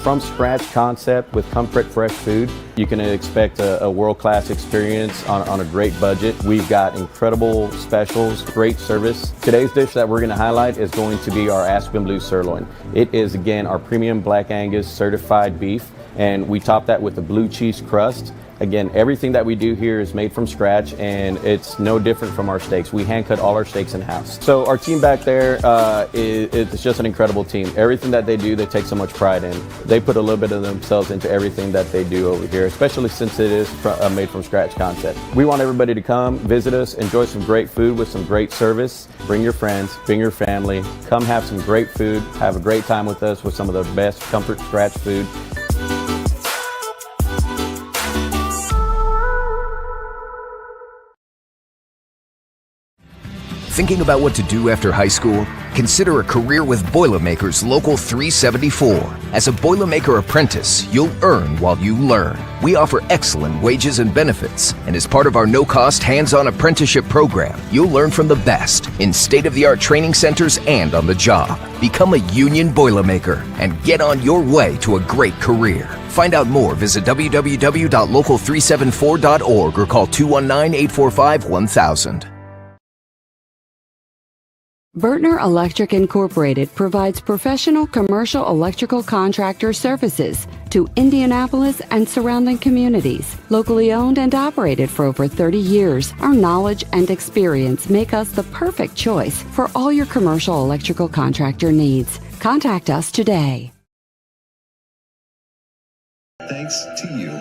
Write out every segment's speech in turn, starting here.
from scratch concept with comfort fresh food. You can expect a world-class experience on a great budget. We've got incredible specials, great service. Today's dish that we're going to highlight is going to be our Aspen Blue Sirloin. It is, again, our premium Black Angus certified beef, and we top that with a blue cheese crust. Again, everything that we do here is made from scratch, and it's no different from our steaks. We hand cut all our steaks in-house. So our team back there, it's just an incredible team. Everything that they do, they take so much pride in. They put a little bit of themselves into everything that they do over here, especially since it is a made from scratch concept. We want everybody to come, visit us, enjoy some great food with some great service. Bring your friends, bring your family, come have some great food, have a great time with us with some of the best comfort scratch food. Thinking about what to do after high school? Consider a career with Boilermakers Local 374. As a Boilermaker apprentice, you'll earn while you learn. We offer excellent wages and benefits, and as part of our no-cost hands-on apprenticeship program, you'll learn from the best in state-of-the-art training centers and on the job. Become a union Boilermaker and get on your way to a great career. Find out more, visit www.local374.org or call 219-845-1000. Vertner Electric Incorporated provides professional commercial electrical contractor services to Indianapolis and surrounding communities. Locally owned and operated for over 30 years, our knowledge and experience make us the perfect choice for all your commercial electrical contractor needs. Contact us today. Thanks to you.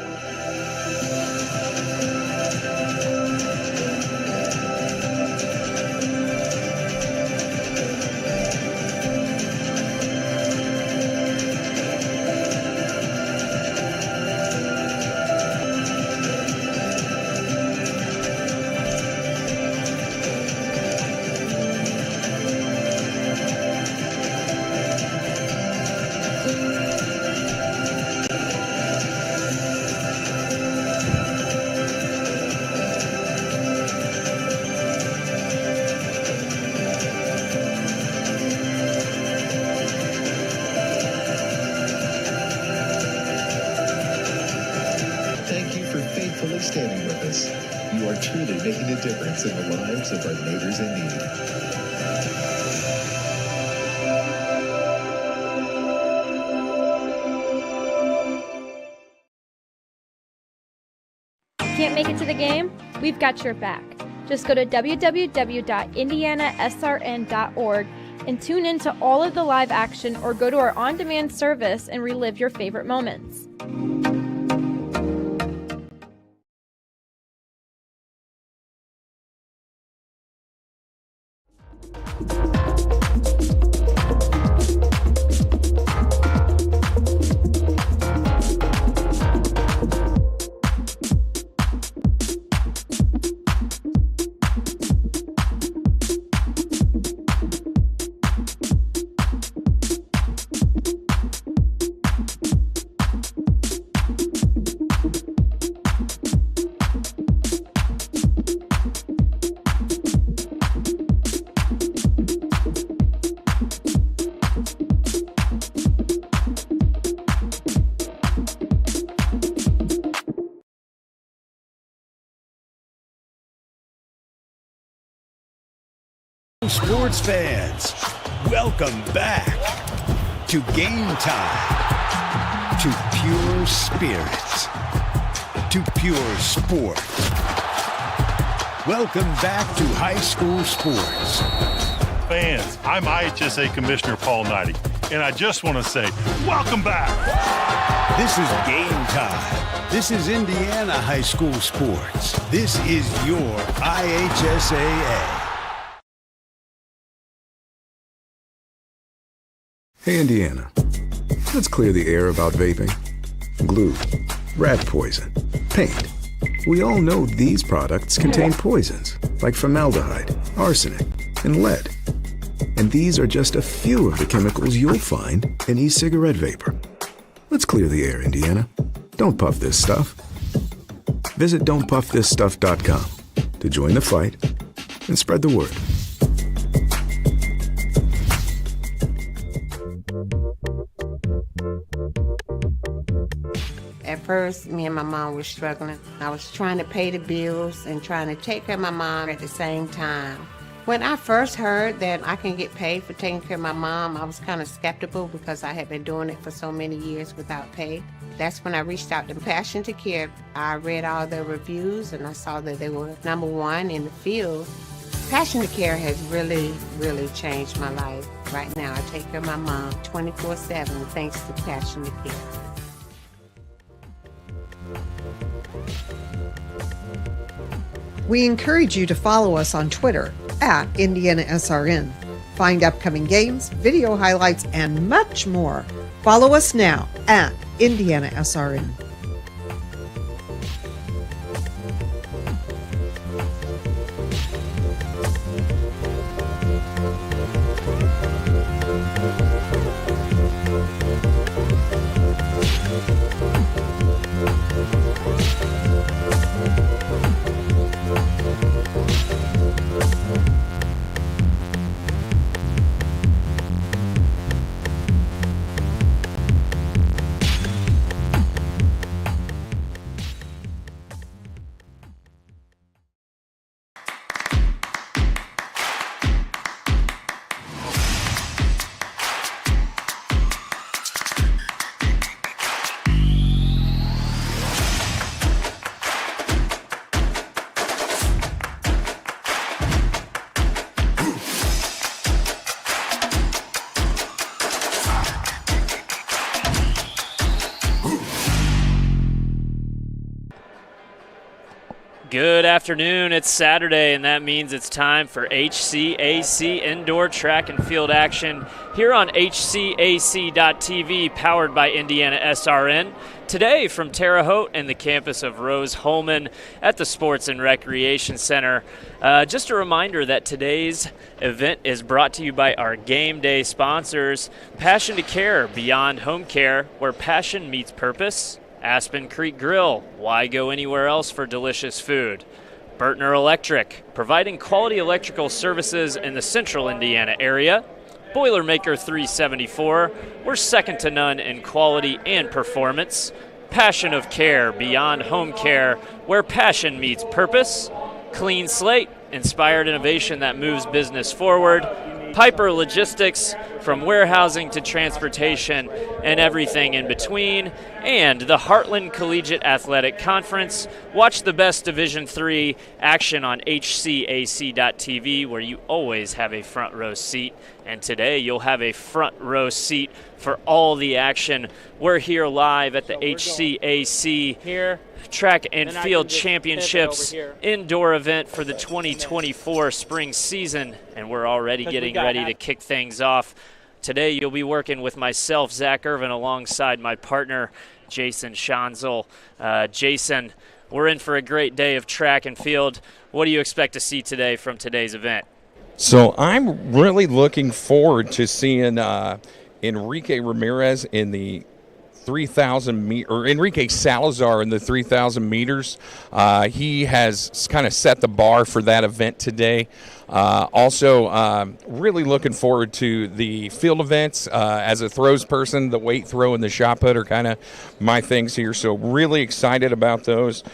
Standing with us. You are truly making a difference in the lives of our neighbors in need. Can't make it to the game? We've got your back. Just go to www.IndianaSRN.org and tune in to all of the live action, or go to our on-demand service and relive your favorite moments. Sports fans, welcome back to Game Time, to pure spirits, to pure sport. Welcome back to high school sports. Fans, I'm IHSA Commissioner Paul Knighty, and I just want to say, welcome back. This is Game Time. This is Indiana high school sports. This is your IHSAA. Hey, Indiana, let's clear the air about vaping. Glue, rat poison, paint. We all know these products contain poisons like formaldehyde, arsenic, and lead. And these are just a few of the chemicals you'll find in e-cigarette vapor. Let's clear the air, Indiana. Don't puff this stuff. Visit don'tpuffthisstuff.com to join the fight and spread the word. At first, me and my mom were struggling. I was trying to pay the bills and trying to take care of my mom at the same time. When I first heard that I can get paid for taking care of my mom, I was kind of skeptical because I had been doing it for so many years without pay. That's when I reached out to Passion to Care. I read all their reviews and I saw that they were #1 in the field. Passion to Care has really, really changed my life. Right now, I take care of my mom 24/7 thanks to Passion to Care. We encourage you to follow us on Twitter at IndianaSRN. Find upcoming games, video highlights, and much more. Follow us now at IndianaSRN. Good afternoon. It's Saturday, and that means it's time for HCAC indoor track and field action here on HCAC.TV, powered by IndianaSRN. Today from Terre Haute and the campus of Rose-Hulman at the Sports and Recreation Center. Just a reminder that today's event is brought to you by our game day sponsors, Passion to Care, Beyond Home Care, where passion meets purpose. Aspen Creek Grill, why go anywhere else for delicious food? Burtner Electric, providing quality electrical services in the central Indiana area. Boilermaker 374, we're second to none in quality and performance. Passion of Care, Beyond Home Care, where passion meets purpose. Clean Slate, inspired innovation that moves business forward. Piper Logistics, from warehousing to transportation and everything in between, and the Heartland Collegiate Athletic Conference. Watch the best Division III action on HCAC.TV, where you always have a front row seat, and today you'll have a front row seat for all the action. We're here live at the HCAC here Track and Field Championships indoor event for the 2024 spring season, and we're already getting ready to kick things off. Today you'll be working with myself, Zach Irvin, alongside my partner, Jason Schanzel. Jason, we're in for a great day of track and field. What do you expect to see today from today's event? So I'm really looking forward to seeing Enrique Ramirez in the 3,000 meter, or Enrique Salazar in the 3,000 meters. He has kind of set the bar for that event today. Also, really looking forward to the field events. As a throws person, the weight throw and the shot put are kind of my things here, so really excited about those.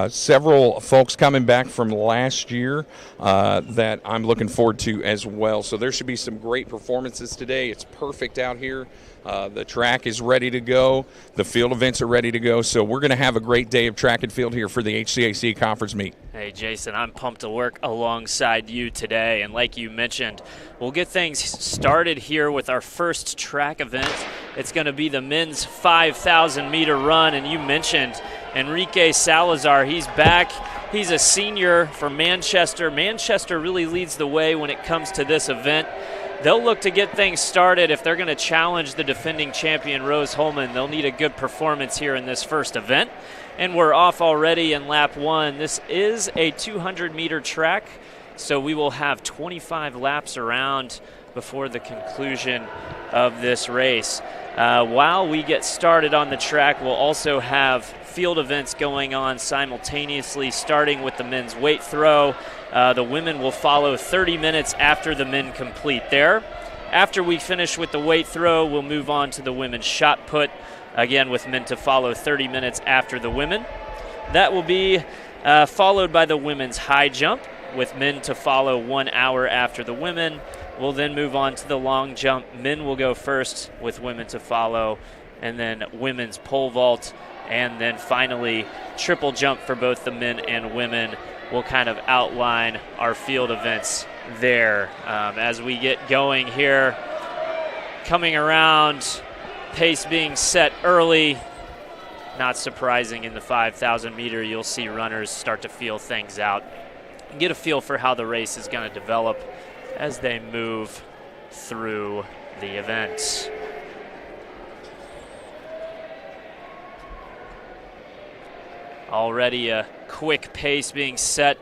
Several folks coming back from last year that I'm looking forward to as well. So there should be some great performances today. It's perfect out here. The track is ready to go. The field events are ready to go. So we're going to have a great day of track and field here for the HCAC conference meet. Hey, Jason, I'm pumped to work alongside you today. And like you mentioned, we'll get things started here with our first track event. It's going to be the men's 5,000-meter run. And you mentioned Enrique Salazar. He's back. He's a senior from Manchester. Manchester really leads the way when it comes to this event. They'll look to get things started. If they're going to challenge the defending champion Rose-Hulman, they'll need a good performance here in this first event. And we're off already in lap one. This is a 200-meter track, so we will have 25 laps around before the conclusion of this race. While we get started on the track, we'll also have field events going on simultaneously, starting with the men's weight throw. The women will follow 30 minutes after the men complete there. After we finish with the weight throw, we'll move on to the women's shot put. again with men to follow 30 minutes after the women. That will be followed by the women's high jump, with men to follow 1 hour after the women. We'll then move on to the long jump. Men will go first with women to follow, and then women's pole vault, and then finally triple jump for both the men and women. We'll kind of outline our field events there as we get going here. Coming around, pace being set early. Not surprising in the 5,000 meter, you'll see runners start to feel things out and get a feel for how the race is going to develop as they move through the event. Already a quick pace being set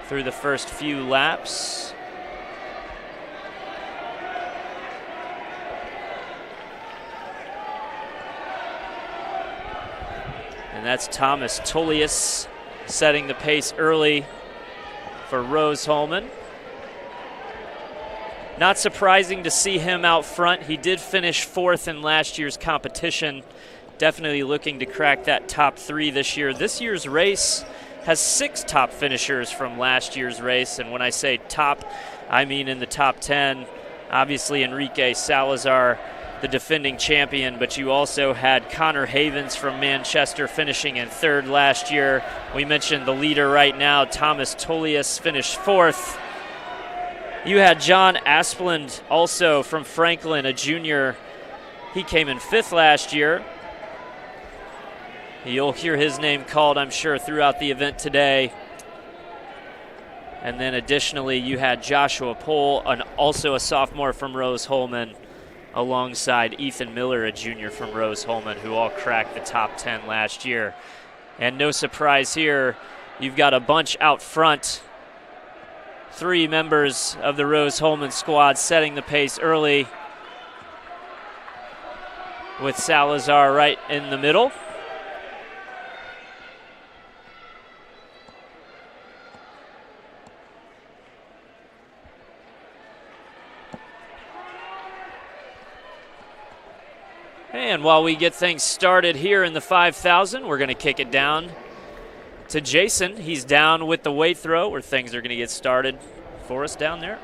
through the first few laps. And that's Thomas Tullius setting the pace early for Rose Holman. Not surprising to see him out front. He did finish 4th in last year's competition. Definitely looking to crack that top 3 this year. This year's race has 6 top finishers from last year's race. And when I say top, I mean in the top 10. Obviously, Enrique Salazar, the defending champion, but you also had Connor Havens from Manchester finishing in 3rd last year. We mentioned the leader right now, Thomas Tullius, finished 4th. You had John Asplund also from Franklin, a junior. He came in 5th last year. You'll hear his name called, I'm sure, throughout the event today. And then additionally, you had Joshua Pohl, also a sophomore from Rose Holman, alongside Ethan Miller, a junior from Rose Holman, who all cracked the top 10 last year. And no surprise here, you've got a bunch out front. 3 members of the Rose Holman squad setting the pace early, with Salazar right in the middle. And while we get things started here in the 5,000, we're going to kick it down to Jason. He's down with the weight throw, where things are going to get started for us down there.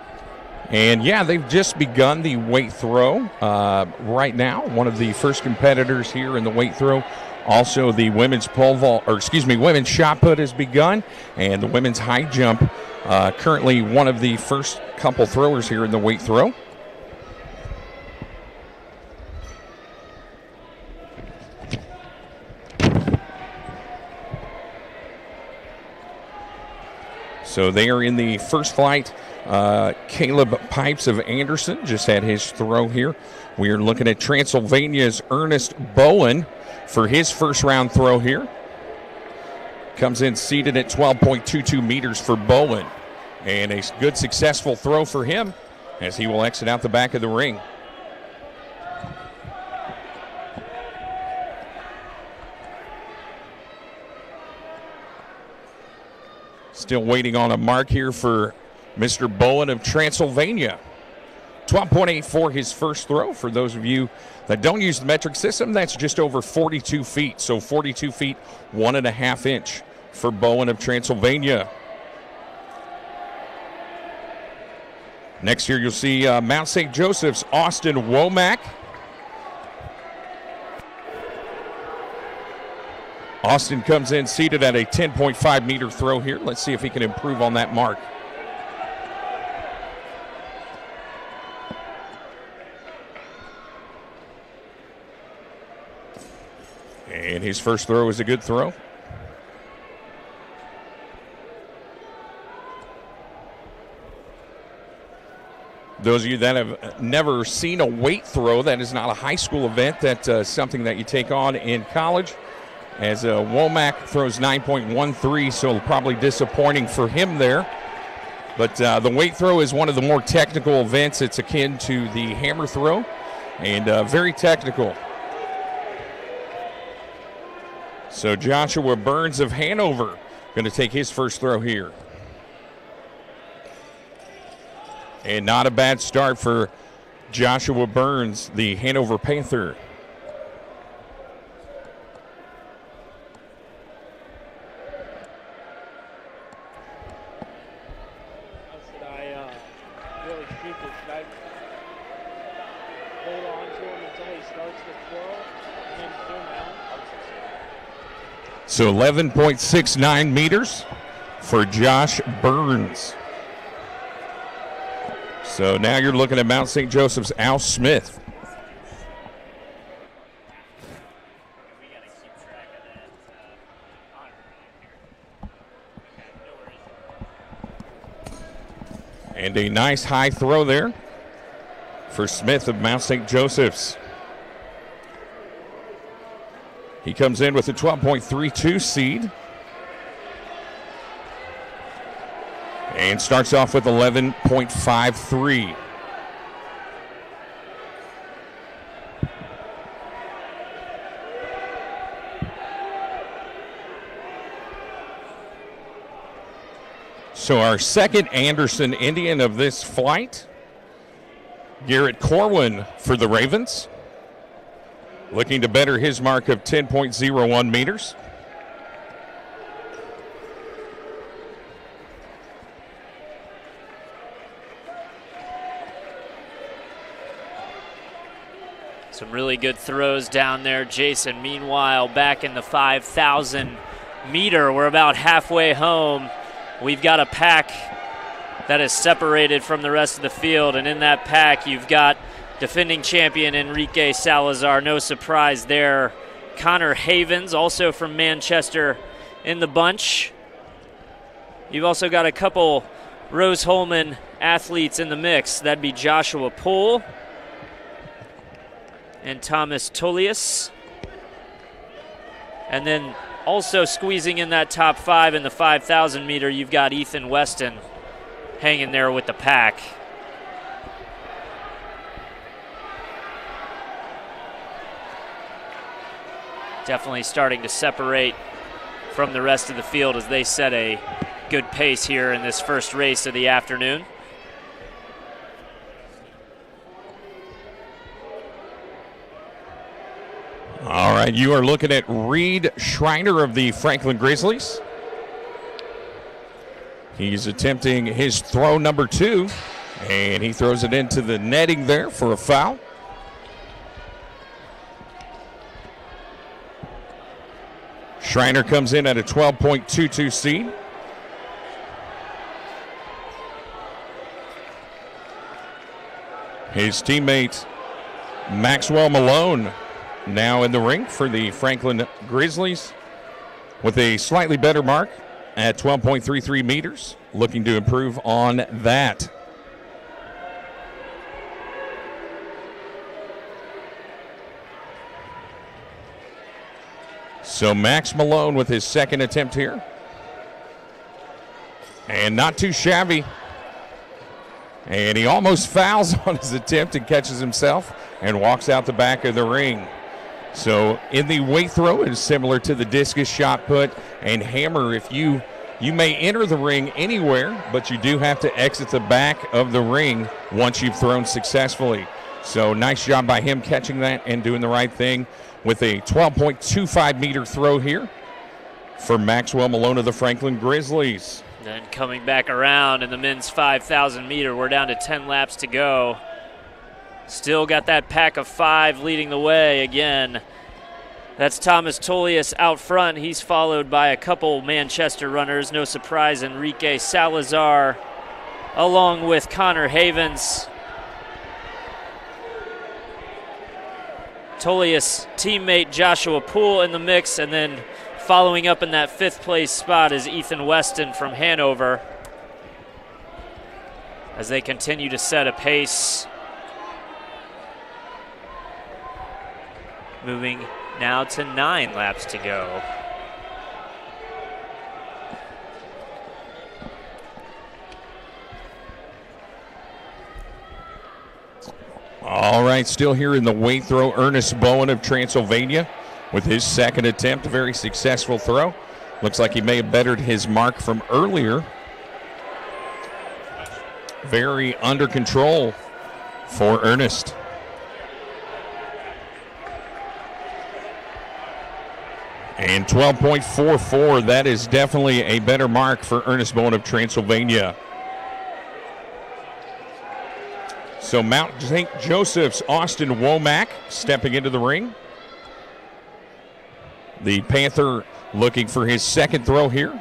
And yeah, they've just begun the weight throw right now. One of the first competitors here in the weight throw. Also, the women's pole vault, women's shot put has begun, and the women's high jump. Currently, one of the first couple throwers here in the weight throw. So they are in the first flight. Caleb Pipes of Anderson just had his throw here. We are looking at Transylvania's Ernest Bowen for his first round throw here. Comes in seated at 12.22 meters for Bowen. And a good successful throw for him as he will exit out the back of the ring. Still waiting on a mark here for Mr. Bowen of Transylvania. 12.84 his first throw. For those of you that don't use the metric system, that's just over 42 feet. So 42 feet, 1.5 inch for Bowen of Transylvania. Next here you'll see Mount St. Joseph's Austin Womack. Austin comes in seated at a 10.5 meter throw here. Let's see if he can improve on that mark. And his first throw is a good throw. Those of you that have never seen a weight throw, that is not a high school event. That's something that you take on in college. As Womack throws 9.13, so probably disappointing for him there. But the weight throw is one of the more technical events. It's akin to the hammer throw, and very technical. So Joshua Burns of Hanover going to take his first throw here. And not a bad start for Joshua Burns, the Hanover Panther. So 11.69 meters for Josh Burns. So now you're looking at Mount St. Joseph's Al Smith. And a nice high throw there for Smith of Mount St. Joseph's. He comes in with a 12.32 seed. And starts off with 11.53. So our second Anderson Indian of this flight, Garrett Corwin for the Ravens, looking to better his mark of 10.01 meters. Some really good throws down there, Jason. Meanwhile, back in the 5,000 meter, we're about halfway home. We've got a pack that is separated from the rest of the field, and in that pack you've got defending champion Enrique Salazar, no surprise there. Connor Havens, also from Manchester, in the bunch. You've also got a couple Rose-Hulman athletes in the mix. That'd be Joshua Poole and Thomas Tullius. And then also squeezing in that top five in the 5,000 meter, you've got Ethan Weston hanging there with the pack. Definitely starting to separate from the rest of the field as they set a good pace here in this first race of the afternoon. All right, you are looking at Reed Schreiner of the Franklin Grizzlies. He's attempting his throw number 2, and he throws it into the netting there for a foul. Schreiner comes in at a 12.22 seed. His teammate Maxwell Malone now in the ring for the Franklin Grizzlies with a slightly better mark at 12.33 meters, looking to improve on that. So Max Malone with his second attempt here. And not too shabby. And he almost fouls on his attempt and catches himself and walks out the back of the ring. So in the weight throw, it is similar to the discus, shot put, and hammer. If you may enter the ring anywhere, but you do have to exit the back of the ring once you've thrown successfully. So nice job by him catching that and doing the right thing with a 12.25 meter throw here for Maxwell Malone of the Franklin Grizzlies. Then coming back around in the men's 5,000 meter, we're down to 10 laps to go. Still got that pack of 5 leading the way again. That's Thomas Tullius out front. He's followed by a couple Manchester runners. No surprise, Enrique Salazar along with Connor Havens. Tullius teammate Joshua Poole in the mix, and then following up in that 5th place spot is Ethan Weston from Hanover as they continue to set a pace. Moving now to 9 laps to go. All right, still here in the weight throw, Ernest Bowen of Transylvania with his second attempt, a very successful throw. Looks like he may have bettered his mark from earlier. Very under control for Ernest. And 12.44, that is definitely a better mark for Ernest Bowen of Transylvania. So Mount St. Joseph's Austin Womack stepping into the ring. The Panther looking for his second throw here.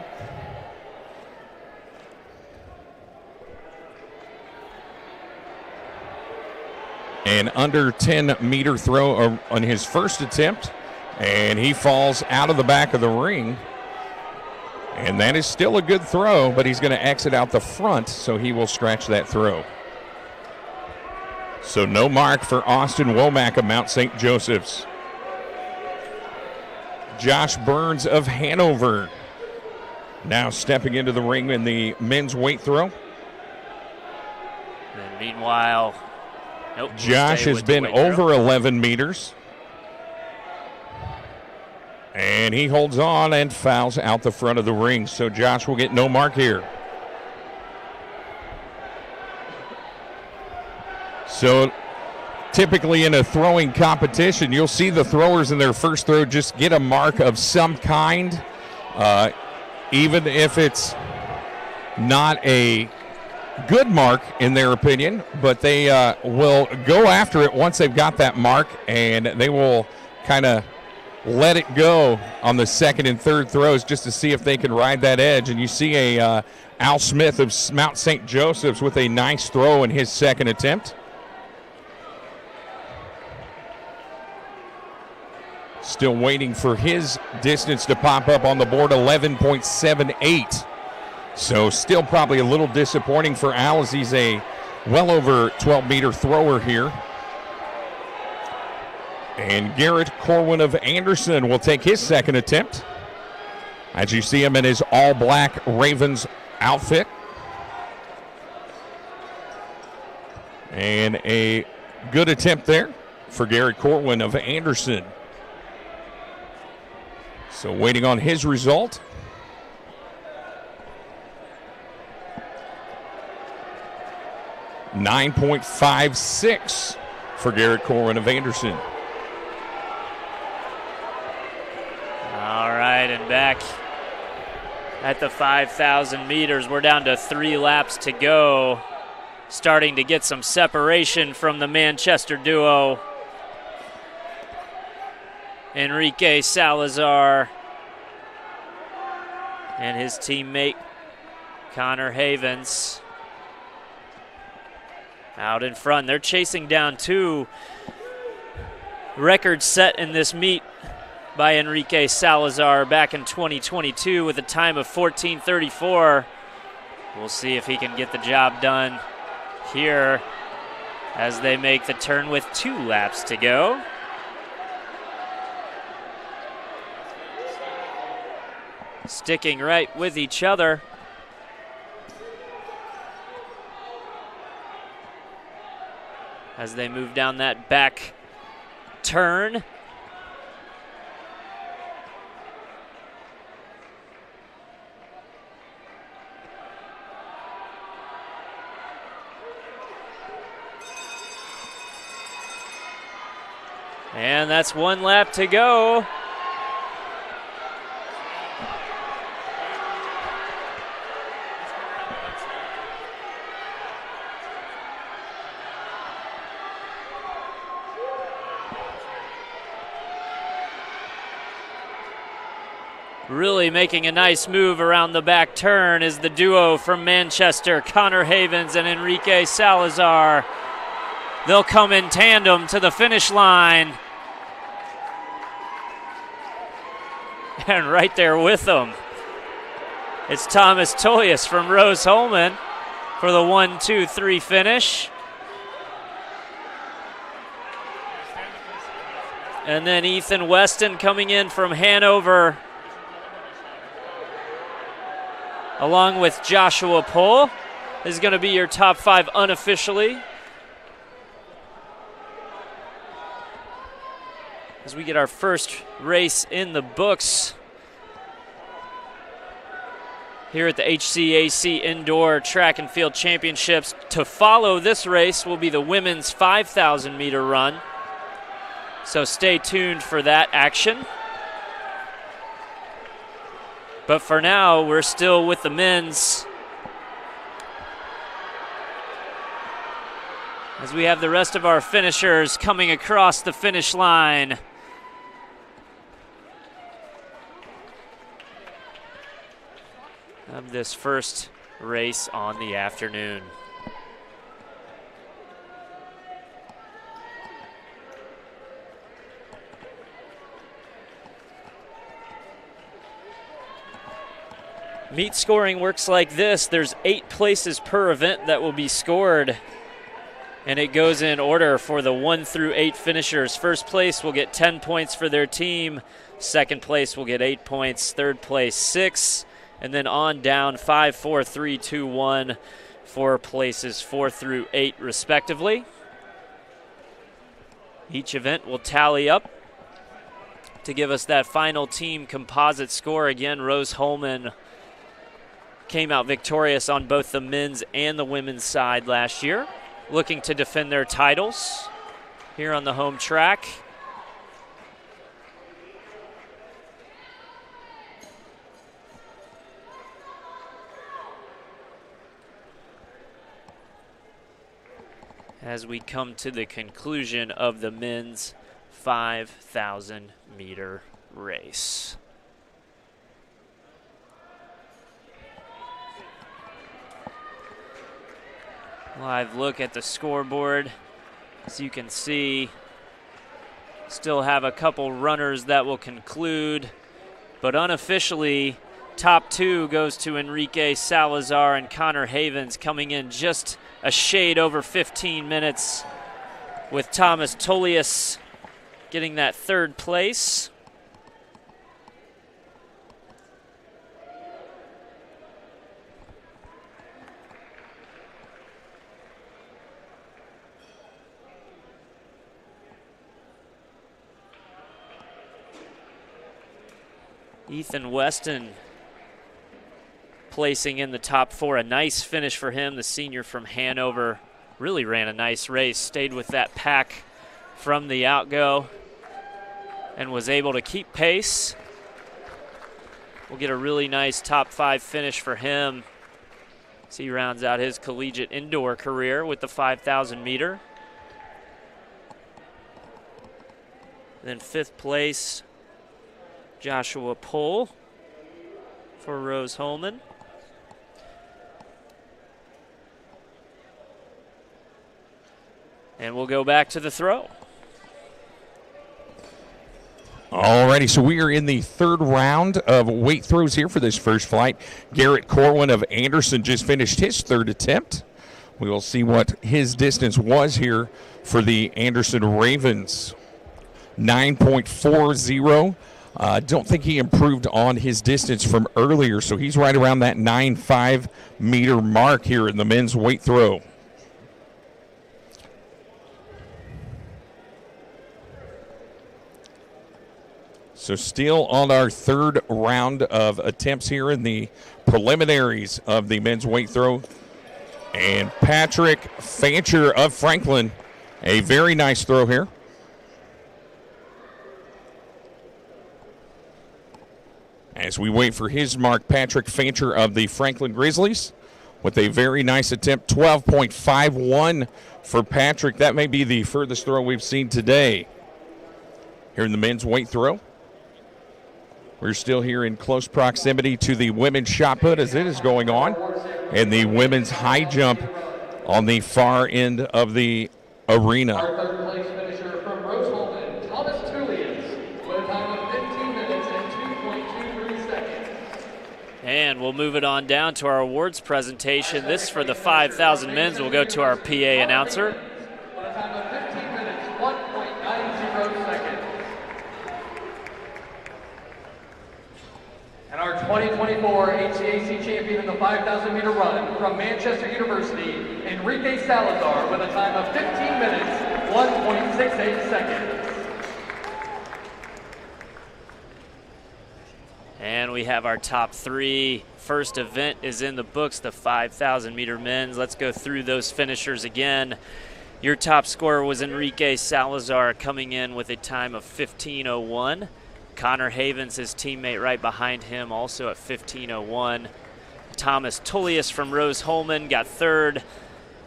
An under 10-meter throw on his first attempt. And he falls out of the back of the ring. And that is still a good throw, but he's going to exit out the front, so he will scratch that throw. So no mark for Austin Womack of Mount St. Joseph's. Josh Burns of Hanover now stepping into the ring in the men's weight throw. And meanwhile, Josh has been over 11 meters. And he holds on and fouls out the front of the ring. So Josh will get no mark here. So typically in a throwing competition, you'll see the throwers in their first throw just get a mark of some kind, even if it's not a good mark in their opinion, but they will go after it once they've got that mark, and they will kind of let it go on the second and third throws just to see if they can ride that edge. And you see a Al Smith of Mount St. Joseph's with a nice throw in his second attempt. Still waiting for his distance to pop up on the board, 11.78. So still probably a little disappointing for Al, as he's a well over 12-meter thrower here. And Garrett Corwin of Anderson will take his second attempt, as you see him in his all-black Ravens outfit. And a good attempt there for Garrett Corwin of Anderson. So waiting on his result. .56 for Garrett Corwin of Anderson. All right, and back at the 5,000 meters. We're down to 3 laps to go. Starting to get some separation from the Manchester duo. Enrique Salazar and his teammate Connor Havens out in front. They're chasing down 2 records set in this meet by Enrique Salazar back in 2022 with a time of 14:34. We'll see if he can get the job done here as they make the turn with 2 laps to go. Sticking right with each other. As they move down that back turn. And that's 1 lap to go. Really making a nice move around the back turn is the duo from Manchester, Connor Havens and Enrique Salazar. They'll come in tandem to the finish line. And right there with them, it's Thomas Toyas from Rose-Hulman for the 1-2-3 finish. And then Ethan Weston coming in from Hanover, along with Joshua Pohl, is going to be your top 5 unofficially. As we get our first race in the books here at the HCAC Indoor Track and Field Championships. To follow this race will be the women's 5,000 meter run. So stay tuned for that action. But for now, we're still with the men's, as we have the rest of our finishers coming across the finish line. Of this first race on the afternoon. Meet scoring works like this. There's 8 places per event that will be scored, and it goes in order for the 1 through 8 finishers. First place will get 10 points for their team. Second place will get 8 points. Third place, 6. And then on down, 5, 4, 3, 2, 1 for places 4 through 8 respectively. Each event will tally up to give us that final team composite score. Again, Rose Holman came out victorious on both the men's and the women's side last year, looking to defend their titles here on the home track. As we come to the conclusion of the men's 5,000 meter race. Live look at the scoreboard. As you can see, still have a couple runners that will conclude, but unofficially, top 2 goes to Enrique Salazar and Connor Havens, coming in just a shade over 15 minutes, with Thomas Tullius getting that 3rd place. Ethan Weston placing in the top 4. A nice finish for him. The senior from Hanover really ran a nice race, stayed with that pack from the outgo, and was able to keep pace. We'll get a really nice top 5 finish for him as he rounds out his collegiate indoor career with the 5,000 meter. Then 5th place, Joshua Pohl for Rose Holman. And we'll go back to the throw. Alrighty, so we are in the 3rd round of weight throws here for this first flight. Garrett Corwin of Anderson just finished his 3rd attempt. We will see what his distance was here for the Anderson Ravens. 9.40. Don't think he improved on his distance from earlier, so he's right around that 9.5 meter mark here in the men's weight throw. So still on our 3rd round of attempts here in the preliminaries of the men's weight throw. And Patrick Fancher of Franklin, a very nice throw here. As we wait for his mark, Patrick Fancher of the Franklin Grizzlies with a very nice attempt, 12.51 for Patrick. That may be the furthest throw we've seen today here in the men's weight throw. We're still here in close proximity to the women's shot put as it is going on, and the women's high jump on the far end of the arena. Our 3rd place finisher from Rose Holman, Thomas Tullius, with a time of 15 minutes and 2.23 seconds. And we'll move it on down to our awards presentation. This for the 5,000 men's will go to our PA announcer. With a time of 15 minutes, 1.90 seconds. And our 2024 HCAC champion in the 5,000 meter run from Manchester University, Enrique Salazar, with a time of 15 minutes, 1.68 seconds. And gentlemen, we have our top three. First event is in the books, the 5,000-meter men's. Let's go through those finishers again. Your top scorer was Enrique Salazar, coming in with a time of 15:01. Connor Havens, his teammate right behind him, also at 15:01. Thomas Tullius from Rose-Hulman got third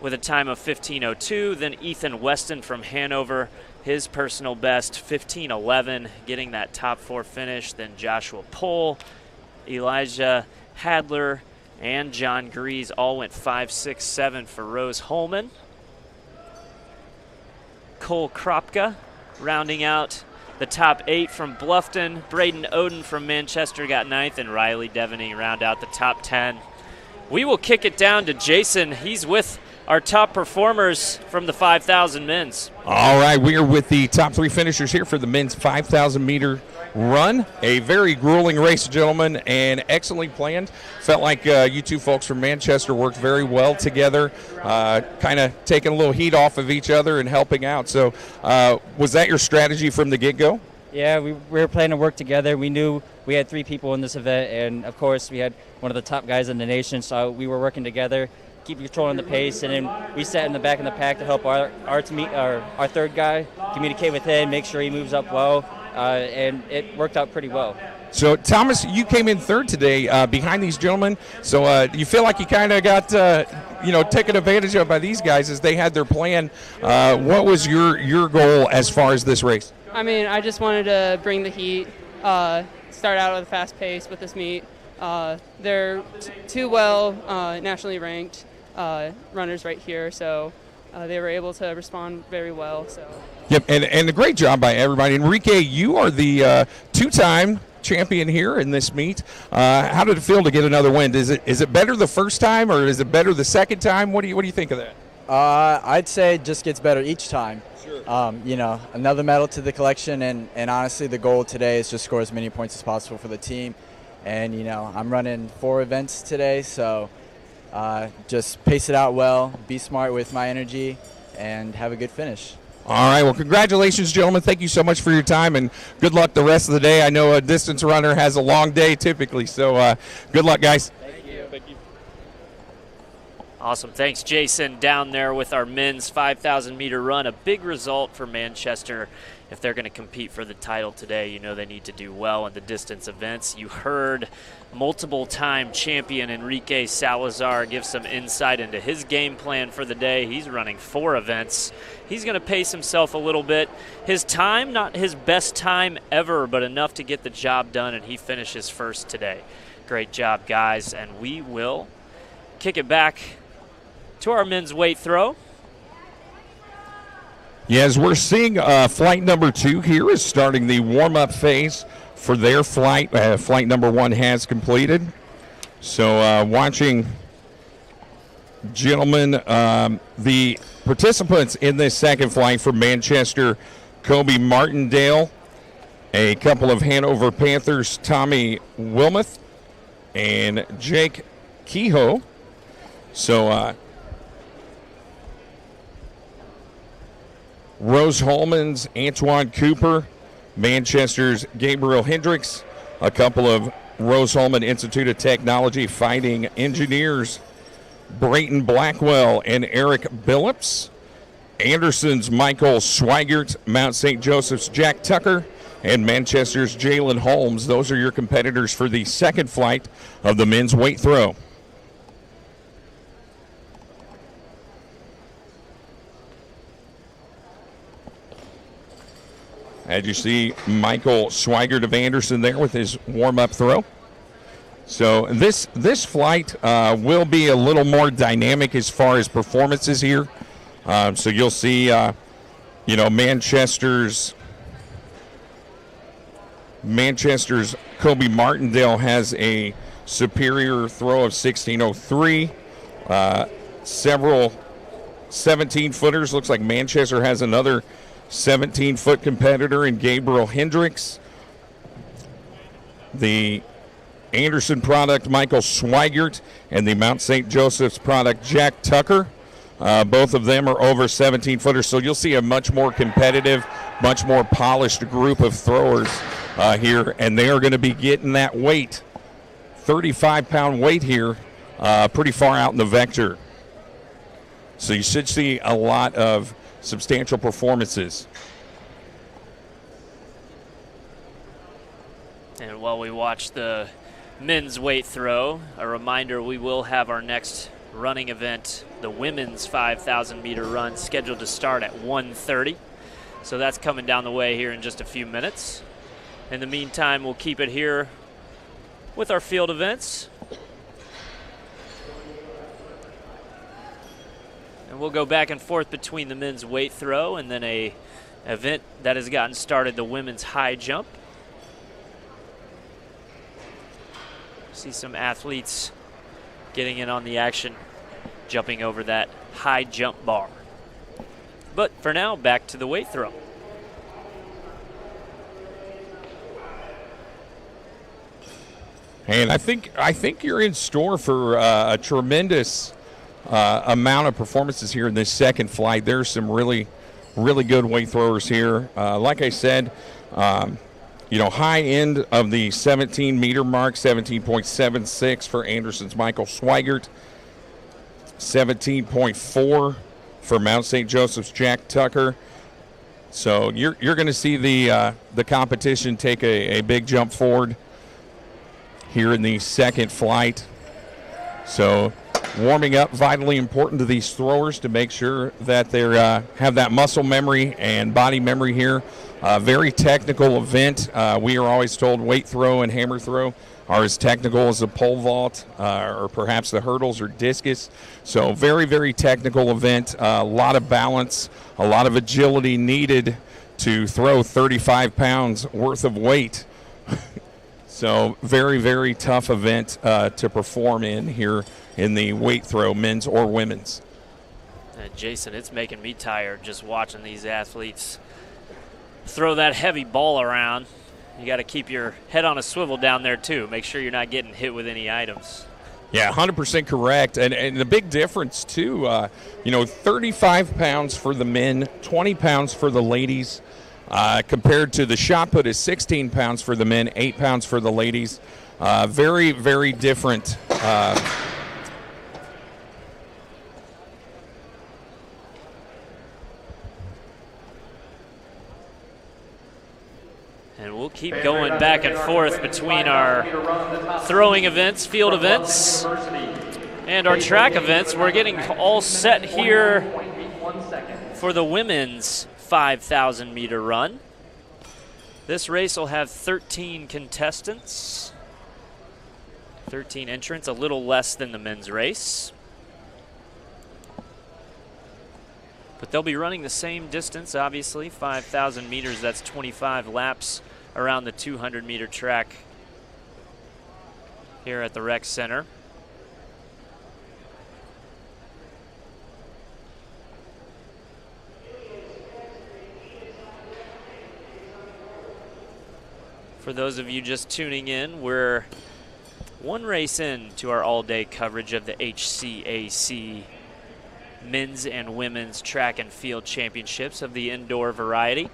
with a time of 15:02. Then Ethan Weston from Hanover, his personal best, 15:11, getting that top four finish. Then Joshua Pohl, Elijah Hadler, and John Grease all went 5, 6, 7 for Rose-Hulman. Cole Kropka rounding out the top 8 from Bluffton. Braden Oden from Manchester got 9th, and Riley Devaney round out the top 10. We will kick it down to Jason. He's with our top performers from the 5,000 men's. All right, we are with the top three finishers here for the men's 5,000-meter run. A very grueling race, gentlemen, and excellently planned. Felt like you two folks from Manchester worked very well together, kind of taking a little heat off of each other and helping out. So was that your strategy from the get-go? Yeah, we were planning to work together. We knew we had 3 people in this event, and of course we had one of the top guys in the nation, so we were working together, keep controlling the pace, and then we sat in the back of the pack to help our third guy communicate with him, make sure he moves up well, and it worked out pretty well. So, Thomas, you came in third today behind these gentlemen. So you feel like you kind of got, taken advantage of by these guys as they had their plan. What was your goal as far as this race? I mean, I just wanted to bring the heat, start out with a fast pace with this meet. They're two nationally ranked runners right here, so they were able to respond very well. So. Yep, and a great job by everybody. Enrique, you are the 2-time champion here in this meet. How did it feel to get another win? Is it better the first time, or is it better the second time? What do you think of that? I'd say it just gets better each time. Sure. Another medal to the collection, and honestly, the goal today is just score as many points as possible for the team. And I'm running 4 events today, so just pace it out well, be smart with my energy, and have a good finish. All right, well, congratulations, gentlemen. Thank you so much for your time, and good luck the rest of the day. I know a distance runner has a long day typically, so good luck, guys. Thank you. Thank you. Awesome. Thanks, Jason, down there with our men's 5,000-meter run. A big result for Manchester. If they're going to compete for the title today, they need to do well in the distance events. You heard multiple-time champion Enrique Salazar give some insight into his game plan for the day. He's running 4 events. He's going to pace himself a little bit. His time, not his best time ever, but enough to get the job done, and he finishes first today. Great job, guys, and we will kick it back to our men's weight throw. Yes, we're seeing flight number 2 here is starting the warm-up phase for their flight. Flight number 1 has completed. So watching, gentlemen, the participants in this second flight for Manchester, Kobe Martindale, a couple of Hanover Panthers, Tommy Wilmoth, and Jake Kehoe. So Rose-Hulman's Antoine Cooper, Manchester's Gabriel Hendricks, a couple of Rose-Hulman Institute of Technology fighting engineers, Brayton Blackwell and Eric Billups, Anderson's Michael Swigert, Mount St. Joseph's Jack Tucker, and Manchester's Jalen Holmes. Those are your competitors for the second flight of the men's weight throw. As you see, Michael Swigert of Anderson there with his warm-up throw. So this flight will be a little more dynamic as far as performances here. So you'll see, Manchester's Kobe Martindale has a superior throw of 16:03. Several 17-footers. Looks like Manchester has another 17-foot competitor in Gabriel Hendricks. The Anderson product, Michael Swigert, and the Mount St. Joseph's product, Jack Tucker. Both of them are over 17-footers, so you'll see a much more competitive, much more polished group of throwers here, and they are going to be getting that weight 35-pound weight here, pretty far out in the vector. So you should see a lot of substantial performances. And while we watch the men's weight throw, a reminder we will have our next running event, the women's 5,000-meter run, scheduled to start at 1:30. So that's coming down the way here in just a few minutes. In the meantime, we'll keep it here with our field events. And we'll go back and forth between the men's weight throw and then a event that has gotten started, the women's high jump. See some athletes getting in on the action, jumping over that high jump bar. But for now, back to the weight throw. And I think you're in store for a tremendous amount of performances here in this second flight. There's some really good weight throwers here. Like I said, high end of the 17-meter mark, 17.76 for Anderson's Michael Swigert, 17.4 for Mount St. Joseph's Jack Tucker. So you're going to see the competition take a big jump forward here in the second flight. So warming up, vitally important to these throwers to make sure that they have that muscle memory and body memory here. Very technical event. We are always told weight throw and hammer throw are as technical as a pole vault or perhaps the hurdles or discus. So very, very technical event. A lot of balance, a lot of agility needed to throw 35 pounds worth of weight. So very, very tough event to perform in here in the weight throw, men's or women's. Jason, it's making me tired just watching these athletes throw that heavy ball around. You got to keep your head on a swivel down there too. Make sure you're not getting hit with any items. Yeah, 100% correct. And the big difference too, 35 pounds for the men, 20 pounds for the ladies. Compared to the shot put is 16 pounds for the men, 8 pounds for the ladies. Very, very different. And we'll keep going back and forth between our throwing events, field events, and our track events. We're getting all set here for the women's 5,000-meter run. This race will have 13 contestants, 13 entrants, a little less than the men's race. But they'll be running the same distance, obviously, 5,000 meters. That's 25 laps around the 200-meter track here at the Rec Center. For those of you just tuning in, we're one race in to our all-day coverage of the HCAC men's and women's track and field championships of the indoor variety.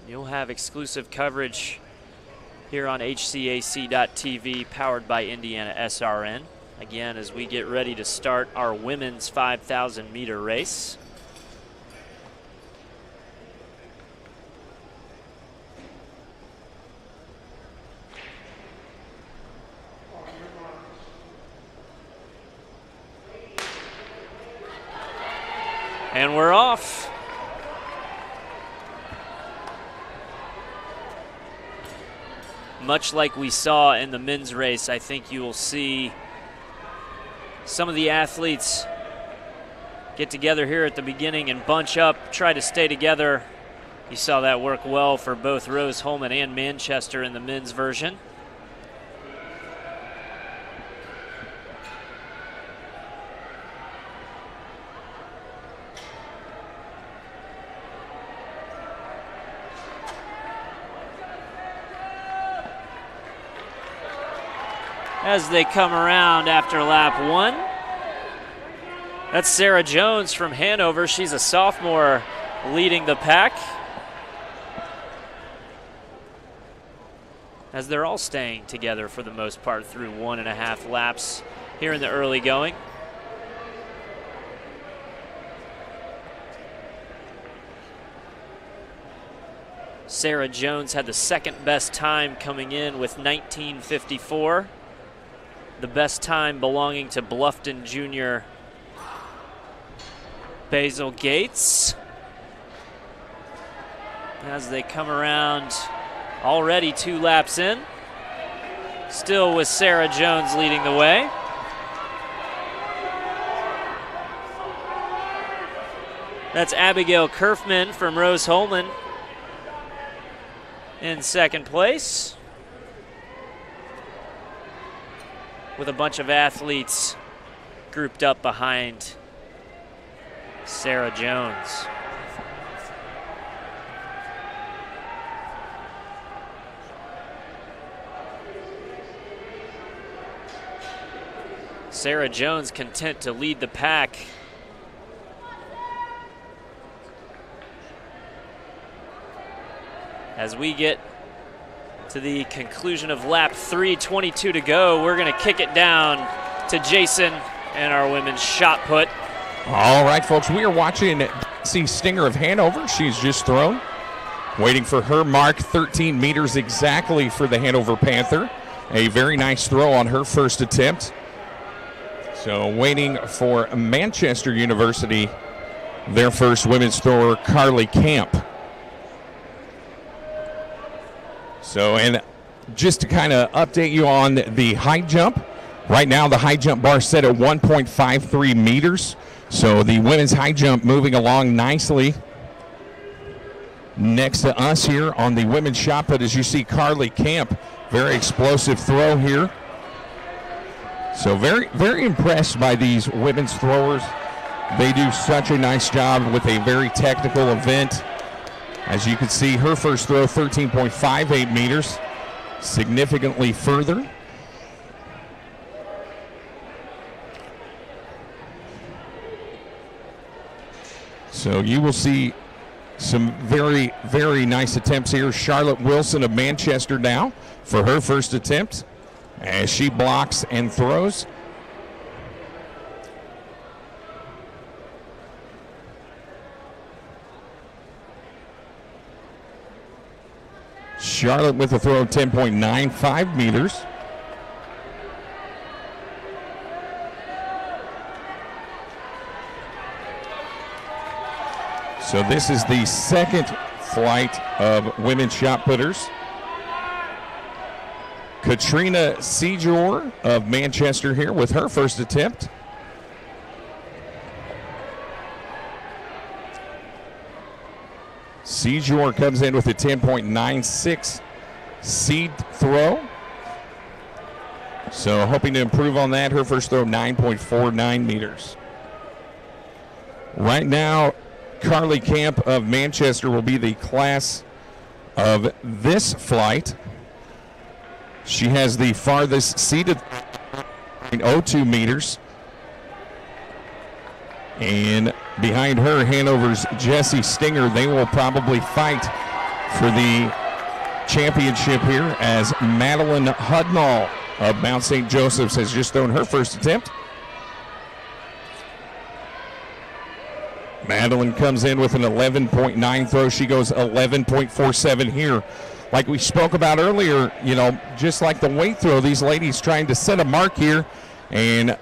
You'll have exclusive coverage here on HCAC.TV, powered by IndianaSRN. Again, as we get ready to start our women's 5,000-meter race. And we're off. Much like we saw in the men's race, I think you will see some of the athletes get together here at the beginning and bunch up, try to stay together. You saw that work well for both Rose Holman and Manchester in the men's version. As they come around after lap one. That's Sarah Jones from Hanover. She's a sophomore leading the pack. as they're all staying together for the most part through 1.5 laps here in the early going. Sarah Jones had the second best time coming in with 19:54. The best time belonging to Bluffton Junior Basil Gates. As they come around, already 2 laps in. Still with Sarah Jones leading the way. That's Abigail Kerfman from Rose-Hulman in second place, with a bunch of athletes grouped up behind Sarah Jones. Sarah Jones content to lead the pack. As we get to the conclusion of lap 3:22 to go, we're going to kick it down to Jason and our women's shot put. All right, folks, we are watching C. Stinger of Hanover. She's just thrown, waiting for her mark, 13 meters exactly for the Hanover Panther. A very nice throw on her first attempt. So waiting for Manchester University, their first women's thrower, Carly Camp. So, and just to kind of update you on the high jump, right now the high jump bar set at 1.53 meters. So the women's high jump moving along nicely. Next to us here on the women's shot put, as you see Carly Camp, very explosive throw here. So very, very impressed by these women's throwers. They do such a nice job with a very technical event. As you can see, her first throw, 13.58 meters, significantly further. So you will see some very, very nice attempts here. Charlotte Wilson of Manchester now for her first attempt as she blocks and throws. Charlotte with a throw of 10.95 meters. So this is the second flight of women's shot putters. Katrina Sejour of Manchester here with her first attempt. Sejour comes in with a 10.96 seed throw. So hoping to improve on that. Her first throw, 9.49 meters. Right now, Carly Camp of Manchester will be the class of this flight. She has the farthest seated 0.02 meters. And behind her, Hanover's Jessie Stinger. They will probably fight for the championship here as Madeline Hudnall of Mount St. Joseph's has just thrown her first attempt. Madeline comes in with an 11.9 throw. She goes 11.47 here. Like we spoke about earlier, you know, just like the weight throw, these ladies trying to set a mark here and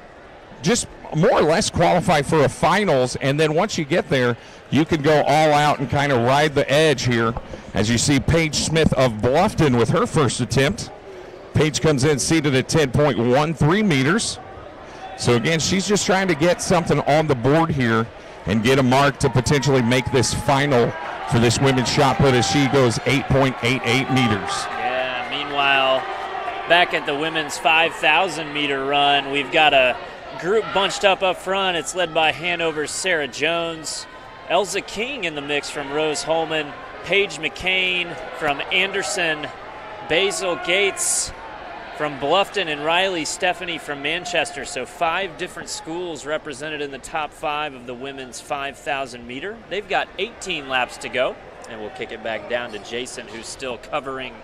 just more or less qualify for a finals, and then once you get there, you can go all out and kind of ride the edge here. As you see Paige Smith of Bluffton with her first attempt. Paige comes in seated at 10.13 meters. So again, she's just trying to get something on the board here and get a mark to potentially make this final for this women's shot put as she goes 8.88 meters. Yeah, meanwhile, back at the women's 5,000 meter run, we've got a group bunched up front. It's led by Hanover's Sarah Jones, Elza King in the mix from Rose-Hulman, Paige McCain from Anderson, Basil Gates from Bluffton, and Riley Stephanie from Manchester. So 5 different schools represented in the top 5 of the women's 5,000 meter. They've got 18 laps to go, and we'll kick it back down to Jason, who's still covering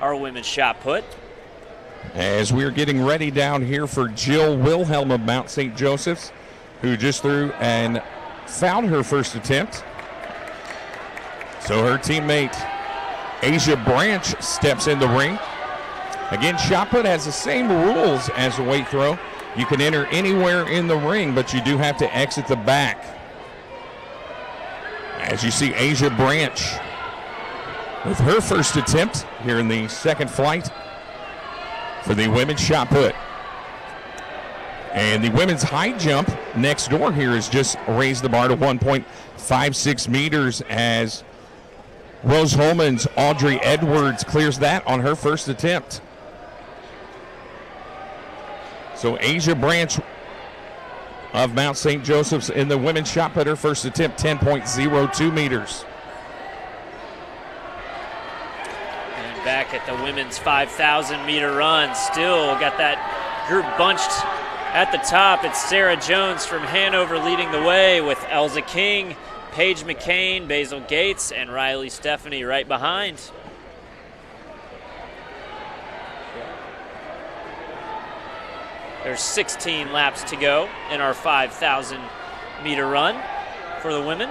our women's shot put. As we're getting ready down here for Jill Wilhelm of Mount St. Joseph's, who just threw and fouled her first attempt. So her teammate Asia Branch steps in the ring. Again, shot put has the same rules as a weight throw. You can enter anywhere in the ring, but you do have to exit the back. As you see Asia Branch with her first attempt here in the second flight for the women's shot put. And the women's high jump next door here has just raised the bar to 1.56 meters as Rose Holman's Audrey Edwards clears that on her first attempt. So Asia Branch of Mount St. Joseph's in the women's shot put, her first attempt, 10.02 meters. And back at the women's 5,000 meter run, still got that group bunched at the top. It's Sarah Jones from Hanover leading the way with Elza King, Paige McCain, Basil Gates, and Riley Stephanie right behind. There's 16 laps to go in our 5,000 meter run for the women.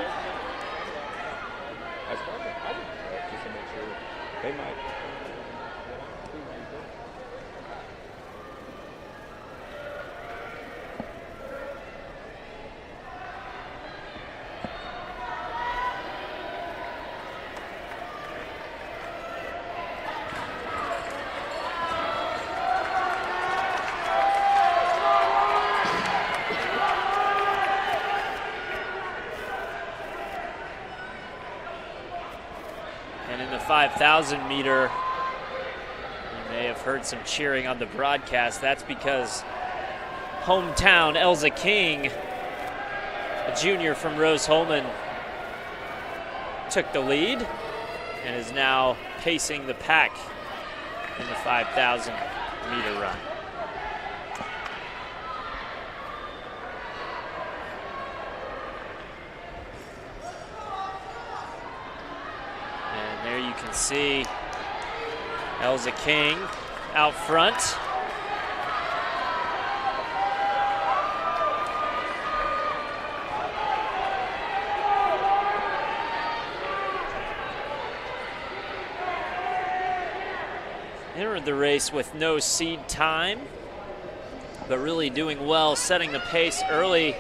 And in the 5,000 meter, you may have heard some cheering on the broadcast. That's because hometown Elza King, a junior from Rose Holman, took the lead and is now pacing the pack in the 5,000 meter run. And there you can see Elza King out front. Entered the race with no seed time, but really doing well, setting the pace early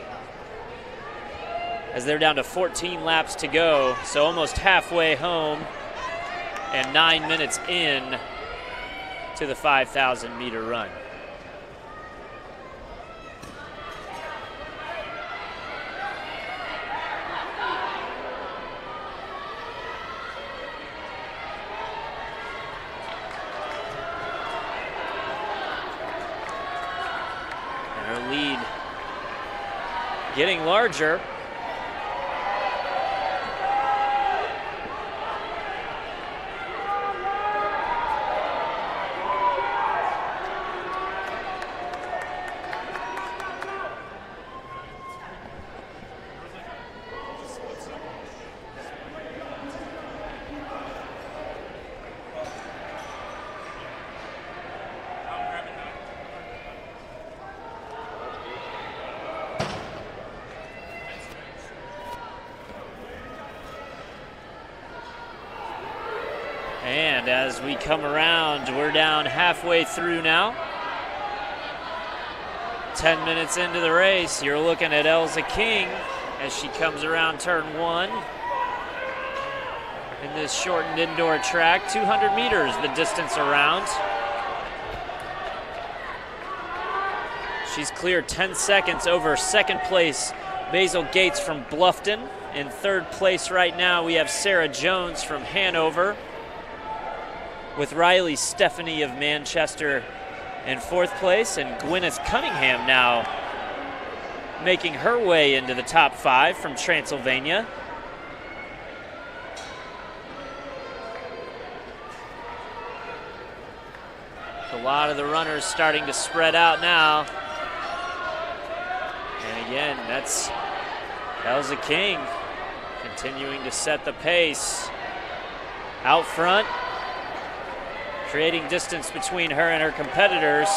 as they're down to 14 laps to go, so almost halfway home and 9 minutes in to the 5,000 meter run. Lead getting larger. And as we come around, we're down halfway through now. 10 minutes into the race, you're looking at Elza King as she comes around turn one. In this shortened indoor track, 200 meters the distance around. She's clear 10 seconds over second place Basil Gates from Bluffton. In third place right now, we have Sarah Jones from Hanover, with Riley Stephanie of Manchester in fourth place, and Gwyneth Cunningham now making her way into the top five from Transylvania. A lot of the runners starting to spread out now. And again, that's Elza King continuing to set the pace. Out front, creating distance between her and her competitors.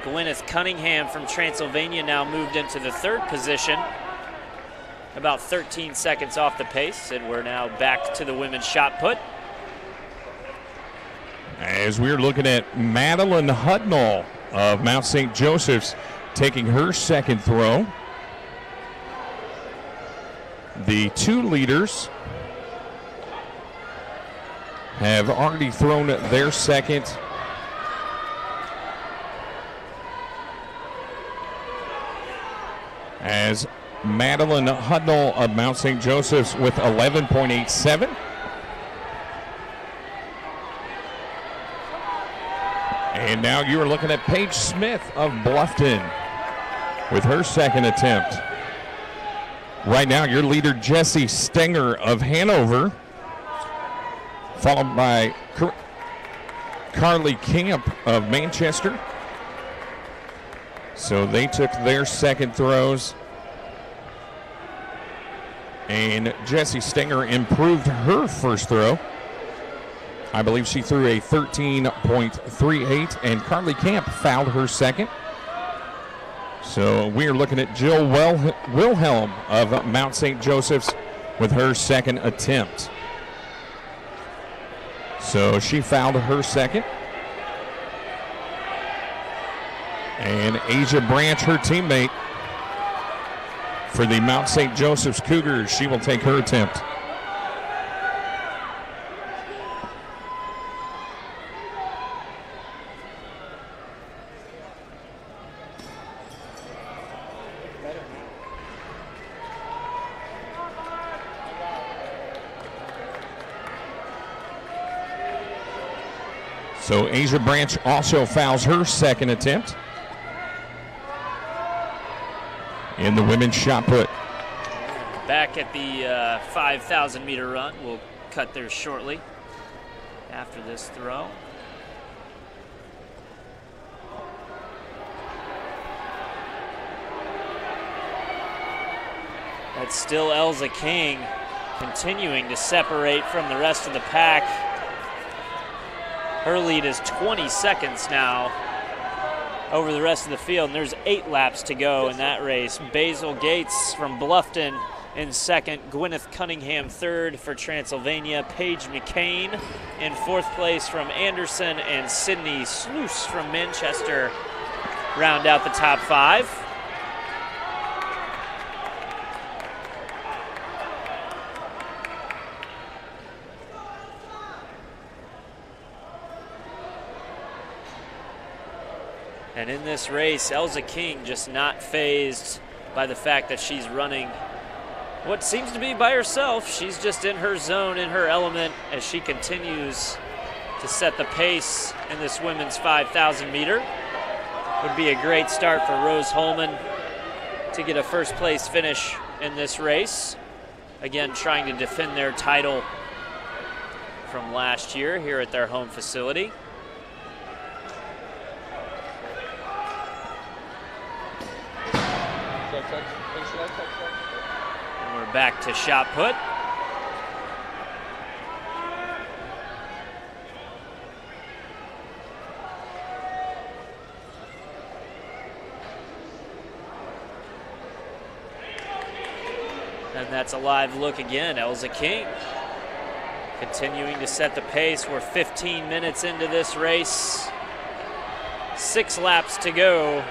Gwyneth Cunningham from Transylvania now moved into the third position, about 13 seconds off the pace, and we're now back to the women's shot put. As we're looking at Madeline Hudnall of Mount St. Joseph's taking her second throw. The two leaders have already thrown their second. As Madeline Hudnall of Mount St. Joseph's with 11.87. And now you are looking at Paige Smith of Bluffton with her second attempt. Right now, your leader, Jessie Stenger of Hanover, followed by Carly Camp of Manchester. So they took their second throws. And Jessie Stenger improved her first throw. I believe she threw a 13.38, and Carly Camp fouled her second. So we're looking at Jill Wilhelm of Mount St. Joseph's with her second attempt. So she fouled her second. And Asia Branch, her teammate for the Mount St. Joseph's Cougars, she will take her attempt. So Asia Branch also fouls her second attempt in the women's shot put. Back at the 5,000 meter run. We'll cut there shortly after this throw. That's still Elza King continuing to separate from the rest of the pack. Her lead is 20 seconds now over the rest of the field, and there's 8 laps to go in that race. Basil Gates from Bluffton in second, Gwyneth Cunningham third for Transylvania, Paige McCain in fourth place from Anderson, and Sydney Sluice from Manchester round out the top 5. And in this race, Elza King just not fazed by the fact that she's running what seems to be by herself. She's just in her zone, in her element, as she continues to set the pace in this women's 5,000 meter. Would be a great start for Rose Holman to get a first place finish in this race. Again, trying to defend their title from last year here at their home facility. And we're back to shot put. And that's a live look again. Elza King continuing to set the pace. We're 15 minutes into this race. 6 laps to go.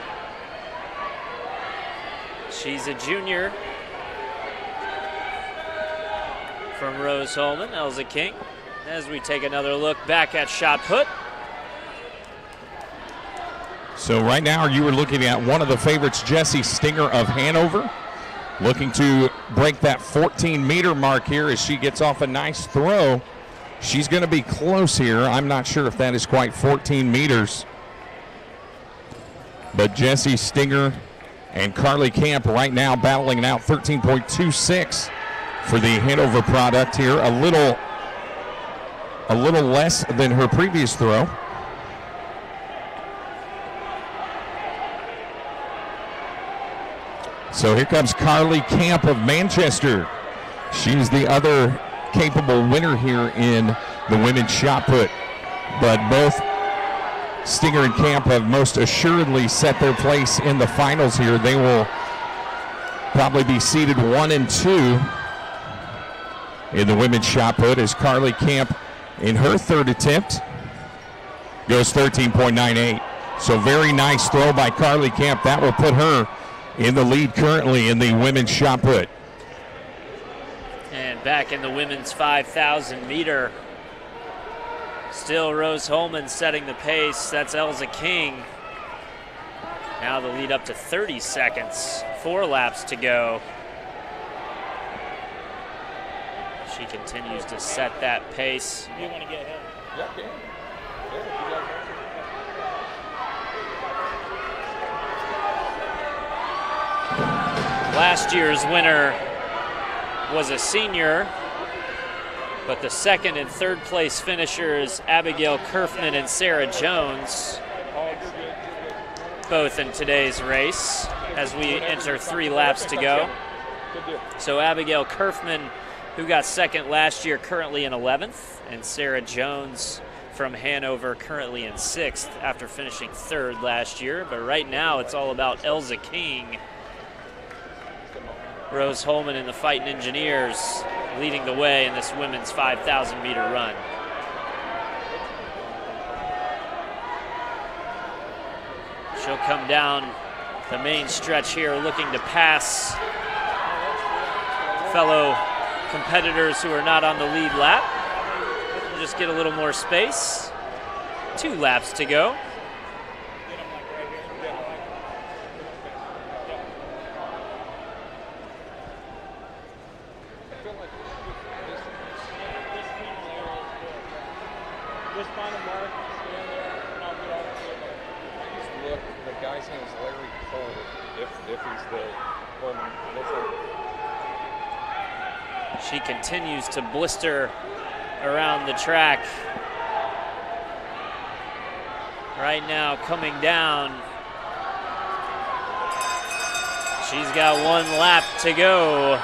She's a junior from Rose Holman, Elza King. As we take another look back at shot put. So right now you were looking at one of the favorites, Jessie Stenger of Hanover, looking to break that 14-meter mark here as she gets off a nice throw. She's going to be close here. I'm not sure if that is quite 14 meters. But Jessie Stenger and Carly Camp right now battling it out, 13.26 for the Hanover product here. A little less than her previous throw. So here comes Carly Camp of Manchester. She's the other capable winner here in the women's shot put. But both Stinger and Camp have most assuredly set their place in the finals here. They will probably be seeded 1 and 2 in the women's shot put as Carly Camp in her third attempt goes 13.98. So very nice throw by Carly Camp. That will put her in the lead currently in the women's shot put. And back in the women's 5,000 meter, still Rose Holman setting the pace. That's Elza King. Now the lead up to 30 seconds. 4 laps to go. She continues to set that pace. You want to get ahead? Yeah, Last year's winner was a senior, but the second and third place finishers, Abigail Kerfman and Sarah Jones, both in today's race as we enter 3 laps to go. So Abigail Kerfman, who got second last year, currently in 11th, and Sarah Jones from Hanover currently in 6th after finishing 3rd last year. But right now it's all about Elza King. Rose Holman and the Fighting Engineers leading the way in this women's 5,000 meter run. She'll come down the main stretch here looking to pass fellow competitors who are not on the lead lap. Just get a little more space. 2 laps to go. She continues to blister around the track. Right now coming down. She's got 1 lap to go.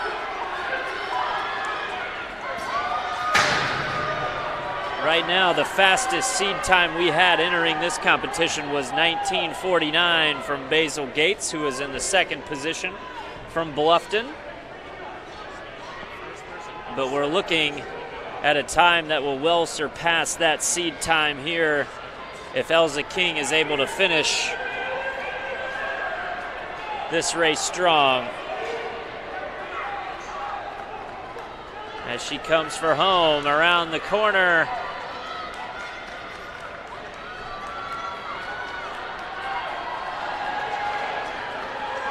Right now, the fastest seed time we had entering this competition was 19:49 from Basil Gates, who is in the 2nd position from Bluffton. But we're looking at a time that will well surpass that seed time here if Elza King is able to finish this race strong. As she comes for home around the corner.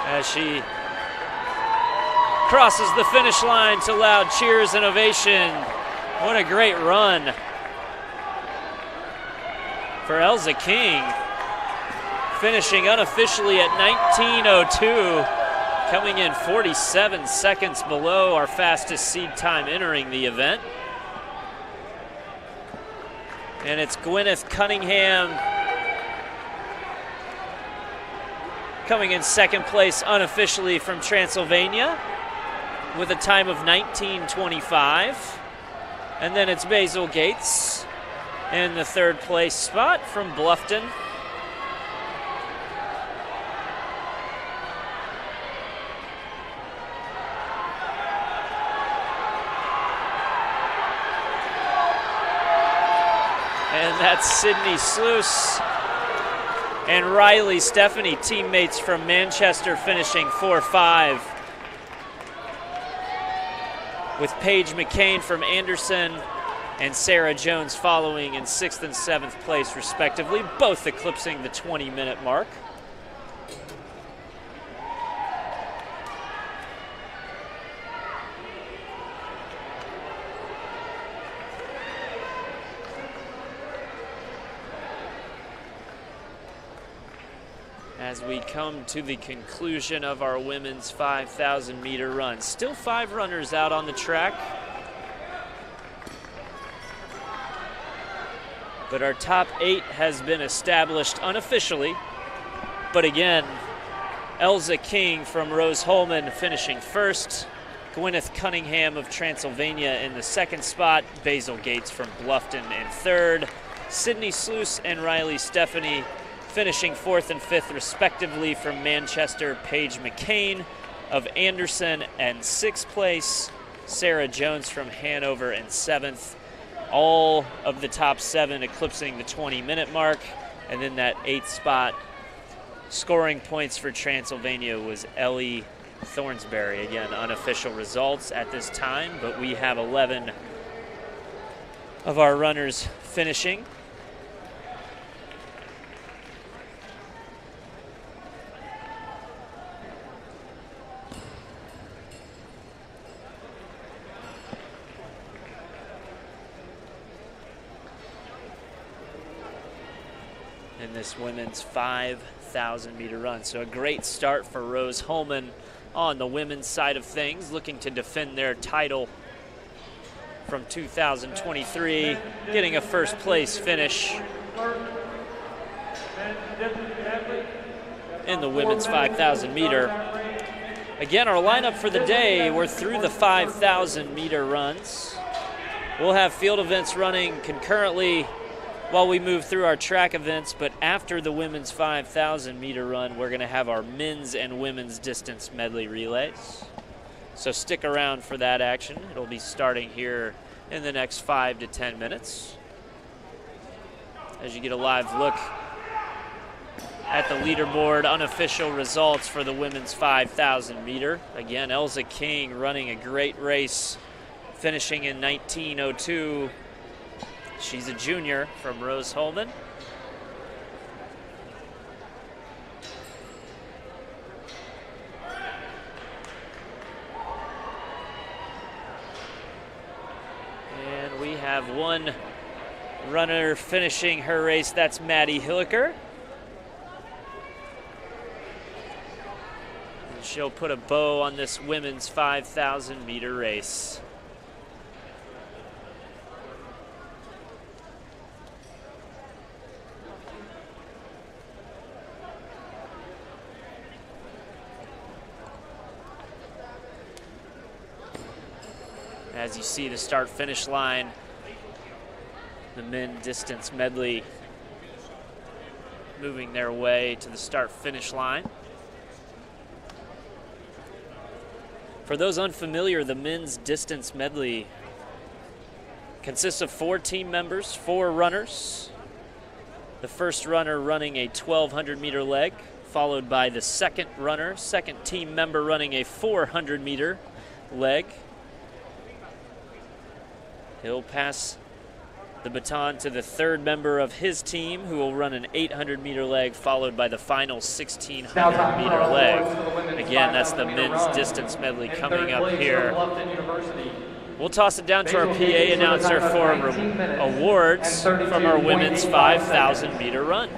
As she crosses the finish line to loud cheers and ovation. What a great run for Elza King, finishing unofficially at 19:02, coming in 47 seconds below our fastest seed time entering the event. And it's Gwyneth Cunningham coming in 2nd place unofficially from Transylvania with a time of 19:25. And then it's Basil Gates in the 3rd place spot from Bluffton. And that's Sydney Sluice and Riley Stephanie, teammates from Manchester, finishing 4-5. With Paige McCain from Anderson and Sarah Jones following in 6th and 7th place, respectively, both eclipsing the 20-minute mark. As we come to the conclusion of our women's 5,000 meter run. Still 5 runners out on the track. But our top 8 has been established unofficially. But again, Elza King from Rose Holman finishing 1st. Gwyneth Cunningham of Transylvania in the second spot. Basil Gates from Bluffton in third. Sydney Sluice and Riley Stephanie finishing fourth and fifth respectively from Manchester. Paige McCain of Anderson and sixth place. Sarah Jones from Hanover in seventh. All of the top 7 eclipsing the 20-minute mark. And then that 8th spot, scoring points for Transylvania, was Ellie Thornsberry. Again, unofficial results at this time, but we have 11 of our runners finishing. In this women's 5,000 meter run. So a great start for Rose Holman on the women's side of things, looking to defend their title from 2023, getting a first place finish in the women's 5,000 meter. Again, our lineup for the day, we're through the 5,000 meter runs. We'll have field events running concurrently while we move through our track events, but after the women's 5,000 meter run, we're going to have our men's and women's distance medley relays. So stick around for that action. It'll be starting here in the next 5 to 10 minutes. As you get a live look at the leaderboard, unofficial results for the women's 5,000 meter. Again, Elza King running a great race, finishing in 19:02. She's a junior from Rose Holman. And we have one runner finishing her race. That's Maddie Hilliker. And she'll put a bow on this women's 5,000 meter race. As you see the start-finish line, the men distance medley moving their way to the start-finish line. For those unfamiliar, the men's distance medley consists of 4 team members, 4 runners. The first runner running a 1,200-meter leg, followed by the second runner, second team member running a 400-meter leg. He'll pass the baton to the third member of his team, who will run an 800-meter leg, followed by the final 1,600-meter leg. Again, that's the men's distance medley coming up here. We'll toss it down to our PA announcer for awards from our women's 5,000-meter run.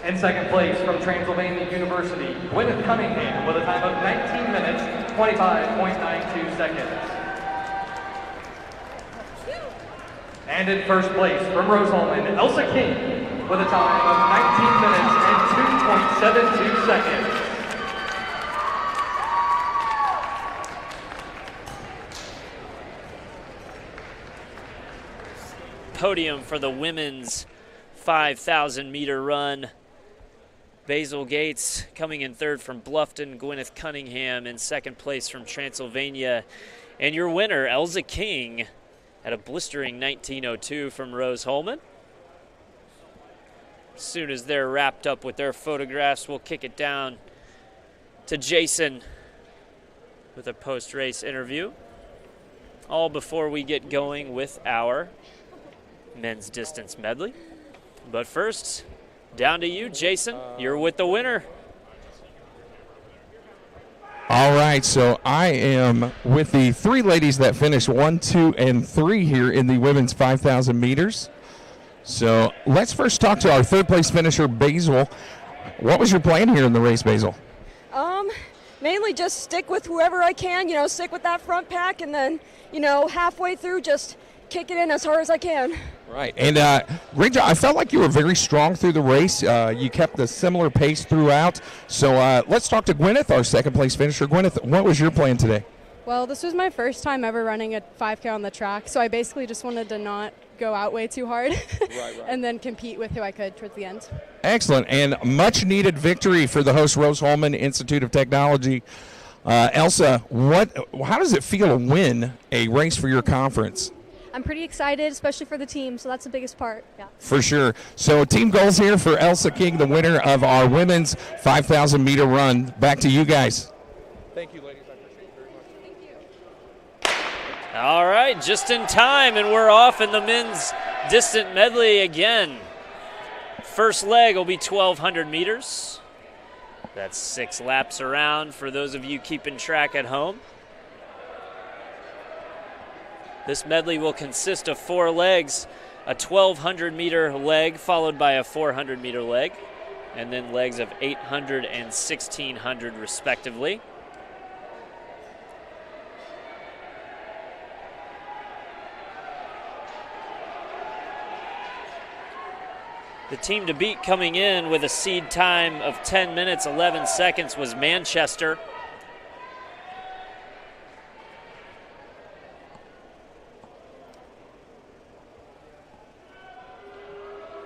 In second place from Transylvania University, Gwyneth Cunningham with a time of 19 minutes, 25.92 seconds. And in first place from Rose Holman, Elsa King with a time of 19 minutes and 2.72 seconds. Podium for the women's 5,000-meter run. Basil Gates coming in third from Bluffton, Gwyneth Cunningham in second place from Transylvania. And your winner, Elza King, at a blistering 19:02 from Rose Holman. As soon as they're wrapped up with their photographs, we'll kick it down to Jason with a post-race interview. All before we get going with our men's distance medley. But first, down to you, Jason. You're with the winner. All right, so I am with the 3 ladies that finished 1, 2, and 3 here in the women's 5,000 meters. So let's first talk to our third place finisher, Basil. What was your plan here in the race, Basil? Mainly just stick with whoever I can, stick with that front pack, and then, halfway through just kick it in as hard as I can. Right. And great job. I felt like you were very strong through the race. You kept a similar pace throughout. So let's talk to Gwyneth, our second place finisher. Gwyneth, what was your plan today? Well, this was my first time ever running a 5K on the track, so I basically just wanted to not go out way too hard and then compete with who I could towards the end. Excellent. And much needed victory for the host Rose Holman Institute of Technology. Elsa, how does it feel to win a race for your conference? I'm pretty excited, especially for the team, so that's the biggest part. Yeah. For sure. So team goals here for Elsa King, the winner of our women's 5,000 meter run. Back to you guys. Thank you, ladies. I appreciate it very much. Thank you. All right, just in time, and we're off in the men's distant medley again. First leg will be 1,200 meters. That's 6 laps around for those of you keeping track at home. This medley will consist of 4 legs, a 1,200-meter leg followed by a 400-meter leg, and then legs of 800 and 1,600 respectively. The team to beat coming in with a seed time of 10 minutes, 11 seconds was Manchester.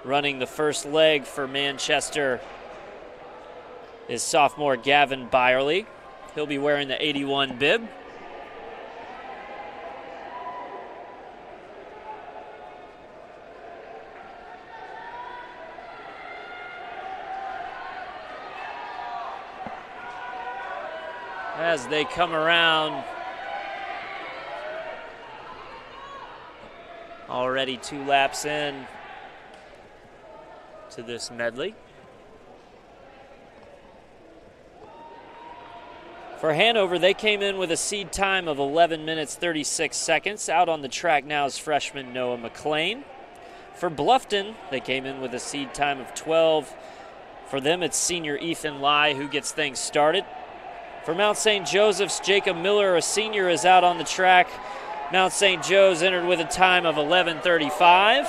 Running the first leg for Manchester is sophomore Gavin Byerly. He'll be wearing the 81 bib. As they come around, already 2 laps in to this medley. For Hanover, they came in with a seed time of 11 minutes 36 seconds. Out on the track now is freshman Noah McLean. For Bluffton, they came in with a seed time of 12. For them, it's senior Ethan Lai who gets things started. For Mount St. Joseph's, Jacob Miller, a senior, is out on the track. Mount St. Joe's entered with a time of 11:35.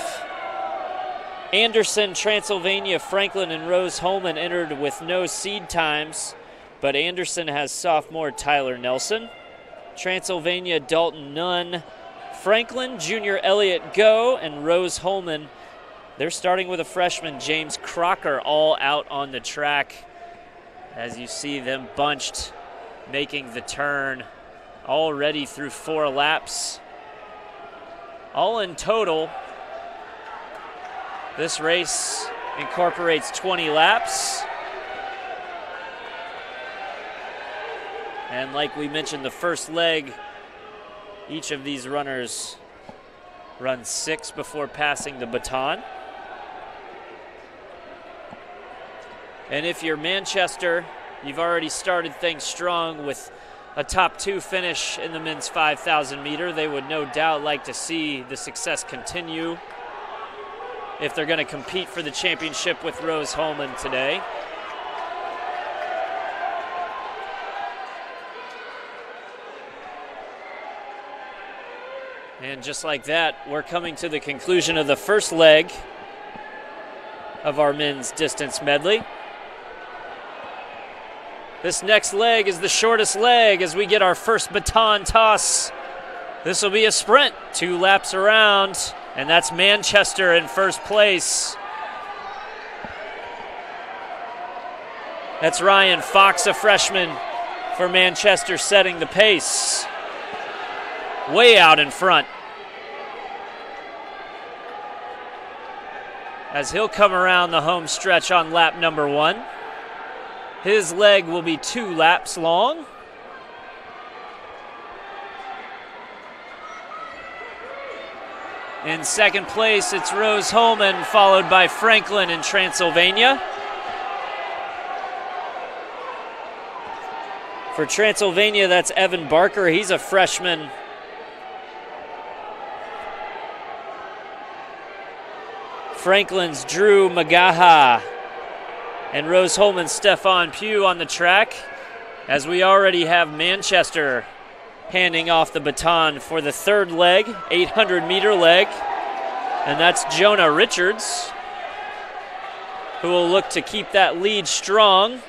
Anderson, Transylvania, Franklin, and Rose Holman entered with no seed times, but Anderson has sophomore Tyler Nelson. Transylvania, Dalton Nunn. Franklin, junior Elliott Go, and Rose Holman, they're starting with a freshman, James Crocker, all out on the track. As you see them bunched, making the turn, already through 4 laps. All in total, this race incorporates 20 laps. And like we mentioned, the first leg, each of these runners run 6 before passing the baton. And if you're Manchester, you've already started things strong with a top 2 finish in the men's 5,000 meter. They would no doubt like to see the success continue if they're going to compete for the championship with Rose Holman today. And just like that, we're coming to the conclusion of the first leg of our men's distance medley. This next leg is the shortest leg as we get our first baton toss. This will be a sprint, 2 laps around, and that's Manchester in first place. That's Ryan Fox, a freshman for Manchester, setting the pace. Way out in front. As he'll come around the home stretch on lap number 1. His leg will be 2 laps long. In second place, it's Rose Holman, followed by Franklin in Transylvania. For Transylvania, that's Evan Barker. He's a freshman. Franklin's Drew Magaha. And Rose Holman, Stefan Pugh on the track, as we already have Manchester handing off the baton for the third leg, 800-meter leg. And that's Jonah Richards, who will look to keep that lead strong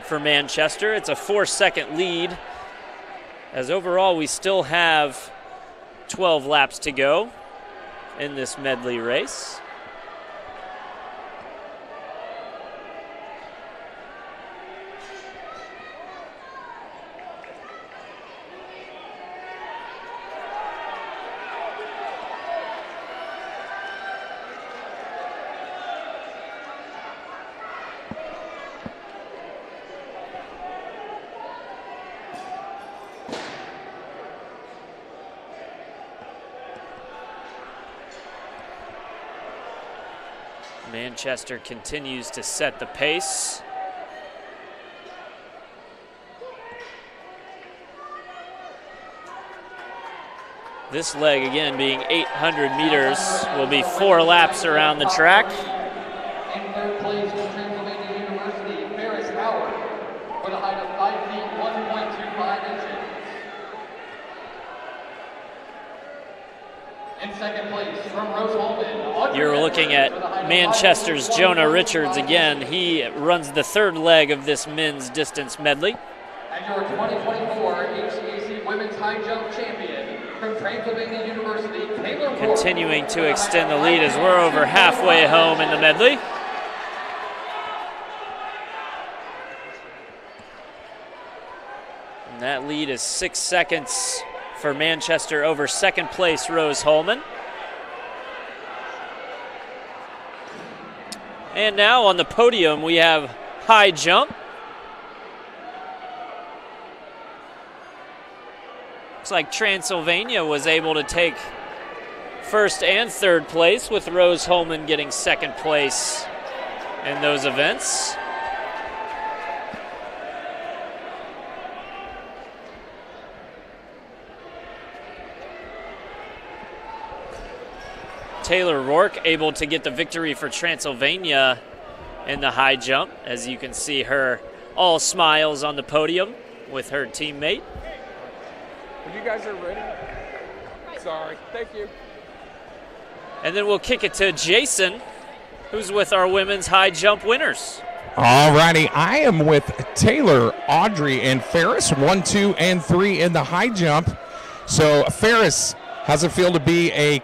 for Manchester. It's a 4-second lead, as overall we still have 12 laps to go in this medley race. Manchester continues to set the pace. This leg, again, being 800 meters, will be 4 laps around the track. In third place for Pennsylvania University, Ferris Howard, with a height of 5 feet 1.25 inches. In second place from Rose Holman. You're looking at Manchester's Jonah Richards again. He runs the third leg of this men's distance medley. And your 2024 HCAC Women's High Jump Champion from Pennsylvania University, Taylor. Continuing to extend the lead as we're over halfway home in the medley. And that lead is 6 seconds for Manchester over second place Rose Holman. And now on the podium we have high jump. Looks like Transylvania was able to take first and third place, with Rose Holman getting second place in those events. Taylor Rourke able to get the victory for Transylvania in the high jump, as you can see her all smiles on the podium with her teammate. When you guys are ready. Sorry, thank you. And then we'll kick it to Jason, who's with our women's high jump winners. All righty, I am with Taylor, Audrey, and Ferris, 1, 2, and 3 in the high jump. So Ferris, how's it feel to be a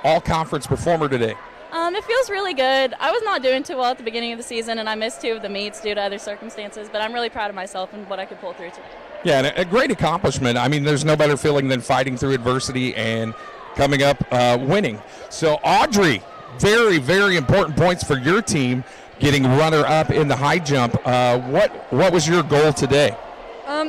all-conference performer today? It feels really good. I was not doing too well at the beginning of the season, and I missed 2 of the meets due to other circumstances, but I'm really proud of myself and what I could pull through today. Yeah, and a great accomplishment. I mean, there's no better feeling than fighting through adversity and coming up winning. So, Audrey, very, very important points for your team, getting runner-up in the high jump. What was your goal today?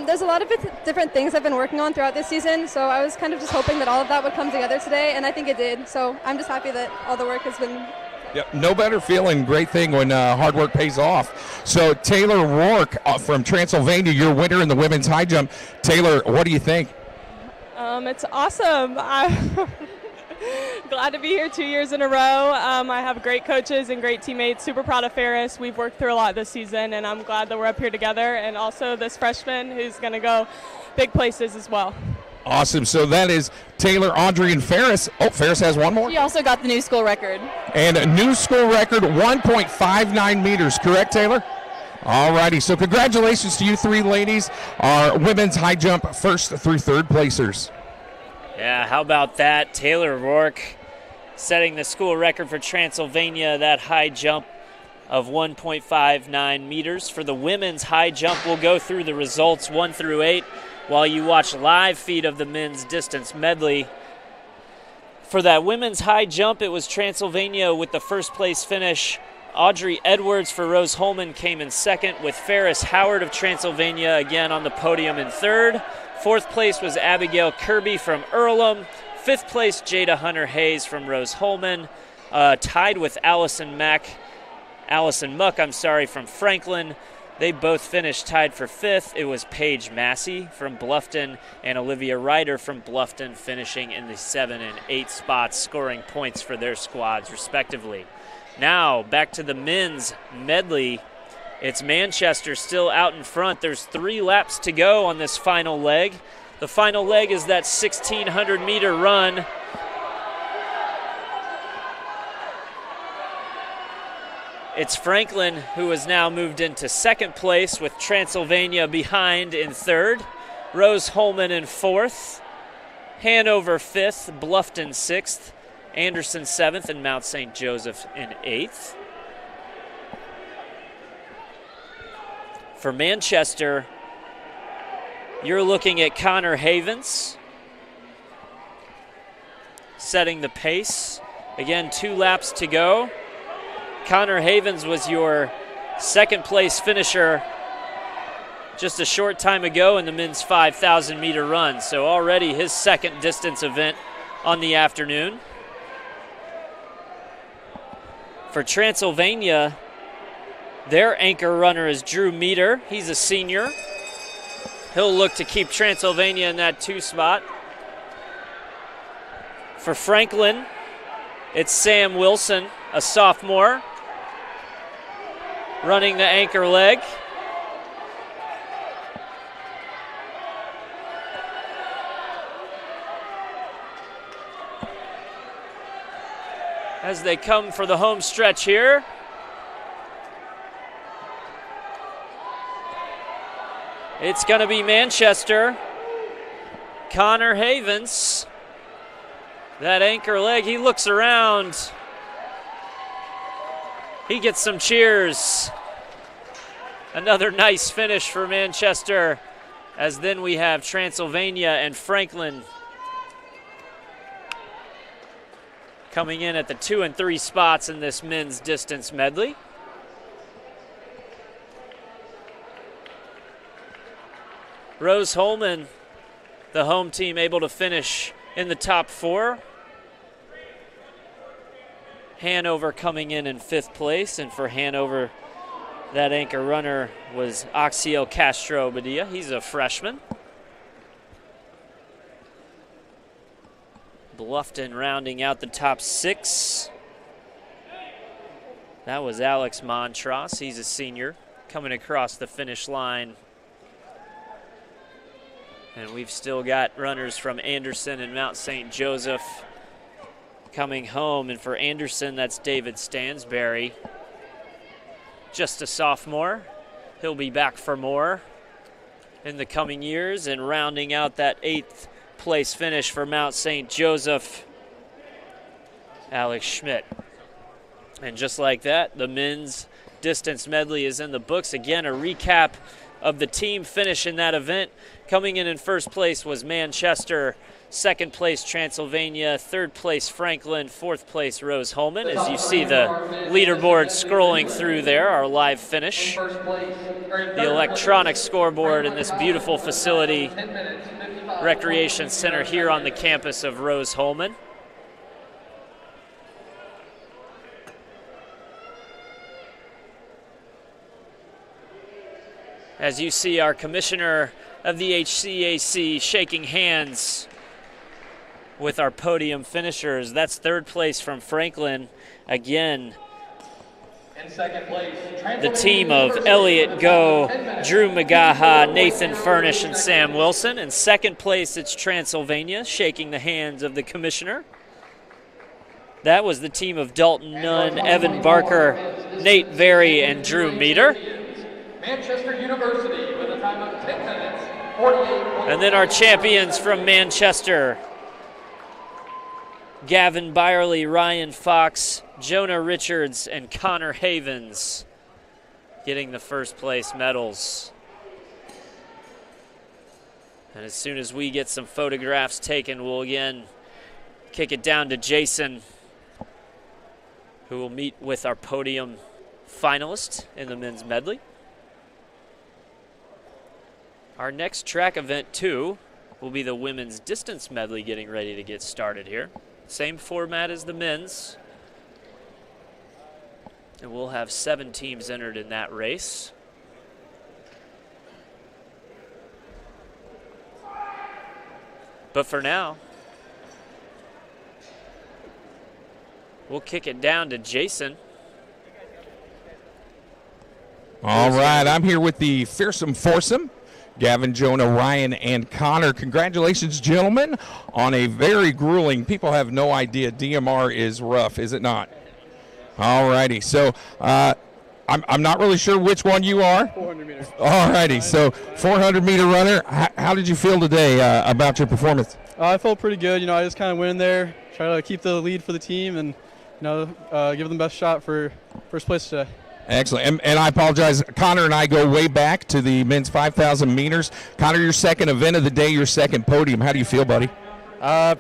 There's a lot of different things I've been working on throughout this season, so I was kind of just hoping that all of that would come together today, and I think it did. So I'm just happy that all the work has been. Yep, no better feeling, great thing when hard work pays off. So Taylor Rourke from Transylvania, your winner in the women's high jump. Taylor, what do you think? It's awesome. I'm glad to be here 2 years in a row. I have great coaches and great teammates. Super proud of Ferris. We've worked through a lot this season, and I'm glad that we're up here together. And also this freshman who's going to go big places as well. Awesome. So that is Taylor, Audrey, and Ferris. Oh, Ferris has one more. She also got the new school record. And a new school record, 1.59 meters. Correct, Taylor? All righty. So congratulations to you 3 ladies, our women's high jump first through third placers. Yeah, how about that? Taylor Rourke setting the school record for Transylvania, that high jump of 1.59 meters. For the women's high jump, we'll go through the results 1 through 8 while you watch live feed of the men's distance medley. For that women's high jump, it was Transylvania with the first place finish. Audrey Edwards for Rose Holman came in second, with Ferris Howard of Transylvania again on the podium in third. Fourth place was Abigail Kirby from Earlham. Fifth place, Jada Hunter-Hayes from Rose Holman. Tied with Allison Muck from Franklin. They both finished tied for fifth. It was Paige Massey from Bluffton and Olivia Ryder from Bluffton finishing in the 7 and 8 spots, scoring points for their squads respectively. Now back to the men's medley It's Manchester still out in front. There's 3 laps to go on this final leg. The final leg is that 1,600-meter run. It's Franklin who has now moved into second place with Transylvania behind in third. Rose-Hulman in fourth. Hanover fifth. Bluffton sixth. Anderson seventh, and Mount St. Joseph in eighth. For Manchester, you're looking at Connor Havens setting the pace. Again, 2 laps to go. Connor Havens was your second place finisher just a short time ago in the men's 5,000 meter run. So already his second distance event on the afternoon. For Transylvania, their anchor runner is Drew Meter. He's a senior. He'll look to keep Transylvania in that 2 spot. For Franklin, it's Sam Wilson, a sophomore, running the anchor leg. As they come for the home stretch here. It's going to be Manchester. Connor Havens. That anchor leg, he looks around. He gets some cheers. Another nice finish for Manchester. As then we have Transylvania and Franklin coming in at the 2 and 3 spots in this men's distance medley. Rose-Hulman, the home team, able to finish in the top 4. Hanover coming in 5th place, and for Hanover, that anchor runner was Oxiel Castro Badia. He's a freshman. Bluffton rounding out the top 6. That was Alex Montross. He's a senior coming across the finish line. And we've still got runners from Anderson and Mount St. Joseph coming home. And for Anderson, that's David Stansberry. Just a sophomore. He'll be back for more in the coming years. And rounding out that 8th place finish for Mount St. Joseph, Alex Schmidt. And just like that, the men's distance medley is in the books. Again, a recap of the team finish in that event. Coming in 1st place was Manchester, 2nd place Transylvania, 3rd place Franklin, 4th place Rose-Hulman. As you see the leaderboard scrolling through there, our live finish. The electronic scoreboard in this beautiful facility, Recreation Center here on the campus of Rose-Hulman. As you see our commissioner of the HCAC shaking hands with our podium finishers. That's 3rd place from Franklin. Again, in 2nd place, the team of Elliott Go, Drew Magaha, Nathan Furnish, and Sam Wilson. In 2nd place, it's Transylvania, shaking the hands of the commissioner. That was the team of Dalton Nunn, Evan Barker, Nate Very, and Drew Meter. Manchester University with a time of 10 minutes, 48. And then our champions from Manchester, Gavin Byerly, Ryan Fox, Jonah Richards, and Connor Havens getting the 1st place medals. And as soon as we get some photographs taken, we'll again kick it down to Jason, who will meet with our podium finalist in the men's medley. Our next track event, too, will be the women's distance medley getting ready to get started here. Same format as the men's. And we'll have 7 teams entered in that race. But for now, we'll kick it down to Jason, All right, I'm here with the fearsome foursome, Gavin, Jonah, Ryan, and Connor. Congratulations, gentlemen, on a very grueling, people have no idea, DMR is rough, is it not? All righty, so I'm not really sure which one you are. 400 meters. All righty, so 400-meter runner, how did you feel today about your performance? I felt pretty good. I just kind of went in there, try to keep the lead for the team, and give them the best shot for first place today. Excellent. And I apologize. Connor and I go way back to the men's 5,000 meters. Connor, your second event of the day, your second podium. How do you feel, buddy?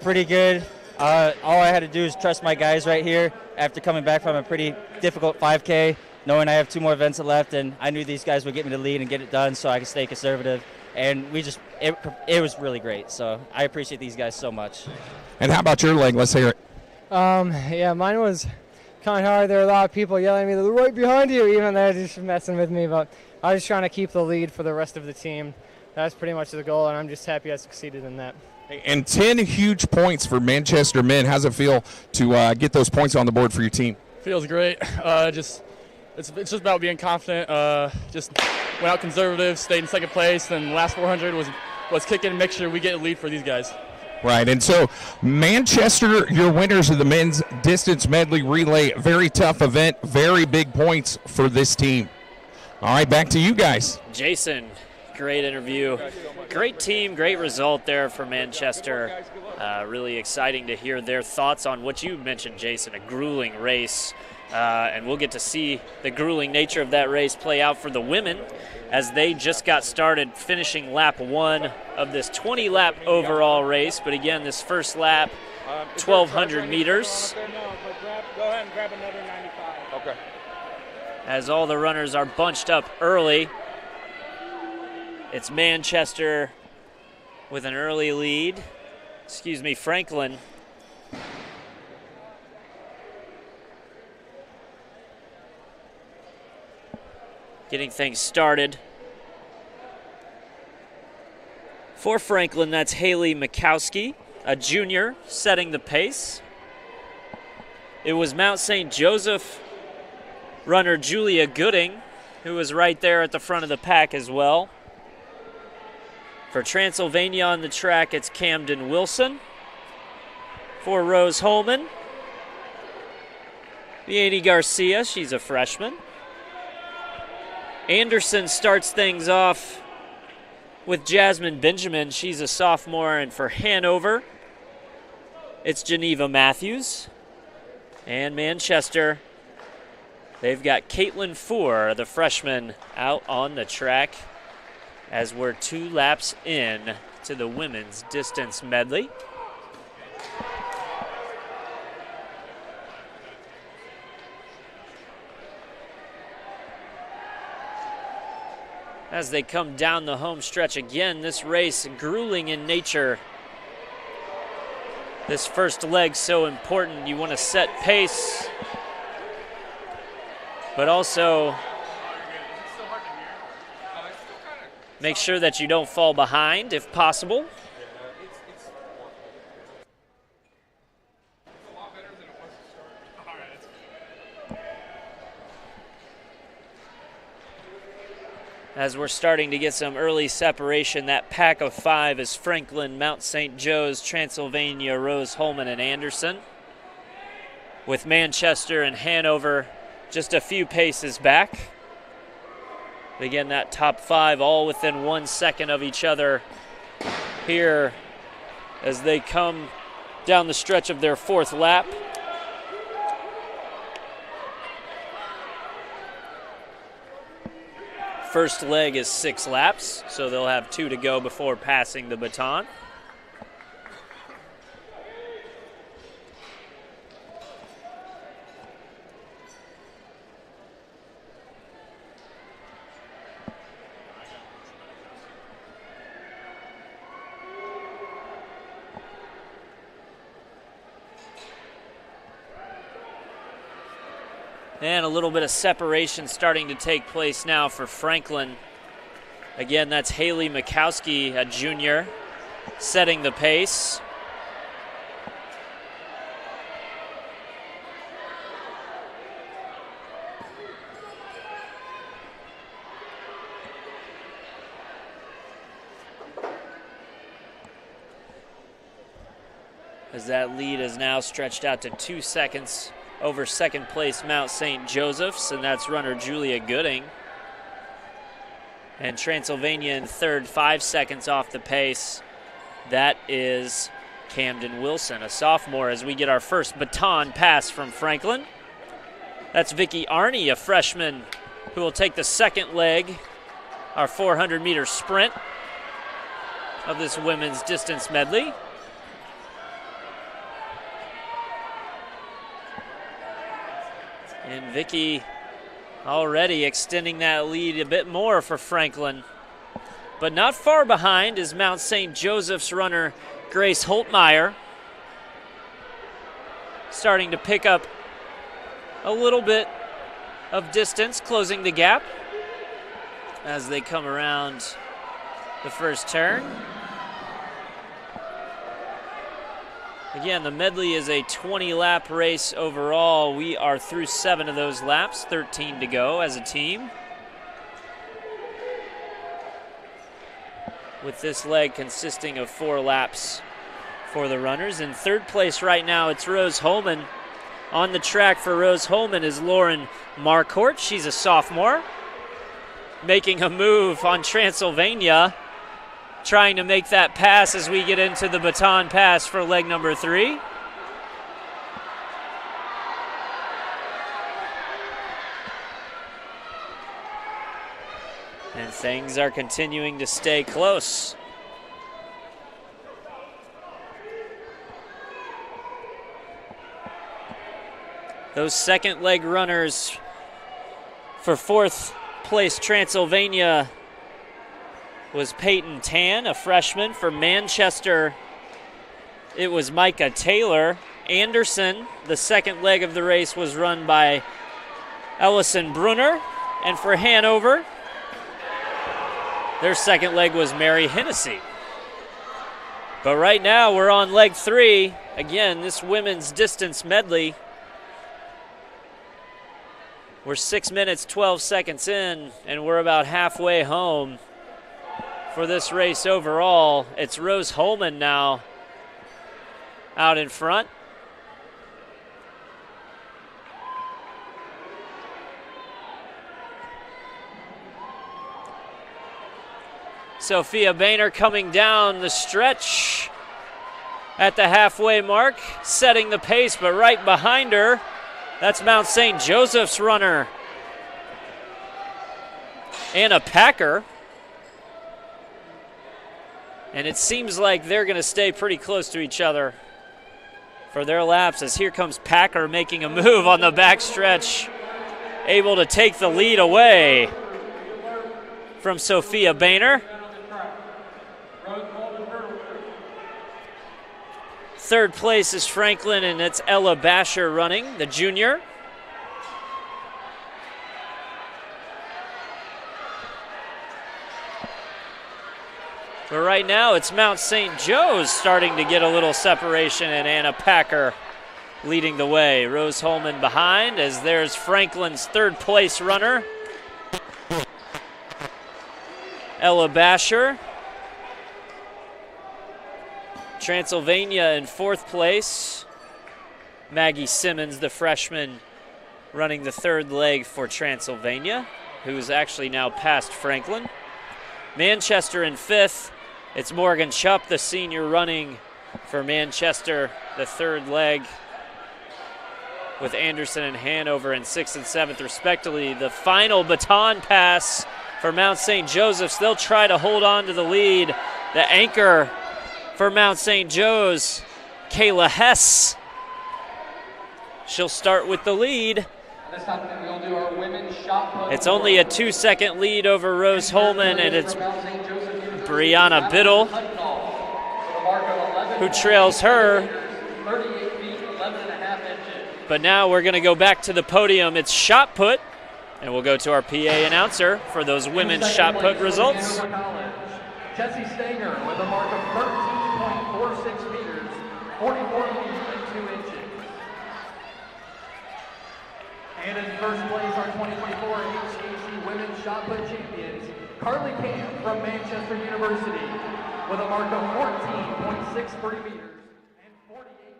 Pretty good. All I had to do is trust my guys right here after coming back from a pretty difficult 5K, knowing I have 2 more events left, and I knew these guys would get me the lead and get it done so I could stay conservative. And it was really great. So I appreciate these guys so much. And how about your leg? Let's hear it. Yeah, mine was kind of hard. There were a lot of people yelling at me, "They're right behind you," even though they're just messing with me. But I was just trying to keep the lead for the rest of the team. That's pretty much the goal, and I'm just happy I succeeded in that. And 10 huge points for Manchester men. How's it feel to get those points on the board for your team? Feels great. It's just about being confident. Just went out conservative, stayed in second place, and the last 400 was kicking and make sure we get a lead for these guys. Right, and so Manchester, your winners of the men's distance medley relay, very tough event, very big points for this team. All right, back to you guys. Jason, great interview. Great team, great result there for Manchester. Really exciting to hear their thoughts on what you mentioned, Jason, a grueling race. And we'll get to see the grueling nature of that race play out for the women as they just got started finishing lap 1 of this 20-lap overall race. But again, this first lap, 1,200 meters. Go ahead and grab another 95. Okay. As all the runners are bunched up early. It's Manchester with an early lead. Franklin. Getting things started. For Franklin, that's Haley Mikowski, a junior, setting the pace. It was Mount St. Joseph runner Julia Gooding, who was right there at the front of the pack as well. For Transylvania on the track, it's Camden Wilson. For Rose Holman, Vianney Garcia, she's a freshman. Anderson starts things off with Jasmine Benjamin. She's a sophomore. And for Hanover, it's Geneva Matthews. And Manchester, they've got Caitlin Four, the freshman, out on the track as we're 2 laps in to the women's distance medley. As they come down the home stretch again, this race grueling in nature. This first leg so important. You want to set pace, but also make sure that you don't fall behind if possible. As we're starting to get some early separation, that pack of 5 is Franklin, Mount St. Joe's, Transylvania, Rose Holman, and Anderson. With Manchester and Hanover just a few paces back. Again, that top 5 all within 1 second of each other here as they come down the stretch of their 4th lap. First leg is 6 laps, so they'll have 2 to go before passing the baton. And a little bit of separation starting to take place now for Franklin. Again, that's Haley Mikowski, a junior, setting the pace. as that lead is now stretched out to 2 seconds over second place Mount St. Joseph's, and that's runner Julia Gooding. And Transylvania in third, 5 seconds off the pace. That is Camden Wilson, a sophomore, as we get our first baton pass from Franklin. That's Vicky Arney, a freshman, who will take the second leg, our 400-meter sprint of this women's distance medley. And Vicky already extending that lead a bit more for Franklin. But not far behind is Mount St. Joseph's runner Grace Holtmeyer, starting to pick up a little bit of distance, closing the gap as they come around the first turn. Again, the medley is a 20-lap race overall. We are through 7 of those laps, 13 to go as a team. With this leg consisting of 4 laps for the runners. In third place right now, it's Rose Holman. On the track for Rose Holman is Lauren Marcourt. She's a sophomore, making a move on Transylvania, trying to make that pass as we get into the baton pass for leg number 3. And things are continuing to stay close. Those second leg runners for fourth place Transylvania was Peyton Tan, a freshman. For Manchester, it was Micah Taylor. Anderson, the second leg of the race, was run by Ellison Brunner. And for Hanover, their second leg was Mary Hennessy. But right now we're on leg 3. Again, this women's distance medley. We're 6 minutes, 12 seconds in, and we're about halfway home for this race overall. It's Rose Holman now out in front. Sophia Boehner coming down the stretch at the halfway mark, setting the pace, but right behind her, that's Mount St. Joseph's runner, Anna Packer. And it seems like they're going to stay pretty close to each other for their laps, as here comes Packer making a move on the backstretch, able to take the lead away from Sophia Boehner. Third place is Franklin, and it's Ella Basher running, the junior. But right now, it's Mount St. Joe's starting to get a little separation, and Anna Packer leading the way. Rose Holman behind, as there's Franklin's third place runner, Ella Basher. Transylvania in fourth place. Maggie Simmons, the freshman, running the third leg for Transylvania, who's actually now past Franklin. Manchester in fifth. It's Morgan Chupp, the senior, running for Manchester, the third leg, with Anderson and Hanover in sixth and seventh, respectively. The final baton pass for Mount St. Joseph's. They'll try to hold on to the lead. The anchor for Mount St. Joe's, Kayla Hess. She'll start with the lead. It's only a 2-second lead over Rose Holman, and it's Brianna Biddle who trails her. But now we're going to go back to the podium. It's shot put, and we'll go to our PA announcer for those women's shot put results. Jesse Stanger with a mark of 13.46 meters, 44 feet and 2 inches. And in first place, our 2024 HCAC Women's Shot Put Champions, Carly Camp from Manchester University with a mark of 14.63 meters and 48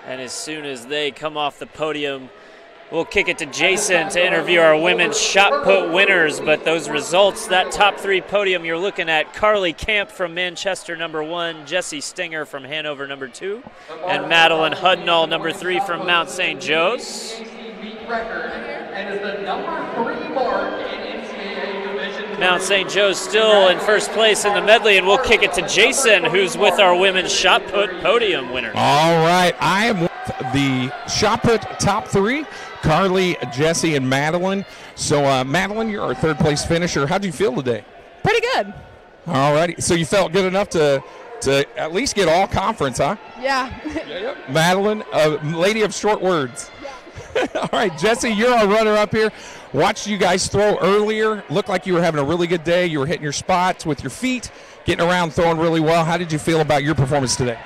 And as soon as they come off the podium, we'll kick it to Jason to interview our women's shot put winners. But those results, that top 3 podium you're looking at, Carly Camp from Manchester, number 1, Jessie Stinger from Hanover, number 2, and Madeline Hudnall, number 3 from Mount St. Joe's. And is the number 3 mark in NCAA Division. Mount St. Joe's still in first place in the medley, and we'll kick it to Jason, who's with our women's shot put podium winner. All right, I am with the shot put top 3, Carly, Jessie, and Madeline. So, Madeline, you're our third place finisher. How'd you feel today? Pretty good. All righty, so you felt good enough to at least get all conference, huh? Yeah. Madeline, a lady of short words. All right, Jessie, you're our runner-up here. Watched you guys throw earlier. Looked like you were having a really good day. You were hitting your spots with your feet, getting around, throwing really well. How did you feel about your performance today?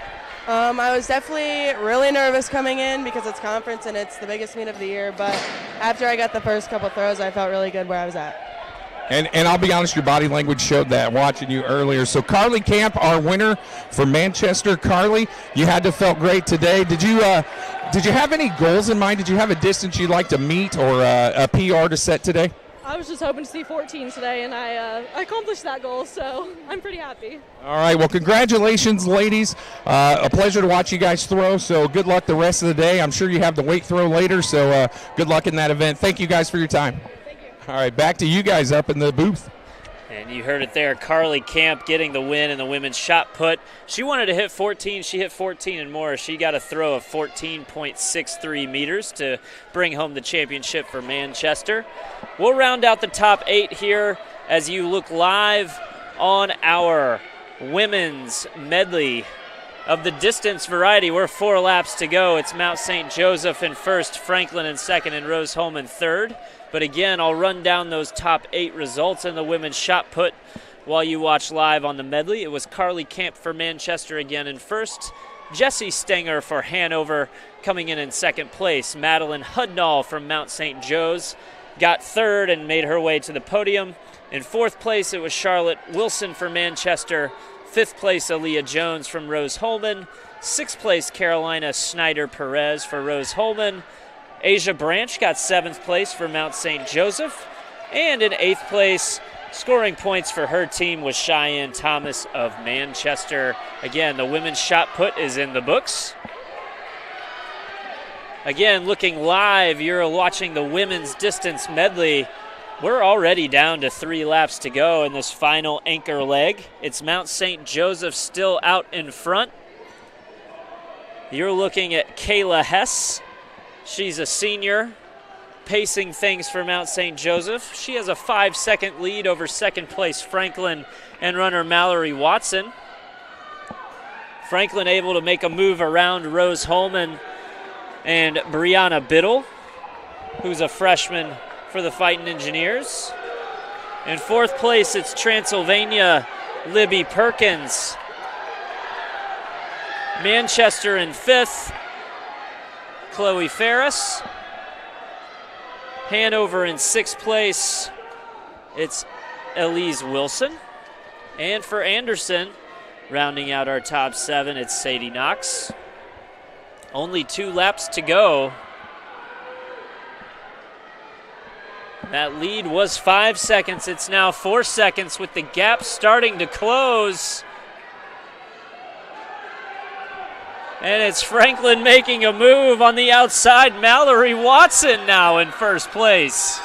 I was definitely really nervous coming in because it's conference and it's the biggest meet of the year. But after I got the first couple throws, I felt really good where I was at. And I'll be honest, your body language showed that watching you earlier. So Carly Camp, our winner for Manchester. Carly, you had to felt great today. Did you have any goals in mind? Did you have a distance you'd like to meet or a PR to set today? I was just hoping to see 14 today, and I accomplished that goal, so I'm pretty happy. All right, well, congratulations, ladies. A pleasure to watch you guys throw, so good luck the rest of the day. I'm sure you have the weight throw later, so good luck in that event. Thank you guys for your time. Thank you. All right, back to you guys up in the booth. And you heard it there, Carly Camp getting the win in the women's shot put. She wanted to hit 14. She hit 14 and more. She got a throw of 14.63 meters to bring home the championship for Manchester. We'll round out the top 8 here as you look live on our women's medley of the distance variety. We're 4 laps to go. It's Mount St. Joseph in first, Franklin in second, and Rose-Hulman in third. But again, I'll run down those top 8 results in the women's shot put while you watch live on the medley. It was Carly Camp for Manchester again in first, Jessie Stinger for Hanover coming in second place. Madeline Hudnall from Mount St. Joe's got third and made her way to the podium. In fourth place, it was Charlotte Wilson for Manchester. Fifth place, Aaliyah Jones from Rose-Hulman. Sixth place, Carolina Snyder-Perez for Rose-Hulman. Asia Branch got 7th place for Mount St. Joseph. And in 8th place, scoring points for her team was Cheyenne Thomas of Manchester. Again, the women's shot put is in the books. Again, looking live, you're watching the women's distance medley. We're already down to 3 laps to go in this final anchor leg. It's Mount St. Joseph still out in front. You're looking at Kayla Hess. She's a senior, pacing things for Mount St. Joseph. She has a 5-second lead over second place Franklin and runner Mallory Watson. Franklin able to make a move around Rose-Hulman and Brianna Biddle, who's a freshman for the Fighting Engineers. In fourth place, it's Transylvania, Libby Perkins. Manchester in fifth, Chloe Ferris. Hanover in sixth place, it's Elise Wilson. And for Anderson, rounding out our top 7, it's Sadie Knox. Only 2 laps to go. That lead was 5 seconds. It's now 4 seconds with the gap starting to close. And it's Franklin making a move on the outside. Mallory Watson now in first place.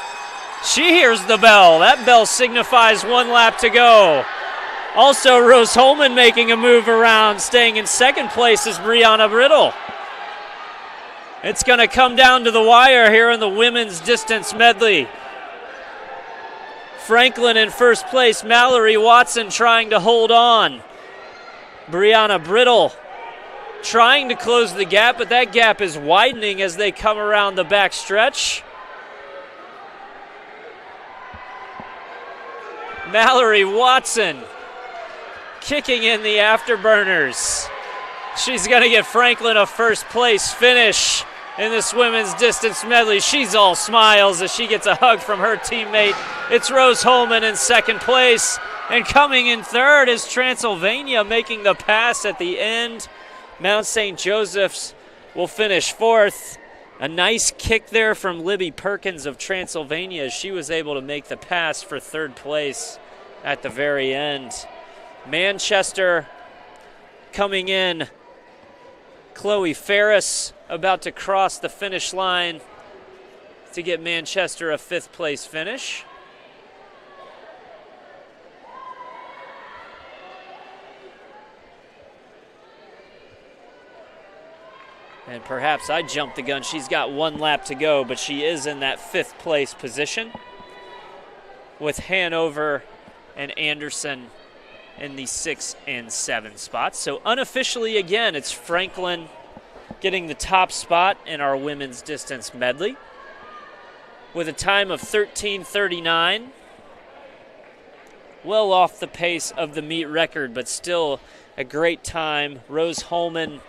She hears the bell. That bell signifies 1 lap to go. Also, Rose-Hulman making a move around. Staying in second place is Brianna Biddle. It's going to come down to the wire here in the women's distance medley. Franklin in first place. Mallory Watson trying to hold on. Brianna Biddle trying to close the gap, but that gap is widening as they come around the back stretch. Mallory Watson kicking in the afterburners. She's going to get Franklin a first place finish in this women's distance medley. She's all smiles as she gets a hug from her teammate. It's Rose-Hulman in second place. And coming in third is Transylvania making the pass at the end. Mount St. Joseph's will finish 4th. A nice kick there from Libby Perkins of Transylvania as she was able to make the pass for 3rd place at the very end. Manchester coming in. Chloe Ferris about to cross the finish line to get Manchester a 5th place finish. And perhaps I jumped the gun. She's got 1 lap to go, but she is in that 5th place position with Hanover and Anderson in the 6 and 7 spots. So unofficially, again, it's Franklin getting the top spot in our women's distance medley with a time of 13:39. Well off the pace of the meet record, but still a great time. Rose Holman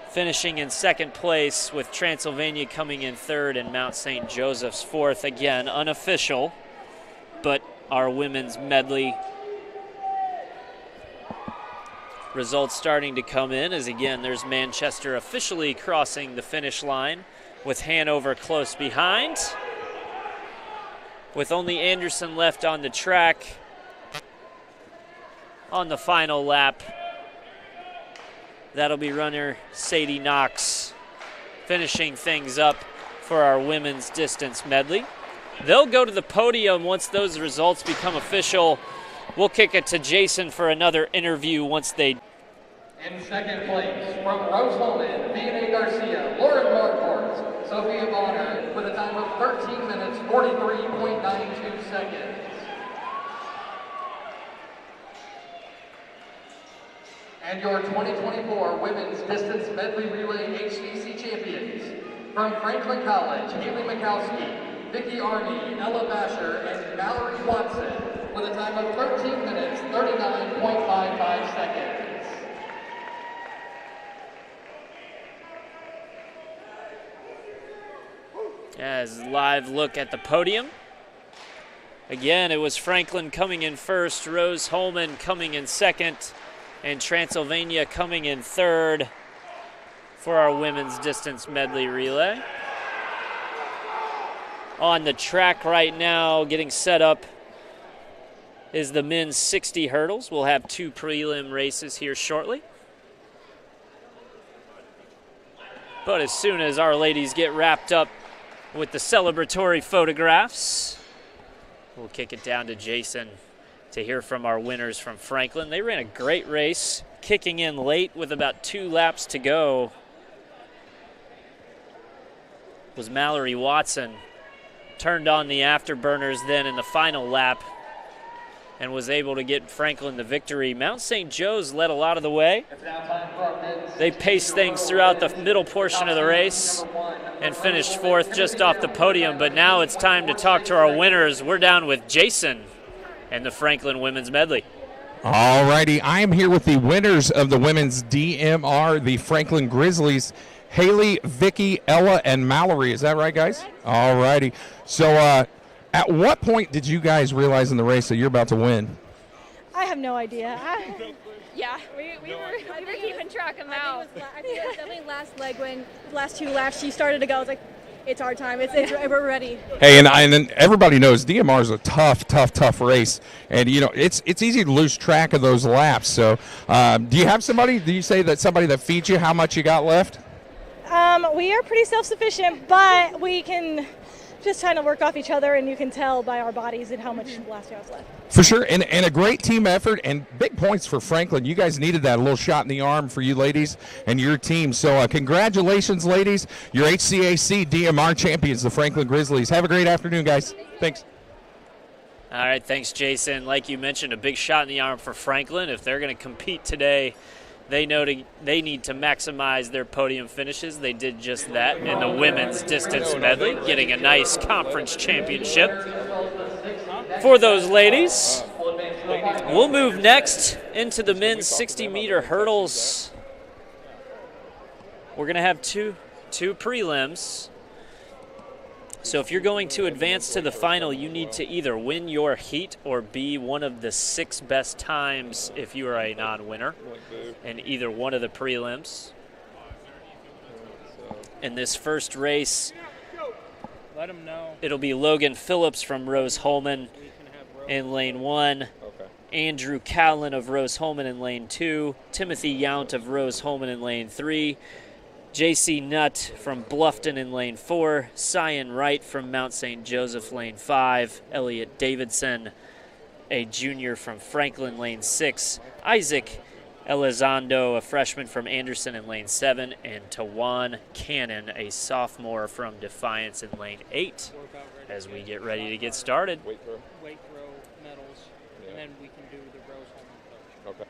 finishing in 2nd place with Transylvania coming in 3rd and Mount St. Joseph's 4th. Again, unofficial, but our women's medley results starting to come in as, again, there's Manchester officially crossing the finish line with Hanover close behind. With only Anderson left on the track on the final lap, that'll be runner Sadie Knox finishing things up for our women's distance medley. They'll go to the podium once those results become official. We'll kick it to Jason for another interview once they... In 2nd place, from Rose Holman, V&A Garcia, Lauren Marquardt, Sophia Bonner, with a time of 13 minutes, 43.92 seconds. And your 2024 Women's Distance Medley Relay HCAC champions, from Franklin College, Haley Mikowski, Vicki Arney, Ella Basher, and Mallory Watson, with a time of 13 minutes, 39.55 seconds. As live look at the podium. Again, it was Franklin coming in 1st, Rose Holman coming in 2nd, and Transylvania coming in 3rd for our women's distance medley relay. On the track right now, getting set up, is the men's 60 hurdles. We'll have 2 prelim races here shortly. But as soon as our ladies get wrapped up with the celebratory photographs, we'll kick it down to Jason to hear from our winners from Franklin. They ran a great race, kicking in late with about 2 laps to go. Was Mallory Watson. Turned on the afterburners then in the final lap and was able to get Franklin the victory. Mount St. Joe's led a lot of the way. They paced things throughout the middle portion of the race and finished 4th just off the podium, but now it's time to talk to our winners. We're down with Jason and the Franklin Women's Medley. All righty, I am here with the winners of the women's DMR, the Franklin Grizzlies, Haley, Vicky, Ella, and Mallory. Is that right, guys? All righty. So at what point did you guys realize in the race that you're about to win? I have no idea. Yeah, we were keeping track of Mal. I think it was definitely last 2 laps she started to go. I was like, it's our time. We're ready. Hey, and everybody knows DMR is a tough race, and you know it's easy to lose track of those laps. So, do you have somebody? Do you say that somebody that feeds you how much you got left? We are pretty self-sufficient, but we can just trying to work off each other, and you can tell by our bodies and how much last year was left. For sure, and a great team effort and big points for Franklin. You guys needed that, a little shot in the arm for you ladies and your team. So congratulations, ladies. Your HCAC DMR champions, the Franklin Grizzlies. Have a great afternoon, guys. Thanks. All right, thanks, Jason. Like you mentioned, a big shot in the arm for Franklin. If they're going to compete today, they know they need to maximize their podium finishes. They did just that in the women's distance medley, getting a nice conference championship for those ladies. We'll move next into the men's 60-meter hurdles. We're going to have two prelims. So if you're going to advance to the final, you need to either win your heat or be one of the 6 best times if you are a non-winner in either one of the prelims. In this first race, Let them know. it'll be Logan Phillips from Rose-Hulman in lane 1. Andrew Cowlin of Rose-Hulman in lane 2. Timothy Yount of Rose-Hulman in lane 3. J.C. Nutt from Bluffton in lane 4. Cyan Wright from Mount St. Joseph, lane 5. Elliot Davidson, a junior from Franklin, lane 6. Isaac Elizondo, a freshman from Anderson in lane 7. And Tawan Cannon, a sophomore from Defiance in lane 8. As we get ready to get started. Weight throw medals, and then we can do the Rose-Hulman coach. Okay.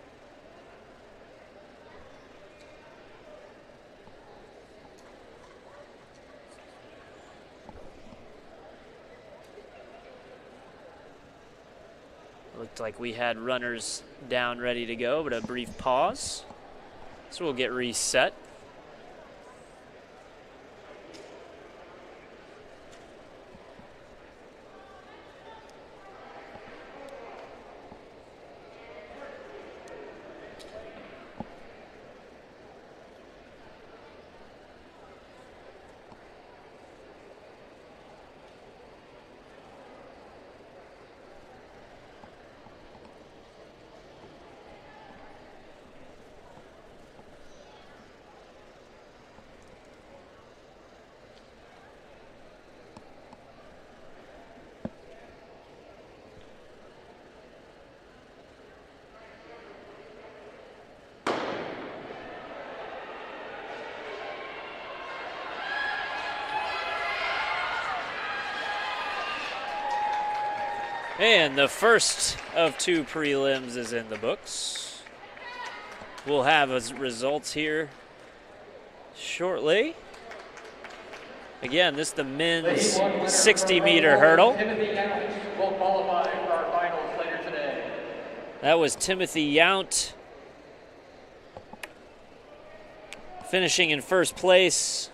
Looked like we had runners down ready to go, but a brief pause. So we'll get reset. And the first of 2 prelims is in the books. We'll have results here shortly. Again, this is the men's 60-meter hurdle. Timothy Yount will qualify for our finals later today. That was Timothy Yount finishing in first place,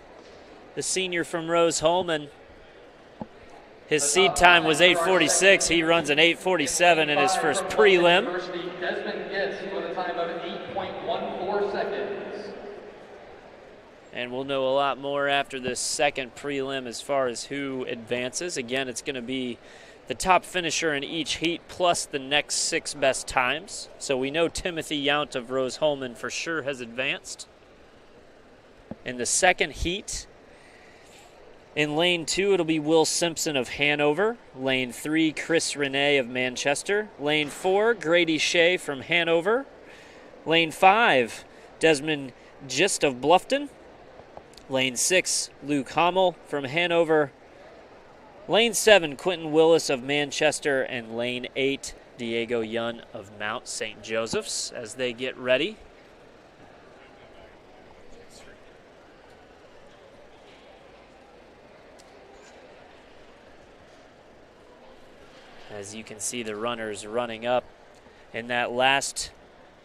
the senior from Rose-Hulman. His seed time was 8:46. He runs an 8:47 in his first prelim. Desmond Gitz with a time of 8.14 seconds. And we'll know a lot more after this second prelim as far as who advances. Again, it's going to be the top finisher in each heat plus the next 6 best times. So we know Timothy Yount of Rose-Hulman for sure has advanced. In the second heat, in lane 2, it'll be Will Simpson of Hanover. Lane 3, Chris Renee of Manchester. Lane 4, Grady Shea from Hanover. Lane 5, Desmond Gist of Bluffton. Lane 6, Luke Hommel from Hanover. Lane 7, Quentin Willis of Manchester. And lane 8, Diego Yun of Mount St. Joseph's as they get ready. As you can see the runners running up in that last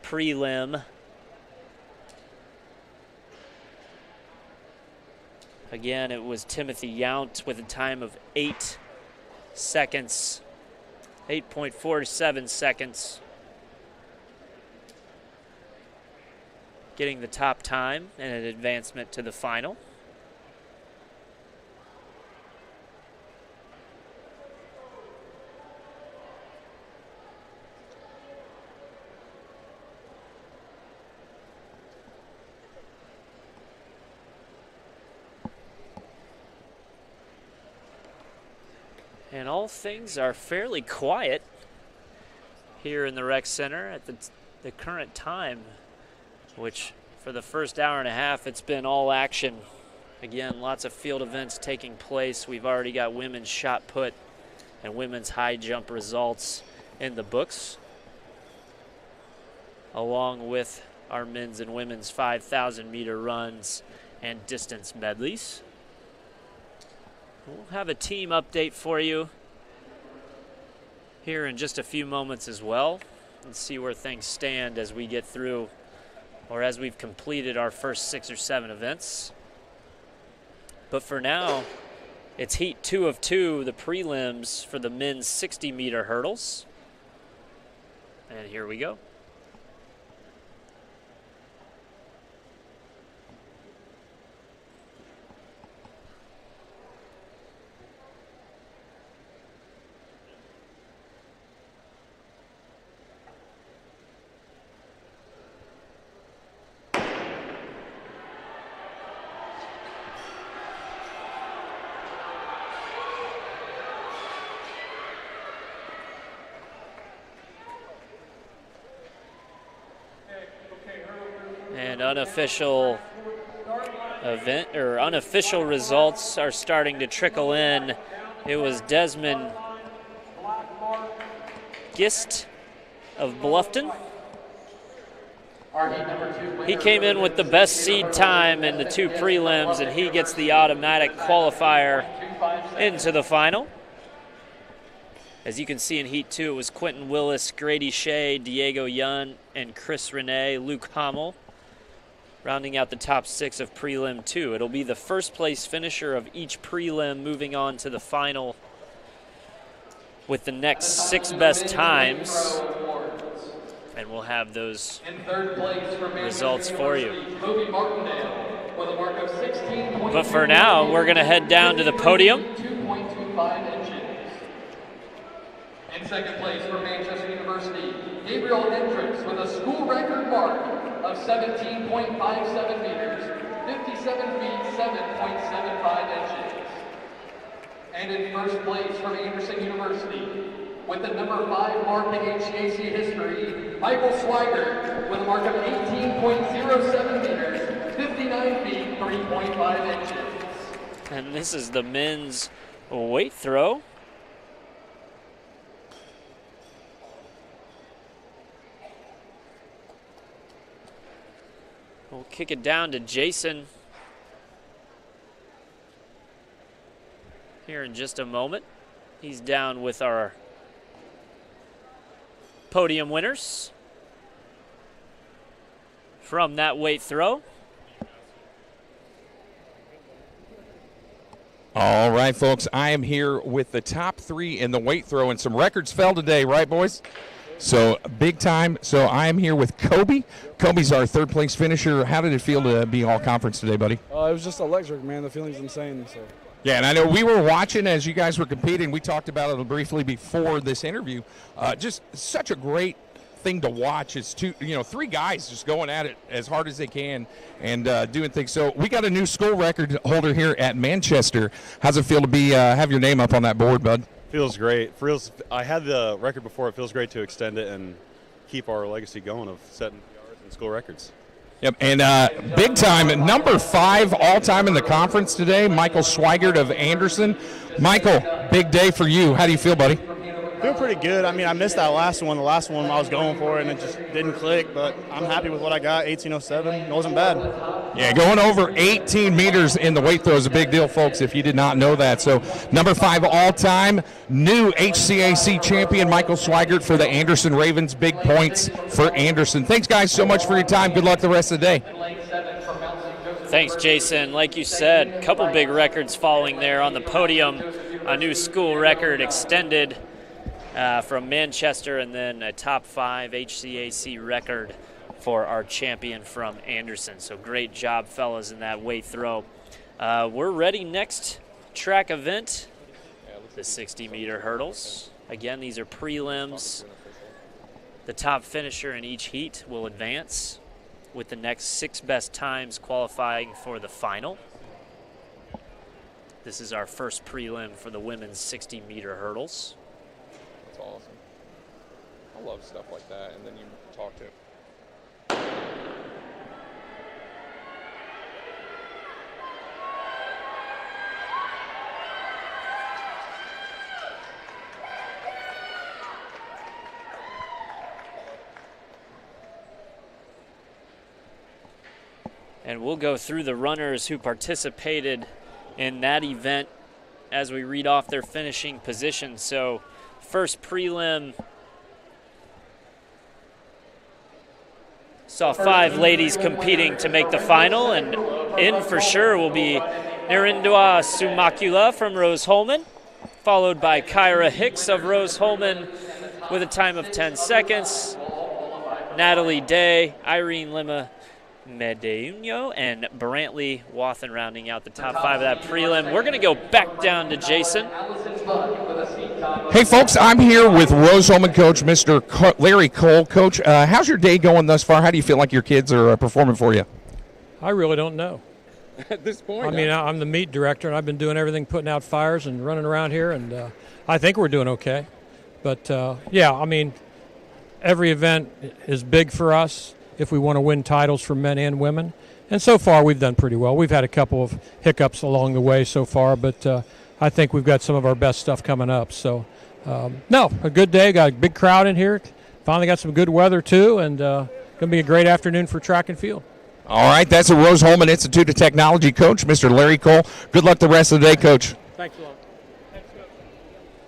prelim. Again, it was Timothy Yount with a time of 8 seconds, 8.47 seconds. Getting the top time and an advancement to the final. And all things are fairly quiet here in the rec center at the current time, which for the first hour and a half, it's been all action. Again, lots of field events taking place. We've already got women's shot put and women's high jump results in the books, along with our men's and women's 5,000 meter runs and distance medleys. We'll have a team update for you here in just a few moments as well, and see where things stand as we get through, or as we've completed our first 6 or 7 events. But for now, it's heat 2 of 2, the prelims for the men's 60-meter hurdles. And here we go. And unofficial results are starting to trickle in. It was Desmond Gist of Bluffton. He came in with the best seed time in the 2 prelims, and he gets the automatic qualifier into the final. As you can see in Heat 2, it was Quentin Willis, Grady Shea, Diego Yun, and Chris Renee, Luke Hommel, rounding out the top 6 of Prelim 2. It'll be the first place finisher of each prelim moving on to the final with the next 6 best times. And we'll have those results for you. But for now, we're going to head down to the podium. In second place for Manchester University, Gabriel Hendricks with a school record mark of 17.57 meters, 57 feet, 7.75 inches. And in first place from Anderson University, with the number 5 mark in HCAC history, Michael Swigert with a mark of 18.07 meters, 59 feet, 3.5 inches. And this is the men's weight throw. We'll kick it down to Jason here in just a moment. He's down with our podium winners from that weight throw. All right, folks, I am here with the top 3 in the weight throw, and some records fell today, right, boys? So big time. So I am here with Kobe. Kobe's our 3rd place finisher. How did it feel to be all conference today, buddy? It was just electric, man. The feeling's insane. So. Yeah, and I know we were watching as you guys were competing. We talked about it briefly before this interview. Just such a great thing to watch. It's 3 guys just going at it as hard as they can and doing things. So we got a new school record holder here at Manchester. How's it feel to be have your name up on that board, bud? Feels great. I had the record before. It feels great to extend it and keep our legacy going of setting PRs and school records. Yep, and big time, number 5 all-time in the conference today, Michael Swigert of Anderson. Michael, big day for you. How do you feel, buddy? Feel pretty good. I mean, I missed that last one. The last one I was going for, and it just didn't click. But I'm happy with what I got. 1807. It wasn't bad. Yeah, going over 18 meters in the weight throw is a big deal, folks, if you did not know that. So number 5 all-time, new HCAC champion Michael Swigert for the Anderson Ravens. Big points for Anderson. Thanks, guys, so much for your time. Good luck the rest of the day. Thanks, Jason. Like you said, a couple big records falling there on the podium. A new school record extended from Manchester, and then a top 5 HCAC record for our champion from Anderson. So great job, fellas, in that weight throw. We're ready. Next track event, the 60-meter hurdles. Again, these are prelims. The top finisher in each heat will advance, with the next 6 best times qualifying for the final. This is our first prelim for the women's 60-meter hurdles. That's awesome. I love stuff like that, and then you talk to And we'll go through the runners who participated in that event as we read off their finishing positions. So first prelim saw 5 ladies competing to make the final, and in for sure will be Narindwa Sumakula from Rose-Hulman, followed by Kyra Hicks of Rose-Hulman with a time of 10 seconds. Natalie Day, Irene Lima Medeuno, and Brantley Wathen rounding out the top 5 of that prelim. We're going to go back down to Jason. Hey, folks, I'm here with Rose-Hulman coach, Mr. Larry Cole. Coach, how's your day going thus far? How do you feel like your kids are performing for you? I really don't know. At this point? I mean, I'm the meet director, and I've been doing everything, putting out fires and running around here, and I think we're doing okay. But, yeah, I mean, every event is big for us. if we want to win titles for men and women. And so far, we've done pretty well. We've had a couple of hiccups along the way so far, but I think we've got some of our best stuff coming up. So, no, a good day. Got a big crowd in here. Finally got some good weather, too, and going to be a great afternoon for track and field. All right, that's a Rose-Hulman Institute of Technology coach, Mr. Larry Cole. Good luck the rest of the day, Coach. Thanks a lot.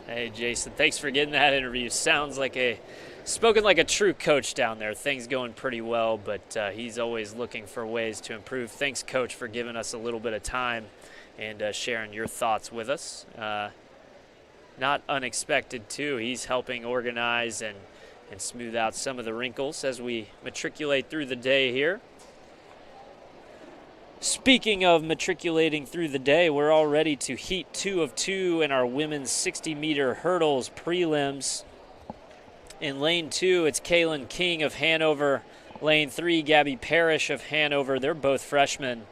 Hey, Jason, thanks for getting that interview. Sounds like spoken like a true coach down there. Things going pretty well, but he's always looking for ways to improve. Thanks, Coach, for giving us a little bit of time and sharing your thoughts with us. Not unexpected, too. He's helping organize and smooth out some of the wrinkles as we matriculate through the day here. Speaking of matriculating through the day, we're all ready to heat 2 of 2 in our women's 60-meter hurdles prelims. In lane 2, it's Kaylin King of Hanover. Lane 3, Gabby Parrish of Hanover. They're both freshmen.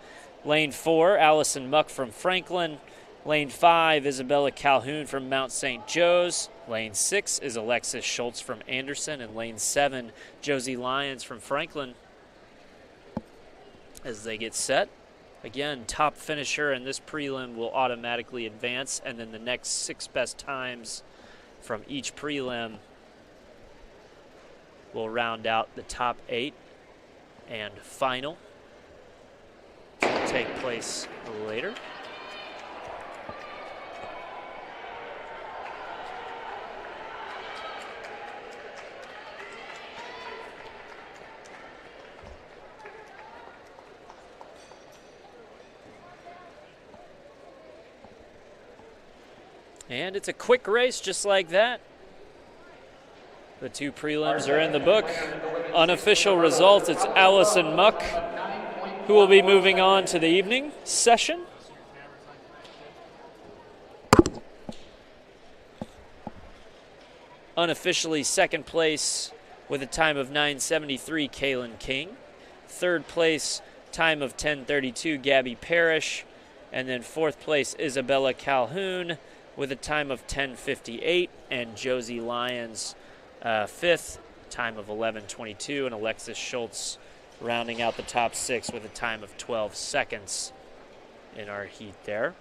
Lane 4, Allison Muck from Franklin. Lane 5, Isabella Calhoun from Mount St. Joe's. Lane 6 is Alexis Schultz from Anderson. And lane 7, Josie Lyons from Franklin. As they get set, again, top finisher in this prelim will automatically advance, and then the next 6 best times from each prelim will round out the top 8, and final will take place later. And it's a quick race just like that. The 2 prelims are in the book. Unofficial results, it's Allison Muck who will be moving on to the evening session. Unofficially second place with a time of 9:73, Kaylin King. Third place, time of 10:32, Gabby Parrish. And then fourth place, Isabella Calhoun with a time of 10:58, and Josie Lyons fifth, time of 11:22, and Alexis Schultz rounding out the top 6 with a time of 12 seconds in our heat there.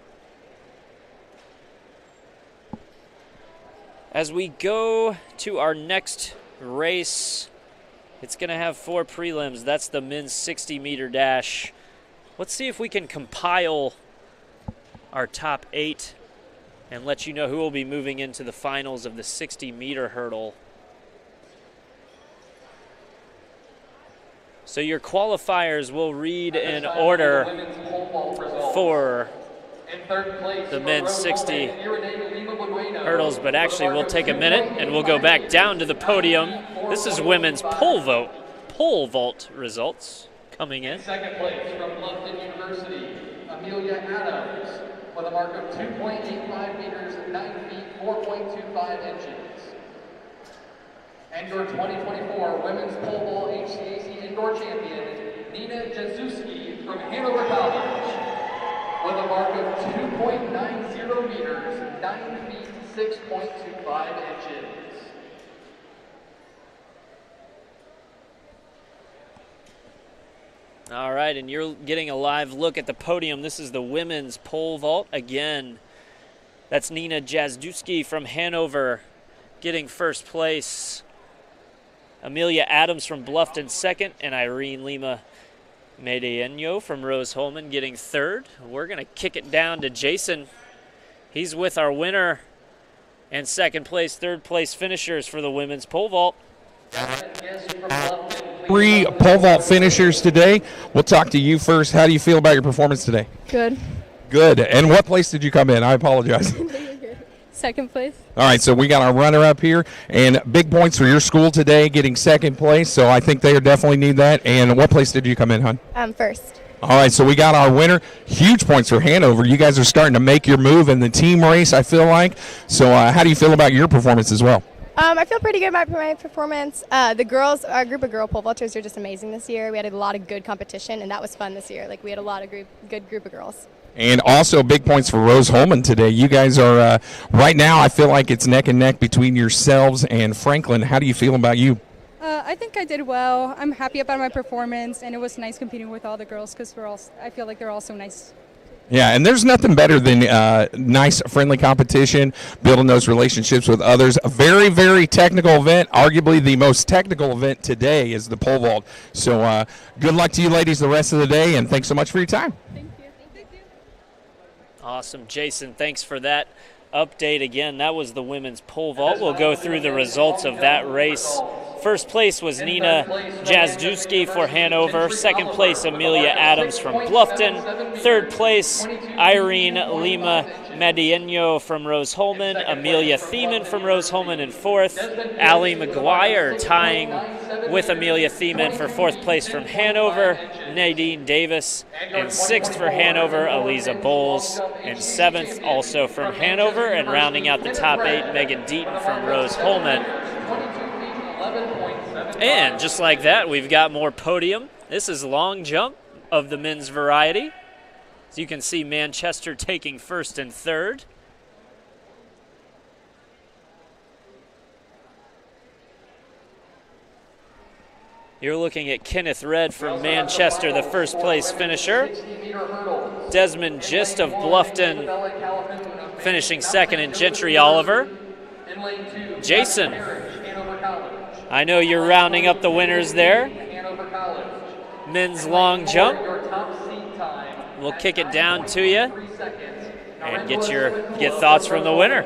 As we go to our next race, it's going to have 4 prelims. That's the men's 60-meter dash. Let's see if we can compile our top 8 and let you know who will be moving into the finals of the 60-meter hurdle. So your qualifiers will read in order for the men's 60 hurdles, but actually we'll take a minute and we'll go back down to the podium. This is women's pole vault results coming in. Second place from London University, Amelia Adams, with a mark of 2.85 meters, 9 feet, 4.25 inches. And your 2024 Women's Pole Vault HCAC Indoor Champion, Nina Jazuski from Hanover College, with a mark of 2.90 meters, 9 feet, 6.25 inches. All right, and you're getting a live look at the podium. This is the women's pole vault. Again, that's Nina Jazdowski from Hanover getting first place. Amelia Adams from Bluffton second, and Irene Lima Medellino from Rose-Hulman getting third. We're going to kick it down to Jason. He's with our winner and second place, third place finishers for the women's pole vault. 3 pole vault finishers today. We'll talk to you first. How do you feel about your performance today? Good. Good. And what place did you come in? I apologize. Second place. All right, so we got our runner up here, and big points for your school today, getting second place, so I think they definitely need that. And what place did you come in, hon? First. All right, so we got our winner. Huge points for Hanover. You guys are starting to make your move in the team race, I feel like. So how do you feel about your performance as well? I feel pretty good about my performance. The girls, our group of girl pole vaulters are just amazing this year. We had a lot of good competition, and that was fun this year. Like, we had a lot of good group of girls. And also big points for Rose-Hulman today. You guys are, right now, I feel like it's neck and neck between yourselves and Franklin. How do you feel about you? I I think I did well. I'm happy about my performance, and it was nice competing with all the girls because I feel like they're all so nice. Yeah, and there's nothing better than nice, friendly competition, building those relationships with others. A very, very technical event. Arguably the most technical event today is the pole vault. So good luck to you ladies the rest of the day, and thanks so much for your time. Awesome. Jason, thanks for that update. Again, that was the women's pole vault. We'll go through the results of that race. First place was Nina Jazdowski for Hanover. Second place, Amelia Adams from Bluffton. Third place, Irene Lima Medieno from Rose-Hulman. Amelia Thiemann from Rose-Hulman in fourth. Allie McGuire tying with Amelia Thiemann for fourth place from Hanover. Nadine Davis in sixth for Hanover. Eliza Bowles in seventh, also from Hanover. And rounding out the top eight, Megan Deaton from Rose-Hulman. And just like that, we've got more podium. This is long jump of the men's variety. As you can see, Manchester taking first and third. You're looking at Kenneth Red from Manchester, the first place finisher. Desmond Gist of Bluffton finishing second, and Gentry Oliver. Jason, I know you're rounding up the winners there. Men's long jump. We'll kick it down to you and get thoughts from the winner.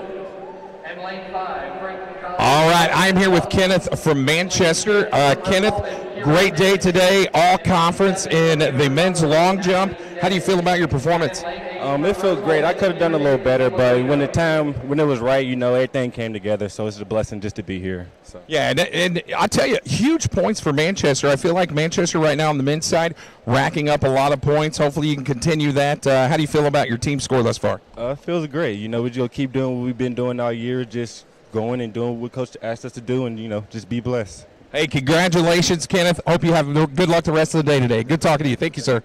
All right, I'm here with Kenneth from Manchester. Kenneth, great day today, all conference in the men's long jump. How do you feel about your performance? It feels great. I could have done a little better, but when it was right, everything came together. So it's a blessing just to be here. So. Yeah, and I tell you, huge points for Manchester. I feel like Manchester right now on the men's side racking up a lot of points. Hopefully you can continue that. How do you feel about your team score thus far? It feels great. We're just keep doing what we've been doing all year, just going and doing what Coach asked us to do, and just be blessed. Hey, congratulations, Kenneth. Hope you have good luck the rest of the day today. Good talking to you. Thank you, sir.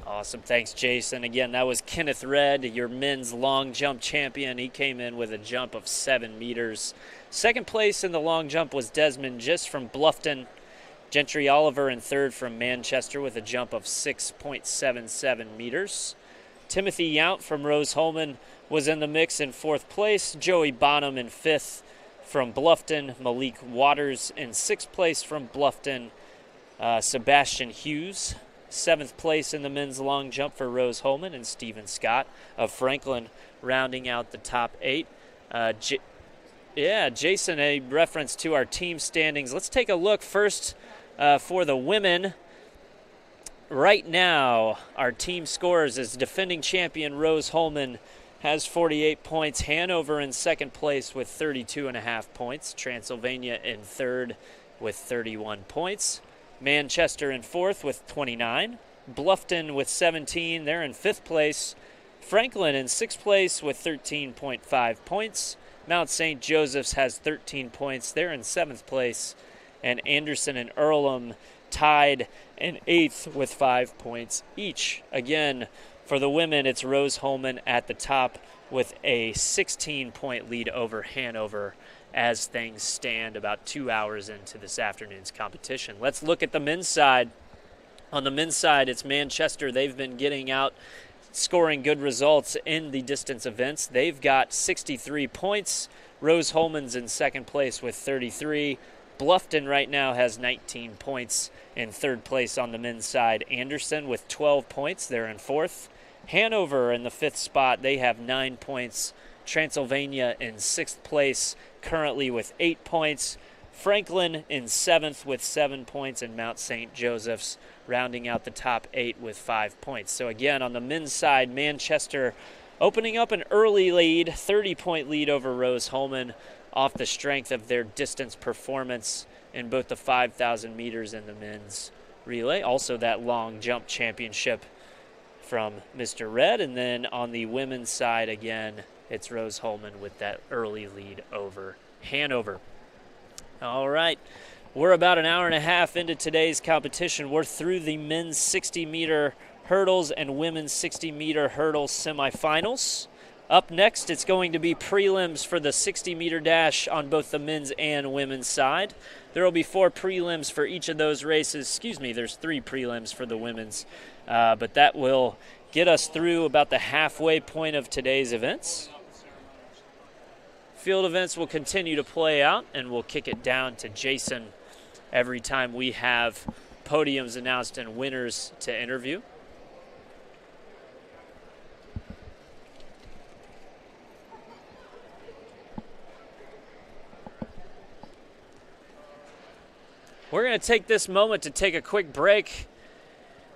Awesome. Thanks, Jason. Again, that was Kenneth Red, your men's long jump champion. He came in with a jump of 7 meters. Second place in the long jump was Desmond Gist from Bluffton. Gentry Oliver in third from Manchester with a jump of 6.77 meters. Timothy Yount from Rose-Hulman was in the mix in fourth place. Joey Bonham in fifth from Bluffton. Malik Waters in sixth place from Bluffton. Sebastian Hughes, seventh place in the men's long jump for Rose-Hulman, and Stephen Scott of Franklin rounding out the top eight. Jason, a reference to our team standings. Let's take a look first for the women. Right now, our team scores as defending champion Rose-Hulman has 48 points. Hanover in second place with 32.5 points. Transylvania in third with 31 points. Manchester in fourth with 29. Bluffton with 17. They're in fifth place. Franklin in sixth place with 13.5 points. Mount St. Joseph's has 13 points. They're in seventh place. And Anderson and Earlham tied in eighth with 5 points each. Again, for the women, it's Rose-Hulman at the top with a 16-point lead over Hanover as things stand about 2 hours into this afternoon's competition. Let's look at the men's side. On the men's side, it's Manchester. They've been getting out, scoring good results in the distance events. They've got 63 points. Rose-Hulman's in second place with 33. Bluffton right now has 19 points in third place on the men's side. Anderson with 12 points. They're in fourth. Hanover in the fifth spot. They have 9 points. Transylvania in sixth place, currently with 8 points. Franklin in seventh with 7 points, and Mount St. Joseph's rounding out the top 8 with 5 points. So again, on the men's side, Manchester opening up an early lead, 30-point lead over Rose-Hulman off the strength of their distance performance in both the 5,000 meters and the men's relay. Also that long jump championship from Mr. Red. And then on the women's side, again, it's Rose-Hulman with that early lead over Hanover. All right, we're about an hour and a half into today's competition. We're through the men's 60-meter hurdles and women's 60-meter hurdles semifinals. Up next, it's going to be prelims for the 60-meter dash on both the men's and women's side. There will be 4 prelims for each of those races. Excuse me, there's 3 prelims for the women's. But that will get us through about the halfway point of today's events. Field events will continue to play out, and we'll kick it down to Jason every time we have podiums announced and winners to interview. We're going to take this moment to take a quick break.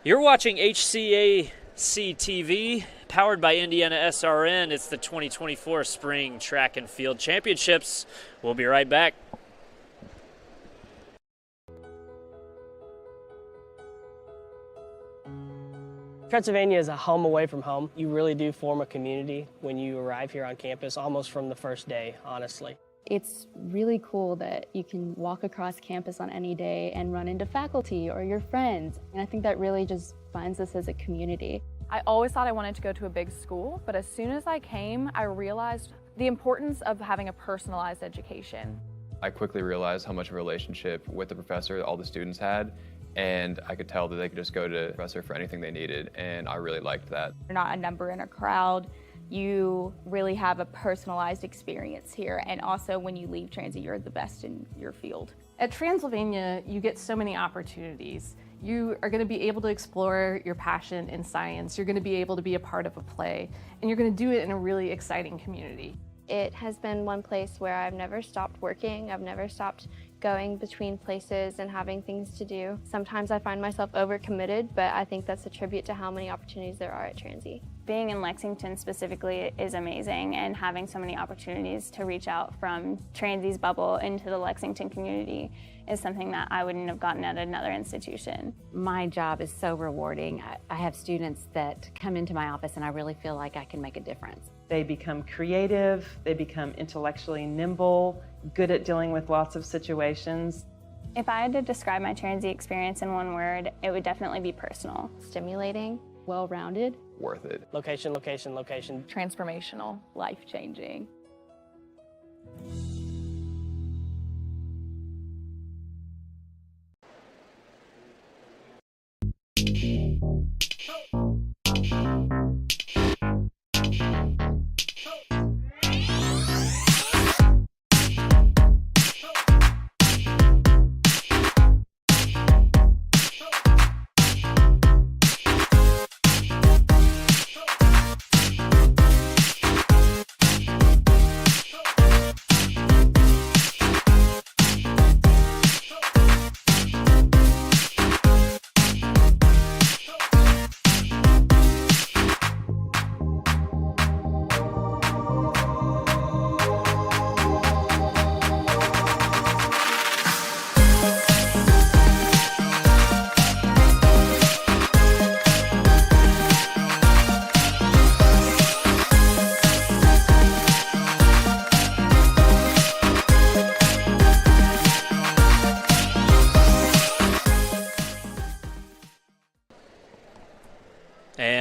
You're watching HCAC TV, powered by IndianaSRN. It's the 2024 Spring Track and Field Championships. We'll be right back. Pennsylvania is a home away from home. You really do form a community when you arrive here on campus, almost from the first day, honestly. It's really cool that you can walk across campus on any day and run into faculty or your friends. And I think that really just binds us as a community. I always thought I wanted to go to a big school, but as soon as I came, I realized the importance of having a personalized education. I quickly realized how much of a relationship with the professor all the students had, and I could tell that they could just go to the professor for anything they needed, and I really liked that. You're not a number in a crowd. You really have a personalized experience here, and also when you leave Transy, you're the best in your field. At Transylvania, you get so many opportunities. You are going to be able to explore your passion in science. You're going to be able to be a part of a play, and you're going to do it in a really exciting community. It has been one place where I've never stopped working. I've never stopped going between places and having things to do. Sometimes I find myself overcommitted, but I think that's a tribute to how many opportunities there are at Transy. Being in Lexington specifically is amazing, and having so many opportunities to reach out from Transy's bubble into the Lexington community is something that I wouldn't have gotten at another institution. My job is so rewarding. I have students that come into my office and I really feel like I can make a difference. They become creative, they become intellectually nimble, good at dealing with lots of situations. If I had to describe my Transy experience in one word, it would definitely be personal. Stimulating, well-rounded, worth it. Location, location, location. Transformational, life-changing.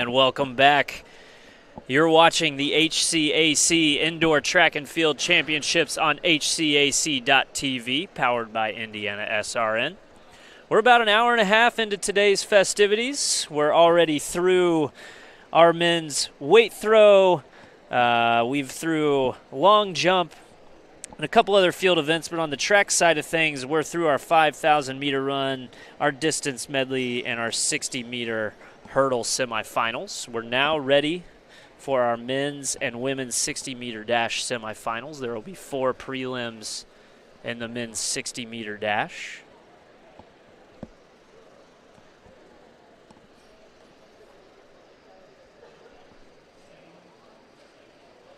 Welcome back. You're watching the HCAC Indoor Track and Field Championships on HCAC.TV, powered by IndianaSRN. We're about an hour and a half into today's festivities. We're already through our men's weight throw. We've through long jump and a couple other field events, but on the track side of things, we're through our 5,000-meter run, our distance medley, and our 60-meter hurdle semifinals. We're now ready for our men's and women's 60-meter dash semifinals. There will be 4 prelims in the men's 60-meter dash.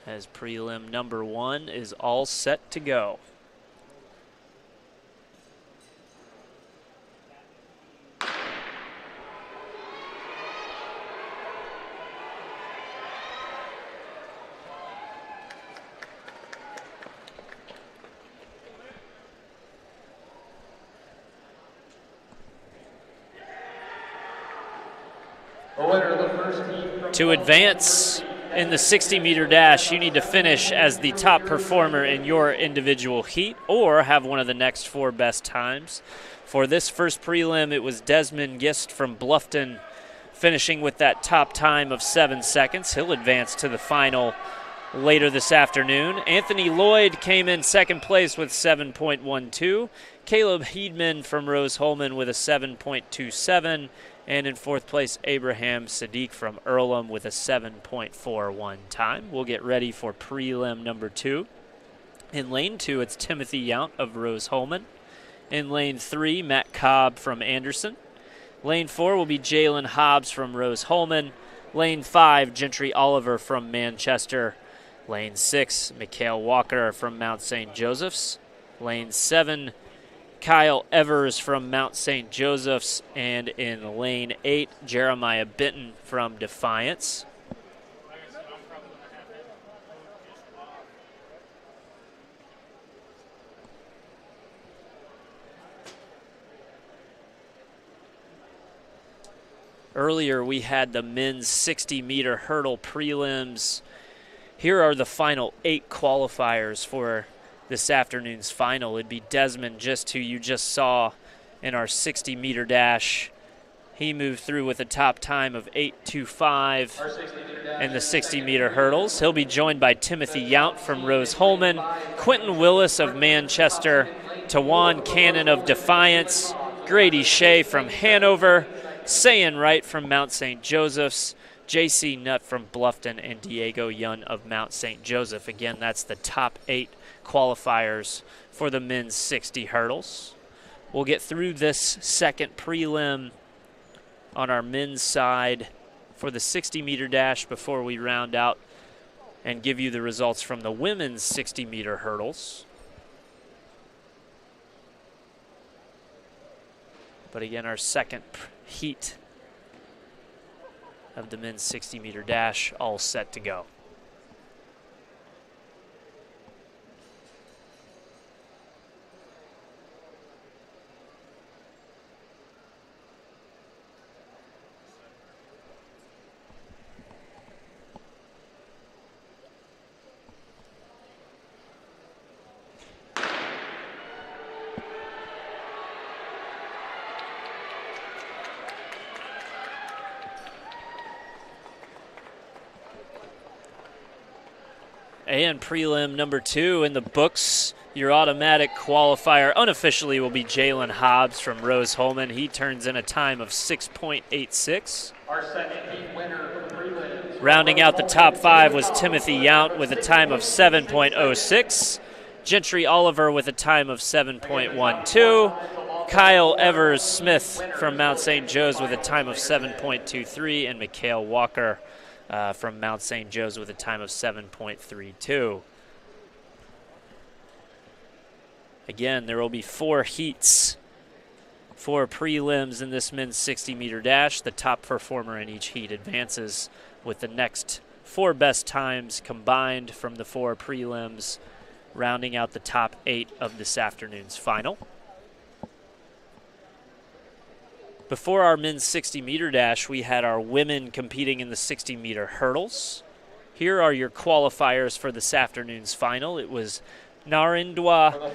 As prelim number 1 is all set to go. To advance in the 60-meter dash, you need to finish as the top performer in your individual heat or have one of the next 4 best times. For this first prelim, it was Desmond Gist from Bluffton finishing with that top time of 7 seconds. He'll advance to the final later this afternoon. Anthony Lloyd came in second place with 7.12. Caleb Heedman from Rose-Hulman with a 7.27. And in fourth place, Abraham Sadiq from Earlham with a 7.41 time. We'll get ready for prelim number 2. In lane 2, it's Timothy Yount of Rose-Hulman. In lane 3, Matt Cobb from Anderson. Lane 4 will be Jalen Hobbs from Rose-Hulman. Lane 5, Gentry Oliver from Manchester. Lane 6, Mikhail Walker from Mount St. Joseph's. Lane 7, Kyle Evers from Mount St. Joseph's. And in lane 8, Jeremiah Benton from Defiance. Earlier, we had the men's 60-meter hurdle prelims. Here are the final 8 qualifiers for this afternoon's final. It'd be Desmond Gist, who you just saw in our 60-meter dash. He moved through with a top time of 8:25 in the 60-meter hurdles. He'll be joined by Timothy Yount from Rose-Hulman, Quentin Willis of Manchester, Tawan Cannon of Defiance, Grady Shea from Hanover, Sayan Wright from Mount St. Joseph's, J.C. Nutt from Bluffton, and Diego Yun of Mount St. Joseph. Again, that's the top 8 qualifiers for the men's 60 hurdles. We'll get through this second prelim on our men's side for the 60-meter dash before we round out and give you the results from the women's 60-meter hurdles. But again, our second heat of the men's 60-meter dash all set to go. And prelim number 2 in the books. Your automatic qualifier unofficially will be Jalen Hobbs from Rose-Hulman. He turns in a time of 6.86. Our second heat winner for the prelims. Rounding out the top 5 was Timothy Yount with a time of 7.06. Gentry Oliver with a time of 7.12. Kyle Evers Smith from Mount St. Joe's with a time of 7.23. And Mikhail Walker from Mount St. Joe's with a time of 7.32. Again, there will be 4 heats, 4 prelims in this men's 60-meter dash. The top performer in each heat advances with the next 4 best times combined from the 4 prelims, rounding out the top 8 of this afternoon's final. Before our men's 60-meter dash, we had our women competing in the 60-meter hurdles. Here are your qualifiers for this afternoon's final. It was Narendra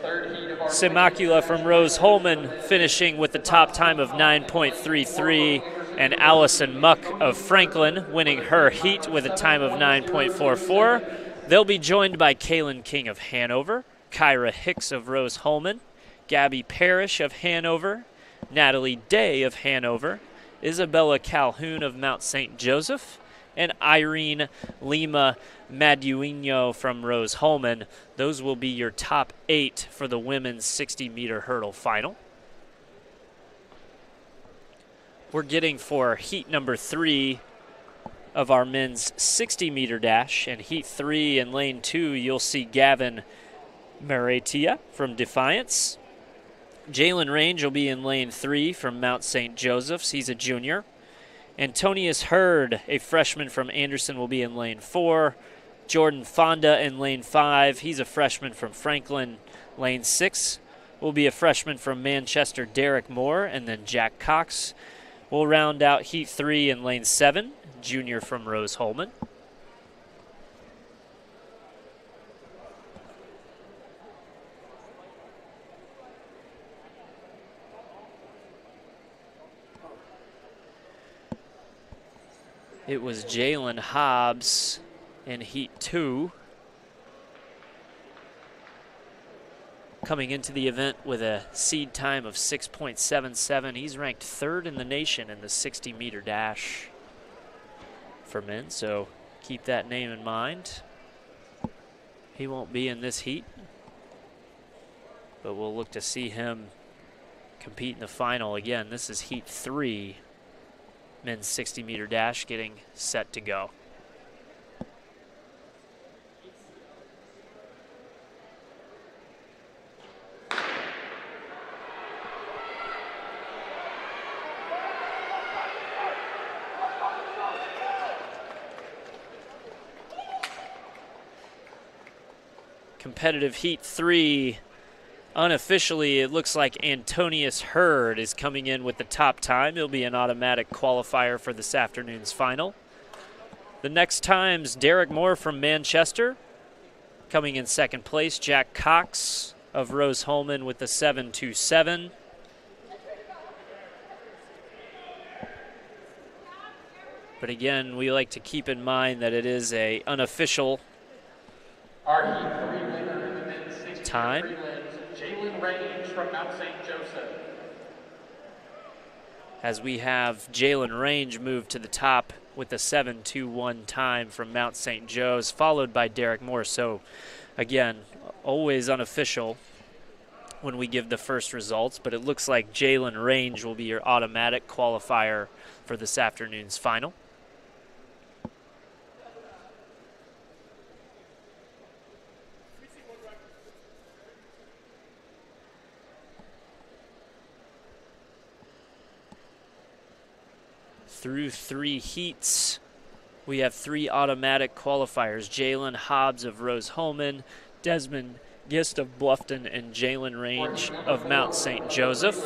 Simakula from Rose-Hulman finishing with the top time of 9.33, and Allison Muck of Franklin winning her heat with a time of 9.44. They'll be joined by Kaylin King of Hanover, Kyra Hicks of Rose-Hulman, Gabby Parrish of Hanover, Natalie Day of Hanover, Isabella Calhoun of Mount St. Joseph, and Irene Lima Maduino from Rose-Hulman. Those will be your top 8 for the women's 60-meter hurdle final. We're getting for heat number 3 of our men's 60-meter dash. And heat 3 in lane 2, you'll see Gavin Maratia from Defiance. Jalen Range will be in lane 3 from Mount St. Joseph's. He's a junior. Antonius Hurd, a freshman from Anderson, will be in lane 4. Jordan Fonda in lane 5. He's a freshman from Franklin. Lane 6 will be a freshman from Manchester, Derek Moore. And then Jack Cox will round out heat 3 in lane 7, junior from Rose-Hulman. It was Jalen Hobbs in Heat 2. Coming into the event with a seed time of 6.77. He's ranked 3rd in the nation in the 60-meter dash for men, so keep that name in mind. He won't be in this heat, but we'll look to see him compete in the final. Again, this is Heat 3, men's 60-meter dash getting set to go. Competitive Heat 3. Unofficially, it looks like Antonius Hurd is coming in with the top time. He'll be an automatic qualifier for this afternoon's final. The next time's Derek Moore from Manchester. Coming in second place, Jack Cox of Rose-Hulman with the 7.27. But again, we like to keep in mind that it is a unofficial Our Heat 3 winner in the men's 60 time. prelims, Jalen Range from Mount St. Joseph. As we have Jalen Range move to the top with a 7.21 time from Mount St. Joe's, followed by Derek Moore. So again, always unofficial when we give the first results, but it looks like Jalen Range will be your automatic qualifier for this afternoon's final. Through 3 heats, we have 3 automatic qualifiers. Jalen Hobbs of Rose-Hulman, Desmond Gist of Bluffton, and Jalen Range of Mount St. Joseph.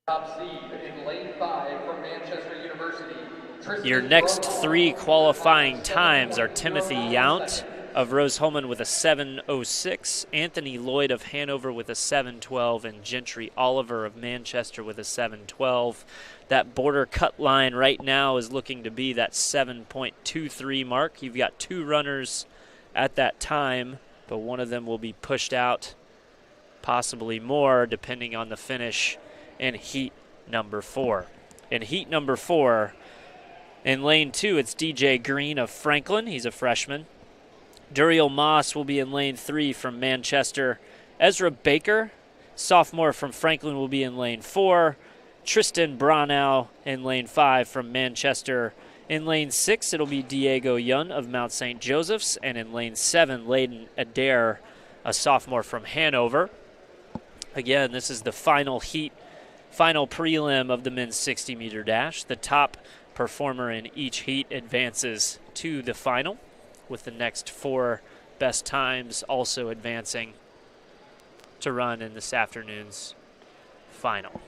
Top seed in lane 5 from Manchester University. Your next 3 qualifying times are Timothy Yount of Rose-Hulman with a 7.06, Anthony Lloyd of Hanover with a 7.12, and Gentry Oliver of Manchester with a 7.12. That border cut line right now is looking to be that 7.23 mark. You've got 2 runners at that time, but one of them will be pushed out, possibly more, depending on the finish in heat number 4. In heat number 4, in lane 2, it's DJ Green of Franklin. He's a freshman. Duriel Moss will be in lane 3 from Manchester. Ezra Baker, sophomore from Franklin, will be in lane 4. Tristan Bronow in lane 5 from Manchester. In lane 6, it'll be Diego Yun of Mount St. Joseph's. And in lane 7, Layden Adair, a sophomore from Hanover. Again, this is the final heat, final prelim of the men's 60-meter dash. The top performer in each heat advances to the final, with the next 4 best times also advancing to run in this afternoon's final.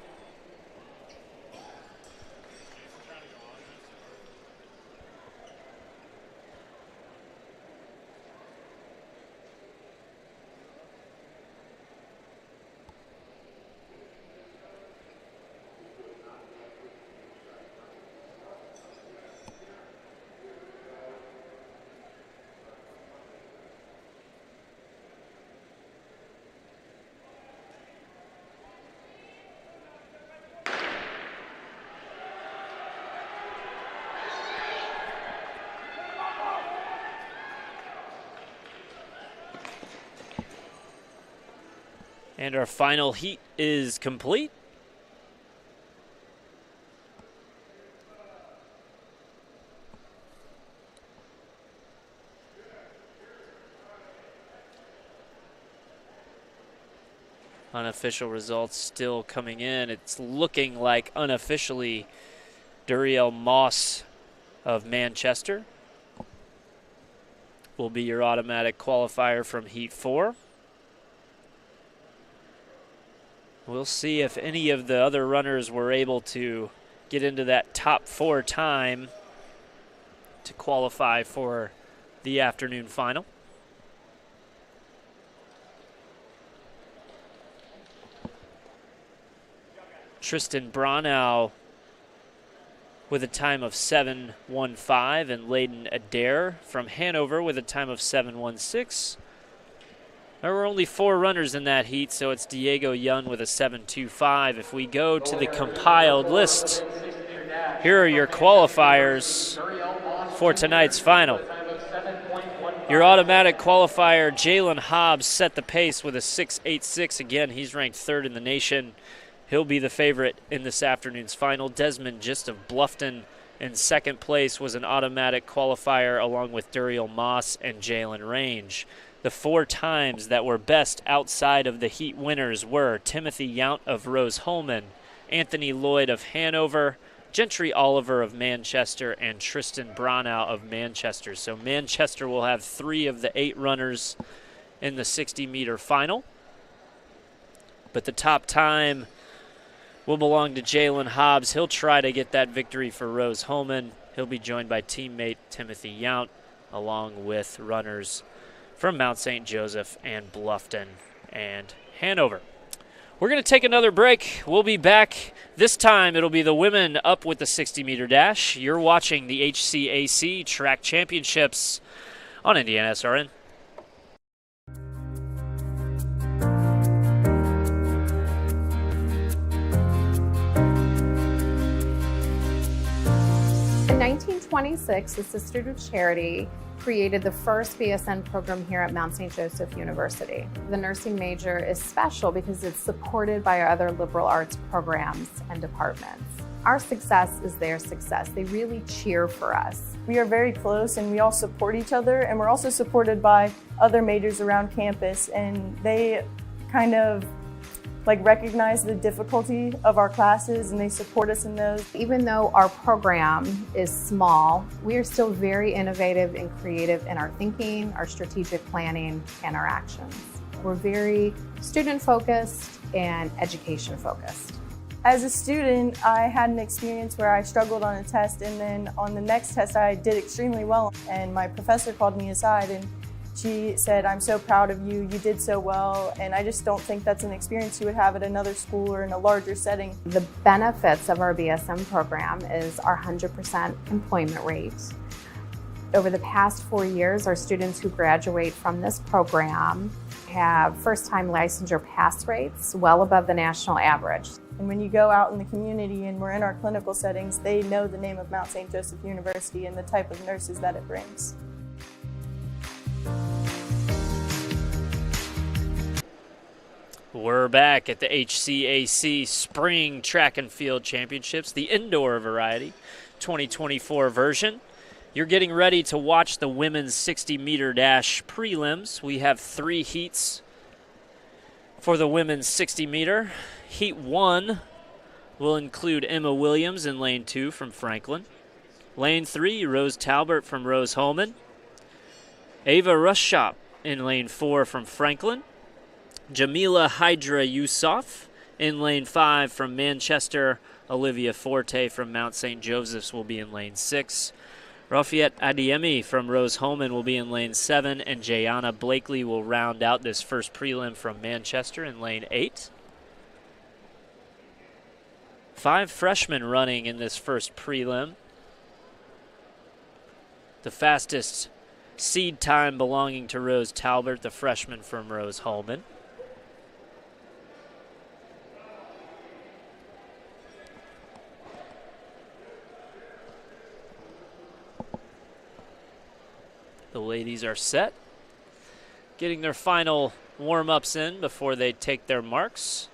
And our final heat is complete. Unofficial results still coming in. It's looking like unofficially Duriel Moss of Manchester will be your automatic qualifier from Heat 4. We'll see if any of the other runners were able to get into that top 4 time to qualify for the afternoon final. Tristan Bronow with a time of 7:15, and Layden Adair from Hanover with a time of 7:16. There were only 4 runners in that heat, so it's Diego Yun with a 7:25. If we go to the compiled list, here are your qualifiers for tonight's final. Your automatic qualifier, Jalen Hobbs, set the pace with a 6.86. Again, he's ranked 3rd in the nation. He'll be the favorite in this afternoon's final. Desmond Gist of Bluffton in 2nd place was an automatic qualifier along with Duriel Moss and Jalen Range. The 4 times that were best outside of the heat winners were Timothy Yount of Rose-Hulman, Anthony Lloyd of Hanover, Gentry Oliver of Manchester, and Tristan Bronow of Manchester. So Manchester will have 3 of the 8 runners in the 60-meter final. But the top time will belong to Jalen Hobbs. He'll try to get that victory for Rose-Hulman. He'll be joined by teammate Timothy Yount, along with runners from Mount St. Joseph and Bluffton and Hanover. We're going to take another break. We'll be back. This time it'll be the women up with the 60-meter dash. You're watching the HCAC Track Championships on IndianaSRN. In 1926, the Sisters of Charity created the first BSN program here at Mount St. Joseph University. The nursing major is special because it's supported by our other liberal arts programs and departments. Our success is their success. They really cheer for us. We are very close and we all support each other, and we're also supported by other majors around campus, and they kind of recognize the difficulty of our classes and they support us in those. Even though our program is small, we are still very innovative and creative in our thinking, our strategic planning, and our actions. We're very student focused and education focused. As a student, I had an experience where I struggled on a test, and then on the next test I did extremely well, and my professor called me aside and she said, "I'm so proud of you, you did so well," and I just don't think that's an experience you would have at another school or in a larger setting. The benefits of our BSM program is our 100% employment rate. Over the past 4 years, our students who graduate from this program have first-time licensure pass rates well above the national average. And when you go out in the community and we're in our clinical settings, they know the name of Mount St. Joseph University and the type of nurses that it brings. We're back at the HCAC Spring Track and Field Championships, the indoor variety, 2024 version. You're getting ready to watch the women's 60-meter dash prelims. We have 3 heats for the women's 60-meter. Heat 1 will include Emma Williams in lane 2 from Franklin. Lane 3, Rose Talbert from Rose-Hulman. Ava Rushop in lane 4 from Franklin. Jamila Hydra Yusuf in lane 5 from Manchester. Olivia Forte from Mount St. Joseph's will be in lane 6. Rafiat Adiemi from Rose-Hulman will be in lane 7, and Jayana Blakely will round out this first prelim from Manchester in lane 8. 5 freshmen running in this first prelim. The fastest seed time belonging to Rose Talbert, the freshman from Rose-Hulman. The ladies are set, getting their final warm-ups in before they take their marks.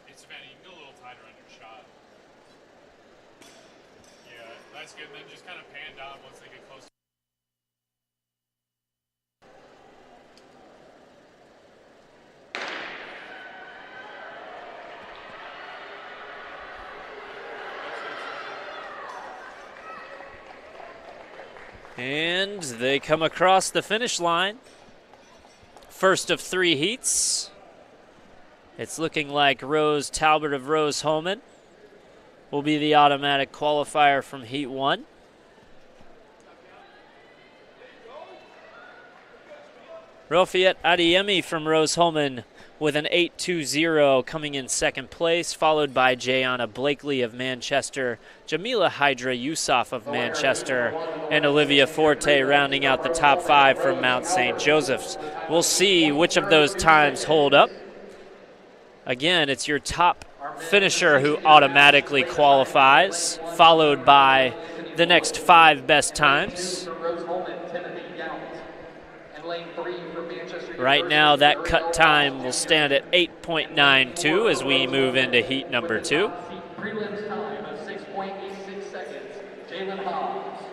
Hey, Savannah, you can go a little tighter on your shot. Yeah, that's good. And then just kind of pan down once they get close. And they come across the finish line. First of 3 heats. It's looking like Rose Talbert of Rose-Hulman will be the automatic qualifier from Heat 1. Rofiet Adiemi from Rose-Hulman with an 8.20 coming in second place, followed by Jayana Blakely of Manchester, Jamila Hydra Yusuf of Manchester, and Olivia Forte rounding out the top 5 from Mount St. Joseph's. We'll see which of those times hold up. Again, it's your top finisher who automatically qualifies, followed by the next 5 best times. Right now, that cut time will stand at 8.92 as we move into heat number 2. Prelims time of 6.86 seconds, Jalen Hobbs.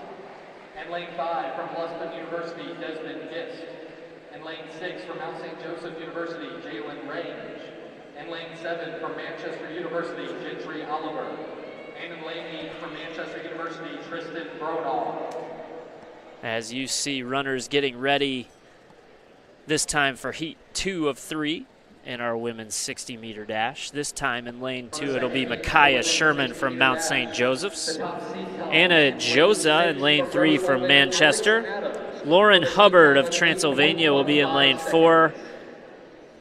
And lane 5 from Bluffton University, Desmond Gist. And lane 6 from Mount St. Joseph University, Jalen Range. And lane 7 from Manchester University, Gentry Oliver. And in lane 8 from Manchester University, Tristan Bronall. As you see runners getting ready this time for heat 2 of 3 in our women's 60-meter dash. This time in lane 2, it'll be Micaiah Sherman from Mount St. Joseph's. Anna Josa in lane 3 from Manchester. Lauren Hubbard of Transylvania will be in lane 4.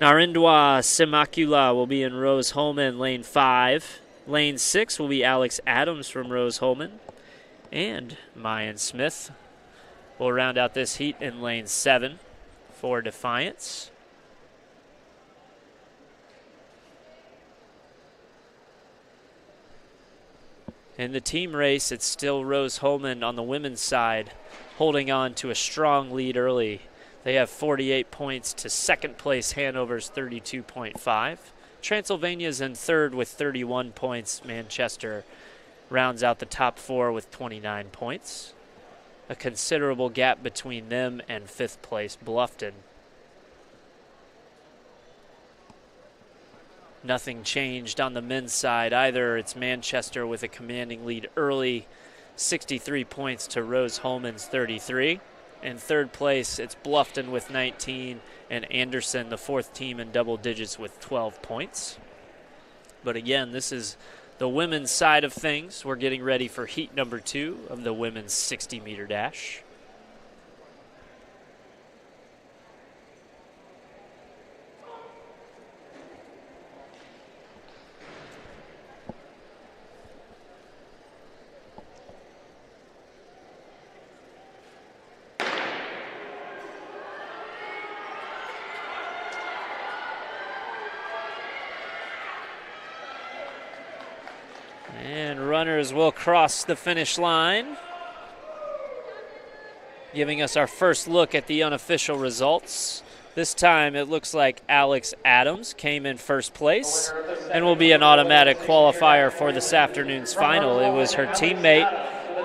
Narendra Simakula will be in Rose-Hulman, lane 5. Lane 6 will be Alex Adams from Rose-Hulman. And Mayan Smith will round out this heat in lane 7 for Defiance. In the team race, it's still Rose-Hulman on the women's side, holding on to a strong lead early. They have 48 points to second place Hanover's 32.5. Transylvania's in third with 31 points. Manchester rounds out the top 4 with 29 points. A considerable gap between them and 5th place Bluffton. Nothing changed on the men's side either. It's Manchester with a commanding lead early, 63 points to Rose-Hulman's 33. In third place, it's Bluffton with 19, and Anderson, the 4th team in double digits with 12 points. But again, this is the women's side of things. We're getting ready for heat number 2 of the women's 60-meter dash. And runners will cross the finish line, giving us our first look at the unofficial results. This time it looks like Alex Adams came in first place and will be an automatic qualifier for this afternoon's final. It was her teammate,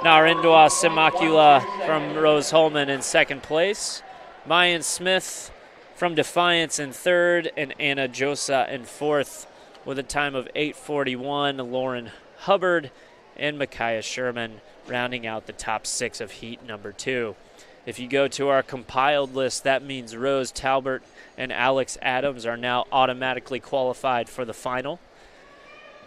Narendra Simakula from Rose-Hulman in second place, Mayan Smith from Defiance in third, and Anna Josa in fourth with a time of 8:41. Lauren Hubbard and Micaiah Sherman rounding out the top 6 of heat number 2. If you go to our compiled list, that means Rose Talbert and Alex Adams are now automatically qualified for the final.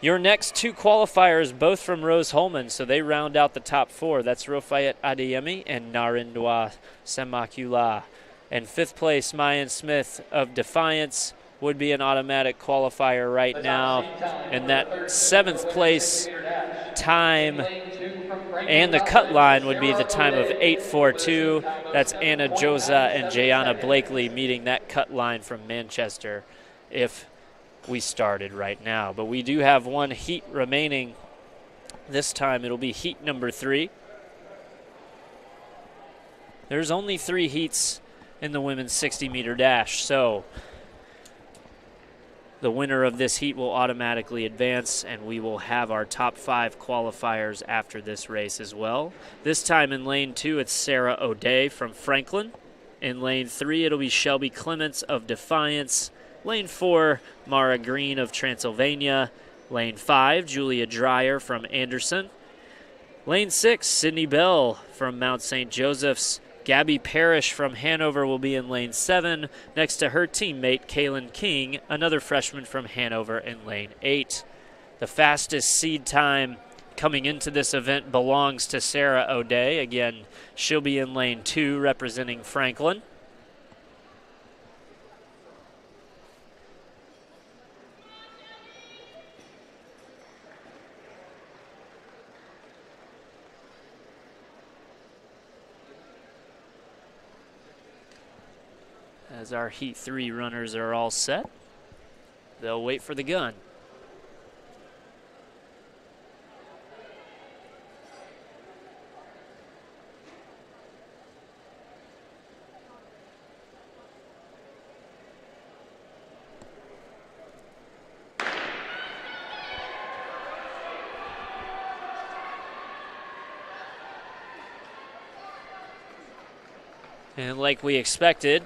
Your next 2 qualifiers, both from Rose-Hulman, so they round out the top 4. That's Rofayet Adeyemi and Narendra Semakula. And 5th place, Mayan Smith of Defiance would be an automatic qualifier right now. And that 7th place time and the cut line would be the time of 8:42. That's Anna Josa and Jayana Blakely meeting that cut line from Manchester if we started right now. But we do have one heat remaining. This time it'll be heat number 3. There's only 3 heats in the women's 60-meter dash, so the winner of this heat will automatically advance, and we will have our top 5 qualifiers after this race as well. This time in lane 2, it's Sarah O'Day from Franklin. In lane 3, it'll be Shelby Clements of Defiance. Lane 4, Mara Green of Transylvania. Lane 5, Julia Dreyer from Anderson. Lane 6, Sydney Bell from Mount St. Joseph's. Gabby Parrish from Hanover will be in lane 7, next to her teammate, Kaylin King, another freshman from Hanover, in lane 8. The fastest seed time coming into this event belongs to Sarah O'Day. Again, she'll be in lane 2 representing Franklin. As our Heat 3 runners are all set, they'll wait for the gun. And like we expected,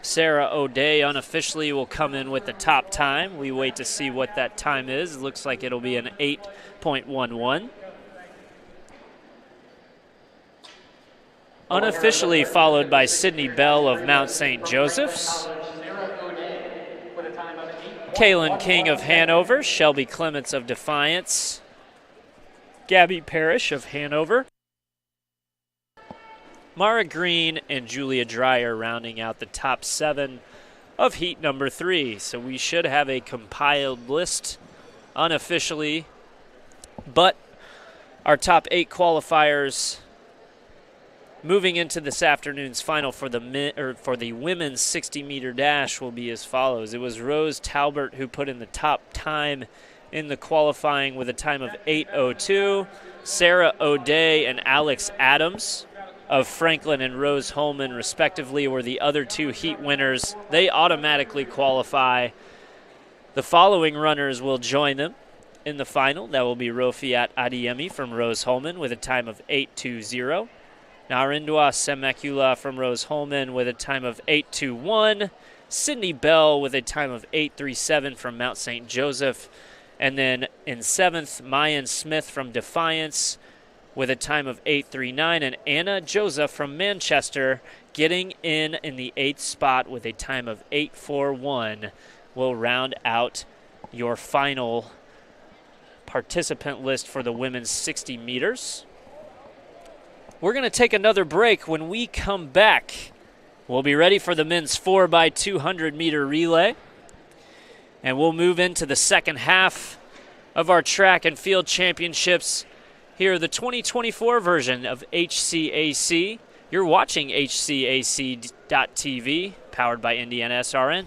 Sarah O'Day unofficially will come in with the top time. We wait to see what that time is. It looks like it'll be an 8.11. Unofficially followed by Sydney Bell of Mount St. Joseph's. Kaylin King of Hanover, Shelby Clements of Defiance, Gabby Parrish of Hanover, Mara Green and Julia Dreyer rounding out the top 7 of heat number 3. So we should have a compiled list unofficially, but our top 8 qualifiers moving into this afternoon's final for the women's 60-meter dash will be as follows. It was Rose Talbert who put in the top time in the qualifying with a time of 8:02. Sarah O'Day and Alex Adams of Franklin and Rose Holman, respectively, were the other 2 heat winners. They automatically qualify. The following runners will join them in the final. That will be Rofiat Adiemi from Rose Holman with a time of 8:20. Narindwa Semekula from Rose Holman with a time of 8:21. Sydney Bell with a time of 8:37 from Mount St. Joseph. And then in 7th, Mayan Smith from Defiance with a time of 8:39, and Anna Joseph from Manchester getting in the 8th spot with a time of 8:41 will round out your final participant list for the women's 60 meters. We're going to take another break. When we come back, we'll be ready for the men's 4x200 meter relay, and we'll move into the second half of our track and field championships. Here, the 2024 version of HCAC. You're watching HCAC.TV, powered by IndianaSRN.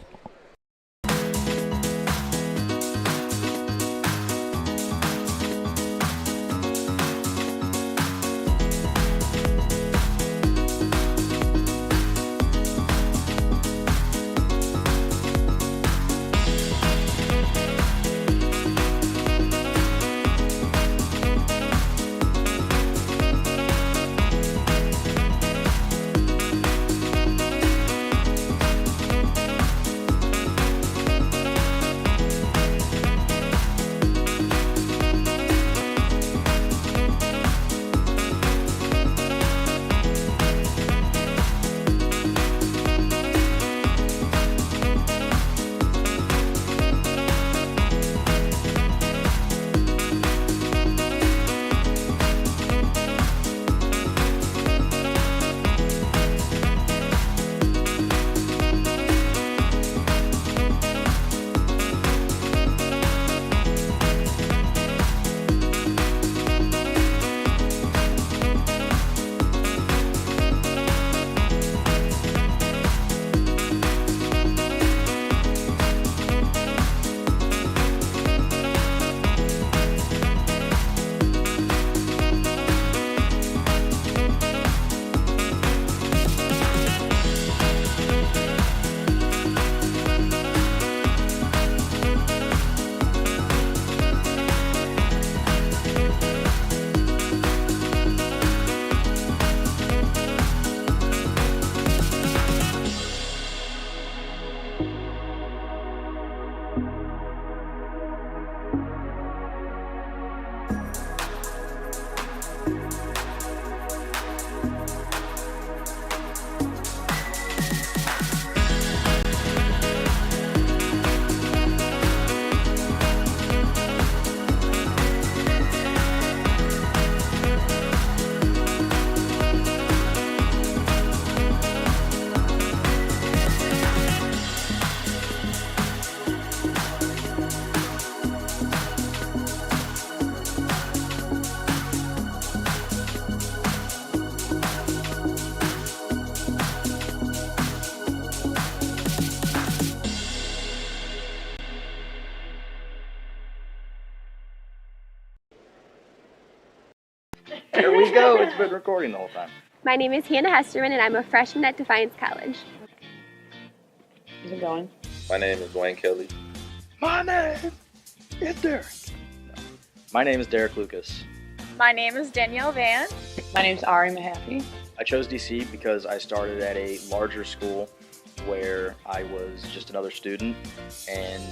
There we go. It's been recording the whole time. My name is Hannah Hesterman, and I'm a freshman at Defiance College. Is it going? My name is Wayne Kelly. My name is Derek. My name is Derek Lucas. My name is Danielle Van. My name is Ari Mahaffey. I chose DC because I started at a larger school where I was just another student, and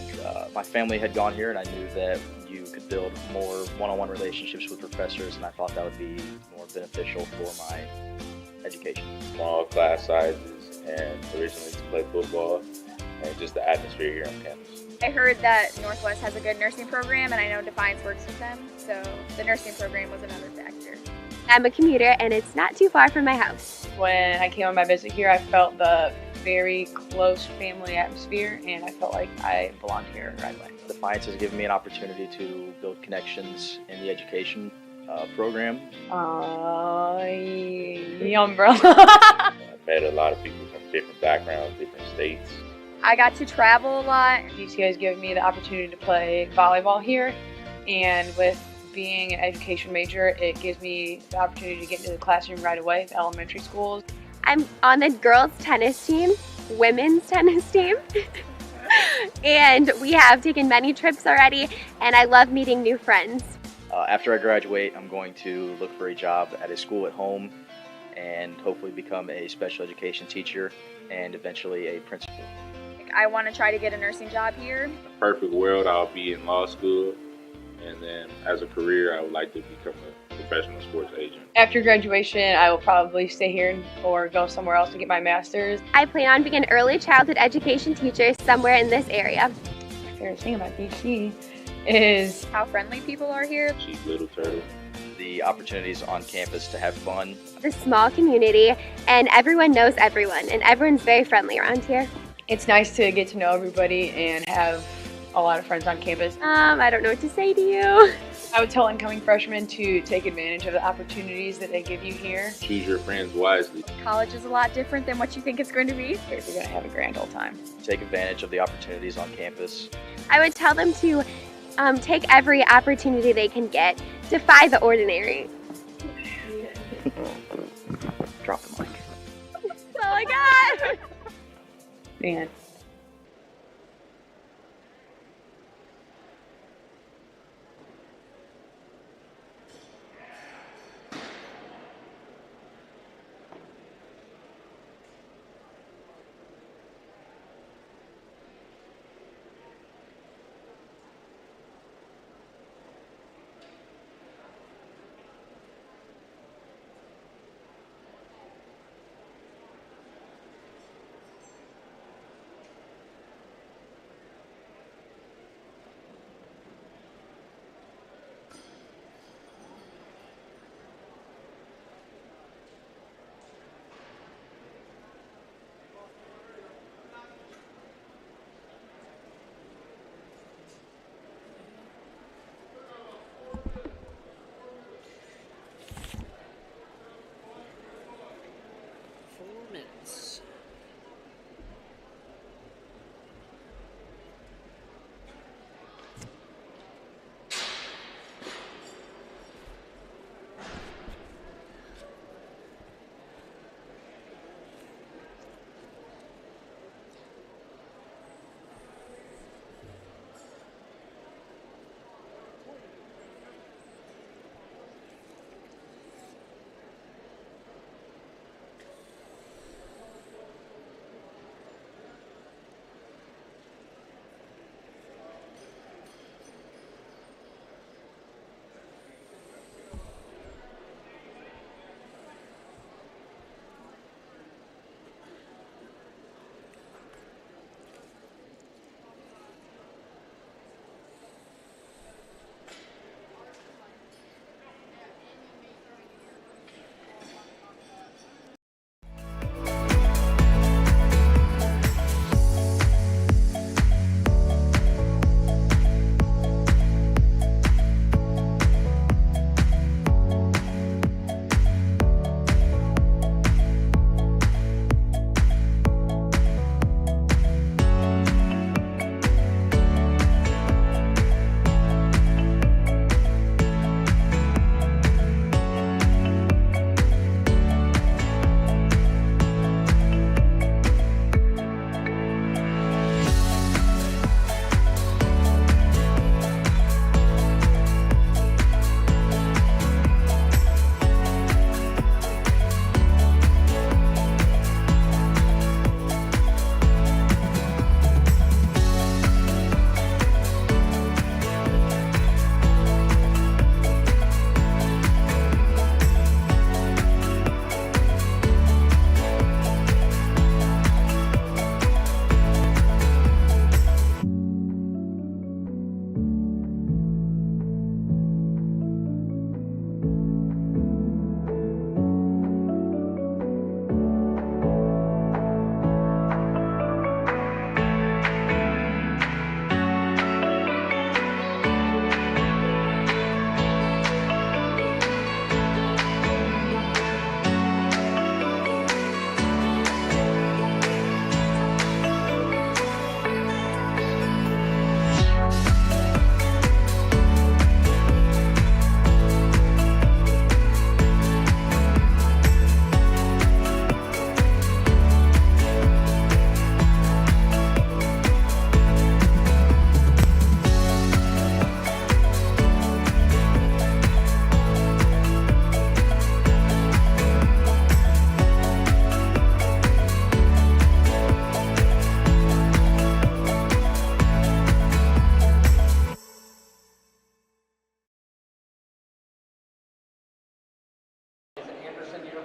my family had gone here, and I knew that you could build more one-on-one relationships with professors, and I thought that would be more beneficial for my education. Small class sizes, and originally to play football, and just the atmosphere here on campus. I heard that Northwest has a good nursing program, and I know Defiance works with them, so the nursing program was another factor. I'm a commuter, and it's not too far from my house. When I came on my visit here, I felt the very close family atmosphere, and I felt like I belonged here right away. Defiance has given me an opportunity to build connections in the education program. The umbrella. I met a lot of people from different backgrounds, different states. I got to travel a lot. DCA has given me the opportunity to play volleyball here, and with being an education major, it gives me the opportunity to get into the classroom right away at elementary schools. I'm on the girls' tennis team, women's tennis team, and we have taken many trips already, and I love meeting new friends. After I graduate, I'm going to look for a job at a school at home and hopefully become a special education teacher and eventually a principal. I want to try to get a nursing job here. In a perfect world, I'll be in law school, and then as a career, I would like to become a professional sports agent. After graduation, I will probably stay here or go somewhere else to get my master's. I plan on being an early childhood education teacher somewhere in this area. My favorite thing about DC is how friendly people are here. Cheap little turtle. The opportunities on campus to have fun. The small community, and everyone knows everyone, and everyone's very friendly around here. It's nice to get to know everybody and have a lot of friends on campus. I don't know what to say to you. I would tell incoming freshmen to take advantage of the opportunities that they give you here. Choose your friends wisely. College is a lot different than what you think it's going to be. You're going to have a grand old time. Take advantage of the opportunities on campus. I would tell them to take every opportunity they can get. Defy the ordinary. Drop the mic. That's all I got. Man.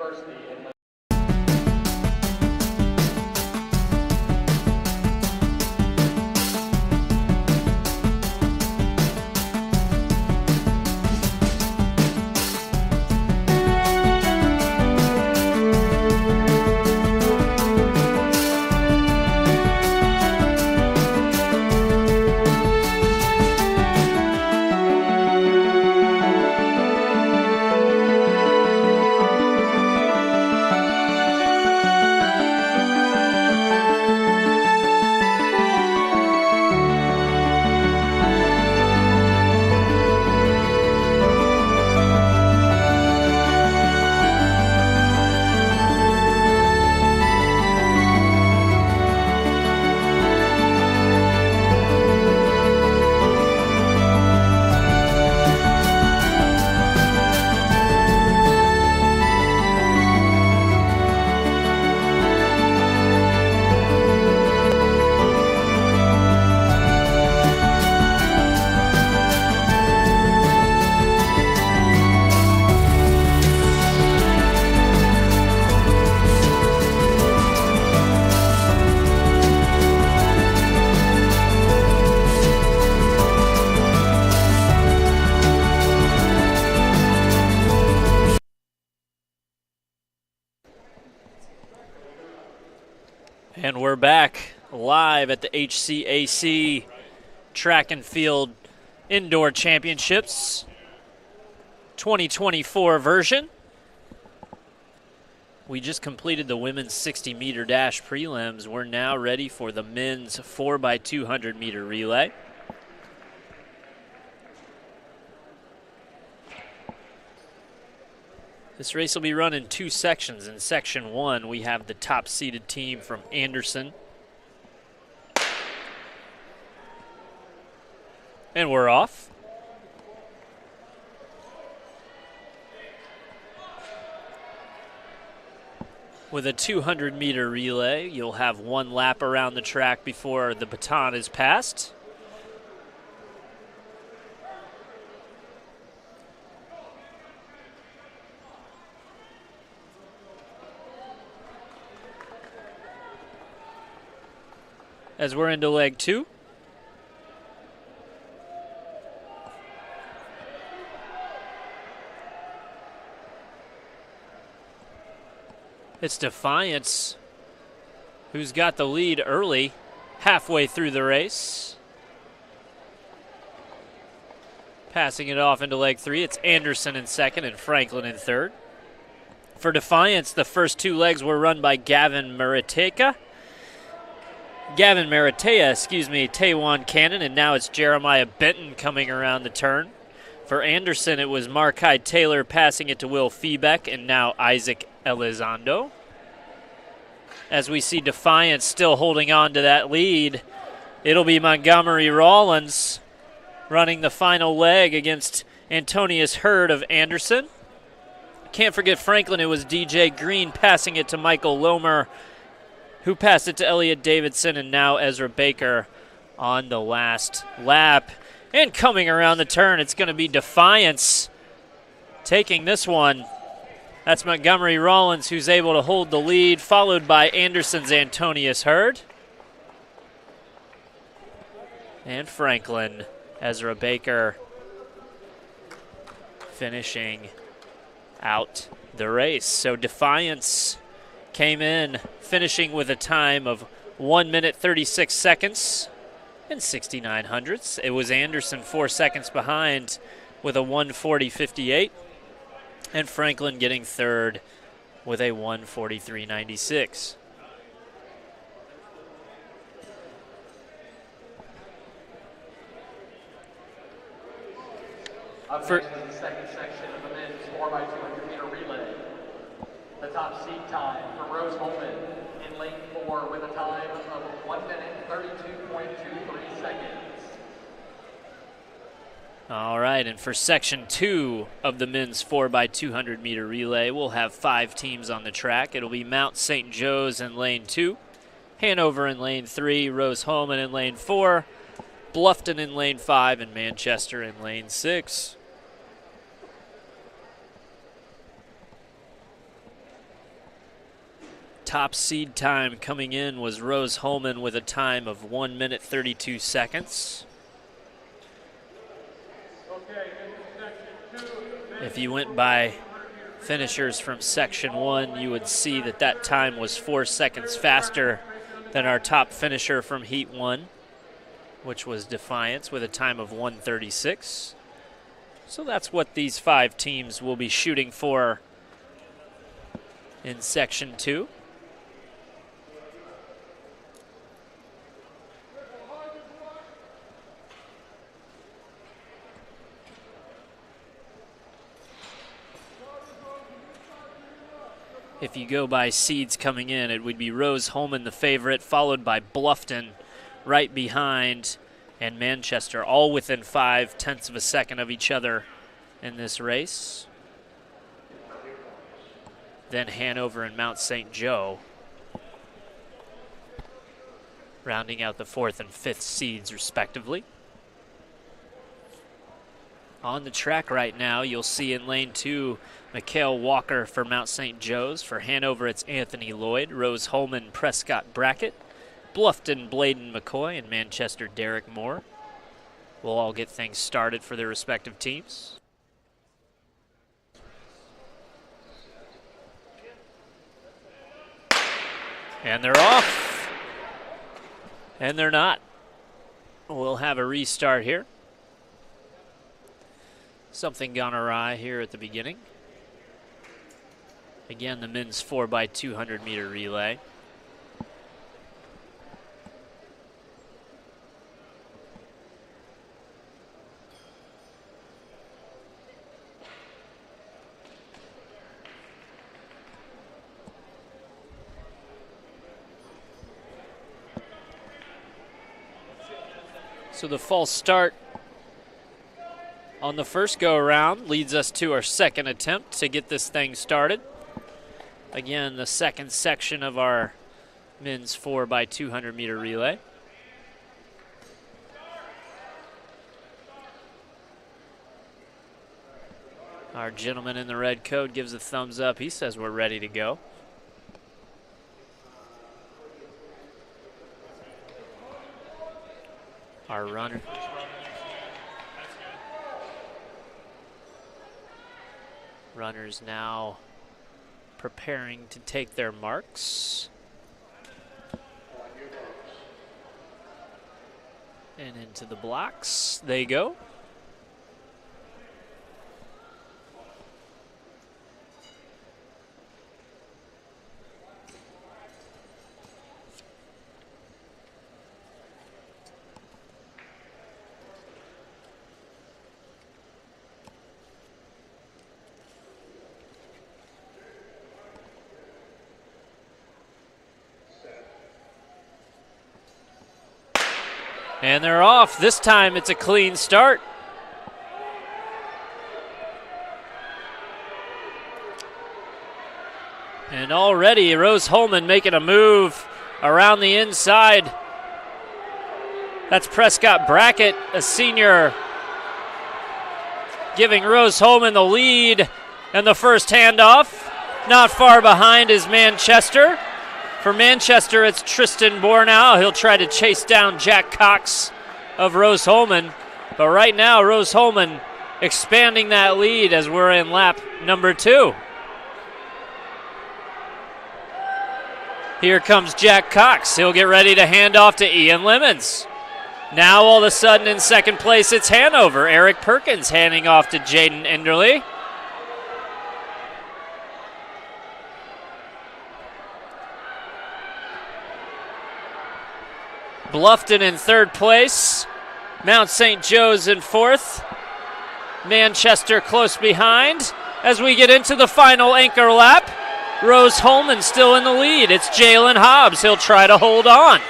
University in And we're back live at the HCAC Track and Field Indoor Championships 2024 version. We just completed the women's 60-meter dash prelims. We're now ready for the men's 4x200-meter relay. This race will be run in two sections. In section one, we have the top-seeded team from Anderson. And we're off. With a 200-meter relay, you'll have one lap around the track before the baton is passed. As we're into leg two. It's Defiance who's got the lead early, halfway through the race. Passing it off into leg three, it's Anderson in second and Franklin in third. For Defiance, the first two legs were run by Gavin Maratea, Taewon Cannon, and now it's Jeremiah Benton coming around the turn. For Anderson, it was Markai Taylor passing it to Will Feebeck, and now Isaac Elizondo. As we see Defiance still holding on to that lead, it'll be Montgomery Rawlins running the final leg against Antonius Hurd of Anderson. Can't forget Franklin, it was DJ Green passing it to Michael Lomer, who passed it to Elliot Davidson, and now Ezra Baker on the last lap. And coming around the turn, it's going to be Defiance taking this one. That's Montgomery Rawlins who's able to hold the lead, followed by Anderson's Antonius Hurd. And Franklin, Ezra Baker finishing out the race. So Defiance came in finishing with a time of 1 minute 36 seconds and 69 hundredths. It was Anderson 4 seconds behind with a 1:40.58, and Franklin getting third with a 1:43.96. Up next is the second section of the men's 4x200-meter relay. The top seed time for Rose Holman in lane 4 with a time of 1 minute 32.23 seconds. All right, and for section 2 of the men's 4x200-meter relay, we'll have 5 teams on the track. It'll be Mount St. Joe's in lane 2, Hanover in lane 3, Rose Holman in lane 4, Bluffton in lane 5, and Manchester in lane 6. top seed time coming in was Rose Holman with a time of 1 minute 32 seconds. If you went by finishers from Section 1, you would see that that time was 4 seconds faster than our top finisher from Heat 1, which was Defiance with a time of 1:36. So that's what these 5 teams will be shooting for in Section 2. If you go by seeds coming in, it would be Rose Holman, the favorite, followed by Bluffton right behind, and Manchester, all within 0.5 of a second of each other in this race. Then Hanover and Mount St. Joe, rounding out the 4th and 5th seeds respectively. On the track right now, you'll see in lane 2, Mikhail Walker for Mount St. Joe's. For Hanover, it's Anthony Lloyd, Rose Holman, Prescott Brackett, Bluffton, Bladen McCoy, and Manchester, Derek Moore. We'll all get things started for their respective teams. And they're off. And they're not. We'll have a restart here. Something gone awry here at the beginning. Again, the men's 4x200 meter relay. So the false start on the first go-around leads us to our second attempt to get this thing started. Again, the second section of our men's 4x200 meter relay. Our gentleman in the red coat gives a thumbs up. He says we're ready to go. Our runners now preparing to take their marks. And into the blocks they go. And they're off. This time it's a clean start. And already Rose Holman making a move around the inside. That's Prescott Brackett, a senior, giving Rose Holman the lead and the first handoff. Not far behind is Manchester. For Manchester, it's Tristan Bornow. He'll try to chase down Jack Cox of Rose Holman. But right now, Rose Holman expanding that lead as we're in lap number 2. Here comes Jack Cox. He'll get ready to hand off to Ian Lemons. Now all of a sudden in second place, it's Hanover. Eric Perkins handing off to Jaden Enderle. Bluffton in third place. Mount St. Joe's in fourth. Manchester close behind. As we get into the final anchor lap, Rose Holman still in the lead. It's Jalen Hobbs. He'll try to hold on.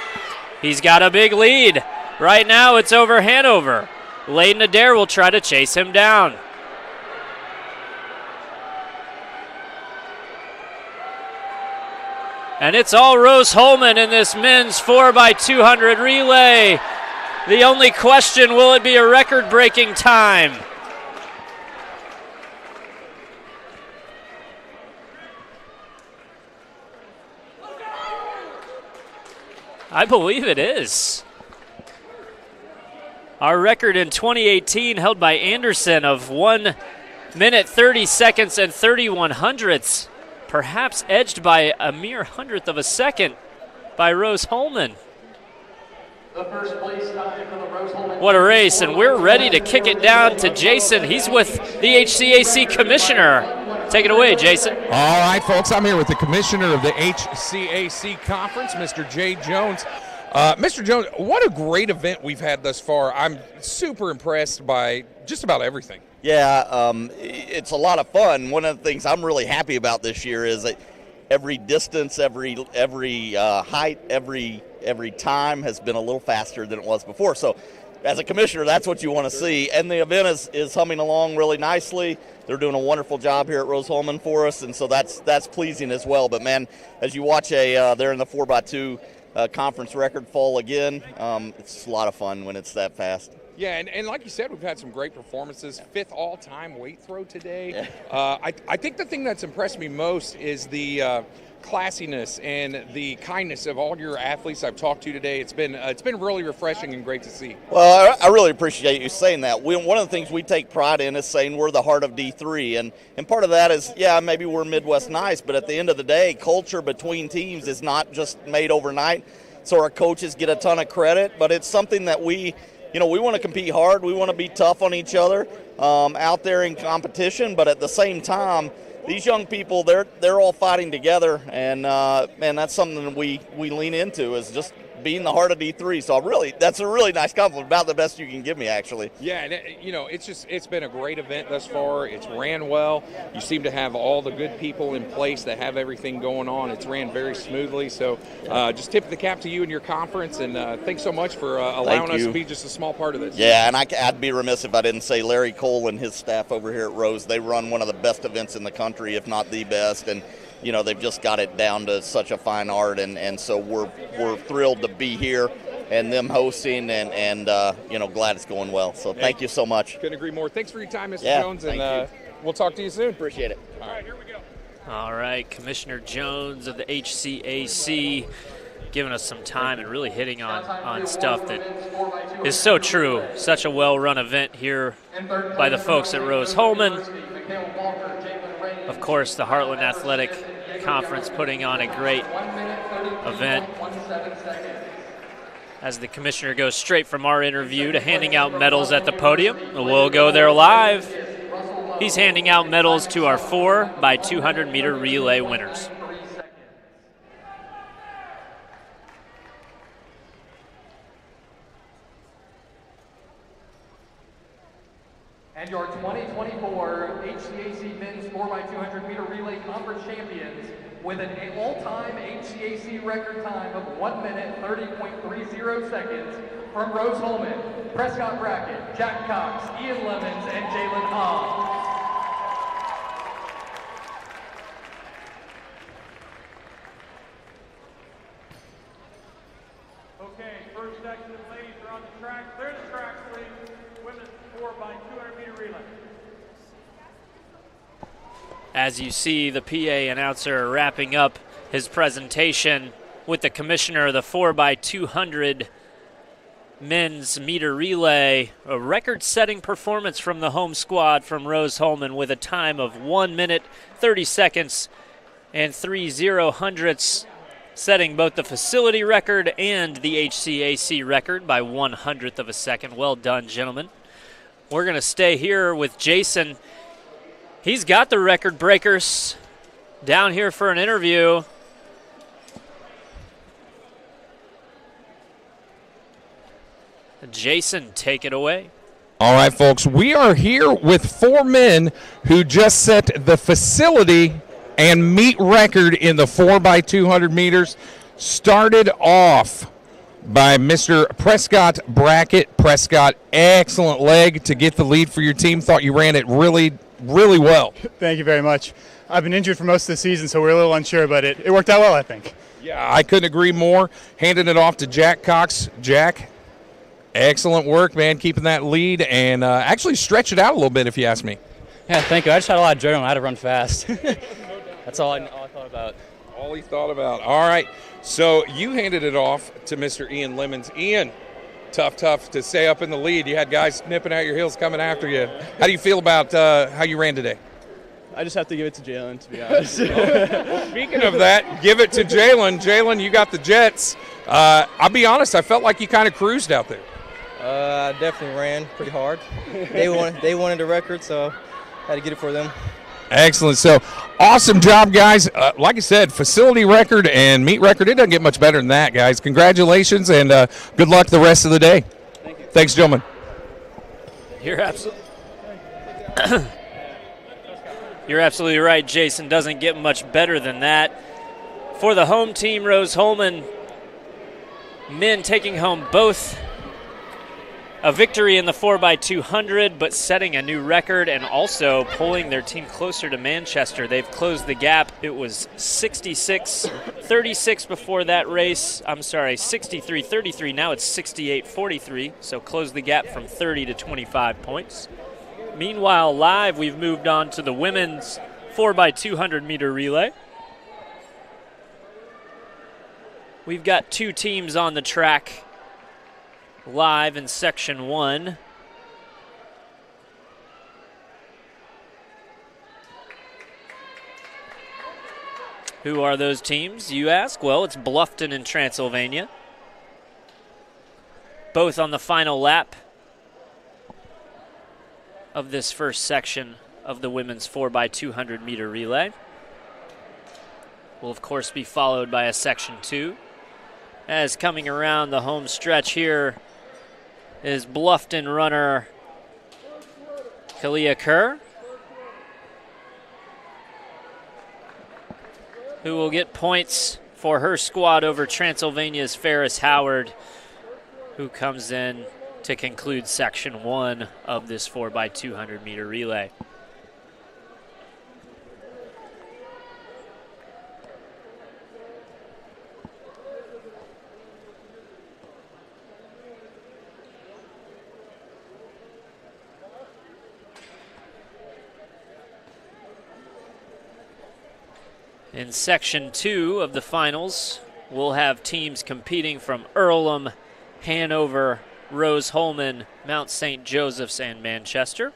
He's got a big lead. Right now it's over Hanover. Layden Adair will try to chase him down. And it's all Rose Holman in this men's 4x200 relay. The only question, will it be a record-breaking time? I believe it is. Our record in 2018 held by Anderson of 1 minute 30 seconds and 31 hundredths, perhaps edged by a mere hundredth of a second by Rose Holman. The first place time for the Rose Holman. What a race, and we're ready to kick it down to Jason. He's with the HCAC commissioner. Take it away, Jason. All right, folks, I'm here with the commissioner of the HCAC conference, Mr. Jay Jones. Mr. Jones, what a great event we've had thus far. I'm super impressed by just about everything. Yeah, it's a lot of fun. One of the things I'm really happy about this year is that every distance, every height, every time has been a little faster than it was before. So as a commissioner, that's what you want to see. And the event is humming along really nicely. They're doing a wonderful job here at Rose Holman for us, and so that's pleasing as well. But, man, as you watch they're in the 4x2 conference record fall again, it's a lot of fun when it's that fast. Yeah, and like you said, we've had some great performances. 5th all-time weight throw today. I think the thing that's impressed me most is the classiness and the kindness of all your athletes I've talked to today. It's been really refreshing and great to see. Well, I really appreciate you saying that. One of the things we take pride in is saying we're the heart of D3, and part of that is, yeah, maybe we're Midwest nice, but at the end of the day, culture between teams is not just made overnight. So our coaches get a ton of credit, but it's something that we want to compete hard. We want to be tough on each other out there in competition, but at the same time, these young people, they're all fighting together, and man, that's something that we lean into, is just being the heart of D3. So that's a really nice compliment, about the best you can give me, actually. Yeah, and it's been a great event thus far. It's ran well. You seem to have all the good people in place that have everything going on. It's ran very smoothly. So just tip the cap to you and your conference, and thanks so much for allowing us to be just a small part of this. Yeah, and I'd be remiss if I didn't say Larry Cole and his staff over here at Rose, they run one of the best events in the country, if not the best, and they've just got it down to such a fine art, and so we're thrilled to be here and them hosting, and glad it's going well. So thank you so much. Couldn't agree more. Thanks for your time, Mr. Yeah, Jones, and we'll talk to you soon. Appreciate it. All right, here we go. All right, Commissioner Jones of the HCAC giving us some time and really hitting on stuff that is so true. Such a well-run event here by the folks at Rose Holman. Of course, the Heartland Athletic Conference putting on a great event. As the commissioner goes straight from our interview to handing out medals at the podium, we'll go there live. He's handing out medals to our 4x200 meter relay winners. And your 2024 HCAC Men's 4x200 meter relay conference champions with an all-time HCAC record time of 1 minute 30.30 seconds from Rose Holman, Prescott Brackett, Jack Cox, Ian Lemons, and Jalen Hobbs. Okay, first section, ladies are on the track. Clear the track, please. Women's 4x200 meter relay. As you see the PA announcer wrapping up his presentation with the commissioner of the 4x200 men's meter relay, a record-setting performance from the home squad from Rose Holman with a time of 1 minute 30 seconds and 30 hundredths, setting both the facility record and the HCAC record by 1/100th of a second. Well done, gentlemen. We're going to stay here with Jason. He's got the record breakers down here for an interview. Jason, take it away. All right, folks, we are here with 4 men who just set the facility and meet record in the 4x200 meters. Started off by Mr. Prescott Brackett. Prescott, excellent leg to get the lead for your team. Thought you ran it really well. Thank you very much. I've been injured for most of the season, so we're a little unsure, but it worked out well, I think. Yeah, I couldn't agree more. Handing it off to Jack Cox. Jack, excellent work, man, keeping that lead and actually stretch it out a little bit, if you ask me. Yeah, thank you. I just had a lot of adrenaline. I had to run fast. That's all I thought about. All he thought about. All right. So you handed it off to Mr. Ian Lemons. Ian, tough to stay up in the lead. You had guys nipping at your heels coming after you. How do you feel about how you ran today? I just have to give it to Jalen, to be honest. Speaking of that, give it to Jalen. Jalen, you got the Jets. I'll be honest, I felt like you kind of cruised out there. I definitely ran pretty hard. They wanted the record, so I had to get it for them. Excellent. So, awesome job, guys. Like I said, facility record and meet record. It doesn't get much better than that, guys. Congratulations, and good luck the rest of the day. Thank you. Thanks, gentlemen. You're absolutely right, Jason. Doesn't get much better than that. For the home team, Rose-Hulman, men taking home both a victory in the 4x200, but setting a new record and also pulling their team closer to Manchester. They've closed the gap. It was 66-36 before that race. I'm sorry, 63-33. Now it's 68-43, so closed the gap from 30 to 25 points. Meanwhile, live, we've moved on to the women's 4x200 meter relay. We've got two teams on the track live in Section 1. Who are those teams, you ask? Well, it's Bluffton and Transylvania. Both on the final lap of this first section of the women's 4x200 meter relay. Will, of course, be followed by a Section 2. As coming around the home stretch here is Bluffton runner Kalia Kerr, who will get points for her squad over Transylvania's Ferris Howard, who comes in to conclude Section 1 of this 4x200 meter relay. In Section 2 of the finals, we'll have teams competing from Earlham, Hanover, Rose-Hulman, Mount St. Joseph's, and Manchester.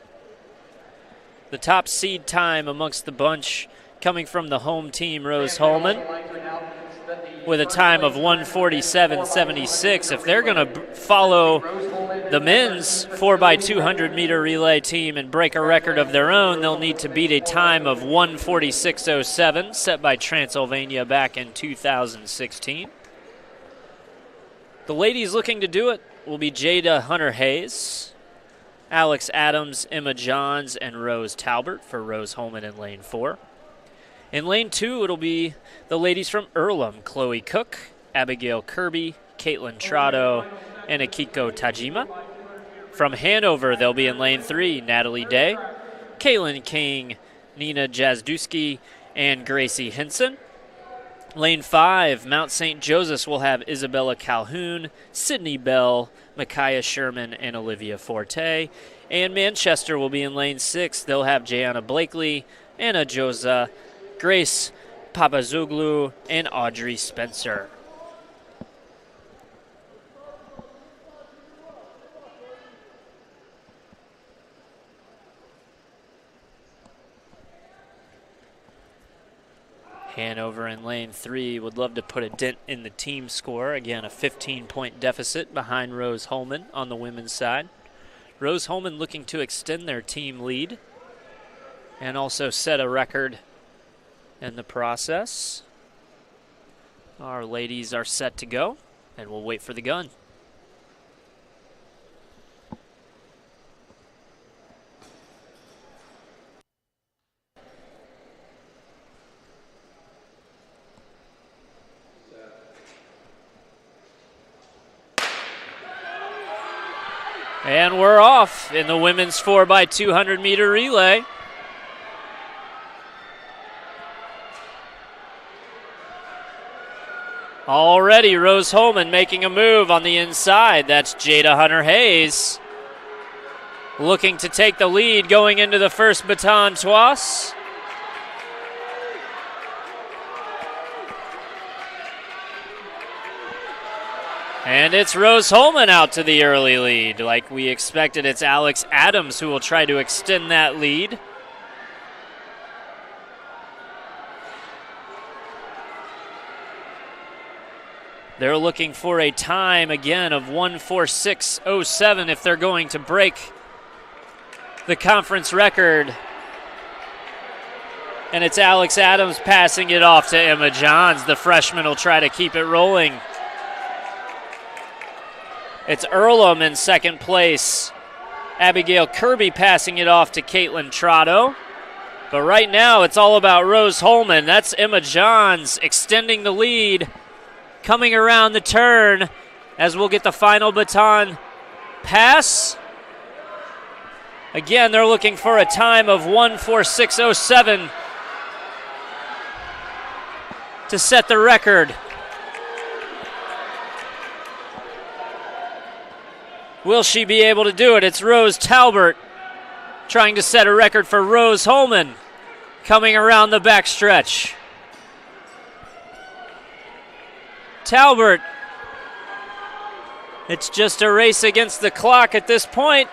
The top seed time amongst the bunch coming from the home team, Rose-Hulman, with a time of 1:47.76. If they're going to follow the men's 4x200 meter relay team and break a record of their own, they'll need to beat a time of 1:46.07 set by Transylvania back in 2016. The ladies looking to do it will be Jada Hunter-Hayes, Alex Adams, Emma Johns, and Rose Talbert for Rose-Hulman in Lane 4. In Lane 2, it'll be the ladies from Earlham, Chloe Cook, Abigail Kirby, Caitlin Trotto, and Akiko Tajima. From Hanover, they'll be in Lane 3, Natalie Day, Caitlin King, Nina Jazduski, and Gracie Henson. Lane 5, Mount St. Joseph's will have Isabella Calhoun, Sydney Bell, Micaiah Sherman, and Olivia Forte. And Manchester will be in Lane 6. They'll have Jayana Blakely, Anna Joza, Grace Papazoglu, and Audrey Spencer. Hanover in Lane 3 would love to put a dent in the team score. Again, a 15-point deficit behind Rose-Hulman on the women's side. Rose-Hulman looking to extend their team lead and also set a record in the process. Our ladies are set to go, and we'll wait for the gun. And we're off in the women's 4x200 meter relay. Already Rose-Hulman making a move on the inside. That's Jada Hunter-Hayes looking to take the lead going into the first baton toss. And it's Rose Holman out to the early lead. Like we expected, it's Alex Adams who will try to extend that lead. They're looking for a time again of 1:46.07 if they're going to break the conference record. And it's Alex Adams passing it off to Emma Johns. The freshman will try to keep it rolling. It's Earlham in second place. Abigail Kirby passing it off to Caitlin Trotto. But right now it's all about Rose Holman. That's Emma Johns extending the lead, coming around the turn as we'll get the final baton pass. Again, they're looking for a time of 1:46.07 to set the record. Will she be able to do it? It's Rose Talbert trying to set a record for Rose Holman coming around the backstretch. Talbert, it's just a race against the clock at this point.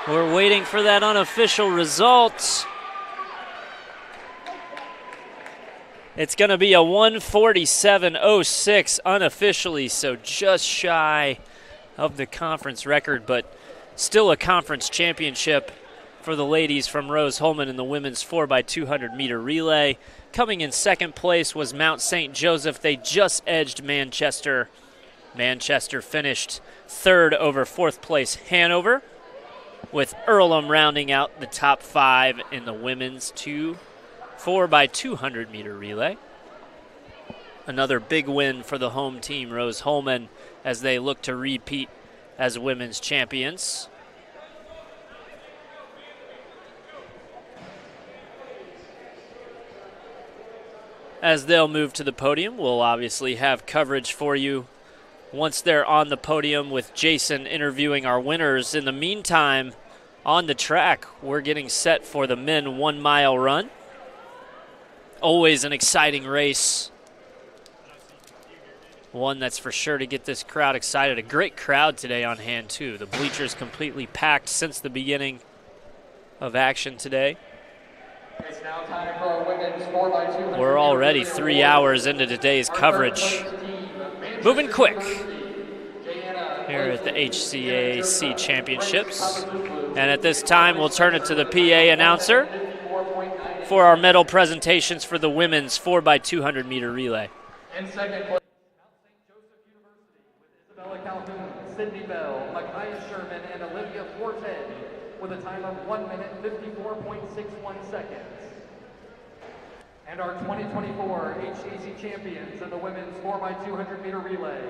We're waiting for that unofficial result. It's going to be a 1:47.06 unofficially, so just shy of the conference record, but still a conference championship for the ladies from Rose Holman in the women's 4x200 meter relay. Coming in second place was Mount St. Joseph. They just edged Manchester. Manchester finished third over fourth place Hanover, with Earlham rounding out the top five in the women's 4x200 meter relay. Another big win for the home team, Rose Holman, as they look to repeat as women's champions. As they'll move to the podium, we'll obviously have coverage for you once they're on the podium with Jason interviewing our winners. In the meantime, on the track, we're getting set for the men 1 mile run. Always an exciting race. One that's for sure to get this crowd excited. A great crowd today on hand, too. The bleachers completely packed since the beginning of action today. It's now time for our women's 4x200. We're already 3 hours into today's coverage. Moving quick here at the HCAC Championships. And at this time, we'll turn it to the PA announcer for our medal presentations for the women's 4x200 meter relay. In second place, Mount St. Joseph University with Isabella Calhoun, Sydney Bell, Micaiah Sherman, and Olivia Forte with a time of 1 minute 54.61 seconds. And our 2024 HCAC champions in the women's 4x200 meter relay,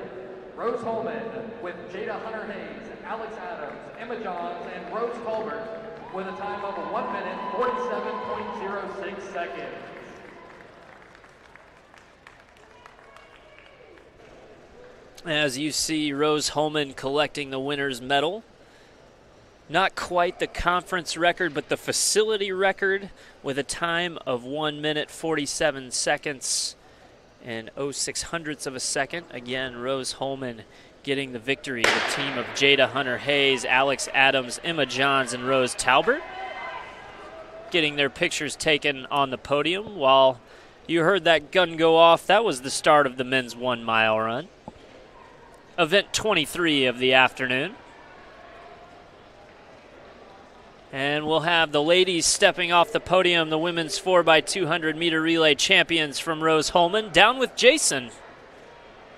Rose Holman with Jada Hunter-Hayes, Alex Adams, Emma Johns, and Rose Colbert with a time of 1 minute 47.06 seconds. As you see, Rose Holman collecting the winner's medal. Not quite the conference record, but the facility record with a time of 1 minute 47 seconds and 0.06 hundredths of a second. Again, Rose Holman getting the victory. The team of Jada Hunter-Hayes, Alex Adams, Emma Johns, and Rose Talbert getting their pictures taken on the podium. While you heard that gun go off, that was the start of the men's 1 mile run. Event 23 of the afternoon. And we'll have the ladies stepping off the podium, the women's 4x200 meter relay champions from Rose Holman. Down with Jason.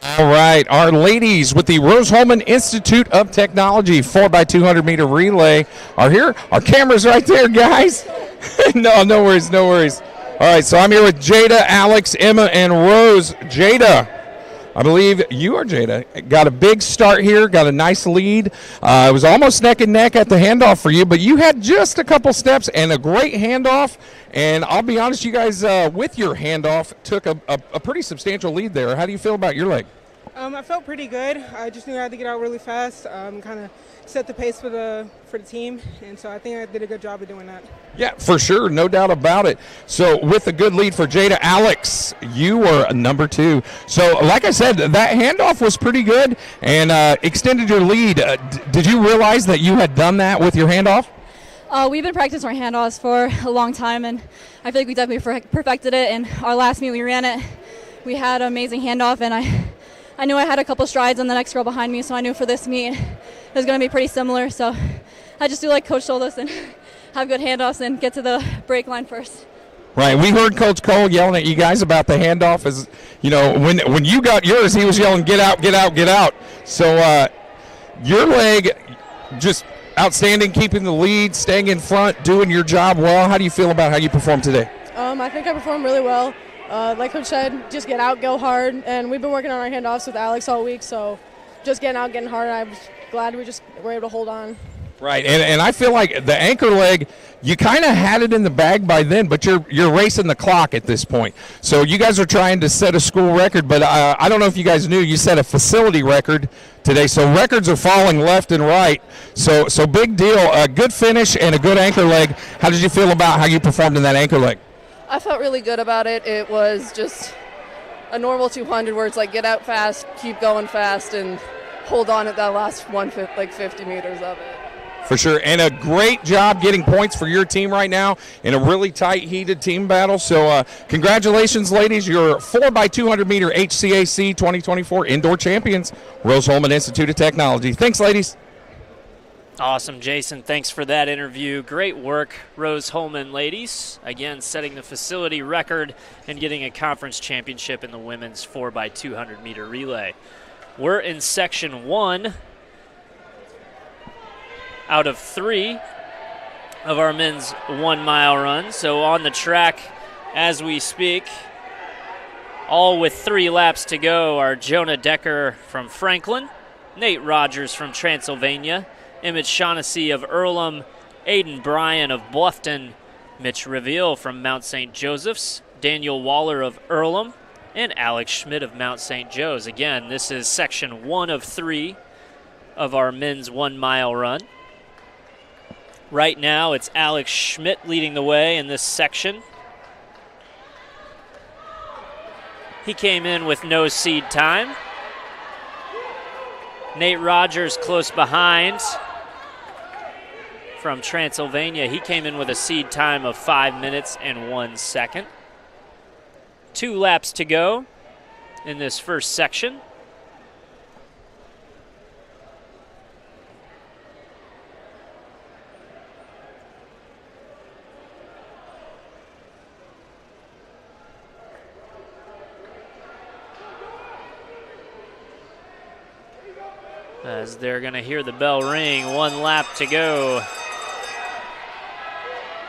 All right, our ladies with the Rose Holman Institute of Technology 4x200 meter relay are here. Our camera's right there, guys. No worries, no worries. All right, so I'm here with Jada, Alex, Emma, and Rose. Jada, I believe you are Jada. Got a big start here, got a nice lead. It was almost neck and neck at the handoff for you, but you had just a couple steps and a great handoff. And I'll be honest, you guys, with your handoff, took a pretty substantial lead there. How do you feel about your leg? I felt pretty good. I just knew I had to get out really fast, kind of set the pace for the team, and so I think I did a good job of doing that. Yeah, for sure, no doubt about it. So with a good lead for Jada, Alex, you were number 2. So like I said, that handoff was pretty good and extended your lead. Did you realize that you had done that with your handoff? We've been practicing our handoffs for a long time, and I feel like we definitely perfected it. And our last meet we ran it, we had an amazing handoff, and I knew I had a couple strides on the next girl behind me, so I knew for this meet it was going to be pretty similar. So I just do like Coach told us and have good handoffs and get to the break line first. Right. We heard Coach Cole yelling at you guys about the handoff. As you know, when you got yours, he was yelling, "Get out, get out, get out." So your leg just outstanding, keeping the lead, staying in front, doing your job well. How do you feel about how you performed today? I think I performed really well. Like Coach said, just get out, go hard, and we've been working on our handoffs with Alex all week, so just getting out, getting hard. I'm glad we just were able to hold on. Right, and I feel like the anchor leg, you kind of had it in the bag by then, but you're racing the clock at this point. So you guys are trying to set a school record, but I don't know if you guys knew, you set a facility record today. So records are falling left and right. So big deal, a good finish and a good anchor leg. How did you feel about how you performed in that anchor leg? I felt really good about it. It was just a normal 200 where it's like get out fast, keep going fast, and hold on at that last 50 meters of it. For sure, and a great job getting points for your team right now in a really tight, heated team battle. So congratulations, ladies. You're 4x200 meter HCAC 2024 indoor champions, Rose-Hulman Institute of Technology. Thanks, ladies. Awesome, Jason. Thanks for that interview. Great work, Rose-Hulman ladies. Again, setting the facility record and getting a conference championship in the women's 4x200 meter relay. We're in section 1 out of 3 of our men's 1 mile run. So on the track as we speak, all with 3 laps to go, are Jonah Decker from Franklin, Nate Rogers from Transylvania, Emmett Shaughnessy of Earlham, Aiden Bryan of Bluffton, Mitch Reveal from Mount St. Joseph's, Daniel Waller of Earlham, and Alex Schmidt of Mount St. Joe's. Again, this is section 1 of 3 of our men's 1 mile run. Right now, it's Alex Schmidt leading the way in this section. He came in with no seed time. Nate Rogers close behind from Transylvania. He came in with a seed time of 5 minutes and 1 second. 2 laps to go in this first section. As they're going to hear the bell ring, 1 lap to go.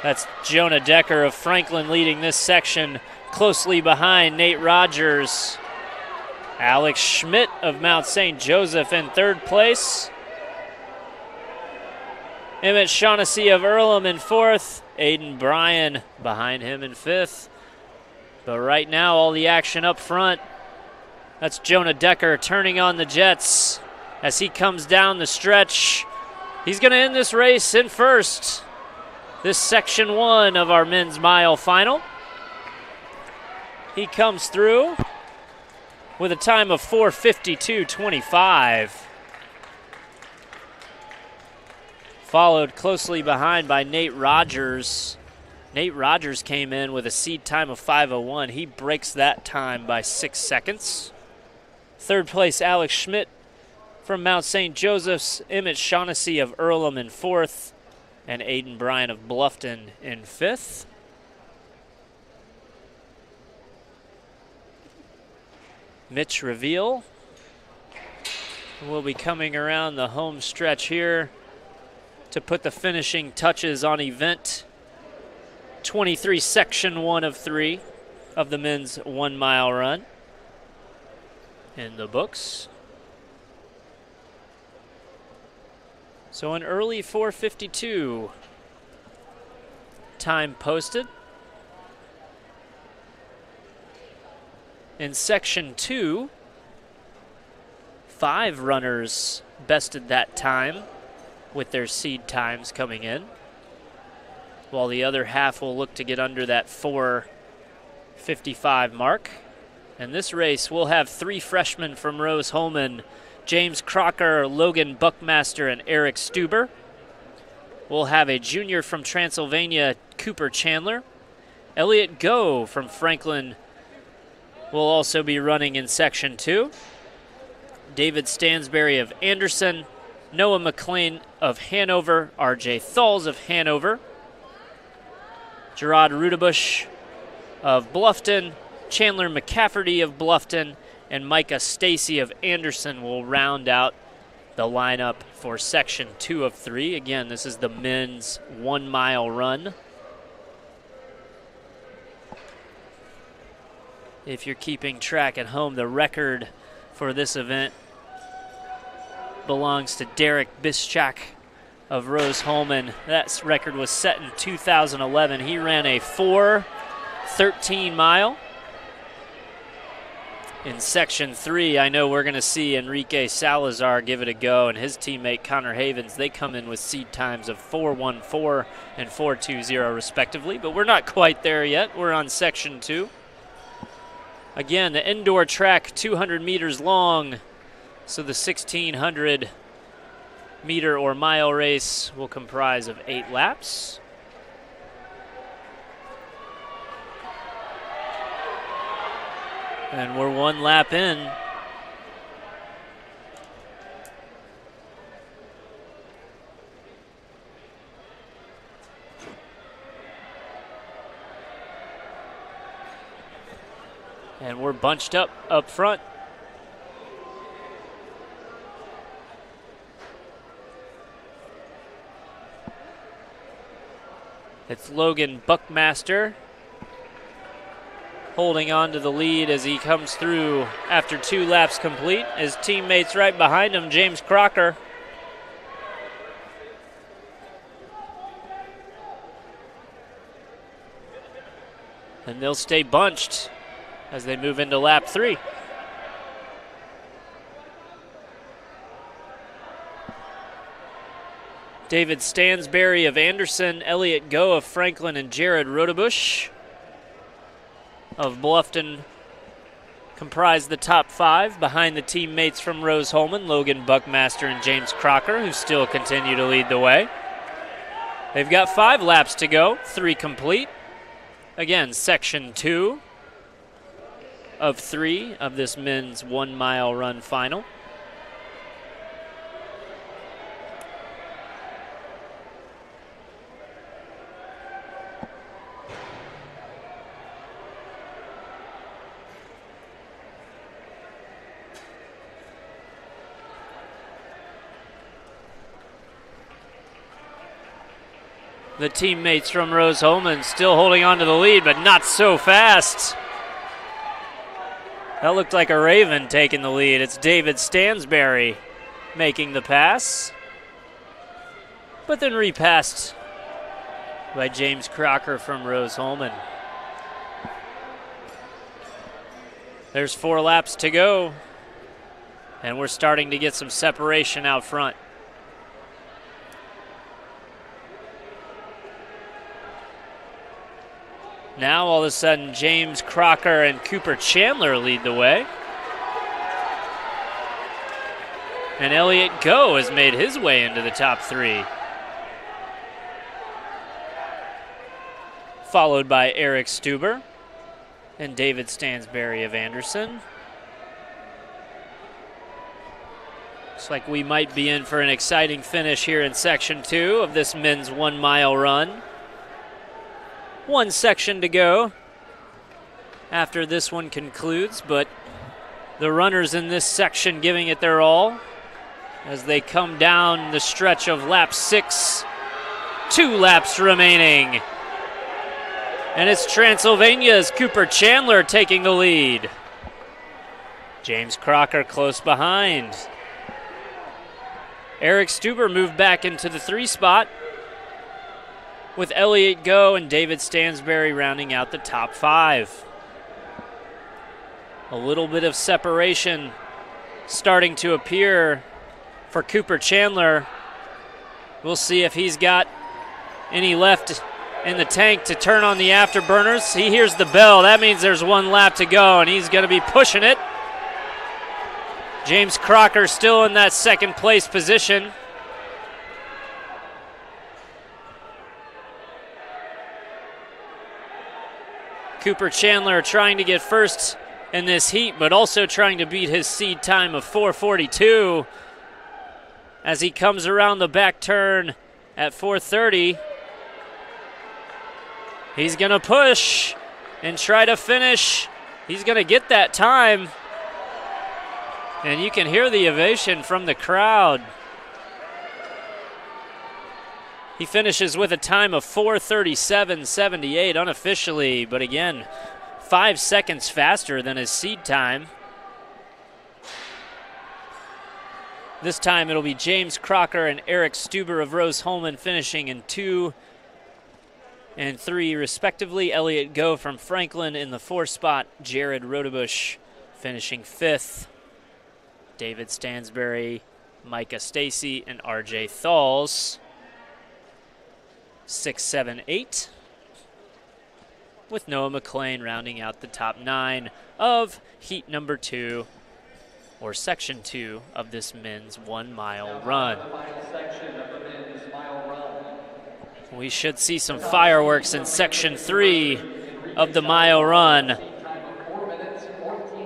That's Jonah Decker of Franklin leading this section, closely behind Nate Rogers. Alex Schmidt of Mount St. Joseph in 3rd place. Emmett Shaughnessy of Earlham in 4th. Aiden Bryan behind him in 5th. But right now, all the action up front. That's Jonah Decker turning on the jets as he comes down the stretch. He's going to end this race in 1st. This section 1 of our men's mile final. He comes through with a time of 4:52.25. Followed closely behind by Nate Rogers. Nate Rogers came in with a seed time of 5:01. He breaks that time by 6 seconds. 3rd place, Alex Schmidt from Mount St. Joseph's, Emmett Shaughnessy of Earlham in 4th, and Aiden Bryan of Bluffton in 5th. Mitch Reveal will be coming around the home stretch here to put the finishing touches on event 23, section 1 of 3 of the men's 1 mile run in the books. So an early 4:52 time posted. In section 2, 5 runners bested that time with their seed times coming in, while the other half will look to get under that 4:55 mark. And this race will have 3 freshmen from Rose-Hulman, James Crocker, Logan Buckmaster, and Eric Stuber. We'll have a junior from Transylvania, Cooper Chandler. Elliot Go from Franklin will also be running in Section 2. David Stansberry of Anderson, Noah McLean of Hanover, RJ Thalls of Hanover, Gerard Rudebush of Bluffton, Chandler McCafferty of Bluffton, and Micah Stacy of Anderson will round out the lineup for Section 2 of 3. Again, this is the men's 1-mile run. If you're keeping track at home, the record for this event belongs to Derek Bischak of Rose-Hulman. That record was set in 2011. He ran a 4:13 mile. In Section 3, I know we're going to see Enrique Salazar give it a go, and his teammate Connor Havens. They come in with seed times of 4:14 and 4:20 respectively, but we're not quite there yet. We're on Section 2. Again, the indoor track, 200 meters long, so the 1,600 meter or mile race will comprise of 8 laps. And we're 1 lap in. And we're bunched up front. It's Logan Buckmaster holding on to the lead as he comes through after 2 laps complete. His teammates right behind him, James Crocker. And they'll stay bunched as they move into lap 3. David Stansberry of Anderson, Elliot Go of Franklin, and Jared Rodebush of Bluffton comprise the top 5 behind the teammates from Rose-Hulman, Logan Buckmaster and James Crocker, who still continue to lead the way. They've got 5 laps to go, 3 complete. Again, Section 2 of 3 of this men's 1-mile run final. The teammates from Rose-Hulman still holding on to the lead, but not so fast. That looked like a Raven taking the lead. It's David Stansberry making the pass, but then repassed by James Crocker from Rose-Hulman. There's 4 laps to go, and we're starting to get some separation out front. Now, all of a sudden, James Crocker and Cooper Chandler lead the way. And Elliot Go has made his way into the top 3. Followed by Eric Stuber and David Stansberry of Anderson. Looks like we might be in for an exciting finish here in Section 2 of this men's 1-mile run. 1 section to go after this one concludes, but the runners in this section giving it their all as they come down the stretch of lap 6. 2 laps remaining. And it's Transylvania's Cooper Chandler taking the lead. James Crocker close behind. Eric Stuber moved back into the 3 spot, with Elliot Go and David Stansberry rounding out the top 5. A little bit of separation starting to appear for Cooper Chandler We'll see if he's got any left in the tank to turn on the afterburners. He hears the bell. That means there's one lap to go, and he's going to be pushing it. James Crocker still in that second place position. Cooper Chandler trying to get first in this heat, but also trying to beat his seed time of 4:42 as he comes around the back turn at 4:30. He's going to push and try to finish. He's going to get that time. And you can hear the ovation from the crowd. He finishes with a time of 4:37.78 unofficially, but again, 5 seconds faster than his seed time. This time it'll be James Crocker and Eric Stuber of Rose-Hulman finishing in 2 and 3 respectively. Elliot Go from Franklin in the 4th spot. Jared Rodebush finishing 5th. David Stansberry, Micah Stacy, and RJ Thalls 6, 7, 8. With Noah McClain rounding out the top 9 of heat number 2, or section 2 of this men's 1 mile run. We should see some fireworks in section 3 of the mile run.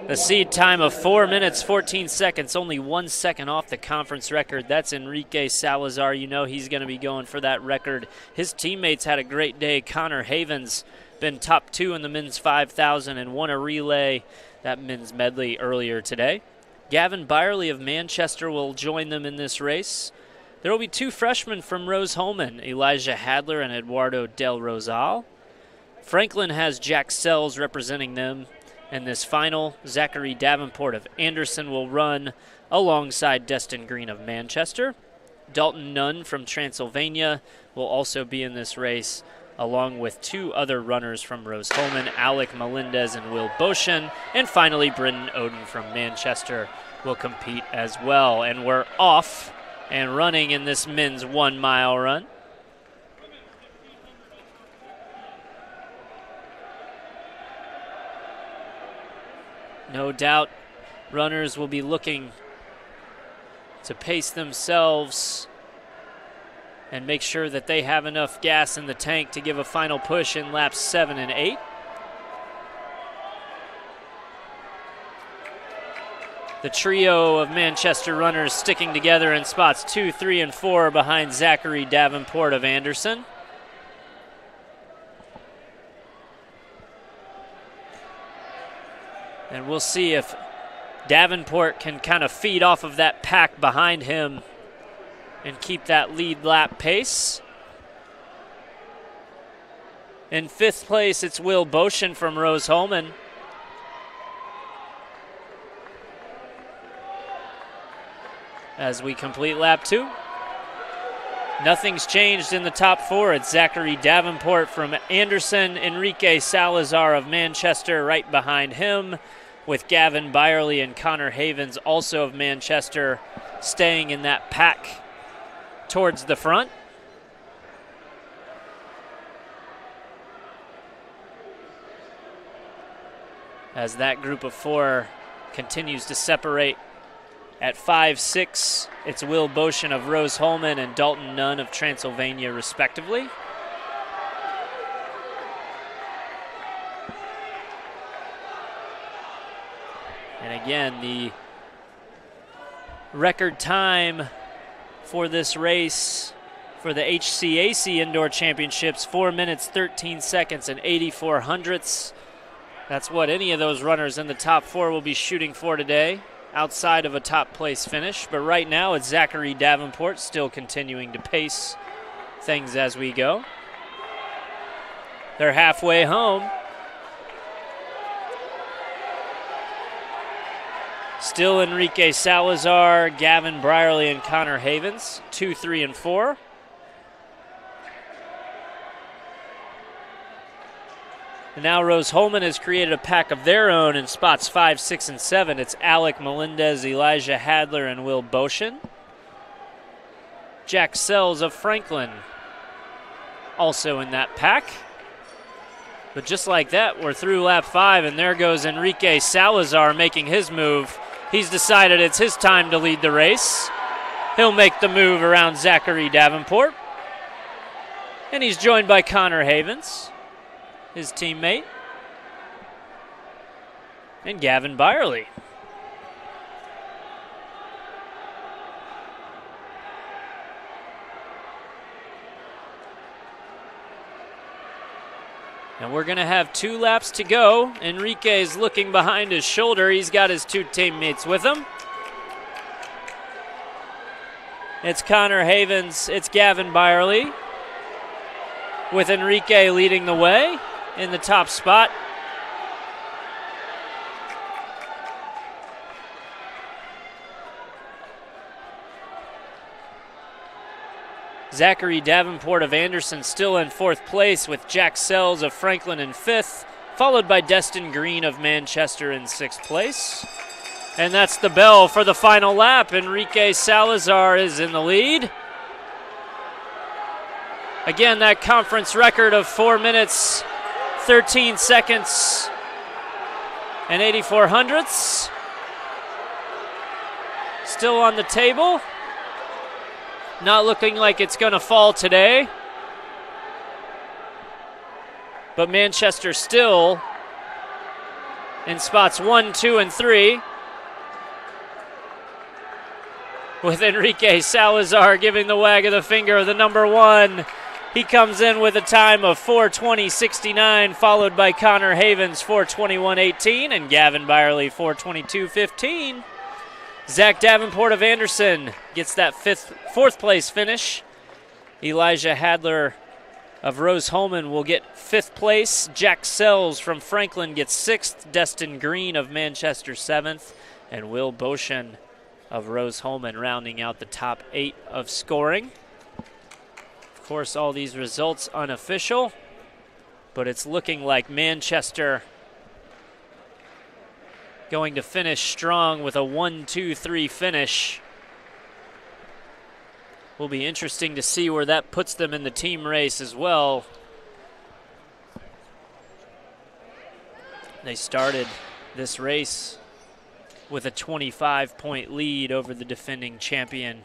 The seed time of 4 minutes, 14 seconds, only 1 second off the conference record. That's Enrique Salazar. You know he's going to be going for that record. His teammates had a great day. Connor Havens been top 2 in the men's 5,000 and won a relay, that men's medley, earlier today. Gavin Byerly of Manchester will join them in this race. There will be 2 freshmen from Rose-Hulman, Elijah Hadler and Eduardo Del Rosal. Franklin has Jack Sells representing them in this final. Zachary Davenport of Anderson will run alongside Destin Green of Manchester. Dalton Nunn from Transylvania will also be in this race, along with 2 other runners from Rose-Hulman, Alec Melendez and Will Boshin. And finally, Brendan Oden from Manchester will compete as well. And we're off and running in this men's 1 mile run. No doubt runners will be looking to pace themselves and make sure that they have enough gas in the tank to give a final push in laps 7 and 8. The trio of Manchester runners sticking together in spots 2, 3, and 4 behind Zachary Davenport of Anderson. And we'll see if Davenport can kind of feed off of that pack behind him and keep that lead lap pace. In 5th place, it's Will Boshin from Rose-Hulman. As we complete lap 2. Nothing's changed in the top 4. It's Zachary Davenport from Anderson, Enrique Salazar of Manchester right behind him, with Gavin Byerly and Connor Havens, also of Manchester, staying in that pack towards the front. As that group of 4 continues to separate. At 5, 6, it's Will Boshin of Rose-Hulman and Dalton Nunn of Transylvania, respectively. And again, the record time for this race for the HCAC Indoor Championships, 4 minutes, 13 seconds, and 84 hundredths. That's what any of those runners in the top 4 will be shooting for today, outside of a top place finish. But right now it's Zachary Davenport still continuing to pace things as we go. They're halfway home. Still Enrique Salazar, Gavin Byerly, and Connor Havens, 2, 3, and 4. And now Rose-Hulman has created a pack of their own in spots 5, 6, and 7. It's Alec Melendez, Elijah Hadler, and Will Boshin. Jack Sells of Franklin also in that pack. But just like that, we're through lap 5, and there goes Enrique Salazar making his move. He's decided it's his time to lead the race. He'll make the move around Zachary Davenport. And he's joined by Connor Havens, his teammate, and Gavin Byerly. And we're going to have 2 laps to go. Enrique's looking behind his shoulder. He's got his 2 teammates with him. It's Connor Havens, it's Gavin Byerly, with Enrique leading the way in the top spot. Zachary Davenport of Anderson still in 4th place, with Jack Sells of Franklin in 5th, followed by Destin Green of Manchester in 6th place. And that's the bell for the final lap. Enrique Salazar is in the lead. Again, that conference record of 4 minutes, 13 seconds, and 84 hundredths. Still on the table. Not looking like it's going to fall today. But Manchester still in spots 1, 2, and 3. With Enrique Salazar giving the wag of the finger of the number 1. He comes in with a time of 4:20.69, followed by Connor Havens 4:21.18 and Gavin Byerly 4:22.15. Zach Davenport of Anderson gets that 4th place finish. Elijah Hadler of Rose-Hulman will get 5th place. Jack Sells from Franklin gets 6th. Destin Green of Manchester 7th. And Will Boshin of Rose-Hulman rounding out the top 8 of scoring. Of course, all these results unofficial, but it's looking like Manchester going to finish strong with a 1-2-3 finish. Will be interesting to see where that puts them in the team race as well. They started this race with a 25-point lead over the defending champion,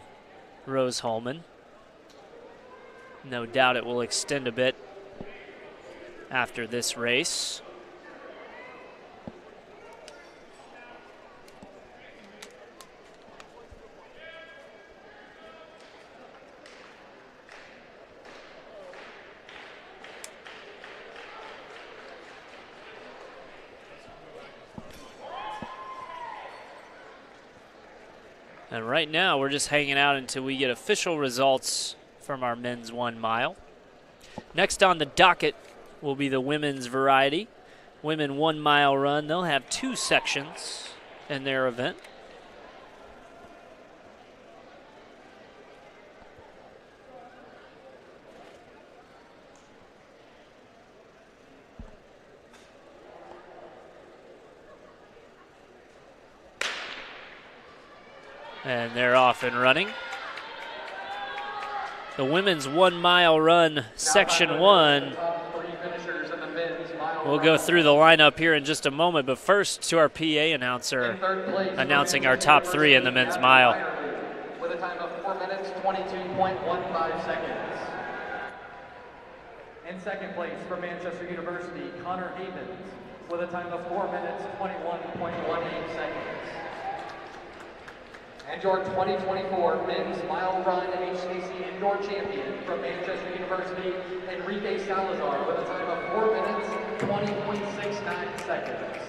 Rose-Hulman. No doubt it will extend a bit after this race. And right now, we're just hanging out until we get official results from our men's 1 mile. Next on the docket will be the women's variety. Women 1 mile run. They'll have 2 sections in their event. And they're off and running. The women's 1 mile run, section 1. We'll go through the lineup here in just a moment, but first to our PA announcer announcing our top 3 in the men's mile. With a time of 4 minutes, 22.15 seconds. In 2nd place from Manchester University, Connor Havens, with a time of 4 minutes, 21.18 seconds. And your 2024 Men's Mile Run HCAC Indoor Champion from Manchester University, Enrique Salazar, with a time of 4 minutes, 20.69 seconds.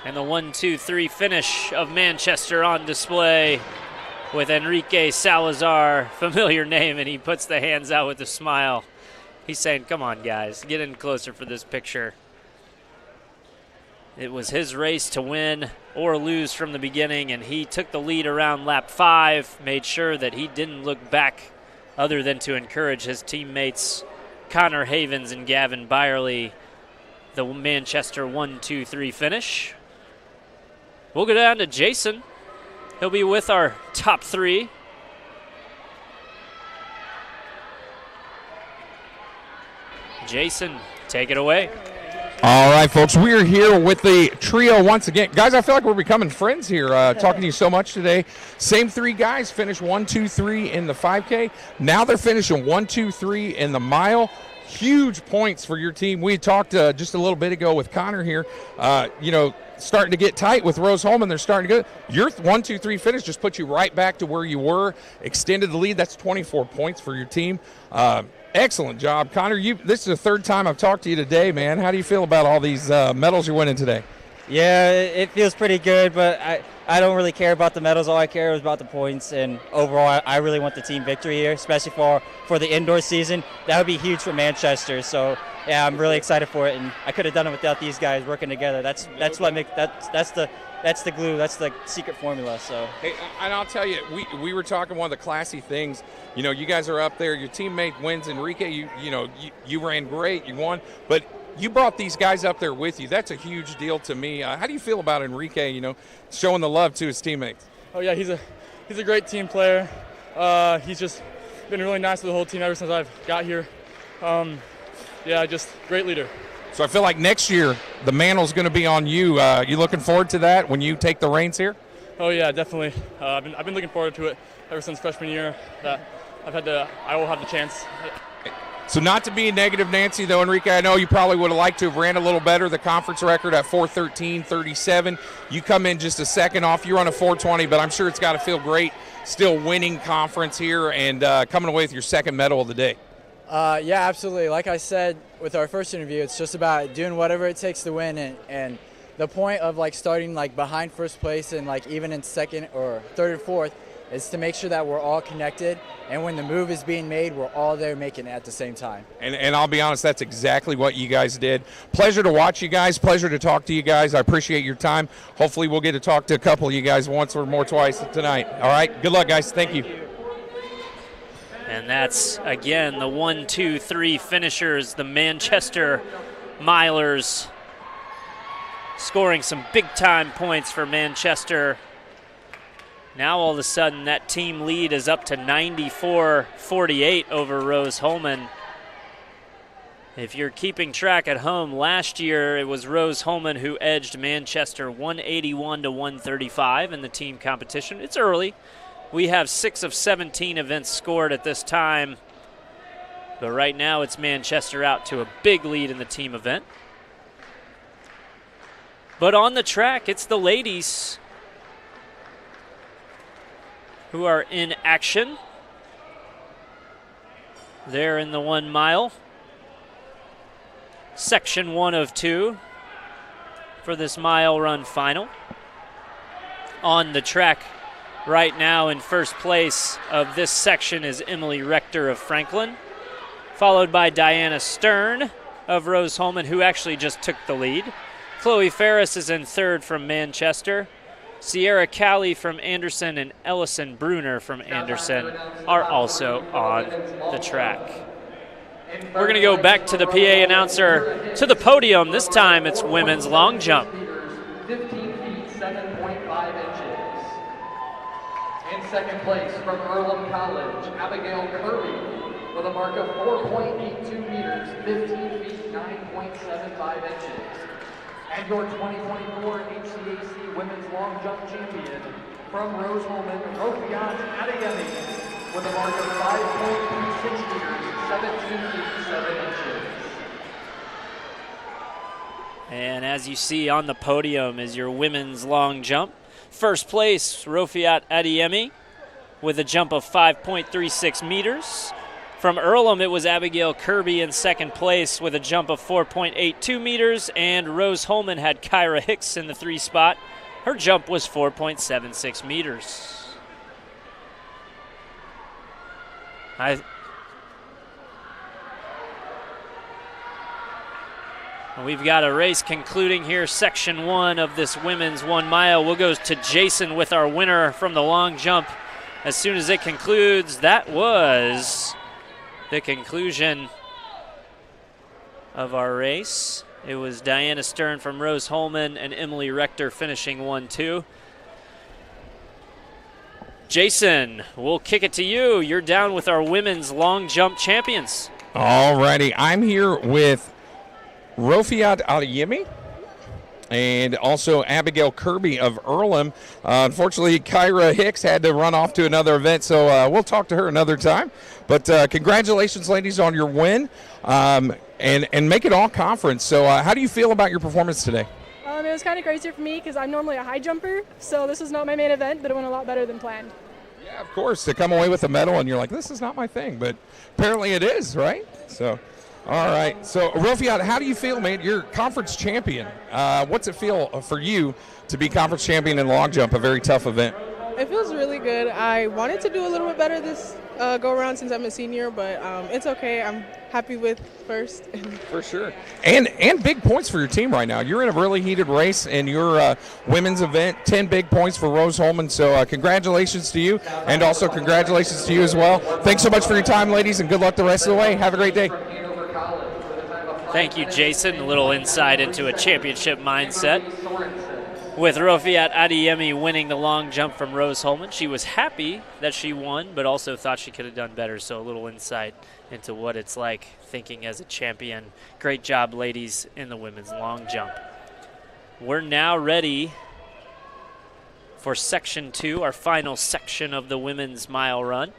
And the 1-2-3 finish of Manchester on display with Enrique Salazar, familiar name, and he puts the hands out with a smile. He's saying, come on, guys, get in closer for this picture. It was his race to win or lose from the beginning, and he took the lead around lap 5, made sure that he didn't look back other than to encourage his teammates, Connor Havens and Gavin Byerly, the Manchester 1-2-3 finish. We'll go down to Jason, He'll be with our top three. Jason, take it away. All right, folks, we are here with the trio once again. Guys, I feel like we're becoming friends here, talking to you so much today. Same three guys finished 1, 2, 3 in the 5K. Now they're finishing 1, 2, 3 in the mile. Huge points for your team. We talked just a little bit ago with Connor here, starting to get tight with Rose Holman. They're starting to go. Your 1, 2, 3 finish just put you right back to where you were, extended the lead. That's 24 points for your team. Excellent job, Connor. This is the third time I've talked to you today, man. How do you feel about all these medals you're winning today? Yeah, it feels pretty good, but I don't really care about the medals. All I care is about the points, and overall, I really want the team victory here, especially for the indoor season. That would be huge for Manchester. So yeah, I'm really excited for it, and I could have done it without these guys working together. That's the glue. That's the secret formula. So hey, and I'll tell you, we were talking one of the classy things. You guys are up there. Your teammate wins. Enrique, you ran great. You won, but you brought these guys up there with you. That's a huge deal to me. How do you feel about Enrique? Showing the love to his teammates. Oh yeah, he's a great team player. He's just been really nice to the whole team ever since I've got here. Just great leader. So I feel like next year the mantle's going to be on you. You looking forward to that when you take the reins here? Oh yeah, definitely. I've been looking forward to it ever since freshman year. That I will have the chance. So not to be negative, Nancy, though, Enrique, I know you probably would have liked to have ran a little better. The conference record at 4:13:37. You come in just a second off. You're on a 4:20, but I'm sure it's got to feel great still winning conference here and coming away with your second medal of the day. Yeah, absolutely. Like I said with our first interview, it's just about doing whatever it takes to win. And the point of starting behind first place and even in second or third or fourth is to make sure that we're all connected, and when the move is being made, we're all there making it at the same time. And I'll be honest, that's exactly what you guys did. Pleasure to watch you guys, pleasure to talk to you guys. I appreciate your time. Hopefully we'll get to talk to a couple of you guys once or more twice tonight. All right, good luck, guys. Thank you. And that's, again, the 1, 2, 3 finishers, the Manchester Milers, scoring some big-time points for Manchester. Now all of a sudden that team lead is up to 94-48 over Rose Holman. If you're keeping track at home, last year it was Rose Holman who edged Manchester 181-135 in the team competition. It's early. We have 6 of 17 events scored at this time. But right now it's Manchester out to a big lead in the team event. But on the track, it's the ladies who are in action. They're in the 1 mile. Section 1 of 2 for this mile run final. On the track right now in first place of this section is Emily Rector of Franklin, followed by Diana Stern of Rose Holman, who actually just took the lead. Chloe Ferris is in third from Manchester. Sierra Cali from Anderson and Ellison Bruner from Anderson are also on the track. We're going to go back to the PA announcer to the podium. This time it's women's long jump. 15 feet, 7.5 inches. In second place from Earlham College, Abigail Kirby with a mark of 4.82 meters, 15 feet, 9.75 inches. And your 2024 HCAC Women's Long Jump Champion from Rose Holman, Rofiat Adeyemi, with a mark of 5.36 meters, 17 feet, 7 inches. And as you see on the podium is your women's long jump. First place, Rofiat Adeyemi, with a jump of 5.36 meters. From Earlham, it was Abigail Kirby in second place with a jump of 4.82 meters, and Rose Holman had Kyra Hicks in the 3 spot. Her jump was 4.76 meters. We've got a race concluding here, section 1 of this women's 1 mile. We'll go to Jason with our winner from the long jump as soon as it concludes. That was the conclusion of our race. It was Diana Stern from Rose Holman and Emily Rector finishing 1-2. Jason, we'll kick it to you. You're down with our women's long jump champions. All righty. I'm here with Rofiat Adeyemi and also Abigail Kirby of Earlham. Unfortunately, Kyra Hicks had to run off to another event, so we'll talk to her another time. But congratulations, ladies, on your win, and make it all conference. So how do you feel about your performance today? It was kind of crazy for me because I'm normally a high jumper, so this was not my main event, but it went a lot better than planned. Yeah, of course, to come away with a medal and you're like, this is not my thing, but apparently it is, right? So, all right. So, Rofiat, how do you feel, man? You're conference champion. What's it feel for you to be conference champion in long jump, a very tough event? It feels really good. I wanted to do a little bit better this go around since I'm a senior, but it's okay. I'm happy with first. For sure. And big points for your team right now. You're in a really heated race in your women's event. 10 big points for Rose Holman. So congratulations to you, and also congratulations to you as well. Thanks so much for your time, ladies, and good luck the rest of the way. Have a great day. Thank you, Jason. A little insight into a championship mindset. With Rofiat Adeyemi winning the long jump from Rose Holman, she was happy that she won, but also thought she could have done better. So a little insight into what it's like thinking as a champion. Great job, ladies, in the women's long jump. We're now ready for Section 2, our final section of the women's mile run.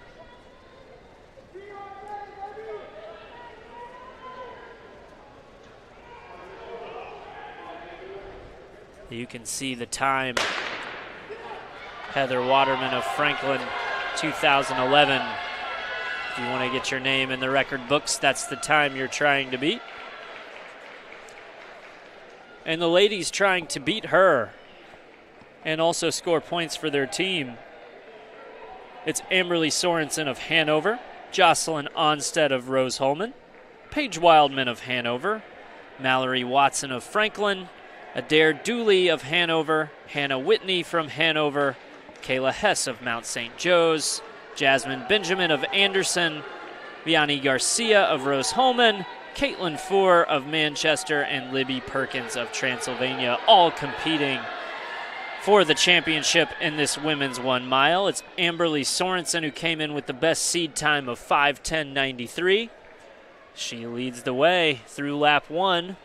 You can see the time. Heather Waterman of Franklin, 2011. If you want to get your name in the record books, that's the time you're trying to beat. And the ladies trying to beat her and also score points for their team. It's Amberly Sorensen of Hanover, Jocelyn Onstead of Rose Holman, Paige Wildman of Hanover, Mallory Watson of Franklin, Adair Dooley of Hanover, Hannah Whitney from Hanover, Kayla Hess of Mount St. Joe's, Jasmine Benjamin of Anderson, Vianney Garcia of Rose Holman, Caitlin Four of Manchester, and Libby Perkins of Transylvania, all competing for the championship in this women's 1 mile. It's Amberly Sorensen who came in with the best seed time of 5:10.93. She leads the way through lap 1.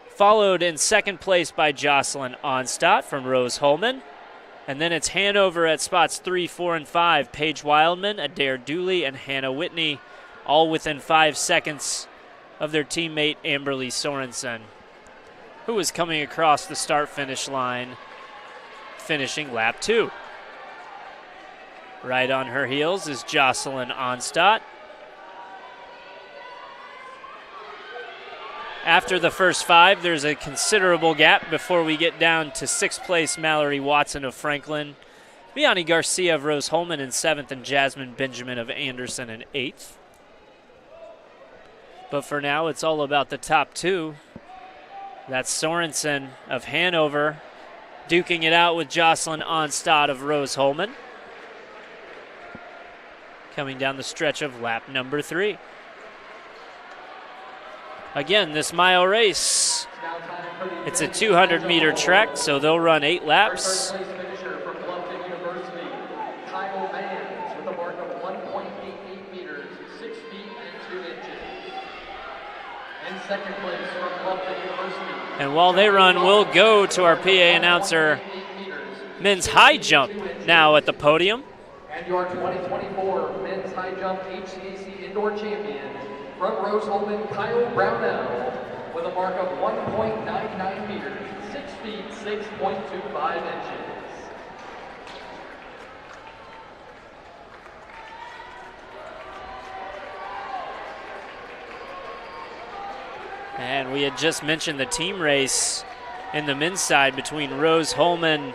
Followed in second place by Jocelyn Onstead from Rose Holman. And then it's Hanover at spots 3, 4, and 5. Paige Wildman, Adair Dooley, and Hannah Whitney, all within 5 seconds of their teammate Amberly Sorensen, who is coming across the start-finish line, finishing lap 2. Right on her heels is Jocelyn Onstead. After the first 5, there's a considerable gap before we get down to 6th place Mallory Watson of Franklin, Vianney Garcia of Rose Holman in 7th, and Jasmine Benjamin of Anderson in 8th. But for now, it's all about the top 2. That's Sorensen of Hanover duking it out with Jocelyn Onstead of Rose Holman, coming down the stretch of lap number 3. Again, this mile race, it's a 200-meter trek, so they'll run 8 laps. And while they run, we'll go to our PA announcer, men's high jump now at the podium. And your 2024 men's high jump HCAC indoor champion, from Rose Holman, Kyle Brownell, with a mark of 1.99 meters, 6 feet, 6.25 inches. And we had just mentioned the team race in the men's side between Rose Holman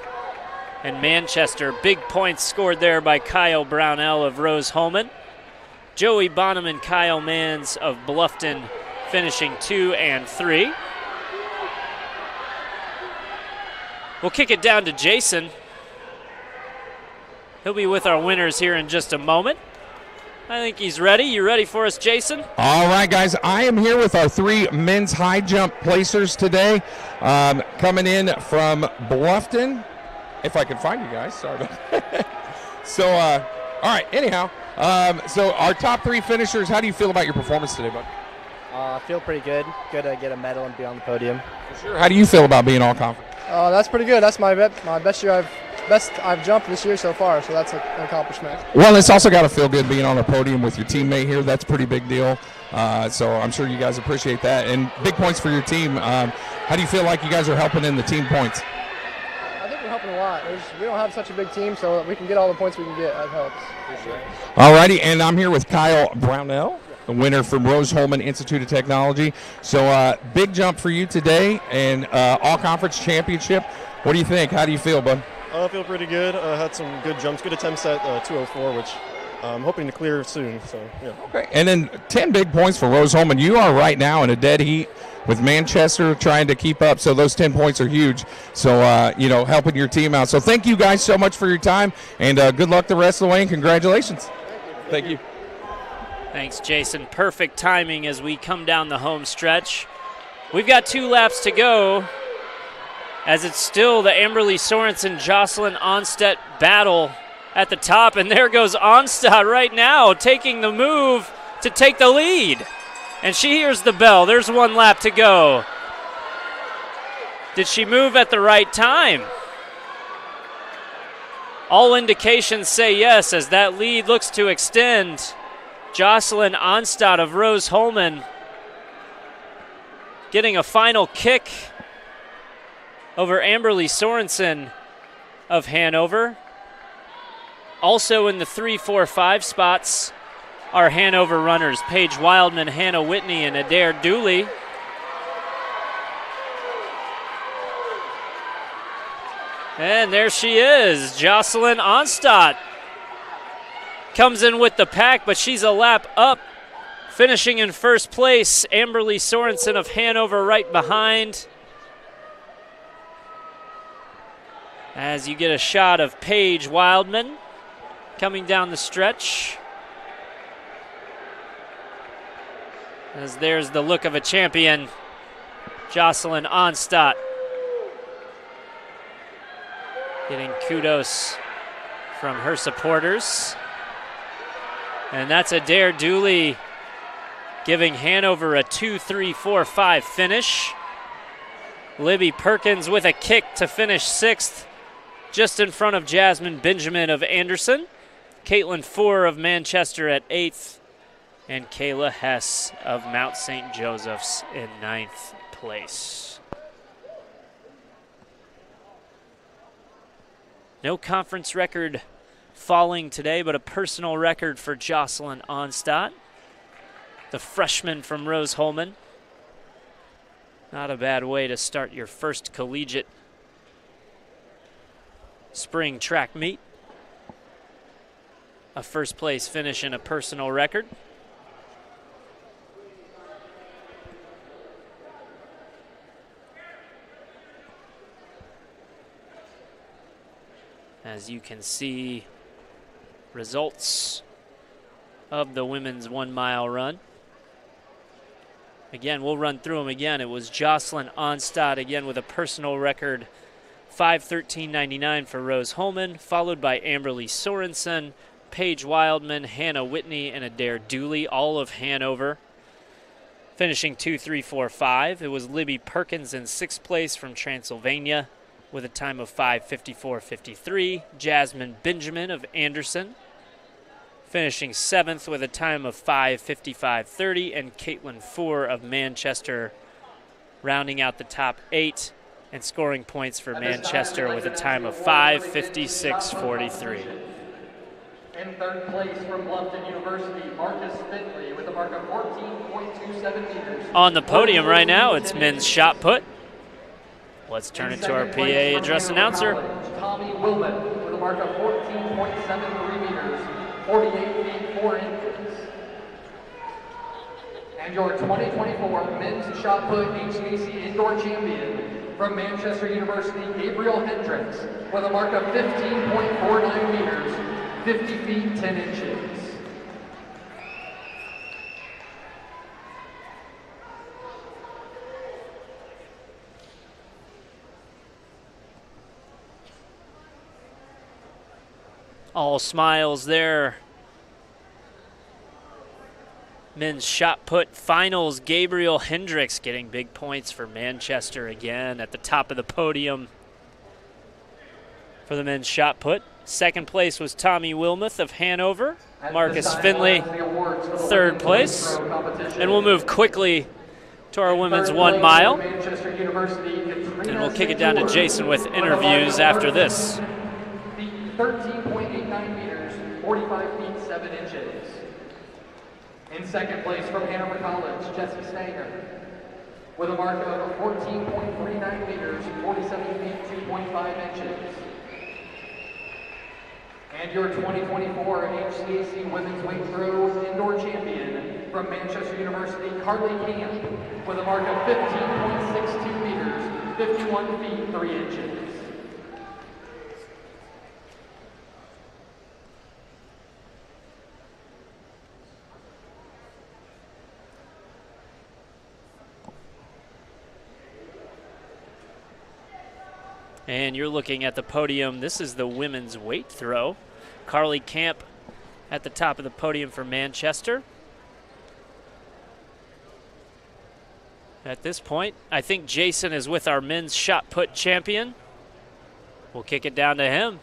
and Manchester. Big points scored there by Kyle Brownell of Rose Holman. Joey Bonham and Kyle Manns of Bluffton finishing 2 and 3. We'll kick it down to Jason. He'll be with our winners here in just a moment. I think he's ready. You ready for us, Jason? All right, guys. I am here with our 3 men's high jump placers today. Coming in from Bluffton, if I can find you guys. Sorry about that. So, all right, anyhow, so our top 3 finishers, how do you feel about your performance today, bud? I feel pretty good. Good to get a medal and be on the podium. For sure. How do you feel about being all conference? That's pretty good. That's my best year I've jumped this year so far, so that's an accomplishment. Well, it's also got to feel good being on a podium with your teammate here. That's a pretty big deal. So I'm sure you guys appreciate that. And big points for your team. How do you feel like you guys are helping in the team points? I think we're helping a lot. We don't have such a big team, so we can get all the points we can get. That helps. All righty, and I'm here with Kyle Brownell, the winner from Rose-Hulman Institute of Technology. So big jump for you today and all-conference championship. What do you think? How do you feel, bud? I feel pretty good. Had some good jumps, good attempts at 204, which I'm hoping to clear soon. So yeah. Okay. And then 10 big points for Rose-Hulman. You are right now in a dead heat with Manchester trying to keep up. So those 10 points are huge. So helping your team out. So thank you guys so much for your time, and good luck the rest of the way. And congratulations. Thank you. Thanks, Jason. Perfect timing as we come down the home stretch. We've got 2 laps to go, as it's still the Amberly Sorensen-Jocelyn Onstedt battle at the top. And there goes Onstedt right now, taking the move to take the lead. And she hears the bell. There's 1 lap to go. Did she move at the right time? All indications say yes, as that lead looks to extend. Jocelyn Onstedt of Rose-Hulman getting a final kick over Amberly Sorensen of Hanover. Also in the 3, 4, 5 spots are Hanover runners Paige Wildman, Hannah Whitney, and Adair Dooley. And there she is, Jocelyn Onstedt. Comes in with the pack, but she's a lap up, finishing in first place. Amberly Sorensen of Hanover right behind. As you get a shot of Paige Wildman coming down the stretch. As there's the look of a champion, Jocelyn Onstedt. Getting kudos from her supporters. And that's Adair Dooley giving Hanover a 2-3-4-5 finish. Libby Perkins with a kick to finish 6th, just in front of Jasmine Benjamin of Anderson. Caitlin Four of Manchester at 8th. And Kayla Hess of Mount St. Joseph's in 9th place. No conference record falling today, but a personal record for Jocelyn Onstedt, the freshman from Rose-Hulman. Not a bad way to start your first collegiate spring track meet. A first place finish in a personal record. As you can see, results of the women's 1 mile run. Again, we'll run through them again. It was Jocelyn Onstedt again with a personal record 5:13.99 for Rose-Hulman, followed by Amberly Sorensen, Paige Wildman, Hannah Whitney, and Adair Dooley, all of Hanover, finishing 2-3-4-5. It was Libby Perkins in 6th place from Transylvania with a time of 5:54.53. Jasmine Benjamin of Anderson finishing 7th with a time of 5:55.30, and Caitlin Four of Manchester rounding out the top 8 and scoring points for Manchester with a time of 5:56.43. In 3rd place from Bluffton University, Marcus Finley with a mark of 14.27 meters. On the podium right now, it's men's shot put. Let's turn it to our PA address announcer. Tommy Wilman with a mark of 14.73 meters, 48 feet 4 inches. And your 2024 men's shot put HCAC indoor champion from Manchester University, Gabriel Hendricks with a mark of 15.49 meters, 50 feet 10 inches. All smiles there. Men's shot put finals, Gabriel Hendricks getting big points for Manchester again at the top of the podium for the men's shot put. Second place was Tommy Wilmoth of Hanover. Marcus Finley, third place. And we'll move quickly to our women's 1 mile. And we'll kick it down to Jason with interviews after this. 13.89 meters, 45 feet 7 inches. In second place from Hanover College, Jesse Stanger, with a mark of 14.39 meters, 47 feet 2.5 inches. And your 2024 HCAC Women's Weight Throw Indoor Champion from Manchester University, Carly Camp, with a mark of 15.62 meters, 51 feet 3 inches. And you're looking at the podium. This is the women's weight throw. Carly Camp at the top of the podium for Manchester. At this point, I think Jason is with our men's shot put champion. We'll kick it down to him.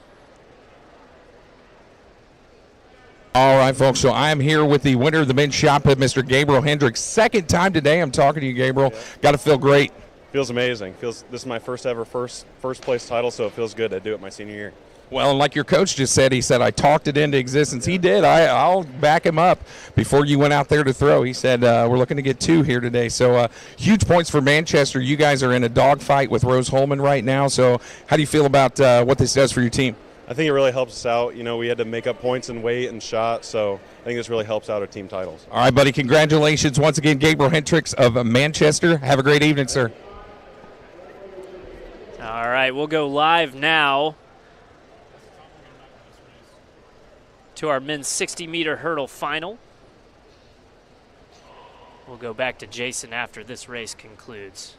All right, folks, so I'm here with the winner of the men's shot put, Mr. Gabriel Hendricks. Second time today I'm talking to you, Gabriel. Got to feel great. Feels amazing. This is my first ever first place title, so it feels good to do it my senior year. Well, and like your coach just said, he said, I talked it into existence. He did. I'll back him up. Before you went out there to throw, he said, we're looking to get 2 here today. So huge points for Manchester. You guys are in a dogfight with Rose Holman right now. So how do you feel about what this does for your team? I think it really helps us out. You know, we had to make up points in weight and shot, so I think this really helps out our team titles. All right, buddy. Congratulations once again, Gabriel Hendricks of Manchester. Have a great evening, sir. All right, we'll go live now to our men's 60-meter hurdle final. We'll go back to Jason after this race concludes.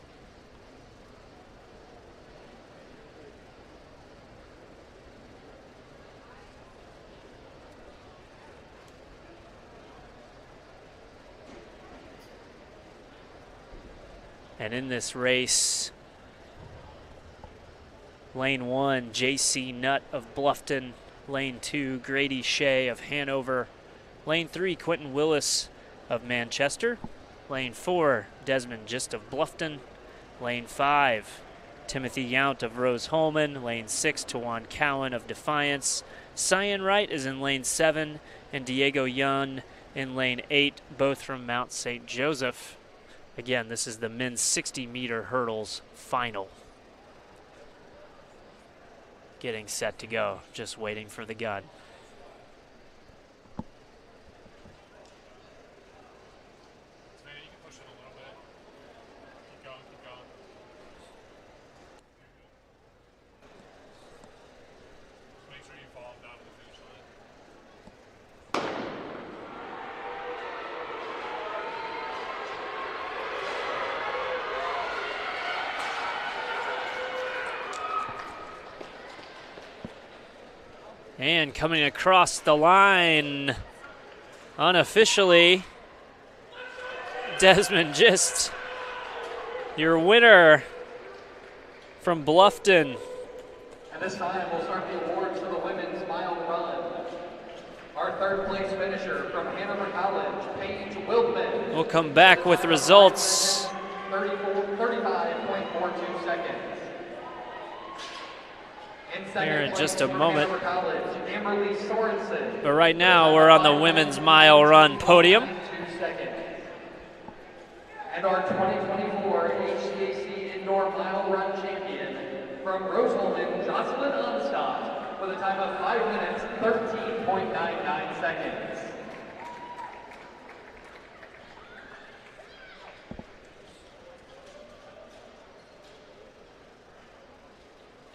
And in this race, Lane 1, J.C. Nutt of Bluffton. Lane 2, Grady Shea of Hanover. Lane 3, Quentin Willis of Manchester. Lane 4, Desmond Gist of Bluffton. Lane 5, Timothy Yount of Rose Holman. Lane 6, Tawan Cowan of Defiance. Cyan Wright is in Lane 7, and Diego Young in Lane 8, both from Mount St. Joseph. Again, this is the men's 60-meter hurdles final. Getting set to go, just waiting for the gun. And coming across the line, unofficially, Desmond Gist, your winner from Bluffton. And this time we'll start the awards for the women's mile run. Our third place finisher from Hanover College, Paige Wildman. We'll come back with results 35.42 seconds. Here in just a moment. Amberly Sorensen. But right now we're on the women's mile run podium. And our 2024 HCAC Indoor Mile Run Champion from Rose Holman, Jocelyn Onstadt, with a time of 5 minutes, 13.99 seconds.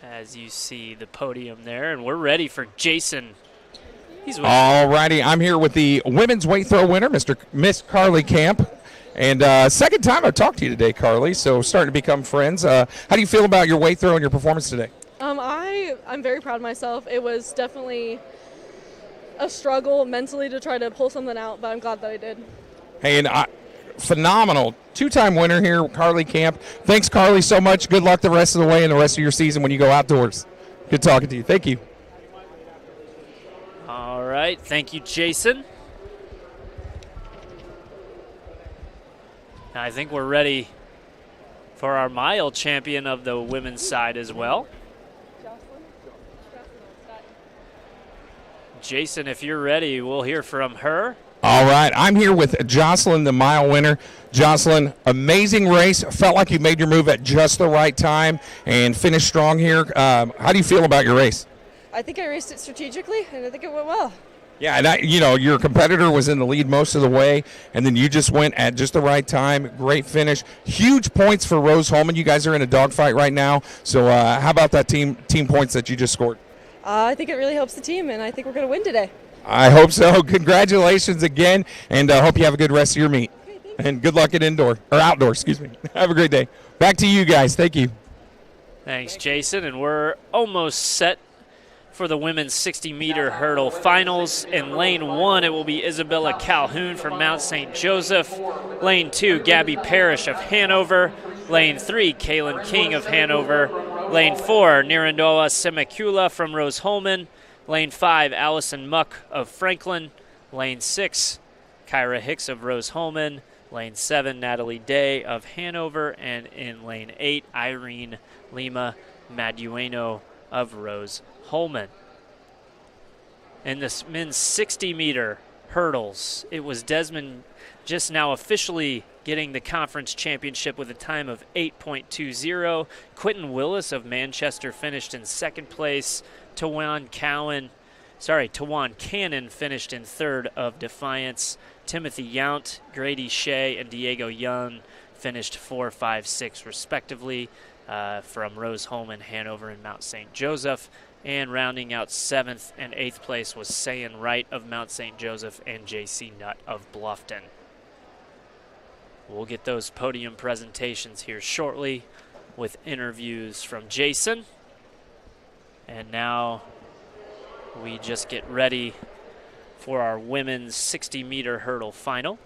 As you see the podium there, and we're ready for Jason. All righty, I'm here with the women's weight throw winner, Miss Carly Camp. And second time I've talked to you today, Carly, so starting to become friends. How do you feel about your weight throw and your performance today? I'm very proud of myself. It was definitely a struggle mentally to try to pull something out, but I'm glad that I did. Hey, and phenomenal two-time winner here, Carly Camp. Thanks, Carly, so much. Good luck the rest of the way and the rest of your season when you go outdoors. Good talking to you. Thank you. All right. Thank you, Jason. I think we're ready for our mile champion of the women's side as well. Jason, if you're ready, we'll hear from her. All right, I'm here with Jocelyn, the mile winner. Jocelyn, amazing race. Felt like you made your move at just the right time and finished strong here. How do you feel about your race? I think I raced it strategically, and I think it went well. Yeah, and your competitor was in the lead most of the way, and then you just went at just the right time. Great finish. Huge points for Rose Holman. You guys are in a dogfight right now. So how about that team points that you just scored? I think it really helps the team, and I think we're going to win today. I hope so. Congratulations again, and I hope you have a good rest of your meet. Okay, and good luck at outdoor. Excuse me. Have a great day. Back to you guys. Thank you. Thanks, Jason. And we're almost set for the women's 60-meter hurdle finals. In lane 1, it will be Isabella Calhoun from Mount St. Joseph. Lane 2, Gabby Parrish of Hanover. Lane 3, Kaylin King of Hanover. Lane 4, Nirandoa Semekula from Rose Holman. Lane 5, Allison Muck of Franklin. Lane 6, Kyra Hicks of Rose Holman. Lane 7, Natalie Day of Hanover. And in lane 8, Irene Lima Madueno of Rose Holman. In this men's 60-meter hurdles, it was Desmond just now officially getting the conference championship with a time of 8.20. Quentin Willis of Manchester finished in second place. Tawan Cannon finished in third of Defiance. Timothy Yount, Grady Shea, and Diego Young finished 4, 5, 6 respectively from Rose Holman, Hanover, and Mount St. Joseph. And rounding out 7th and 8th place was Sayan Wright of Mount St. Joseph and J.C. Nutt of Bluffton. We'll get those podium presentations here shortly with interviews from Jason. And now we just get ready for our women's 60-meter hurdle final.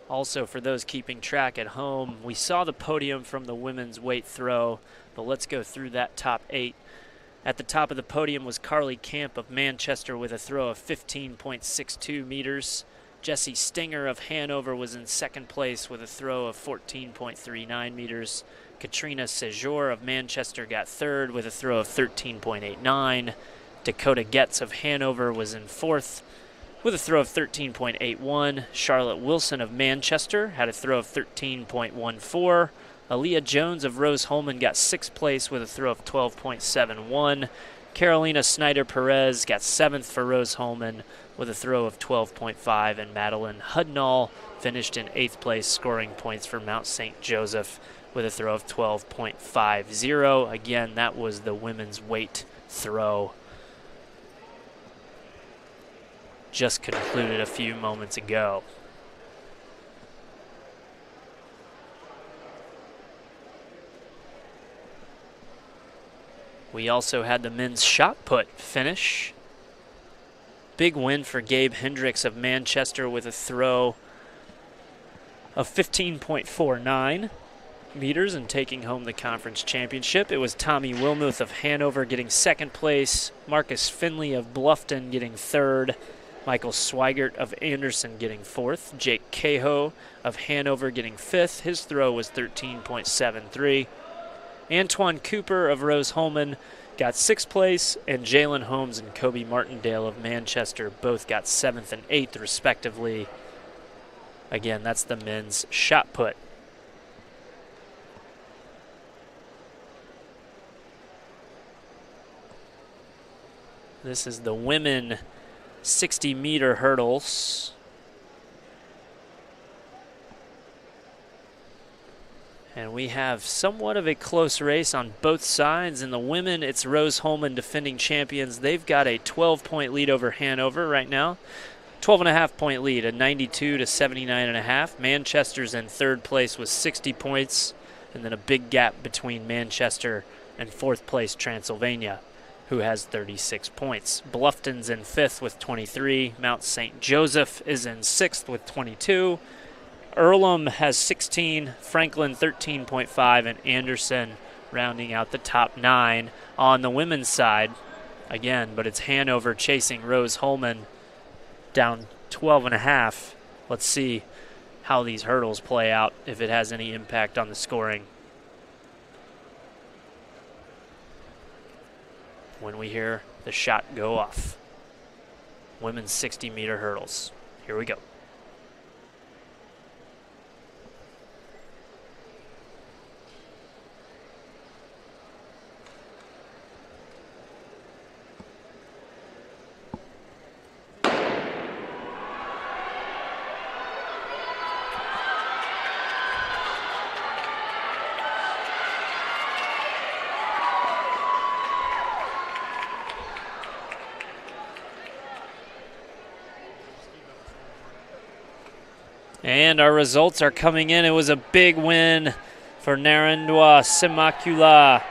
Also, for those keeping track at home, we saw the podium from the women's weight throw, but let's go through that top 8. At the top of the podium was Carly Camp of Manchester with a throw of 15.62 meters. Jessie Stinger of Hanover was in second place with a throw of 14.39 meters. Katrina Sejour of Manchester got third with a throw of 13.89. Dakota Getz of Hanover was in fourth with a throw of 13.81. Charlotte Wilson of Manchester had a throw of 13.14. Aaliyah Jones of Rose Holman got sixth place with a throw of 12.71. Carolina Snyder-Perez got seventh for Rose Holman with a throw of 12.5. And Madeline Hudnall finished in eighth place, scoring points for Mount St. Joseph with a throw of 12.50. Again, that was the women's weight throw. Just concluded a few moments ago. We also had the men's shot put finish. Big win for Gabe Hendricks of Manchester with a throw of 15.49 meters and taking home the conference championship. It was Tommy Wilmuth of Hanover getting second place, Marcus Finley of Bluffton getting third, Michael Swigert of Anderson getting fourth, Jake Cahoe of Hanover getting fifth. His throw was 13.73. Antoine Cooper of Rose Holman got sixth place, and Jalen Holmes and Kobe Martindale of Manchester both got seventh and eighth, respectively. Again, that's the men's shot put. This is the women 60-meter hurdles. And we have somewhat of a close race on both sides. In the women, it's Rose Holman, defending champions. They've got a 12-point lead over Hanover right now. 12.5-point lead, a 92 to 79.5. Manchester's in third place with 60 points, and then a big gap between Manchester and fourth place Transylvania, who has 36 points. Bluffton's in fifth with 23. Mount St. Joseph is in sixth with 22. Earlham has 16, Franklin 13.5, and Anderson rounding out the top 9. On the women's side, again, but it's Hanover chasing Rose-Hulman down 12.5. Let's see how these hurdles play out, if it has any impact on the scoring. When we hear the shot go off. Women's 60-meter hurdles. Here we go. And our results are coming in. It was a big win for Narendra Simakula.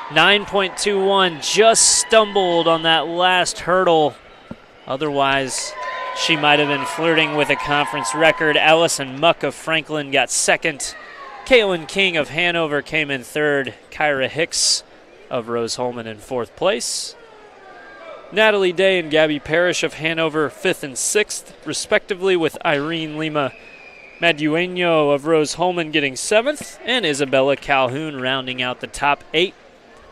9.21, just stumbled on that last hurdle. Otherwise, she might have been flirting with a conference record. Allison Muck of Franklin got second. Kaylin King of Hanover came in third. Kyra Hicks of Rose-Hulman in fourth place. Natalie Day and Gabby Parrish of Hanover, 5th and 6th, respectively, with Irene Lima Madueño of Rose-Hulman getting 7th, and Isabella Calhoun rounding out the top 8,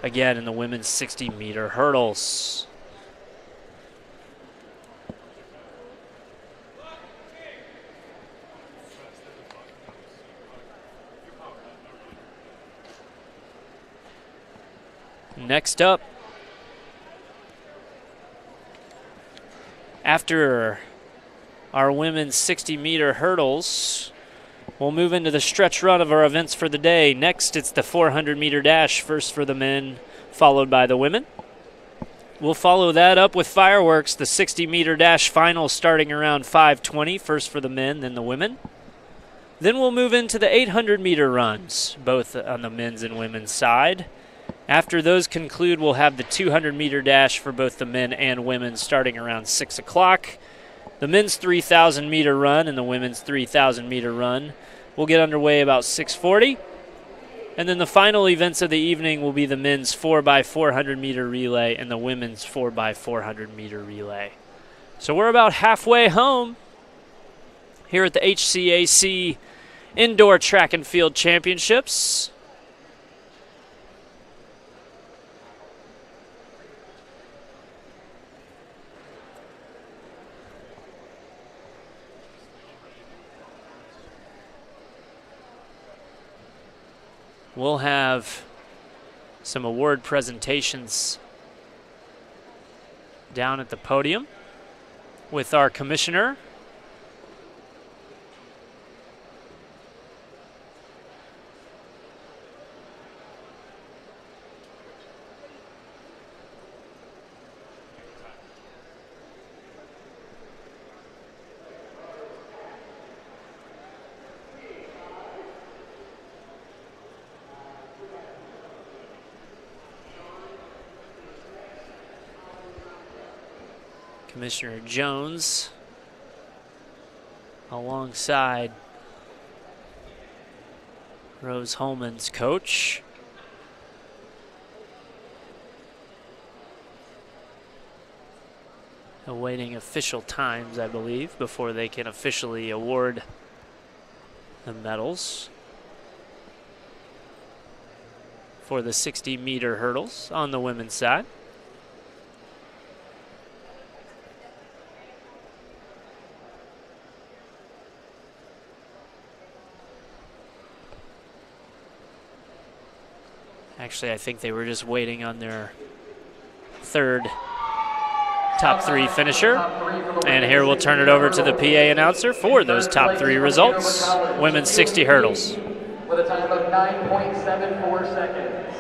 again in the women's 60-meter hurdles. Next up, after our women's 60-meter hurdles, we'll move into the stretch run of our events for the day. Next, it's the 400-meter dash, first for the men, followed by the women. We'll follow that up with fireworks, the 60-meter dash final starting around 5:20, first for the men, then the women. Then we'll move into the 800-meter runs, both on the men's and women's side. After those conclude, we'll have the 200-meter dash for both the men and women starting around 6 o'clock. The men's 3,000-meter run and the women's 3,000-meter run will get underway about 6:40. And then the final events of the evening will be the men's 4x400-meter relay and the women's 4x400-meter relay. So we're about halfway home here at the HCAC Indoor Track and Field Championships. We'll have some award presentations down at the podium with our commissioner. Commissioner Jones alongside Rose-Hulman's coach. Awaiting official times, I believe, before they can officially award the medals for the 60-meter hurdles on the women's side. Actually, I think they were just waiting on their third top 3 finisher. And here we'll turn it over to the PA announcer for those top 3 results. Women's 60 hurdles. With a time of 9.74 seconds.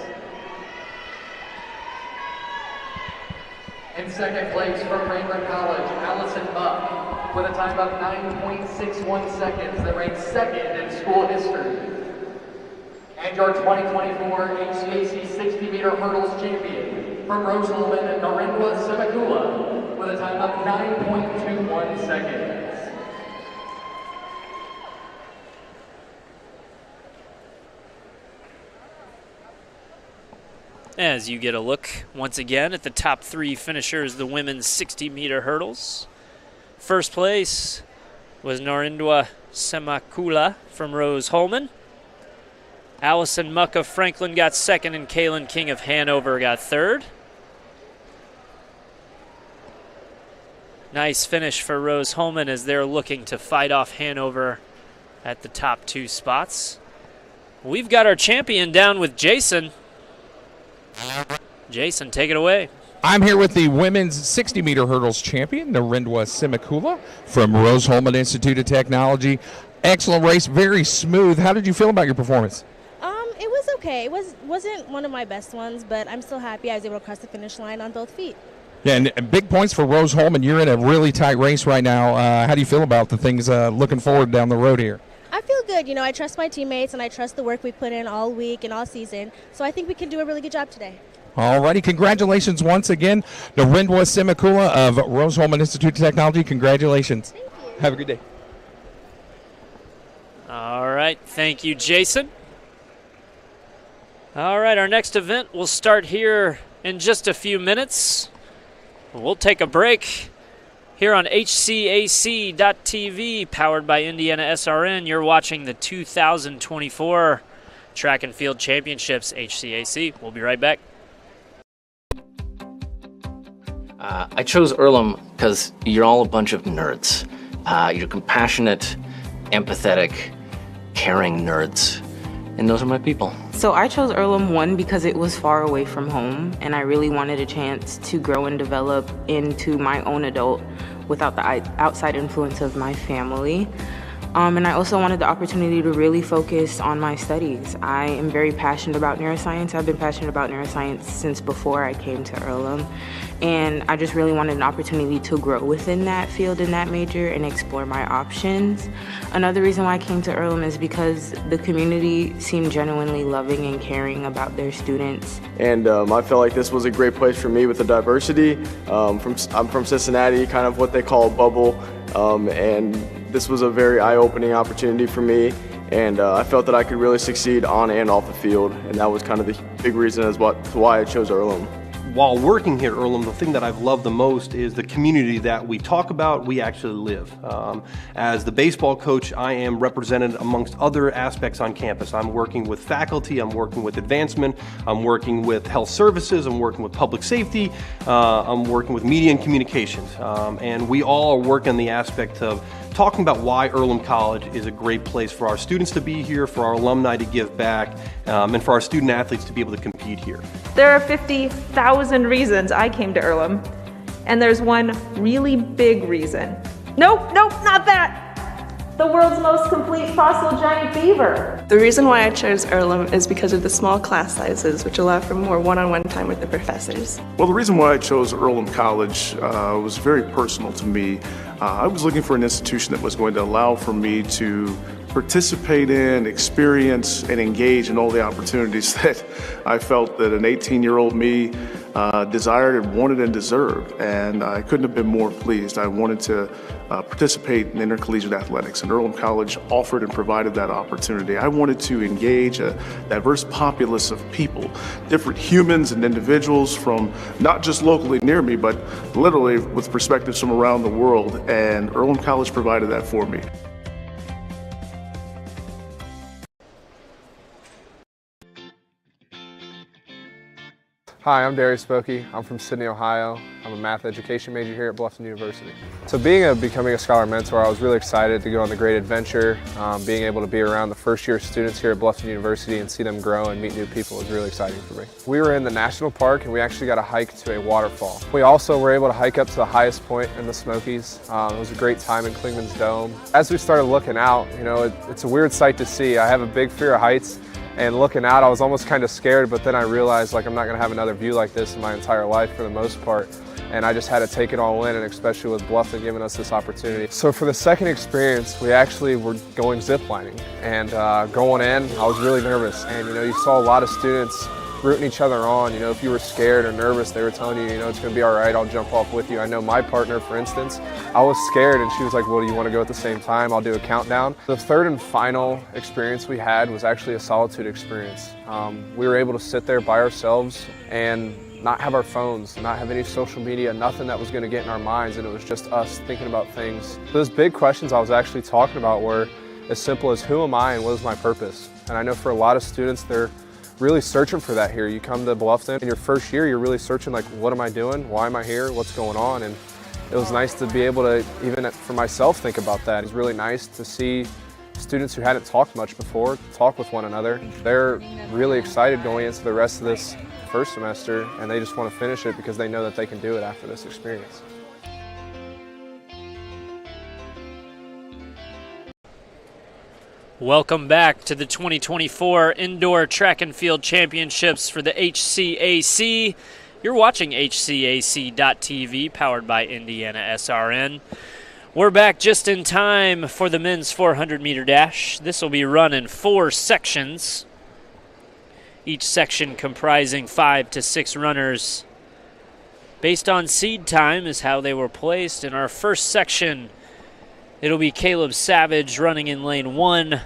In second place from Franklin College, Allison Buck. with a time of 9.61 seconds that ranks second in school history. And your 2024 HCAC 60-meter hurdles champion from Rose-Hulman, Narendra Semakula, with a time of 9.21 seconds. As you get a look once again at the top three finishers of the women's 60-meter hurdles. First place was Narendra Semakula from Rose-Hulman. Allison Muck of Franklin got second, and Kaylin King of Hanover got third. Nice finish for Rose-Hulman as they're looking to fight off Hanover at the top two spots. We've got our champion down with Jason. Jason, take it away. I'm here with the women's 60-meter hurdles champion, Narendra Semakula from Rose-Hulman Institute of Technology. Excellent race, very smooth. How did you feel about your performance? It was okay. It wasn't one of my best ones, but I'm still happy I was able to cross the finish line on both feet. Yeah, and big points for Rose-Hulman. You're in a really tight race right now. How do you feel about the things looking forward down the road here? I feel good. I trust my teammates, and I trust the work we put in all week and all season. So I think we can do a really good job today. All righty. Congratulations once again, Narendra Semakula of Rose-Hulman Institute of Technology. Congratulations. Thank you. Have a good day. All right. Thank you, Jason. All right. Our next event will start here in just a few minutes. We'll take a break. Here on HCAC.TV, powered by IndianaSRN, you're watching the 2024 Track and Field Championships, HCAC. We'll be right back. I chose Earlham because you're all a bunch of nerds. You're compassionate, empathetic, caring nerds. And those are my people. So I chose Earlham, one, because it was far away from home, and I really wanted a chance to grow and develop into my own adult without the outside influence of my family. And I also wanted the opportunity to really focus on my studies. I am very passionate about neuroscience. I've been passionate about neuroscience since before I came to Earlham. And I just really wanted an opportunity to grow within that field and that major and explore my options. Another reason why I came to Earlham is because the community seemed genuinely loving and caring about their students. And I felt like this was a great place for me with the diversity. I'm from Cincinnati, kind of what they call a bubble. And this was a very eye-opening opportunity for me, and I felt that I could really succeed on and off the field, and that was kind of the big reason as why I chose Earlham. While working here at Earlham, the thing that I've loved the most is the community that we talk about, we actually live. As the baseball coach, I am represented amongst other aspects on campus. I'm working with faculty, I'm working with advancement, I'm working with health services, I'm working with public safety, I'm working with media and communications. And we all are working the aspect of talking about why Earlham College is a great place for our students to be here, for our alumni to give back, and for our student athletes to be able to compete here. There are 50,000 reasons I came to Earlham, and there's one really big reason. Nope, not that! The world's most complete fossil giant beaver. The reason why I chose Earlham is because of the small class sizes, which allow for more one-on-one time with the professors. Well, the reason why I chose Earlham College was very personal to me. I was looking for an institution that was going to allow for me to participate in, experience, and engage in all the opportunities that I felt that an 18-year-old me desired and wanted and deserved, and I couldn't have been more pleased. I wanted to participate in intercollegiate athletics, and Earlham College offered and provided that opportunity. I wanted to engage a diverse populace of people, different humans and individuals from not just locally near me, but literally with perspectives from around the world, and Earlham College provided that for me. Hi, I'm Darius Spokey. I'm from Sydney, Ohio. I'm a math education major here at Bluffton University. So becoming a Scholar Mentor, I was really excited to go on the great adventure. Being able to be around the first year students here at Bluffton University and see them grow and meet new people was really exciting for me. We were in the national park and we actually got a hike to a waterfall. We also were able to hike up to the highest point in the Smokies. It was a great time in Klingman's Dome. As we started looking out, it's a weird sight to see. I have a big fear of heights. And looking out, I was almost kind of scared, but then I realized I'm not going to have another view like this in my entire life for the most part. and I just had to take it all in, and especially with Bluffton giving us this opportunity. So for the second experience, we actually were going ziplining, and going in, I was really nervous. And you saw a lot of students rooting each other on. If you were scared or nervous, they were telling you, it's going to be all right, I'll jump off with you. I know my partner, for instance, I was scared, and she was like, well, do you want to go at the same time? I'll do a countdown. The third and final experience we had was actually a solitude experience. We were able to sit there by ourselves and not have our phones, not have any social media, nothing that was going to get in our minds, and it was just us thinking about things. Those big questions I was actually talking about were as simple as, who am I and what is my purpose? And I know for a lot of students, they're really searching for that here. You come to Bluffton, in your first year, you're really searching, like, what am I doing? Why am I here? What's going on? And it was nice to be able to, even for myself, think about that. It was really nice to see students who hadn't talked much before talk with one another. They're really excited going into the rest of this first semester, and they just want to finish it because they know that they can do it after this experience. Welcome back to the 2024 Indoor Track and Field Championships for the HCAC. You're watching HCAC.TV, powered by IndianaSRN. We're back just in time for the men's 400-meter dash. This will be run in 4 sections, each section comprising 5 to 6 runners. Based on seed time is how they were placed. In our first section, it'll be Caleb Savage running in lane 1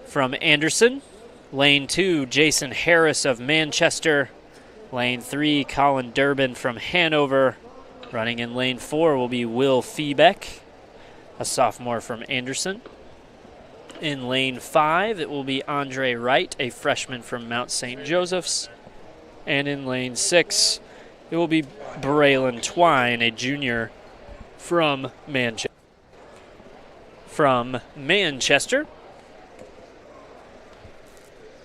from Anderson. Lane 2, Jason Harris of Manchester. Lane 3, Colin Durbin from Hanover. Running in lane 4 will be Will Feebeck, a sophomore from Anderson. In lane 5, it will be Andre Wright, a freshman from Mount St. Joseph's. And in lane 6, it will be Braylon Twine, a junior from Manchester.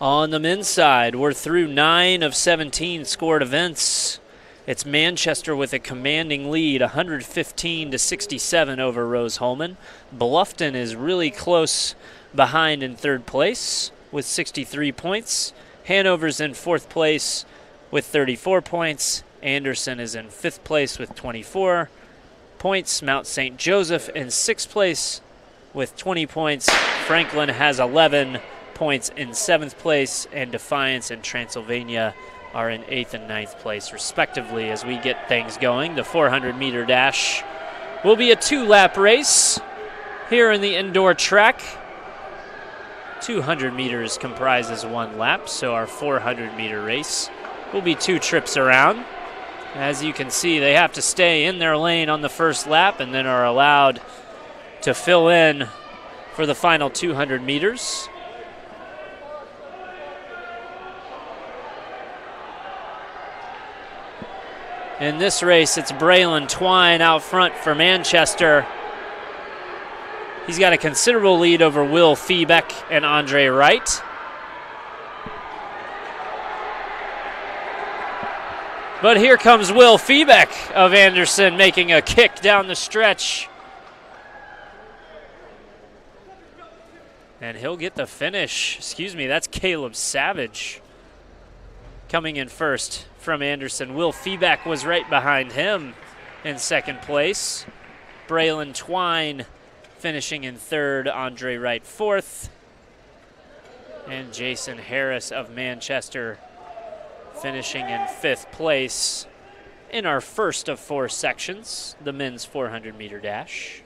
On the men's side, we're through 9 of 17 scored events. It's Manchester with a commanding lead, 115-67 over Rose-Hulman. Bluffton is really close behind in third place with 63 points. Hanover's in fourth place with 34 points. Anderson is in fifth place with 24 points. Mount St. Joseph in sixth place with 20 points. Franklin has 11 points in seventh place, and Defiance and Transylvania are in 8th and 9th place, respectively, as we get things going. The 400-meter dash will be a 2-lap race here in the indoor track. 200 meters comprises 1 lap, so our 400-meter race will be 2 trips around. As you can see, they have to stay in their lane on the first lap and then are allowed to fill in for the final 200 meters. In this race, it's Braylon Twine out front for Manchester. He's got a considerable lead over Will Feebeck and Andre Wright. But here comes Will Feebeck of Anderson making a kick down the stretch. And he'll get the finish. Excuse me, that's Caleb Savage coming in first from Anderson. Will Feebeck was right behind him in second place. Braylon Twine finishing in third, Andre Wright fourth, and Jason Harris of Manchester finishing in fifth place in our first of 4 sections, the men's 400-meter dash.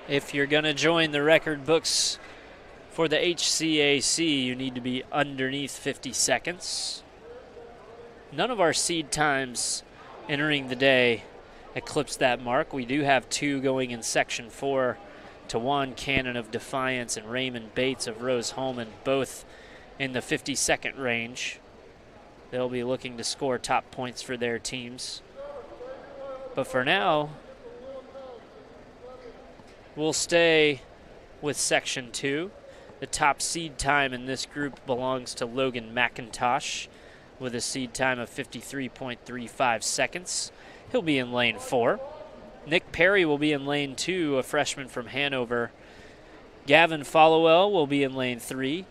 If you're going to join the record books for the HCAC, you need to be underneath 50 seconds. None of our seed times entering the day eclipse that mark. We do have 2 going in Section 4, Tawan Cannon of Defiance and Raymond Bates of Rose-Hulman, both in the 50-second range. They'll be looking to score top points for their teams. But for now, we'll stay with Section 2. The top seed time in this group belongs to Logan McIntosh with a seed time of 53.35 seconds. He'll be in lane 4. Nick Perry will be in lane 2, a freshman from Hanover. Gavin Followell will be in lane 3.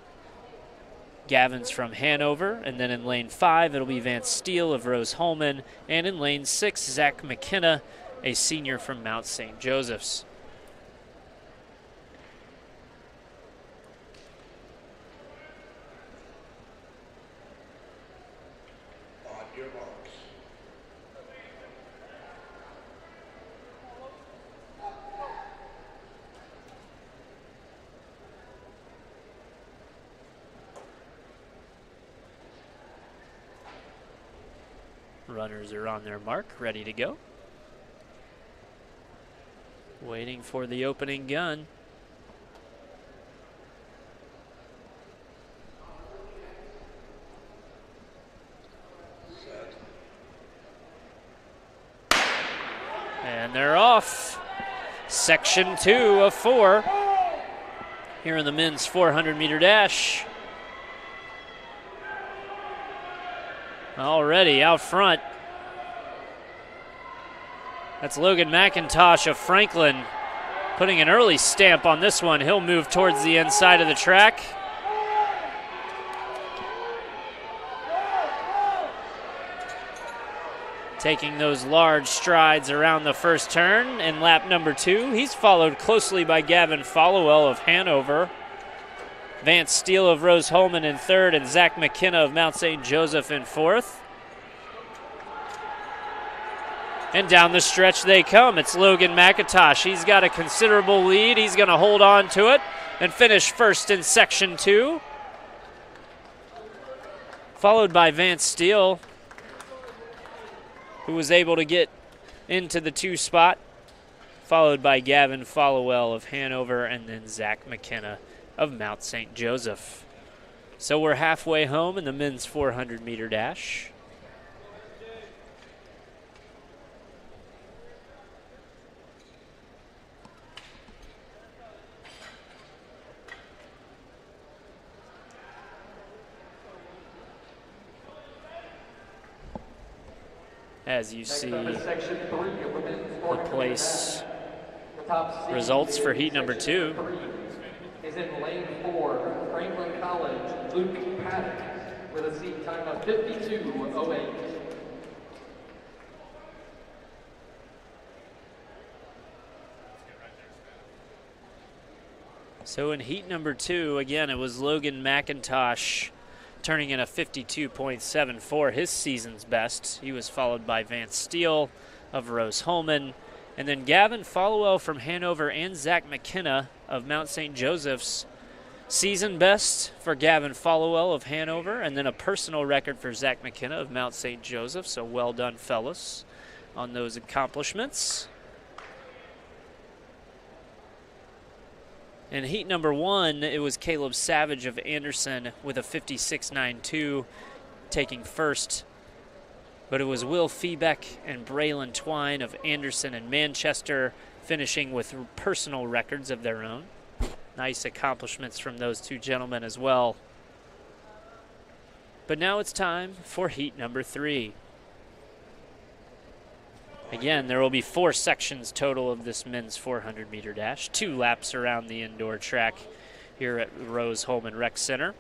Gavin's from Hanover. And then in lane 5, it'll be Vance Steele of Rose-Hulman. And in lane 6, Zach McKenna, a senior from Mount St. Joseph's. Runners are on their mark, ready to go. Waiting for the opening gun. And they're off. Section 2 of 4 here in the men's 400-meter dash. Already out front. That's Logan McIntosh of Franklin putting an early stamp on this one. He'll move towards the inside of the track. Taking those large strides around the first turn in lap number 2. He's followed closely by Gavin Followell of Hanover. Vance Steele of Rose-Hulman in 3rd, and Zach McKenna of Mount St. Joseph in 4th. And down the stretch they come. It's Logan McIntosh. He's got a considerable lead. He's going to hold on to it and finish first in Section 2. Followed by Vance Steele, who was able to get into the 2 spot. Followed by Gavin Followell of Hanover, and then Zach McKenna of Mount St. Joseph. So we're halfway home in the men's 400-meter dash. As you see the place results for heat number 2. Is in lane 4, Franklin College, Luke Paddock, with a seat time of 52:08. So in heat number 2, again, it was Logan McIntosh turning in a 52.74, his season's best. He was followed by Vance Steele of Rose-Hulman. And then Gavin Followell from Hanover and Zach McKenna of Mount St. Joseph's. Season best for Gavin Followell of Hanover, and then a personal record for Zach McKenna of Mount St. Joseph. So well done, fellas, on those accomplishments. In heat number 1, it was Caleb Savage of Anderson with a 56.92 taking first. But it was Will Feebeck and Braylon Twine of Anderson and Manchester finishing with personal records of their own. Nice accomplishments from those 2 gentlemen as well. But now it's time for heat number 3. Again, there will be 4 sections total of this men's 400-meter dash. 2 laps around the indoor track here at Rose-Hulman Rec Center.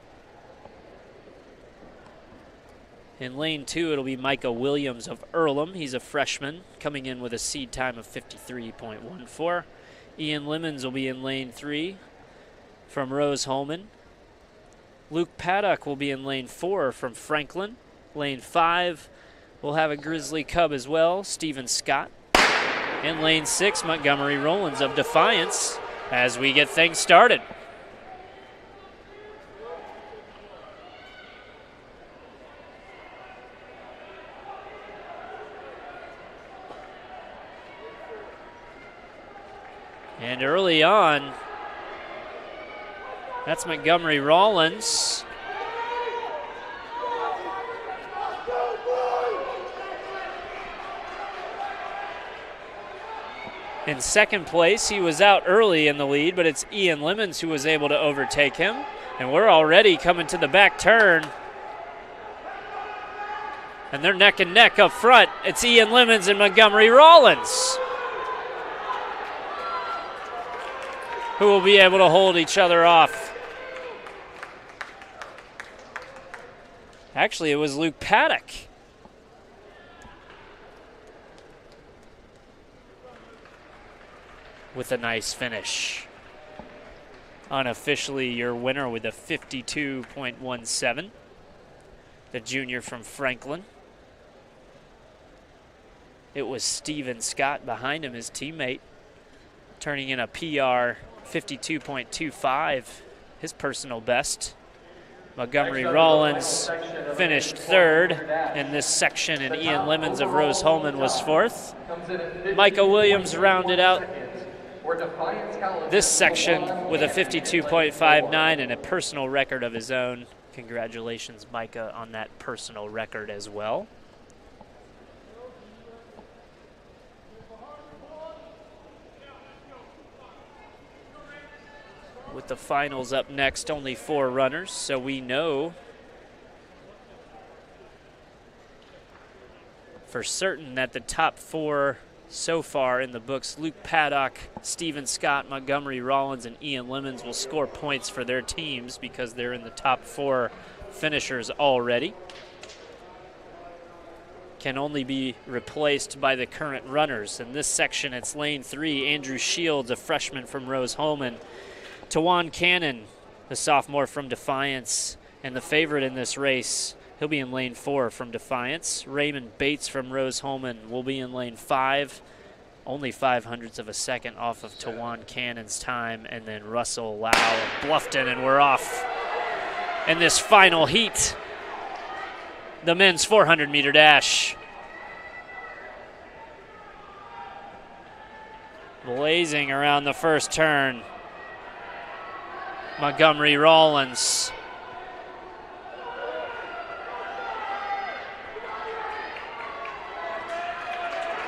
In lane 2, it'll be Micah Williams of Earlham. He's a freshman, coming in with a seed time of 53.14. Ian Lemons will be in lane 3 from Rose-Hulman. Luke Paddock will be in lane 4 from Franklin. Lane 5, we'll have a Grizzly Cub as well, Stephen Scott. In lane 6, Montgomery Rollins of Defiance as we get things started. And early on, that's Montgomery Rollins. In second place, he was out early in the lead, but it's Ian Lemons who was able to overtake him. And we're already coming to the back turn. And they're neck and neck up front. It's Ian Lemons and Montgomery Rollins, who will be able to hold each other off. Actually, it was Luke Paddock. With a nice finish. Unofficially your winner with a 52.17. The junior from Franklin. It was Steven Scott behind him, his teammate, turning in a PR 52.25, his personal best. Montgomery Rollins finished third in this section, and Ian Lemons of Rose-Hulman was fourth. Micah Williams rounded out this section with a 52.59 and a personal record of his own. Congratulations, Micah, on that personal record as well. With the finals up next, only 4 runners, so we know for certain that the top 4 so far in the books, Luke Paddock, Steven Scott, Montgomery Rollins, and Ian Lemons, will score points for their teams because they're in the top 4 finishers already. Can only be replaced by the current runners. In this section, it's lane 3, Andrew Shields, a freshman from Rose-Hulman. Tawan Cannon, the sophomore from Defiance, and the favorite in this race. He'll be in lane 4 from Defiance. Raymond Bates from Rose-Hulman will be in lane 5. Only 0.05 of a second off of Tawan Cannon's time. And then Russell Lau of Bluffton, and we're off in this final heat. The men's 400-meter dash. Blazing around the first turn. Montgomery Rollins.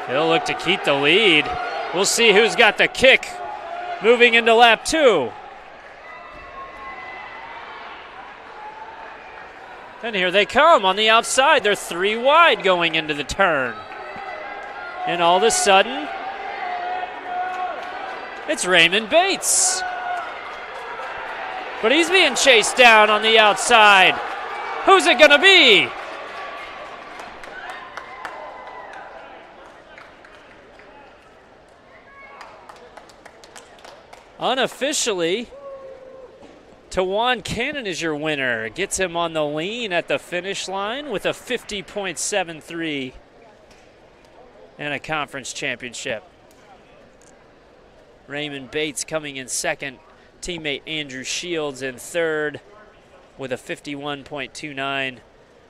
He'll look to keep the lead. We'll see who's got the kick moving into lap 2. And here they come on the outside. They're 3 wide going into the turn. And all of a sudden, it's Raymond Bates. But he's being chased down on the outside. Who's it gonna be? Unofficially, Tawan Cannon is your winner. Gets him on the lean at the finish line with a 50.73 and a conference championship. Raymond Bates coming in second. Teammate Andrew Shields in third with a 51.29.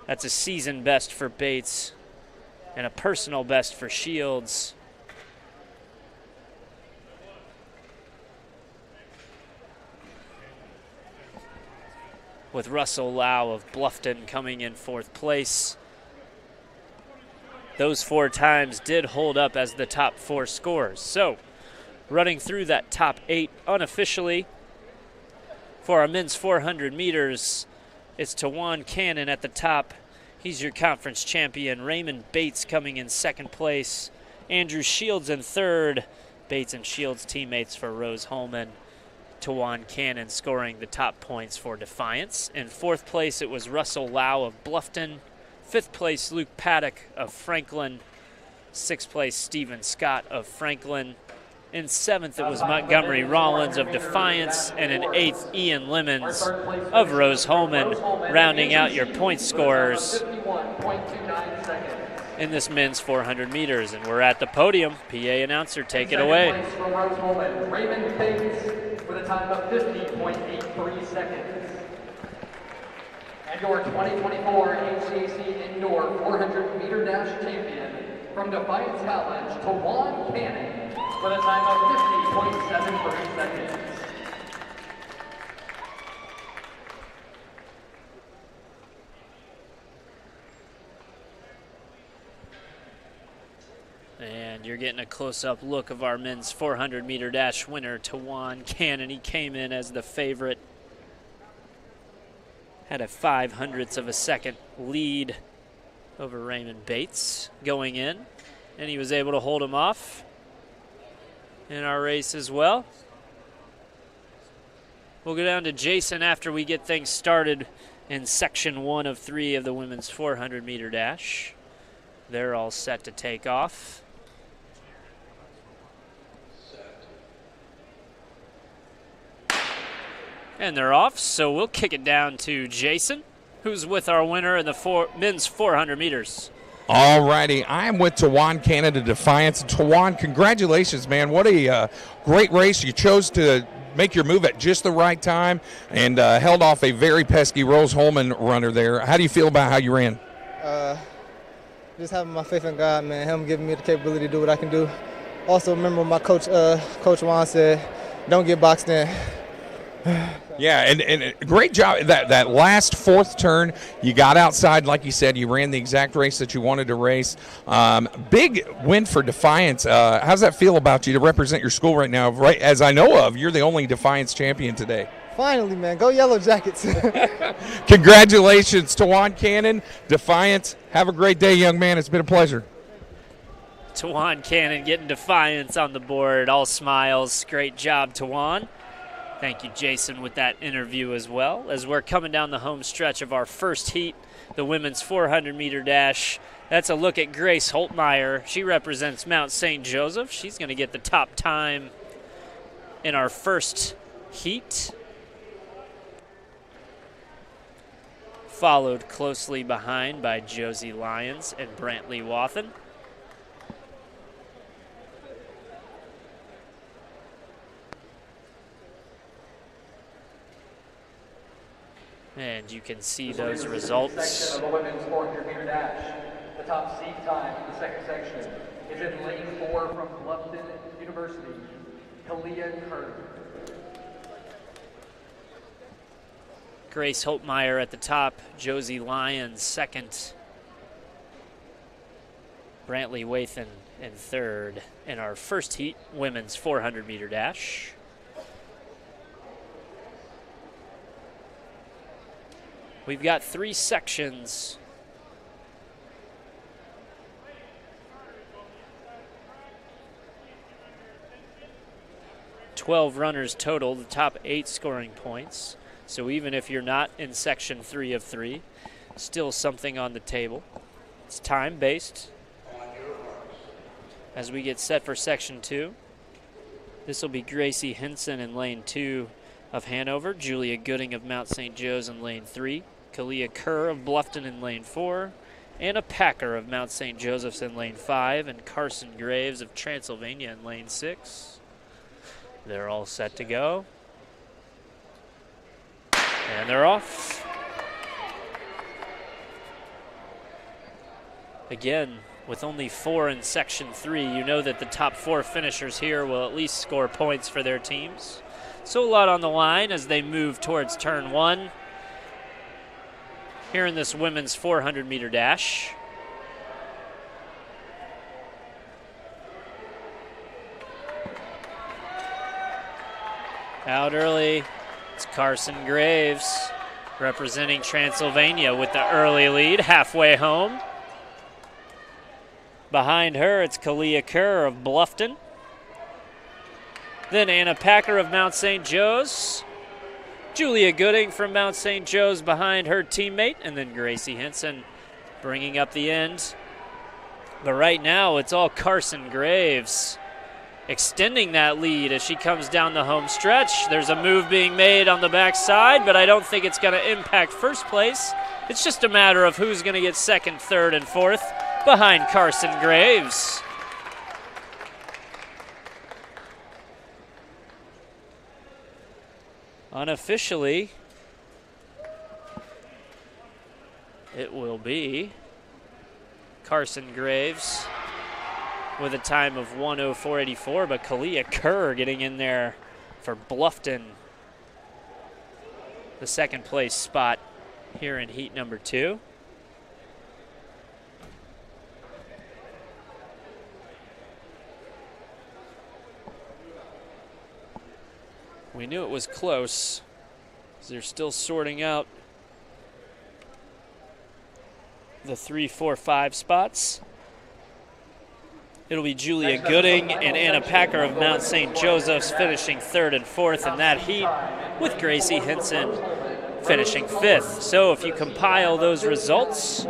That's a season best for Bates and a personal best for Shields. With Russell Lau of Bluffton coming in 4th place. Those 4 times did hold up as the top 4 scores. So, running through that top 8 unofficially, for our men's 400 meters, it's Tawan Cannon at the top. He's your conference champion. Raymond Bates coming in 2nd place. Andrew Shields in 3rd. Bates and Shields teammates for Rose-Hulman. Tawan Cannon scoring the top points for Defiance. In 4th place, it was Russell Lau of Bluffton. 5th place, Luke Paddock of Franklin. 6th place, Steven Scott of Franklin. In 7th, it was Montgomery Rollins of Defiance, and in 8th, Ian Lemons of Rose-Hulman, rounding out your point scorers in this men's 400 meters. And we're at the podium. PA announcer, take it away. Second place from Rose-Hulman, Raymond Bates with a time of 50.83 seconds. And your 2024 HCAC Indoor 400-meter dash champion from Defiance College, Tawan Cannon, with a time of 50.73 seconds. And you're getting a close-up look of our men's 400-meter dash winner, Tawan Cannon. He came in as the favorite. Had a 0.05 of a second lead over Raymond Bates going in, and he was able to hold him off in our race as well. We'll go down to Jason after we get things started in section 1 of 3 of the women's 400-meter dash. They're all set to take off. And they're off, so we'll kick it down to Jason, who's with our winner in the men's 400 meters. All righty, I am with Tawan Canada Defiance. Tawan, congratulations, man. What a great race. You chose to make your move at just the right time and held off a very pesky Rose Holman runner there. How do you feel about how you ran? Just having my faith in God, man. Him giving me the capability to do what I can do. Also, remember my coach, Coach Juan said, don't get boxed in. Yeah, and great job. That last fourth turn, you got outside, like you said, you ran the exact race that you wanted to race. Big win for Defiance. How does that feel about you to represent your school right now? Right, as I know of, you're the only Defiance champion today. Finally, man. Go Yellow Jackets. Congratulations, Tawan Cannon, Defiance. Have a great day, young man. It's been a pleasure. Tawan Cannon getting Defiance on the board. All smiles. Great job, Tawan. Thank you, Jason, with that interview as well. As we're coming down the home stretch of our first heat, the women's 400-meter dash. That's a look at Grace Holtmeyer. She represents Mount St. Joseph. She's going to get the top time in our first heat. Followed closely behind by Josie Lyons and Brantley Wathen. And you can see those results. Section of the women's 400-meter dash. The top seed time in the second section is in lane 4 from Bluffton University, Kalia Kerr. Grace Holtmeyer at the top, Josie Lyons second, Brantley Wathen in third in our first heat, women's 400-meter dash. We've got 3 sections. $12 runners total, the top 8 scoring points. So even if you're not in section 3 of 3, still something on the table. It's time-based. As we get set for section 2, this will be Gracie Hinson in lane 2 of Hanover, Julia Gooding of Mount St. Joe's in lane 3, Kalia Kerr of Bluffton in lane 4, Anna Packer of Mount St. Joseph's in lane 5, and Carson Graves of Transylvania in lane 6. They're all set to go. And they're off. Again, with only 4 in section 3, you know that the top 4 finishers here will at least score points for their teams. So a lot on the line as they move towards turn 1 here in this women's 400-meter dash. Out early, it's Carson Graves representing Transylvania with the early lead halfway home. Behind her, it's Kalia Kerr of Bluffton. Then Anna Packer of Mount St. Joe's. Julia Gooding from Mount St. Joe's behind her teammate. And then Gracie Hinson bringing up the end. But right now, it's all Carson Graves extending that lead as she comes down the home stretch. There's a move being made on the backside, but I don't think it's going to impact first place. It's just a matter of who's going to get second, third, and fourth behind Carson Graves. Unofficially, it will be Carson Graves with a time of 1:04.84, but Kalia Kerr getting in there for Bluffton, the second place spot here in heat number 2. We knew it was close, because they're still sorting out the 3, 4, 5 spots. It'll be Julia Gooding and Anna Packer of Mount St. Joseph's finishing 3rd and 4th in that heat, with Gracie Hinson finishing 5th. So if you compile those results,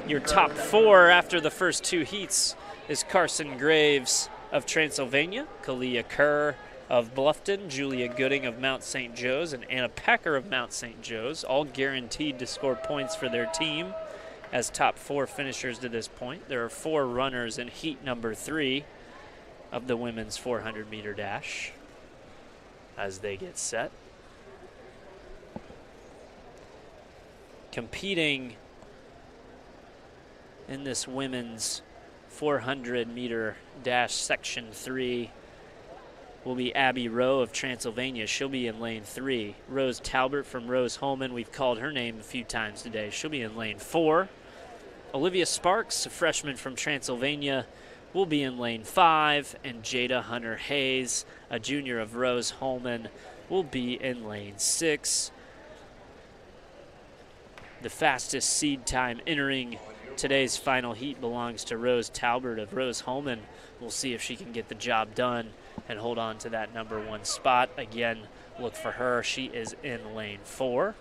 your top 4 after the first 2 heats is Carson Graves of Transylvania, Kalia Kerr of Bluffton, Julia Gooding of Mount St. Joe's, and Anna Packer of Mount St. Joe's, all guaranteed to score points for their team as top 4 finishers to this point. There are 4 runners in heat number 3 of the women's 400-meter dash as they get set. Competing in this women's 400-meter dash section 3 will be Abby Rowe of Transylvania. She'll be in lane 3. Rose Talbert from Rose Holman, we've called her name a few times today. She'll be in lane 4. Olivia Sparks, a freshman from Transylvania, will be in lane 5. And Jada Hunter Hayes, a junior of Rose Holman, will be in lane 6. The fastest seed time entering today's final heat belongs to Rose Talbert of Rose Holman. We'll see if she can get the job done and hold on to that number 1 spot. Again, look for her. She is in lane 4.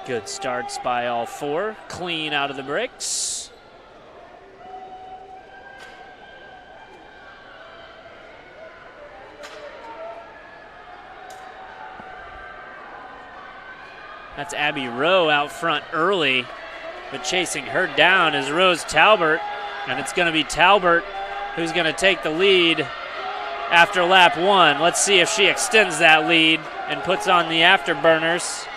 Good starts by all 4. Clean out of the brakes. That's Abby Rowe out front early, but chasing her down is Rose Talbert, and it's going to be Talbert who's going to take the lead after lap 1. Let's see if she extends that lead and puts on the afterburners.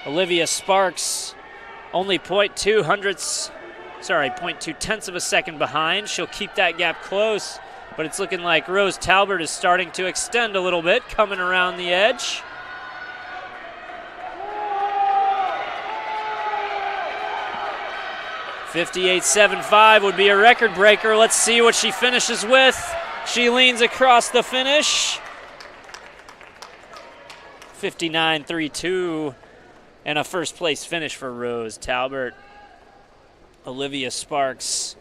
Olivia Sparks only 0.2 tenths of a second behind. She'll keep that gap close, but it's looking like Rose Talbert is starting to extend a little bit, coming around the edge. .58.75 would be a record breaker. Let's see what she finishes with. She leans across the finish. .59.32. And a first place finish for Rose Talbert. Olivia Sparks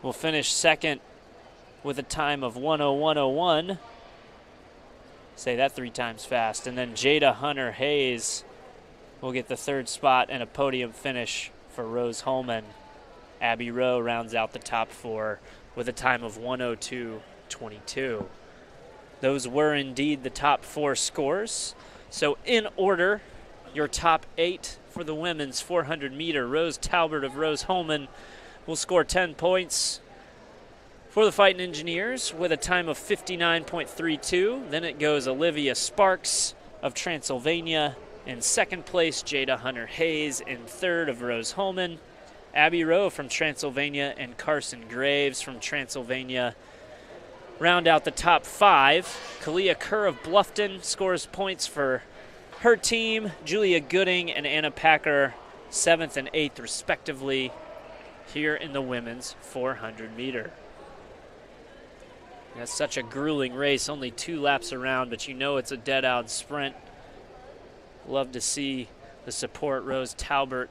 will finish second with a time of 1:01:01. Say that 3 times fast. And then Jada Hunter Hayes will get the 3rd spot and a podium finish for Rose Holman. Abby Rowe rounds out the top 4 with a time of 1:02:22. Those were indeed the top 4 scores. So in order, your top 8 for the women's 400-meter. Rose Talbert of Rose Holman will score 10 points for the Fighting Engineers with a time of 59.32. Then it goes Olivia Sparks of Transylvania in 2nd place, Jada Hunter Hayes in 3rd of Rose Holman, Abby Rowe from Transylvania and Carson Graves from Transylvania round out the top 5. Kalia Kerr of Bluffton scores points for her team. Julia Gooding and Anna Packer 7th and 8th respectively here in the women's 400-meter. That's such a grueling race, only 2 laps around, but you know it's a dead-out sprint. Love to see the support Rose Talbert,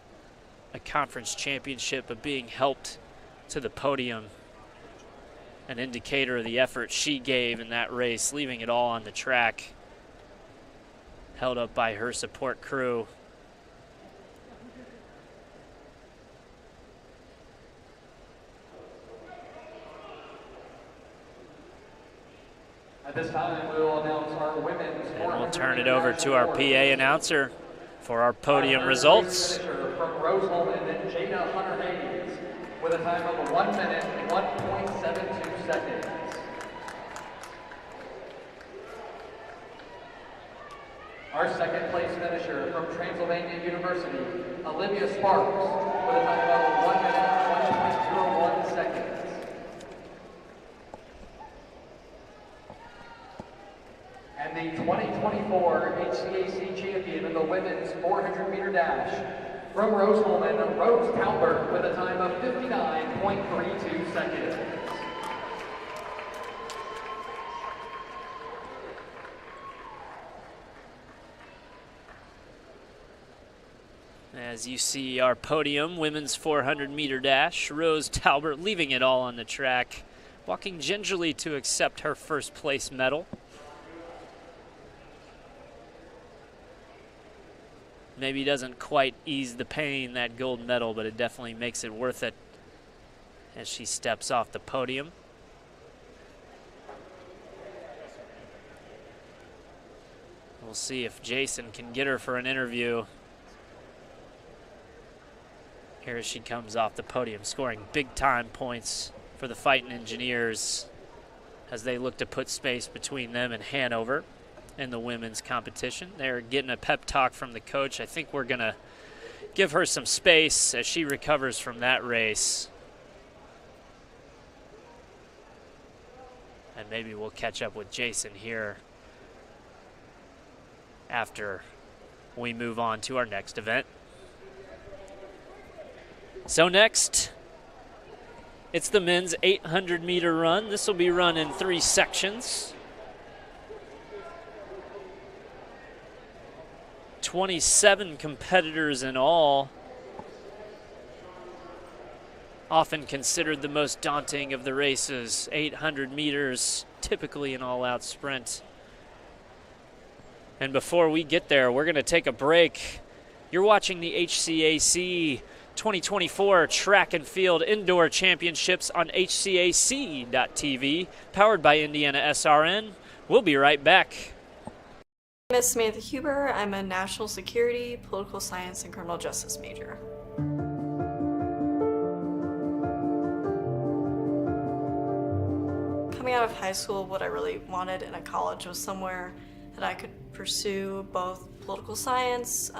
a conference championship, but being helped to the podium. An indicator of the effort she gave in that race, leaving it all on the track. Held up by her support crew. At this time, we will announce our women's. And we'll turn it over to our PA announcer for our podium results. From Rose Holman and Jada Hunter Hayes with a time of 1 minute, 1.72 seconds. Our 2nd place finisher from Transylvania University, Olivia Sparks, with a time of 1 minute, 1.0 HCAC champion in the women's 400-meter dash. From Rose-Hulman, Rose Talbert with a time of 59.32 seconds. As you see our podium, women's 400-meter dash, Rose Talbert leaving it all on the track, walking gingerly to accept her first place medal. Maybe doesn't quite ease the pain, that gold medal, but it definitely makes it worth it as she steps off the podium. We'll see if Jason can get her for an interview. Here she comes off the podium, scoring big-time points for the Fighting Engineers as they look to put space between them and Hanover in the women's competition. They're getting a pep talk from the coach. I think we're going to give her some space as she recovers from that race. And maybe we'll catch up with Jason here after we move on to our next event. So next, it's the men's 800-meter run. This will be run in 3 sections. 27 competitors in all. Often considered the most daunting of the races. 800 meters, typically an all-out sprint. And before we get there, we're going to take a break. You're watching the HCAC 2024 Track and Field Indoor Championships on HCAC.tv, powered by IndianaSRN. We'll be right back. My name is Samantha Huber. I'm a national security, political science, and criminal justice major. Coming out of high school, what I really wanted in a college was somewhere that I could pursue both political science,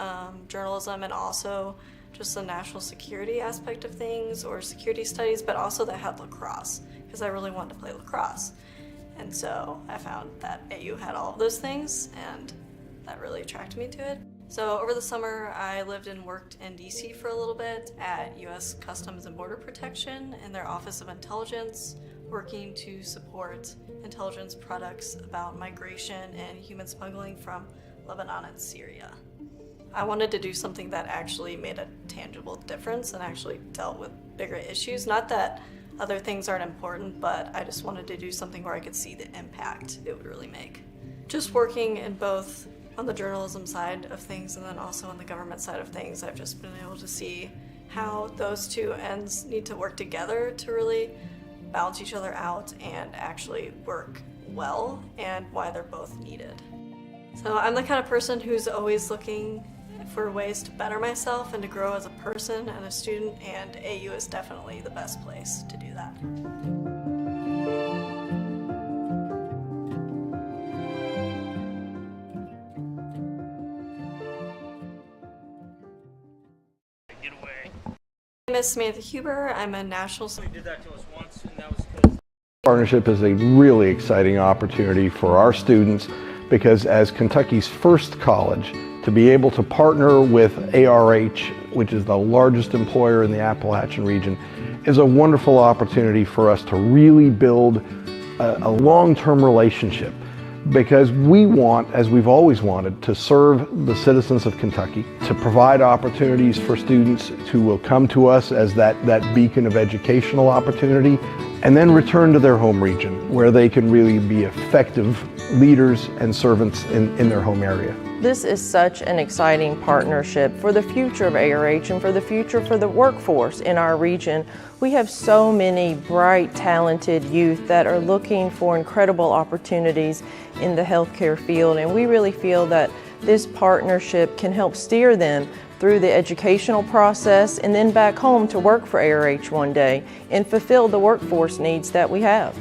journalism, and also just the national security aspect of things, or security studies, but also that had lacrosse, because I really wanted to play lacrosse. And so I found that AU had all of those things, and that really attracted me to it. So over the summer, I lived and worked in DC for a little bit at US Customs and Border Protection in their Office of Intelligence, working to support intelligence products about migration and human smuggling from Lebanon and Syria. I wanted to do something that actually made a tangible difference and actually dealt with bigger issues. Not that other things aren't important, but I just wanted to do something where I could see the impact it would really make. Just working in both on the journalism side of things and then also on the government side of things, I've just been able to see how those two ends need to work together to really balance each other out and actually work well, and why they're both needed. So I'm the kind of person who's always looking for ways to better myself and to grow as a person and a student, and AU is definitely the best place to do that. My name is Samantha Huber. I'm a national... Partnership is a really exciting opportunity for our students, because as Kentucky's first college, to be able to partner with ARH, which is the largest employer in the Appalachian region, is a wonderful opportunity for us to really build a long-term relationship, because we want, as we've always wanted, to serve the citizens of Kentucky, to provide opportunities for students who will come to us as that beacon of educational opportunity, and then return to their home region where they can really be effective leaders and servants in their home area. This is such an exciting partnership for the future of ARH and for the future for the workforce in our region. We have so many bright, talented youth that are looking for incredible opportunities in the healthcare field, and we really feel that this partnership can help steer them through the educational process and then back home to work for ARH one day and fulfill the workforce needs that we have.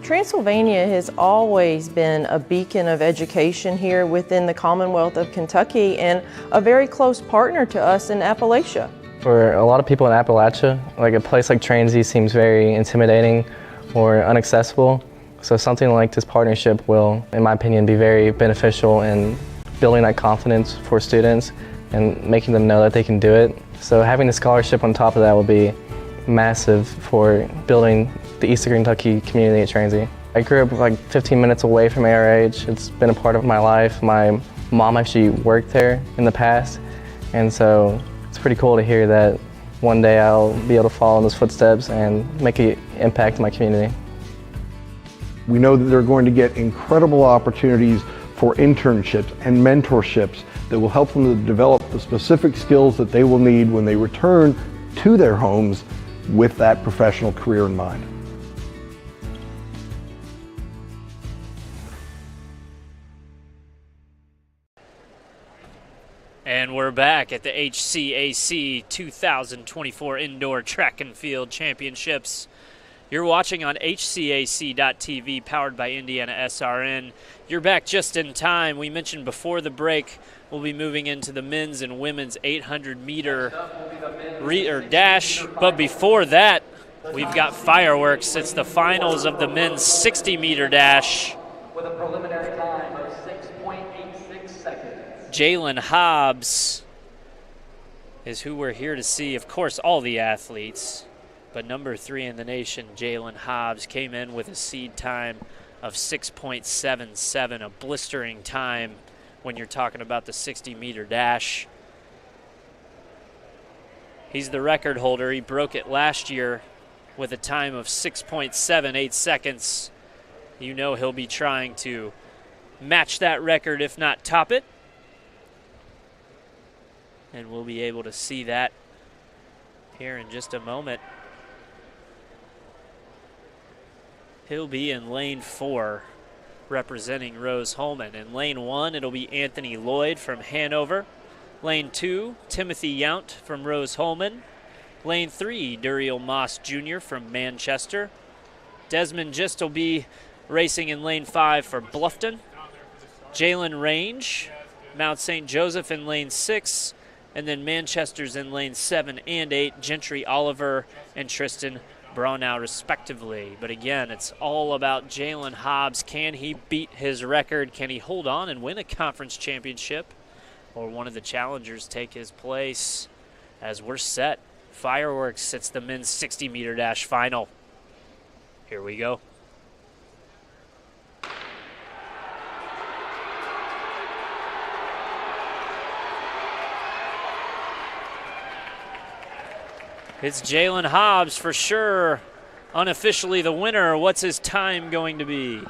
Transylvania has always been a beacon of education here within the Commonwealth of Kentucky and a very close partner to us in Appalachia. For a lot of people in Appalachia, like a place like Transy seems very intimidating or inaccessible. So something like this partnership will, in my opinion, be very beneficial and building that confidence for students and making them know that they can do it. So having the scholarship on top of that will be massive for building the Eastern Kentucky community at Transy. I grew up like 15 minutes away from ARH. It's been a part of my life. My mom actually worked there in the past, and so it's pretty cool to hear that one day I'll be able to follow in those footsteps and make an impact in my community. We know that they're going to get incredible opportunities for internships and mentorships that will help them to develop the specific skills that they will need when they return to their homes with that professional career in mind. And we're back at the HCAC 2024 Indoor Track and Field Championships. You're watching on HCAC.TV, powered by IndianaSRN. You're back just in time. We mentioned before the break we'll be moving into the men's and women's 800-meter dash. But before that, we've got fireworks. It's the finals of the men's 60-meter dash. With a preliminary time of 6.86 seconds. Jalen Hobbs is who we're here to see. Of course, all the athletes, but number 3 in the nation, Jalen Hobbs, came in with a seed time of 6.77, a blistering time when you're talking about the 60-meter dash. He's the record holder. He broke it last year with a time of 6.78 seconds. You know he'll be trying to match that record, if not top it. And we'll be able to see that here in just a moment. He'll be in lane 4 representing Rose-Hulman. In lane 1, it'll be Anthony Lloyd from Hanover. Lane 2, Timothy Yount from Rose-Hulman. Lane 3, Duriel Moss Jr. from Manchester. Desmond Gist will be racing in lane 5 for Bluffton. Jalen Range, Mount St. Joseph in lane 6. And then Manchester's in lane 7 and 8, Gentry Oliver and Tristan Brownell respectively. But again, it's all about Jalen Hobbs. Can he beat his record? Can he hold on and win a conference championship? Or one of the challengers take his place? As we're set, fireworks, it's the men's 60-meter dash final. Here we go. It's Jalen Hobbs for sure, unofficially the winner. What's his time going to be?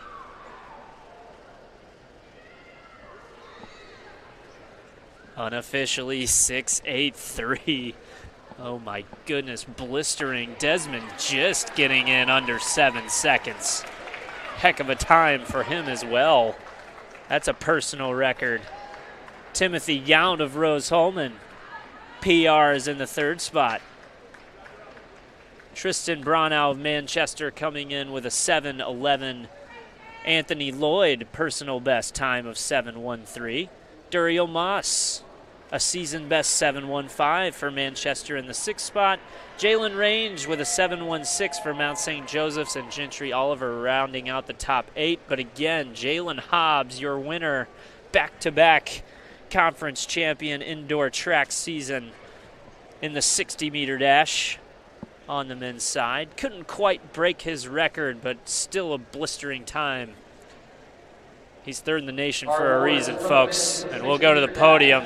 Unofficially 6.83. Oh my goodness, blistering. Desmond just getting in under 7 seconds. Heck of a time for him as well. That's a personal record. Timothy Yount of Rose-Hulman. PR is in the 3rd spot. Tristan Brownell of Manchester coming in with a 7.11. Anthony Lloyd, personal best time of 7.13. Duriel Moss, a season best 7.15 for Manchester in the 6th spot. Jalen Range with a 7.16 for Mount St. Joseph's, and Gentry Oliver rounding out the top 8. But again, Jalen Hobbs, your winner, back-to-back conference champion indoor track season in the 60-meter dash. On the men's side. Couldn't quite break his record, but still a blistering time. He's 3rd in the nation for a reason, folks. And we'll go to the podium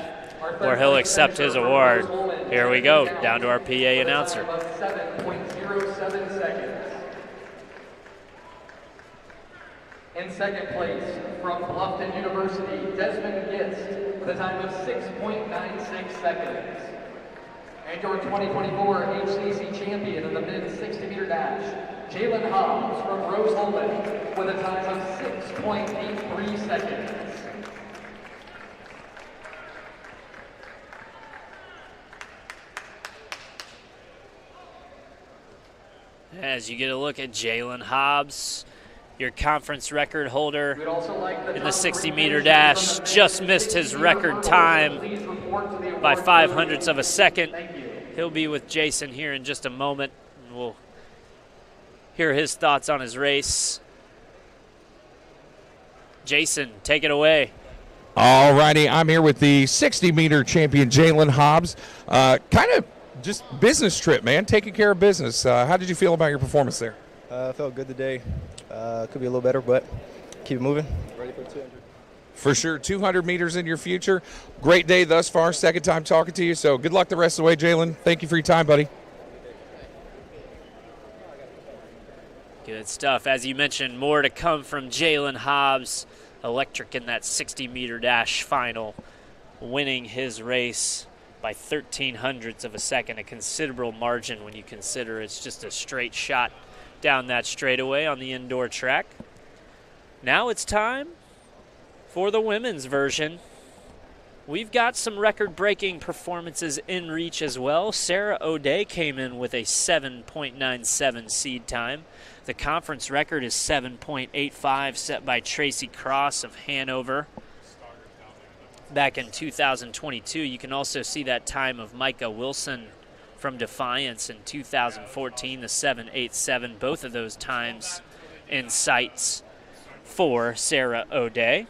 where he'll accept his award. Here we go, down to our PA announcer. 7.07 seconds. In 2nd place, from Bluffton University, Desmond Gist with a time of 6.96 seconds. And your 2024 HCAC champion in the men's 60-meter dash, Jalen Hobbs from Rose-Hulman with a time of 6.83 seconds. As you get a look at Jalen Hobbs, your conference record holder in the 60-meter dash, just missed his record time by 0.05 of a second. He'll be with Jason here in just a moment, and we'll hear his thoughts on his race. Jason, take it away. All righty, I'm here with the 60-meter champion, Jalen Hobbs. Kind of just business trip, man, taking care of business. How did you feel about your performance there? I felt good today. Could be a little better, but keep it moving. Ready for 200. For sure, 200 meters in your future. Great day thus far, second time talking to you, so good luck the rest of the way, Jalen. Thank you for your time, buddy. Good stuff. As you mentioned, more to come from Jalen Hobbs. Electric in that 60-meter dash final, winning his race by 0.13 of a second, a considerable margin when you consider it's just a straight shot down that straightaway on the indoor track. Now it's time for the women's version. We've got some record-breaking performances in reach as well. Sarah O'Day came in with a 7.97 seed time. The conference record is 7.85, set by Tracy Cross of Hanover back in 2022. You can also see that time of Micah Wilson from Defiance in 2014, the 7.87. Both of those times in sights for Sarah O'Day.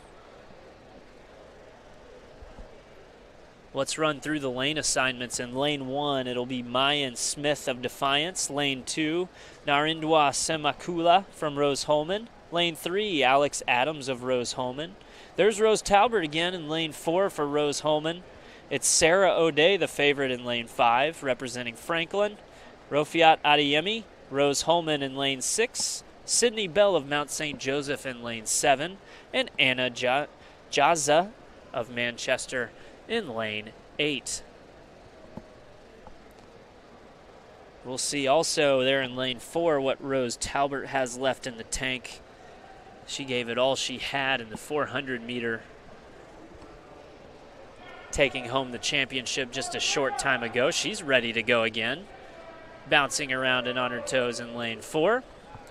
Let's run through the lane assignments. In lane 1, it'll be Mayan Smith of Defiance. Lane 2, Narindwa Semakula from Rose-Hulman. Lane 3, Alex Adams of Rose-Hulman. There's Rose Talbert again in lane 4 for Rose-Hulman. It's Sarah O'Day, the favorite in lane 5, representing Franklin. Rofiat Adeyemi, Rose-Hulman in lane 6. Sydney Bell of Mount St. Joseph in lane 7. And Anna Jaza of Manchester in lane 8. We'll see also there in lane 4 what Rose Talbert has left in the tank. She gave it all she had in the 400-meter, taking home the championship just a short time ago. She's ready to go again, bouncing around and on her toes in lane 4.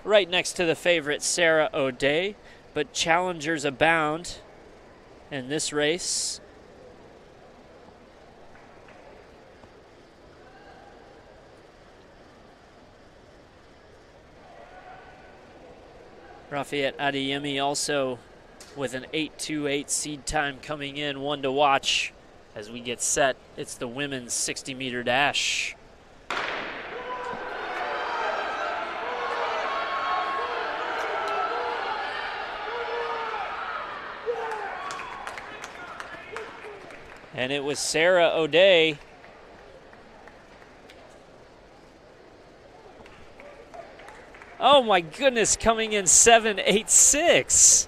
Right next to the favorite, Sarah O'Day, but challengers abound in this race. Rafiat Adeyemi also with an 8.28 seed time coming in, one to watch as we get set. It's the women's 60-meter dash. And it was Sarah O'Day Oh my goodness, coming in 7.86.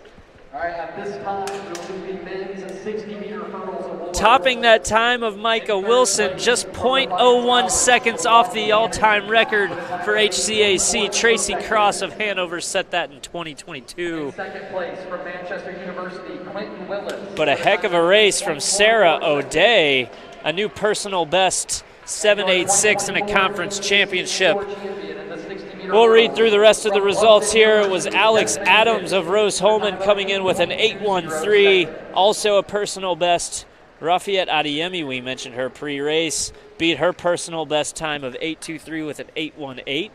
All right, at this time, we'll do the men's 60-meter hurdles award. Topping that time of Micah Wilson, just 0.01 seconds off the all-time record for HCAC. Tracy Cross of Hanover set that in 2022. In second place from Manchester University, Quentin Willis. But a heck of a race from Sarah O'Day, a new personal best, 7.86 in a conference championship. We'll read through the rest of the results here. It was Alex Adams of Rose-Hulman coming in with an 8.13, also a personal best. Rafiat Adeyemi, we mentioned her pre-race, beat her personal best time of 8.23 with an 8.18.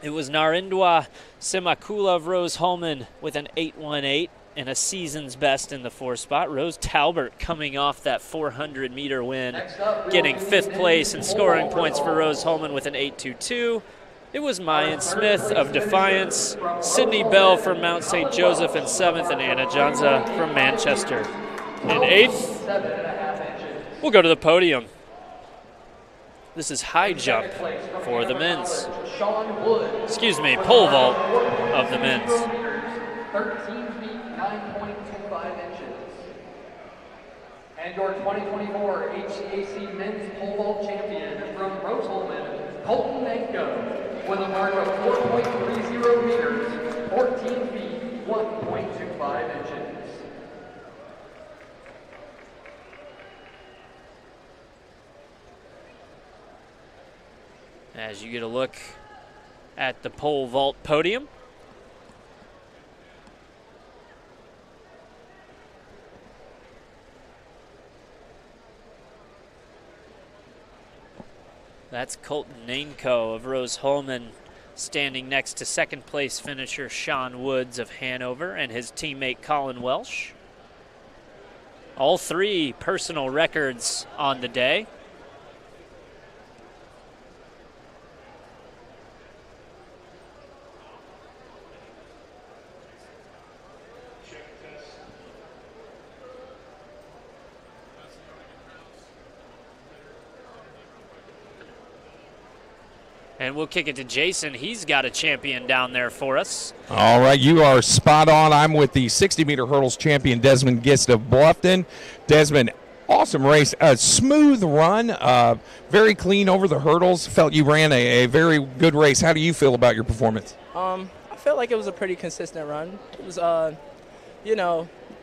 It was Narindwa Semakula of Rose-Hulman with an 8.18 and a season's best in the 4 spot. Rose Talbert coming off that 400-meter win, getting 5th place and scoring points for Rose-Hulman with an 8.22. It was Mayan Smith of Defiance, Sydney Bell from Mount St. Joseph in 7th, and Anna Janza from Manchester in 8th. We'll go to the podium. This is high jump for the men's. Excuse me, pole vault of the men's. 13 feet, 9.25 inches. And your 2024 HCAC men's pole vault champion from Rose-Hulman, Colton Manko, with a mark of 4.30 meters, 14 feet, 1.25 inches. As you get a look at the pole vault podium, that's Colton Nainko of Rose-Hulman standing next to second place finisher Sean Woods of Hanover and his teammate Colin Welsh. All 3 personal records on the day. And we'll kick it to Jason. He's got a champion down there for us. All right, you are spot on. I'm with the 60-meter hurdles champion, Desmond Gist of Bluffton. Desmond, awesome race. A smooth run, very clean over the hurdles. Felt you ran a very good race. How do you feel about your performance? I felt like it was a pretty consistent run. It was,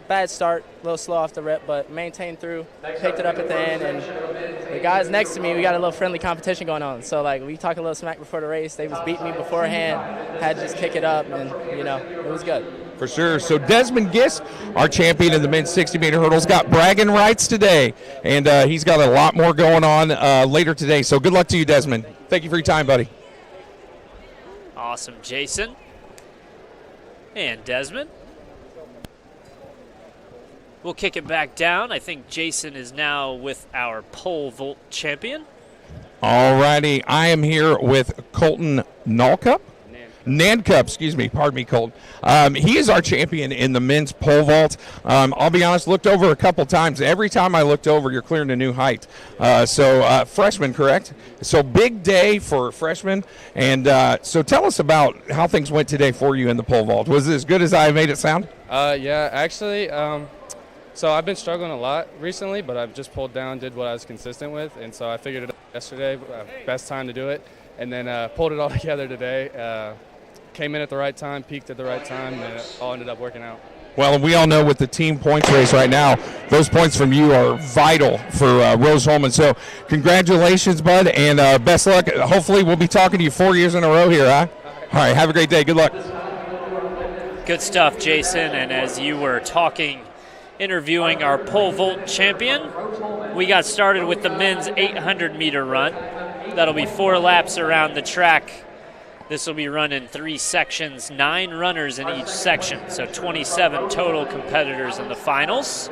bad start, a little slow off the rip, but maintained through, picked it up at the end, and the guys next to me, we got a little friendly competition going on. So, we talked a little smack before the race. They was beating me beforehand, had to just kick it up, and, it was good. For sure. So Desmond Gist, our champion in the men's 60-meter hurdles, got bragging rights today, and he's got a lot more going on later today. So good luck to you, Desmond. Thank you for your time, buddy. Awesome, Jason and Desmond. We'll kick it back down. I think Jason is now with our pole vault champion. All righty. I am here with Colton Nancup, excuse me. Pardon me, Colton. He is our champion in the men's pole vault. I'll be honest, looked over a couple times. Every time I looked over, you're clearing a new height. So freshman, correct? So big day for freshmen. And so tell us about how things went today for you in the pole vault. Was it as good as I made it sound? Yeah, actually, so I've been struggling a lot recently, but I've just pulled down, did what I was consistent with, and so I figured it out yesterday, best time to do it, and then pulled it all together today. Came in at the right time, peaked at the right time, and it all ended up working out. Well, we all know with the team points race right now, those points from you are vital for Rose-Hulman. So congratulations, bud, and best luck. Hopefully we'll be talking to you 4 years in a row here, huh? All right, have a great day. Good luck. Good stuff, Jason. And as you were interviewing our pole vault champion, we got started with the men's 800-meter run. That'll be 4 laps around the track. This will be run in 3 sections, 9 runners in each section, so 27 total competitors in the finals.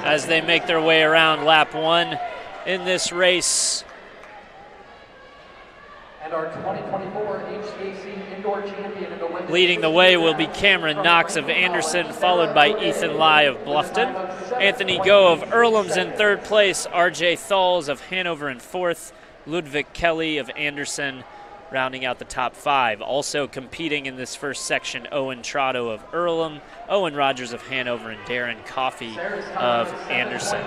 As they make their way around lap 1 in this race. And our 2024 HCAC indoor champion in the women's leading the way will be Cameron Knox of Anderson, followed by Ethan Lai of Bluffton. Anthony Go of Earlham's in 3rd place, RJ Thalls of Hanover in 4th, Ludwig Kelly of Anderson rounding out the top 5. Also competing in this first section, Owen Trotto of Earlham, Owen Rogers of Hanover, and Darren Coffey of Anderson.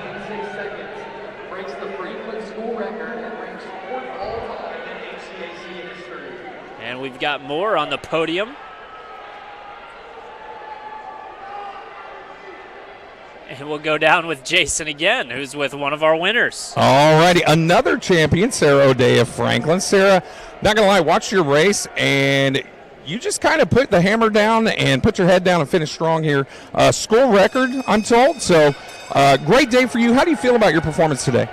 Breaks the Franklin school record and ranks 4th all-time in HCAC history. And we've got more on the podium. And we'll go down with Jason again, who's with one of our winners. All righty, another champion, Sarah O'Day of Franklin. Sarah, not going to lie, watched your race, and you just kind of put the hammer down and put your head down and finished strong here. School record, I'm told, so great day for you. How do you feel about your performance today?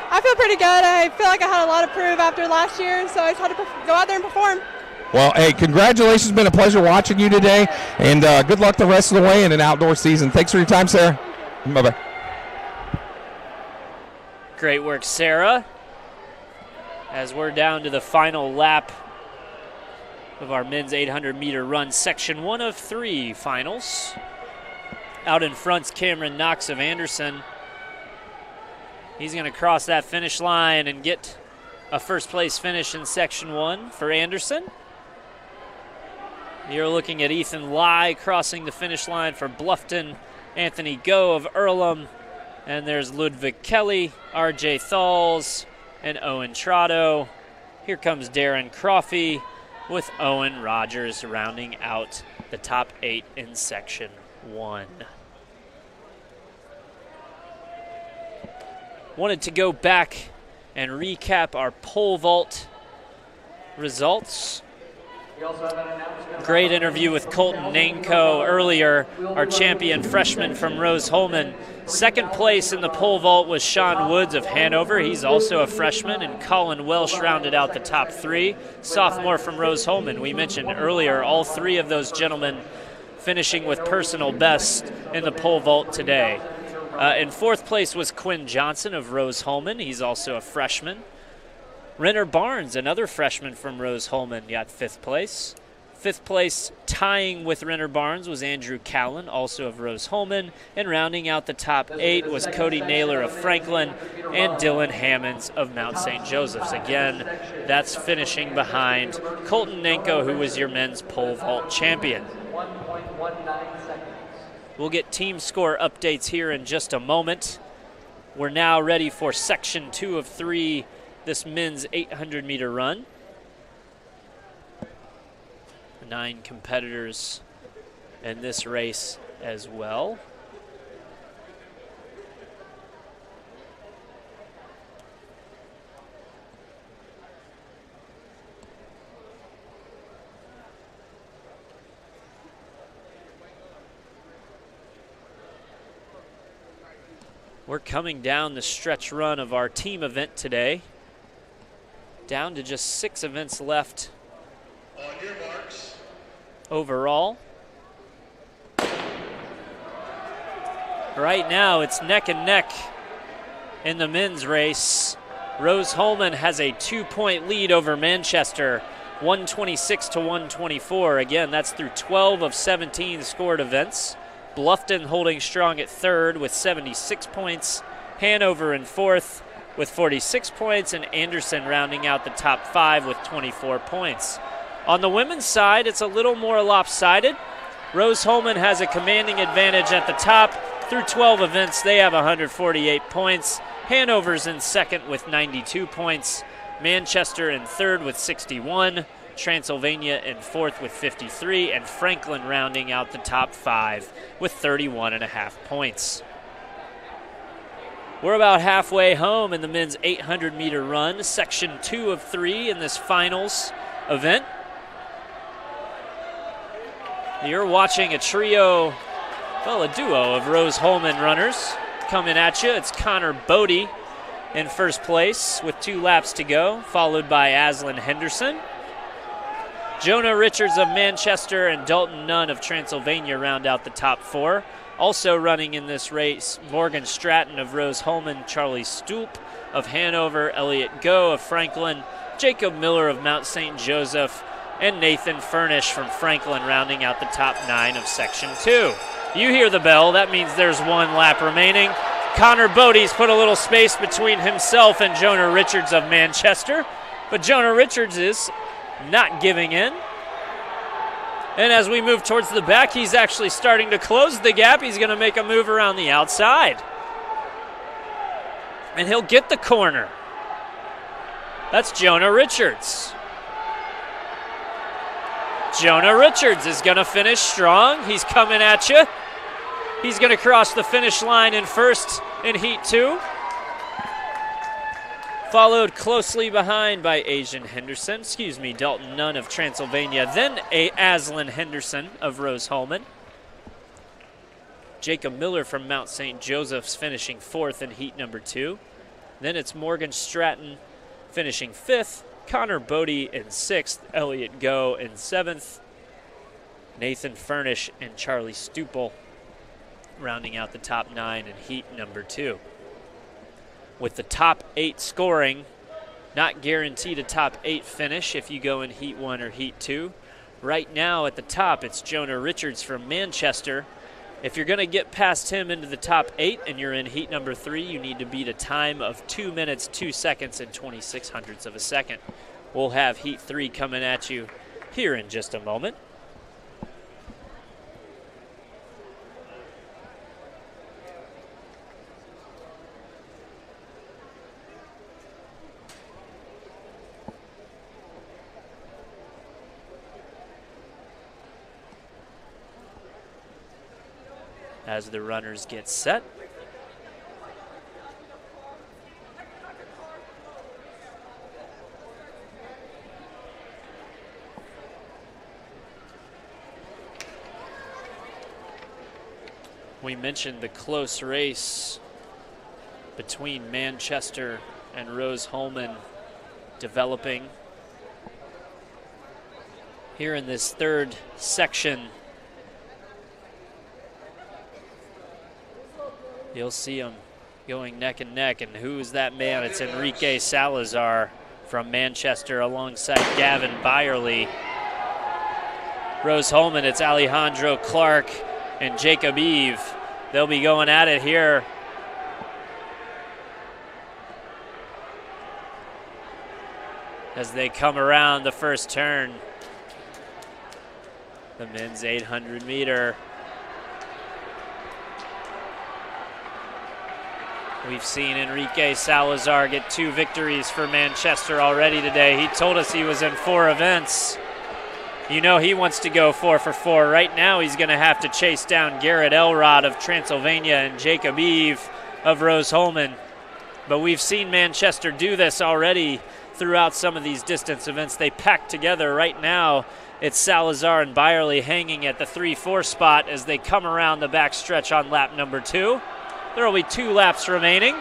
I feel pretty good. I feel like I had a lot to prove after last year, so I just had to go out there and perform. Well, hey, congratulations. It's been a pleasure watching you today, and good luck the rest of the way in an outdoor season. Thanks for your time, Sarah. Bye-bye. Great work, Sarah. As we're down to the final lap of our men's 800-meter run, section 1 of 3 finals. Out in front's Cameron Knox of Anderson. He's going to cross that finish line and get a first-place finish in section 1 for Anderson. You're looking at Ethan Lai crossing the finish line for Bluffton, Anthony Go of Earlham, and there's Ludwig Kelly, RJ Thalls, and Owen Trotto. Here comes Darren Coffey with Owen Rogers rounding out the top 8 in section 1. Wanted to go back and recap our pole vault results. Great interview with Colton Nanco earlier, our champion freshman from Rose-Hulman. 2nd place in the pole vault was Sean Woods of Hanover. He's also a freshman, and Colin Welsh rounded out the top 3. Sophomore from Rose-Hulman. We mentioned earlier all 3 of those gentlemen finishing with personal best in the pole vault today. In fourth place was Quinn Johnson of Rose-Hulman. He's also a freshman. Renner Barnes, another freshman from Rose-Hulman, got fifth place. Fifth place, tying with Renner Barnes, was Andrew Cowan, also of Rose-Hulman. And rounding out the top 8 was Cody Naylor of Franklin and Dylan Hammonds of Mount St. Joseph's. Again, that's finishing behind Colton Nenko, who was your men's pole vault champion. We'll get team score updates here in just a moment. We're now ready for section 2 of 3, this men's 800-meter run. 9 competitors in this race as well. We're coming down the stretch run of our team event today. Down to just 6 events left overall. Right now it's neck and neck in the men's race. Rose-Hulman has a 2-point lead over Manchester, 126 to 124. Again, that's through 12 of 17 scored events. Bluffton holding strong at third with 76 points. Hanover in fourth with 46 points, and Anderson rounding out the top 5 with 24 points. On the women's side, it's a little more lopsided. Rose-Hulman has a commanding advantage at the top. Through 12 events, they have 148 points. Hanover's in second with 92 points. Manchester in third with 61. Transylvania in fourth with 53. And Franklin rounding out the top 5 with 31.5 points. We're about halfway home in the men's 800-meter run, section 2 of 3 in this finals event. You're watching a duo of Rose-Hulman runners coming at you. It's Connor Bodie in first place with 2 laps to go, followed by Aslan Henderson. Jonah Richards of Manchester and Dalton Nunn of Transylvania round out the top 4. Also running in this race, Morgan Stratton of Rose-Hulman, Charlie Stoop of Hanover, Elliot Go of Franklin, Jacob Miller of Mount St. Joseph, and Nathan Furnish from Franklin rounding out the top 9 of section 2. You hear the bell, that means there's 1 lap remaining. Connor Bodie's put a little space between himself and Jonah Richards of Manchester, but Jonah Richards is not giving in. And as we move towards the back, he's actually starting to close the gap. He's going to make a move around the outside. And he'll get the corner. That's Jonah Richards. Jonah Richards is going to finish strong. He's coming at you. He's going to cross the finish line in first in Heat 2. Followed closely behind by Dalton Nunn of Transylvania, then Aslan Henderson of Rose-Hulman. Jacob Miller from Mount St. Joseph's finishing 4th in Heat number 2. Then it's Morgan Stratton finishing 5th, Connor Bodie in 6th, Elliot Go in 7th, Nathan Furnish and Charlie Stupel rounding out the top 9 in Heat number 2. With the top 8 scoring, not guaranteed a top 8 finish if you go in Heat 1 or Heat 2. Right now at the top, it's Jonah Richards from Manchester. If you're going to get past him into the top 8 and you're in Heat number 3, you need to beat a time of 2 minutes, 2 seconds, and 26 hundredths of a second. We'll have Heat 3 coming at you here in just a moment. As the runners get set. We mentioned the close race between Manchester and Rose-Hulman developing here in this third section You'll see them going neck and neck. And who's that man? It's Enrique Salazar from Manchester alongside Gavin Byerly. Rose-Hulman, it's Alejandro Clark and Jacob Eve. They'll be going at it here. As they come around the first turn. The men's 800 meter. We've seen Enrique Salazar get 2 victories for Manchester already today. He told us he was in 4 events. You know he wants to go 4 for 4. Right now he's going to have to chase down Garrett Elrod of Transylvania and Jacob Eve of Rose-Hulman. But we've seen Manchester do this already throughout some of these distance events. They pack together right now. It's Salazar and Byerly hanging at the 3-4 spot as they come around the back stretch on lap number 2. There will be 2 laps remaining.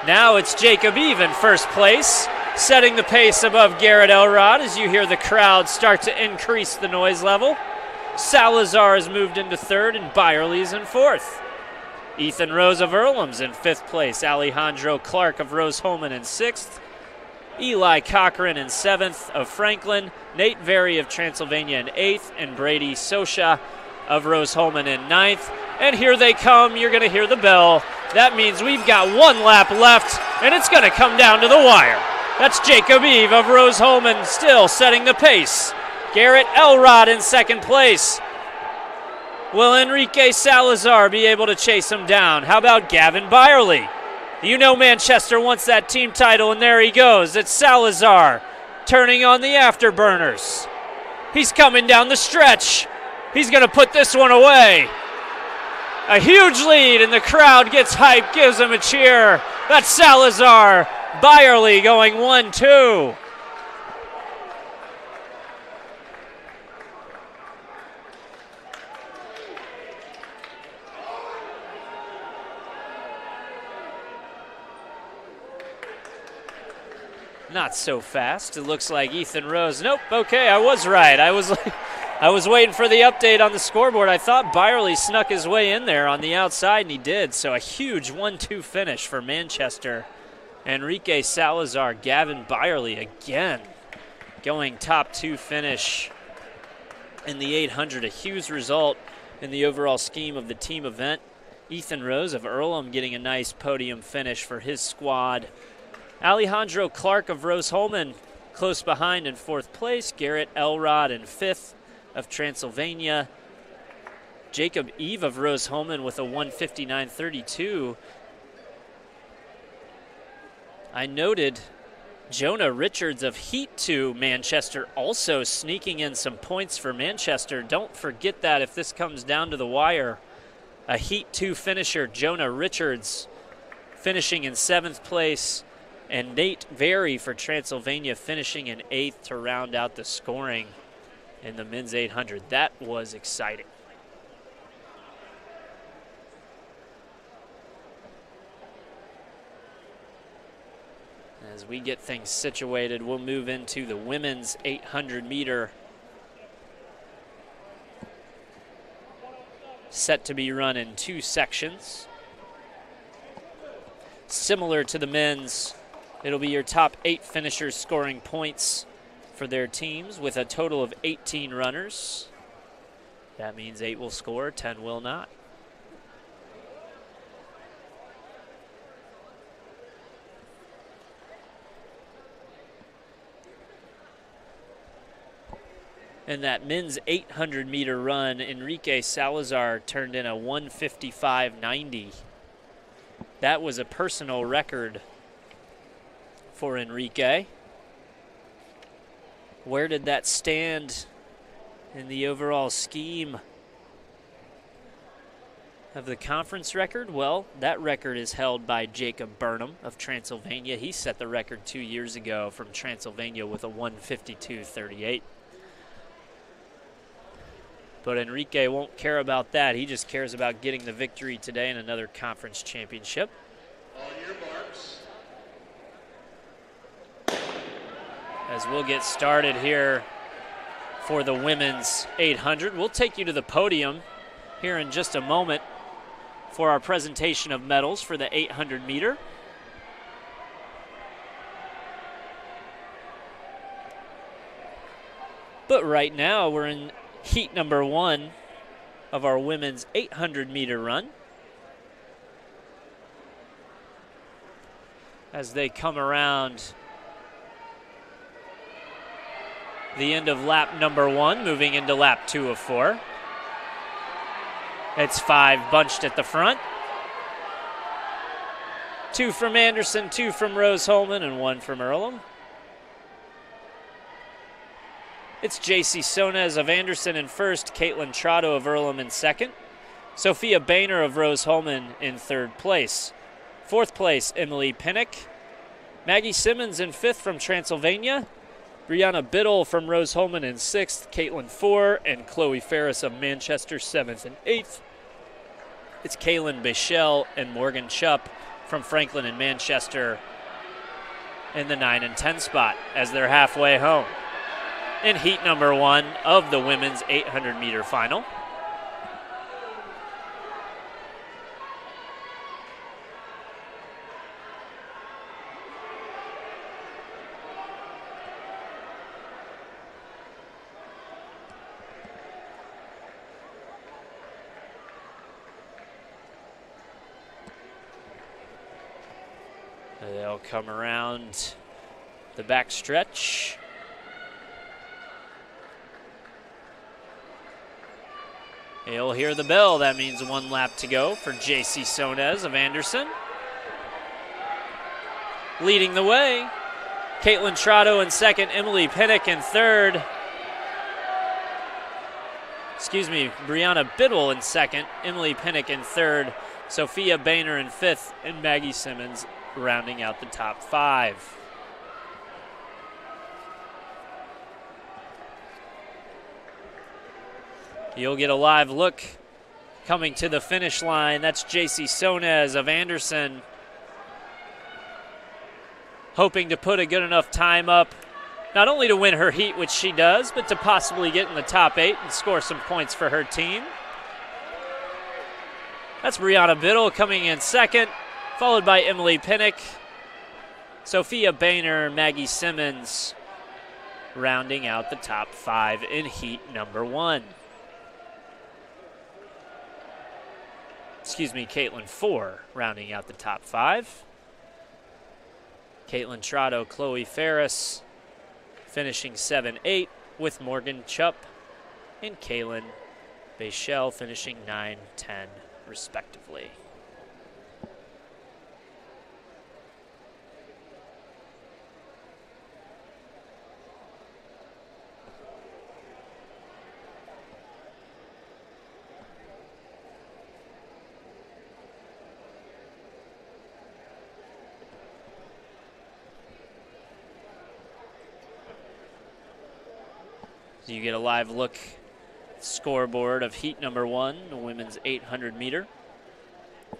Now it's Jacob Eve in first place, setting the pace above Garrett Elrod as you hear the crowd start to increase the noise level. Salazar has moved into 3rd and Byerly's in 4th. Ethan Rose of Earlham's in 5th place. Alejandro Clark of Rose-Hulman in 6th. Eli Cochran in 7th of Franklin. Nate Very of Transylvania in 8th. And Brady Sosha of Rose-Hulman in 9th. And here they come. You're going to hear the bell. That means we've got 1 lap left, and it's going to come down to the wire. That's Jacob Eve of Rose-Hulman still setting the pace. Garrett Elrod in 2nd place. Will Enrique Salazar be able to chase him down? How about Gavin Byerly? You know Manchester wants that team title, and there he goes. It's Salazar turning on the afterburners. He's coming down the stretch. He's going to put this one away. A huge lead, and the crowd gets hyped, gives him a cheer. That's Salazar. Byerly going 1-2. Not so fast. It looks like Ethan Rose. Nope, okay, I was right. I was waiting for the update on the scoreboard. I thought Byerly snuck his way in there on the outside, and he did. So a huge 1-2 finish for Manchester. Enrique Salazar, Gavin Byerly again going top 2 finish in the 800. A huge result in the overall scheme of the team event. Ethan Rose of Earlham getting a nice podium finish for his squad. Alejandro Clark of Rose-Hulman close behind in 4th place. Garrett Elrod in 5th of Transylvania. Jacob Eve of Rose-Hulman with a 1:59.32. I noted Jonah Richards of Heat 2 Manchester also sneaking in some points for Manchester. Don't forget that if this comes down to the wire. A Heat 2 finisher, Jonah Richards, finishing in 7th place. And Nate Very for Transylvania finishing in 8th to round out the scoring in the men's 800. That was exciting. As we get things situated, we'll move into the women's 800 meter. Set to be run in 2 sections. Similar to the men's, it'll be your top 8 finishers scoring points for their teams with a total of 18 runners. That means 8 will score, 10 will not. In that men's 800 meter run, Enrique Salazar turned in a 1:55.90. That was a personal record for Enrique. Where did that stand in the overall scheme of the conference record? Well, that record is held by Jacob Burnham of Transylvania. He set the record 2 years ago from Transylvania with a 1:52.38. But Enrique won't care about that. He just cares about getting the victory today in another conference championship. On your marks. As we'll get started here for the women's 800. We'll take you to the podium here in just a moment for our presentation of medals for the 800 meter. But right now we're in heat number 1 of our women's 800 meter run. As they come around the end of lap number 1, moving into lap 2 of 4. It's 5 bunched at the front. 2 from Anderson, 2 from Rose-Hulman, and 1 from Earlham. It's JC Sonez of Anderson in first, Caitlin Trotto of Earlham in second, Sophia Boehner of Rose-Hulman in third place. Fourth place, Emily Pinnock. Maggie Simmons in fifth from Transylvania. Brianna Biddle from Rose-Hulman in sixth. Caitlin 4 and Chloe Ferris of Manchester 7th and 8th. It's Kaylin Bichelle and Morgan Chupp from Franklin and Manchester in the 9 and 10 spot as they're halfway home. In heat number 1 of the women's 800 meter final. They'll come around the back stretch. You'll hear the bell. That means 1 lap to go for JC Sonez of Anderson. Leading the way, Caitlin Trotto in second, Emily Pinnock in third. Brianna Biddle in second, Emily Pinnock in third, Sophia Boehner in fifth, and Maggie Simmons rounding out the top 5. You'll get a live look coming to the finish line. That's JC Sonez of Anderson, hoping to put a good enough time up, not only to win her heat, which she does, but to possibly get in the top 8 and score some points for her team. That's Brianna Biddle coming in second, followed by Emily Pinnock, Sophia Boehner, Maggie Simmons, rounding out the top 5 in heat number 1. Caitlin 4 rounding out the top 5. Caitlin Trotto, Chloe Ferris finishing 7-8 with Morgan Chupp and Kaylin Bichelle finishing 9-10 respectively. You get a live look scoreboard of heat number 1, the women's 800 meter.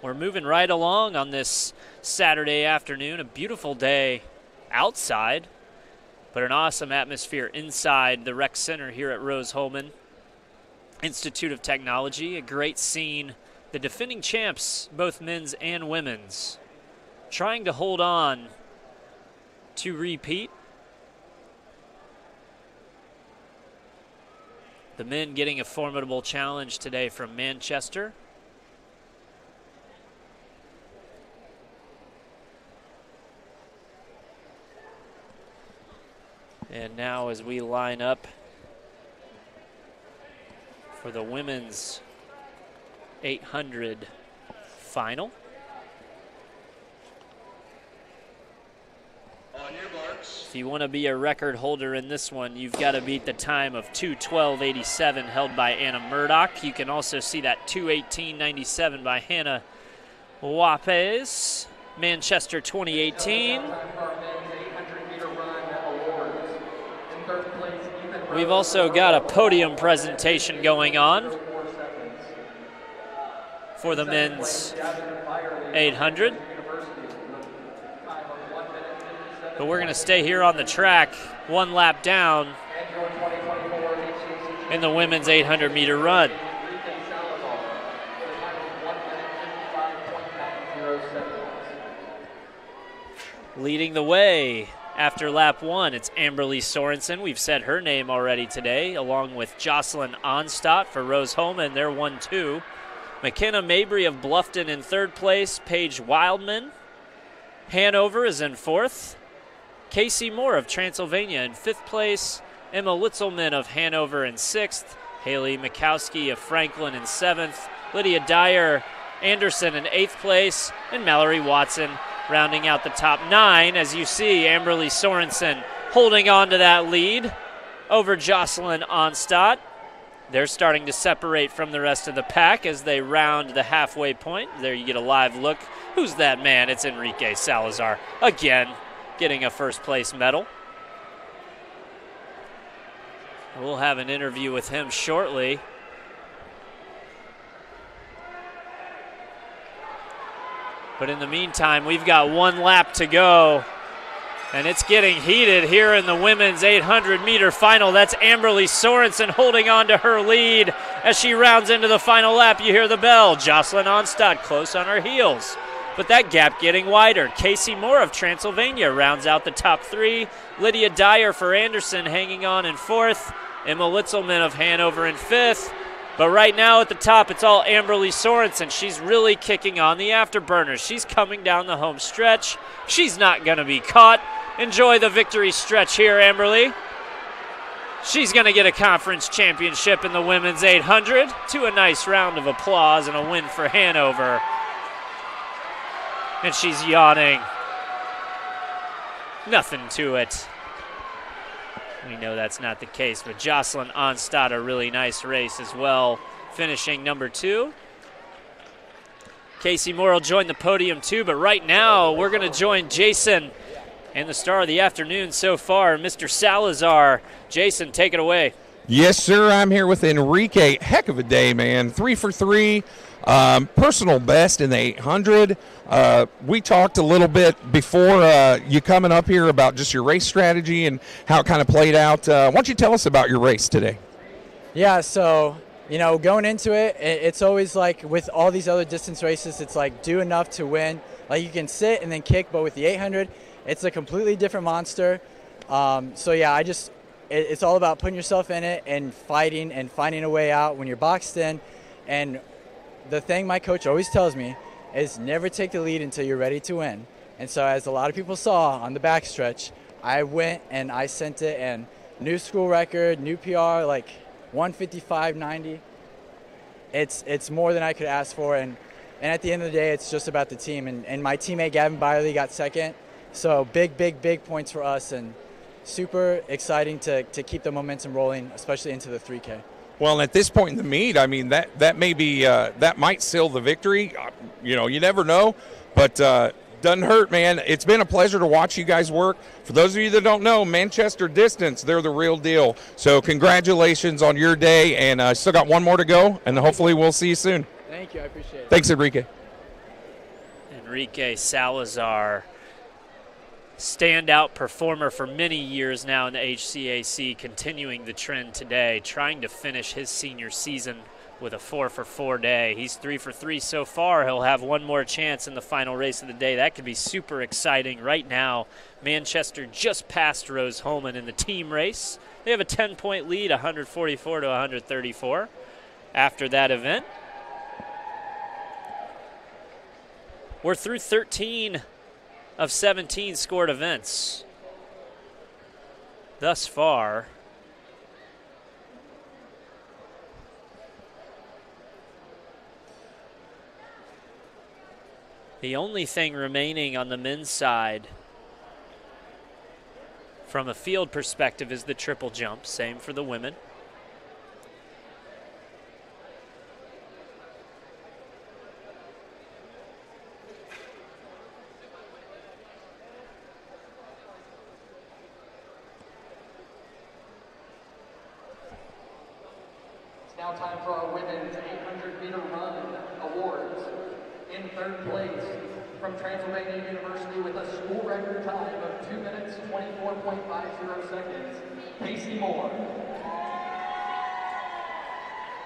We're moving right along on this Saturday afternoon. A beautiful day outside, but an awesome atmosphere inside the rec center here at Rose-Hulman Institute of Technology. A great scene. The defending champs, both men's and women's, trying to hold on to repeat. The men getting a formidable challenge today from Manchester. And now as we line up for the women's 800 final. If you want to be a record holder in this one, you've got to beat the time of 2:12.87 held by Anna Murdoch. You can also see that 2:18.97 by Hannah Wapes, Manchester 2018. We've also got a podium presentation going on for the men's 800. But we're going to stay here on the track, 1 lap down in the women's 800 meter run. Leading the way after lap 1, it's Amberly Sorensen. We've said her name already today, along with Jocelyn Onstadt for Rose-Hulman. They're 1-2. McKenna Mabry of Bluffton in 3rd place. Paige Wildman. Hanover is in 4th. Casey Moore of Transylvania in 5th place. Emma Litzelman of Hanover in 6th. Haley Mikowski of Franklin in 7th. Lydia Dyer Anderson in 8th place. And Mallory Watson rounding out the top 9. As you see, Amberly Sorensen holding on to that lead over Jocelyn Onstadt. They're starting to separate from the rest of the pack as they round the halfway point. There you get a live look. Who's that man? It's Enrique Salazar again, getting a first place medal. We'll have an interview with him shortly. But in the meantime, we've got 1 lap to go, and it's getting heated here in the women's 800-meter final. That's Amberly Sorensen holding on to her lead as she rounds into the final lap. You hear the bell. Jocelyn Onstadt close on her heels, but that gap getting wider. Casey Moore of Transylvania rounds out the top 3. Lydia Dyer for Anderson hanging on in 4th. Emma Litzelman of Hanover in 5th. But right now at the top, it's all Amberly Sorensen. She's really kicking on the afterburners. She's coming down the home stretch. She's not going to be caught. Enjoy the victory stretch here, Amberly. She's going to get a conference championship in the women's 800 to a nice round of applause and a win for Hanover. And she's yawning. Nothing to it. We know that's not the case, but Jocelyn Onstadt, a really nice race as well, finishing number 2. Casey Moore will join the podium too, but right now we're going to join Jason and the star of the afternoon so far, Mr. Salazar. Jason, take it away. Yes, sir. I'm here with Enrique. Heck of a day, man. 3 for 3. Personal best in the 800. We talked a little bit before you coming up here about just your race strategy and how it kind of played out. Why don't you tell us about your race today? Yeah, so, going into it, it's always like with all these other distance races, it's like do enough to win. Like you can sit and then kick, but with the 800, it's a completely different monster. So, yeah, it's all about putting yourself in it and fighting and finding a way out when you're boxed in. And the thing my coach always tells me is never take the lead until you're ready to win. And so as a lot of people saw on the backstretch, I went and I sent it, and new school record, new PR, like 155.90. It's more than I could ask for. And at the end of the day, it's just about the team. And my teammate Gavin Byerly got second. So big points for us, and super exciting to keep the momentum rolling, especially into the 3K. Well, at this point in the meet, I mean, that may be that might seal the victory. You never know, but doesn't hurt, man. It's been a pleasure to watch you guys work. For those of you that don't know, Manchester Distance, they're the real deal. So congratulations on your day, and still got 1 more to go, and hopefully we'll see you soon. Thank you, I appreciate it. Thanks, Enrique. Enrique Salazar, standout performer for many years now in the HCAC, continuing the trend today, trying to finish his senior season with a 4 for 4 day. He's 3 for 3 so far. He'll have 1 more chance in the final race of the day. That could be super exciting. Right now, Manchester just passed Rose-Hulman in the team race. They have a 10-point lead, 144 to 134 after that event. We're through 13 of 17 scored events thus far. The only thing remaining on the men's side from a field perspective is the triple jump. Same for the women. Now time for our women's 800-meter run awards. In 3rd place from Transylvania University with a school record time of 2 minutes, 24.50 seconds, Casey Moore.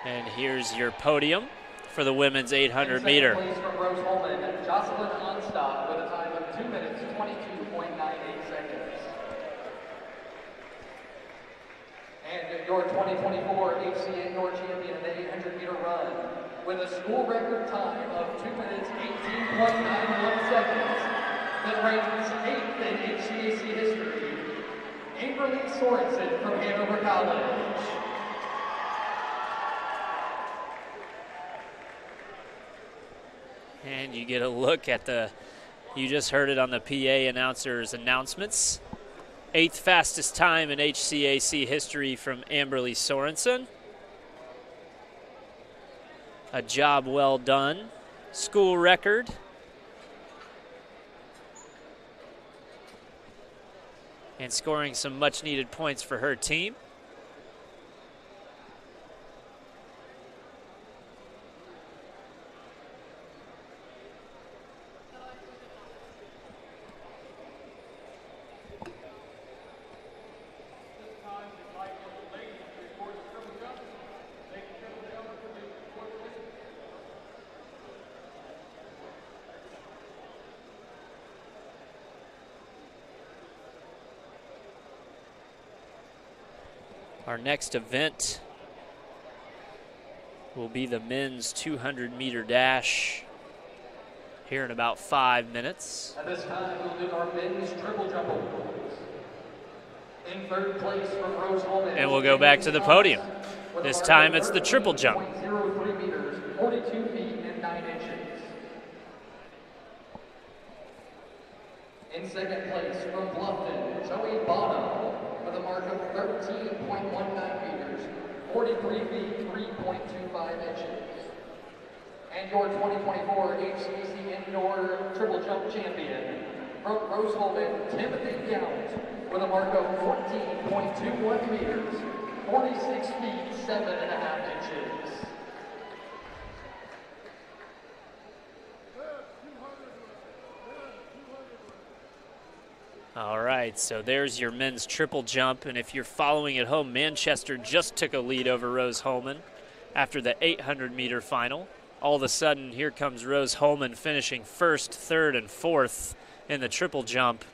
And here's your podium for the women's 800 meter. In 2nd place from Rose-Hulman, Jocelyn Onstadt with a time of 2 minutes, 22.50 seconds. And your 2024 HCA Indoor Champion in the 800-meter run with a school record time of 2 minutes 18.91 seconds that ranks 8th in HCAC history, Amberly Sorensen from Hanover College. And you get a look at you just heard it on the PA announcer's announcements. 8th fastest time in HCAC history from Amberly Sorensen. A job well done. School record. And scoring some much needed points for her team. Our next event will be the men's 200-meter dash here in about 5 minutes. At this time, we'll do our men's triple jump awards. In third place from Rose Holman. And we'll go back to the podium. This time it's the triple jump. 0.03 meters, 42 feet and 9 inches. In second place from Bluffton, Zoe Bonham with a mark of 13.19 meters, 43 feet, 3.25 inches. And your 2024 HCAC Indoor Triple Jump Champion from Rose Holman, Timothy Yount with a mark of 14.21 meters, 46 feet, 7.5 inches. All right, so there's your men's triple jump. And if you're following at home, Manchester just took a lead over Rose Holman after the 800-meter final. All of a sudden, here comes Rose Holman finishing first, third, and fourth in the triple jump.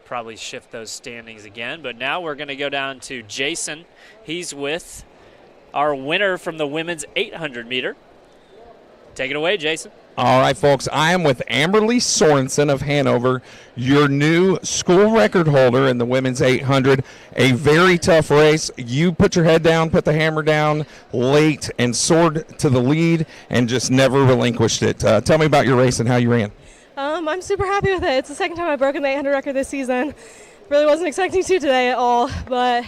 Probably shift those standings again. But now we're going to go down to Jason. He's with our winner from the women's 800-meter. Take it away, Jason. All right, folks, I am with Amberly Sorensen of Hanover, your new school record holder in the women's 800. A very tough race. You put your head down, put the hammer down late, and soared to the lead and just never relinquished it. Tell me about your race and how you ran. I'm super happy with it. It's the second time I've broken the 800 record this season. Really wasn't expecting to today at all, but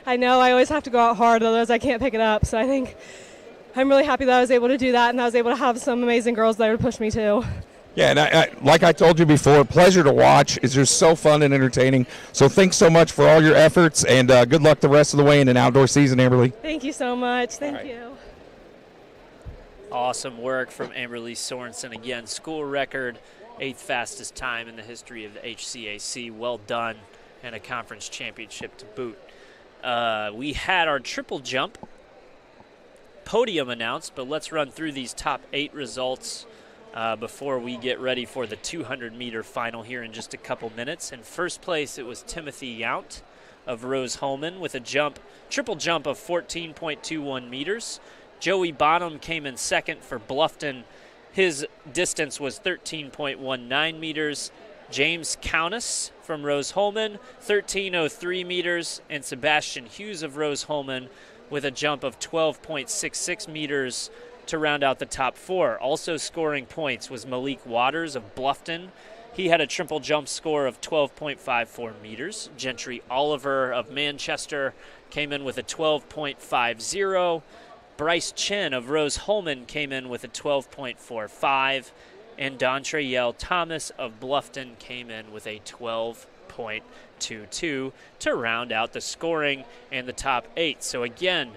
I know I always have to go out hard, otherwise I can't pick it up. So I think I'm really happy that I was able to do that, and I was able to have some amazing girls there to push me too. Yeah, and like I told you before, pleasure to watch. It's just so fun and entertaining. So thanks so much for all your efforts, and good luck the rest of the way in an outdoor season, Amberly. Thank you so much. Thank you. Awesome work from Amberly Sorensen. Again, school record, 8th fastest time in the history of the HCAC. Well done, and a conference championship to boot. We had our triple jump podium announced, but let's run through these top 8 results before we get ready for the 200-meter final here in just a couple minutes. In first place, it was Timothy Yount of Rose Holman with a triple jump of 14.21 meters. Joey Bonham came in second for Bluffton. His distance was 13.19 meters. James Countess from Rose Holman, 13.03 meters. And Sebastian Hughes of Rose Holman with a jump of 12.66 meters to round out the top 4. Also scoring points was Malik Waters of Bluffton. He had a triple jump score of 12.54 meters. Gentry Oliver of Manchester came in with a 12.50. Bryce Chen of Rose Holman came in with a 12.45. And Dontrayelle Thomas of Bluffton came in with a 12.22 to round out the scoring and the top 8. So again,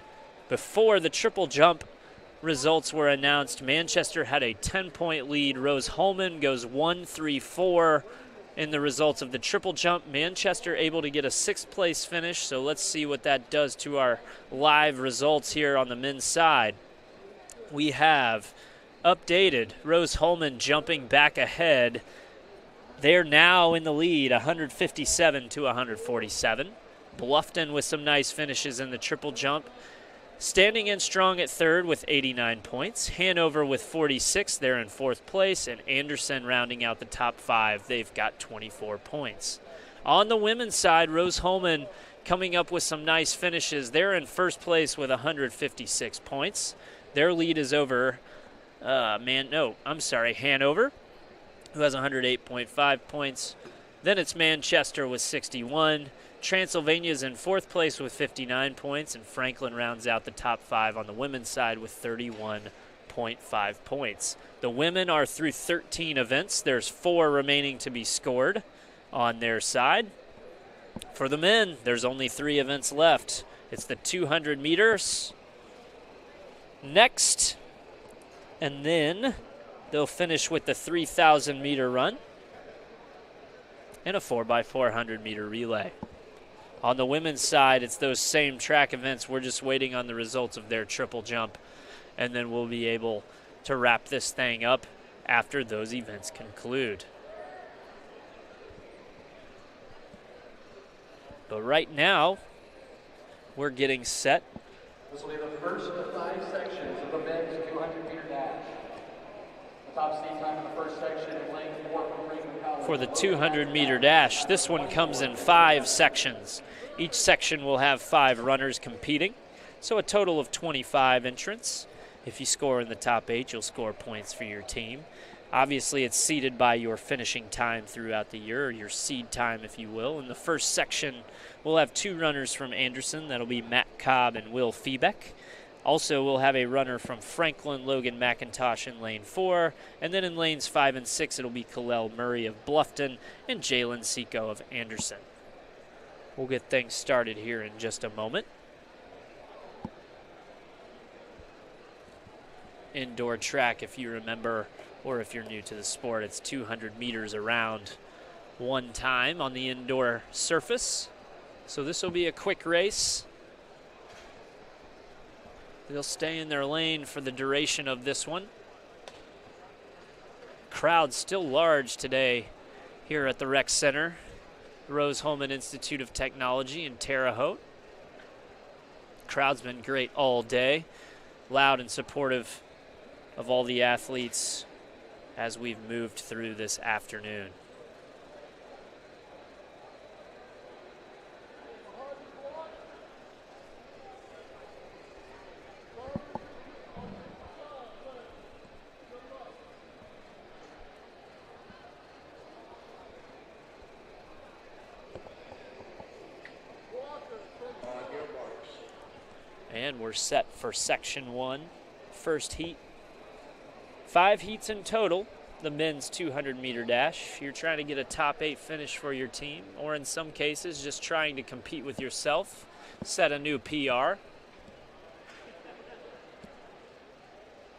before the triple jump results were announced, Manchester had a 10-point lead. Rose Holman goes 1-3-4 in the results of the triple jump. Manchester able to get a 6th place finish, so let's see what that does to our live results here on the men's side. We have updated Rose Holman jumping back ahead They're now in the lead, 157 to 147. Bluffton with some nice finishes in the triple jump. Standing in strong at third with 89 points. Hanover with 46, they're in fourth place. And Anderson rounding out the top 5, they've got 24 points. On the women's side, Rose-Hulman coming up with some nice finishes. They're in first place with 156 points. Their lead is over, Hanover, who has 108.5 points. Then it's Manchester with 61. Transylvania's in fourth place with 59 points, and Franklin rounds out the top 5 on the women's side with 31.5 points. The women are through 13 events. There's 4 remaining to be scored on their side. For the men, there's only 3 events left. It's the 200 meters next, and then they'll finish with the 3,000 meter run and a 4x400 meter relay. On the women's side, it's those same track events. We're just waiting on the results of their triple jump, and then we'll be able to wrap this thing up after those events conclude. But right now, we're getting set. This will be the first of 5 sections of the men's 200-meter dash. The top state time in the first section in lane 4 from Franklin College. For the 200-meter dash, this one comes in 5 sections. Each section will have 5 runners competing, so a total of 25 entrants. If you score in the top 8, you'll score points for your team. Obviously, it's seeded by your finishing time throughout the year, or your seed time, if you will. In the first section, we'll have 2 runners from Anderson. That'll be Matt Cobb and Will Feebeck. Also, we'll have a runner from Franklin, Logan McIntosh in lane 4. And then in lanes 5 and 6, it'll be Kalel Murray of Bluffton and Jalen Seco of Anderson. We'll get things started here in just a moment. Indoor track, if you remember, or if you're new to the sport, it's 200 meters around one time on the indoor surface. So this will be a quick race. They'll stay in their lane for the duration of this one. Crowd still large today here at the Rec Center, Rose-Hulman Institute of Technology in Terre Haute. Crowd's been great all day, loud and supportive of all the athletes as we've moved through this afternoon. And we're set for section 1, first heat. 5 heats in total, the men's 200-meter dash. If you're trying to get a top 8 finish for your team, or in some cases just trying to compete with yourself, set a new PR.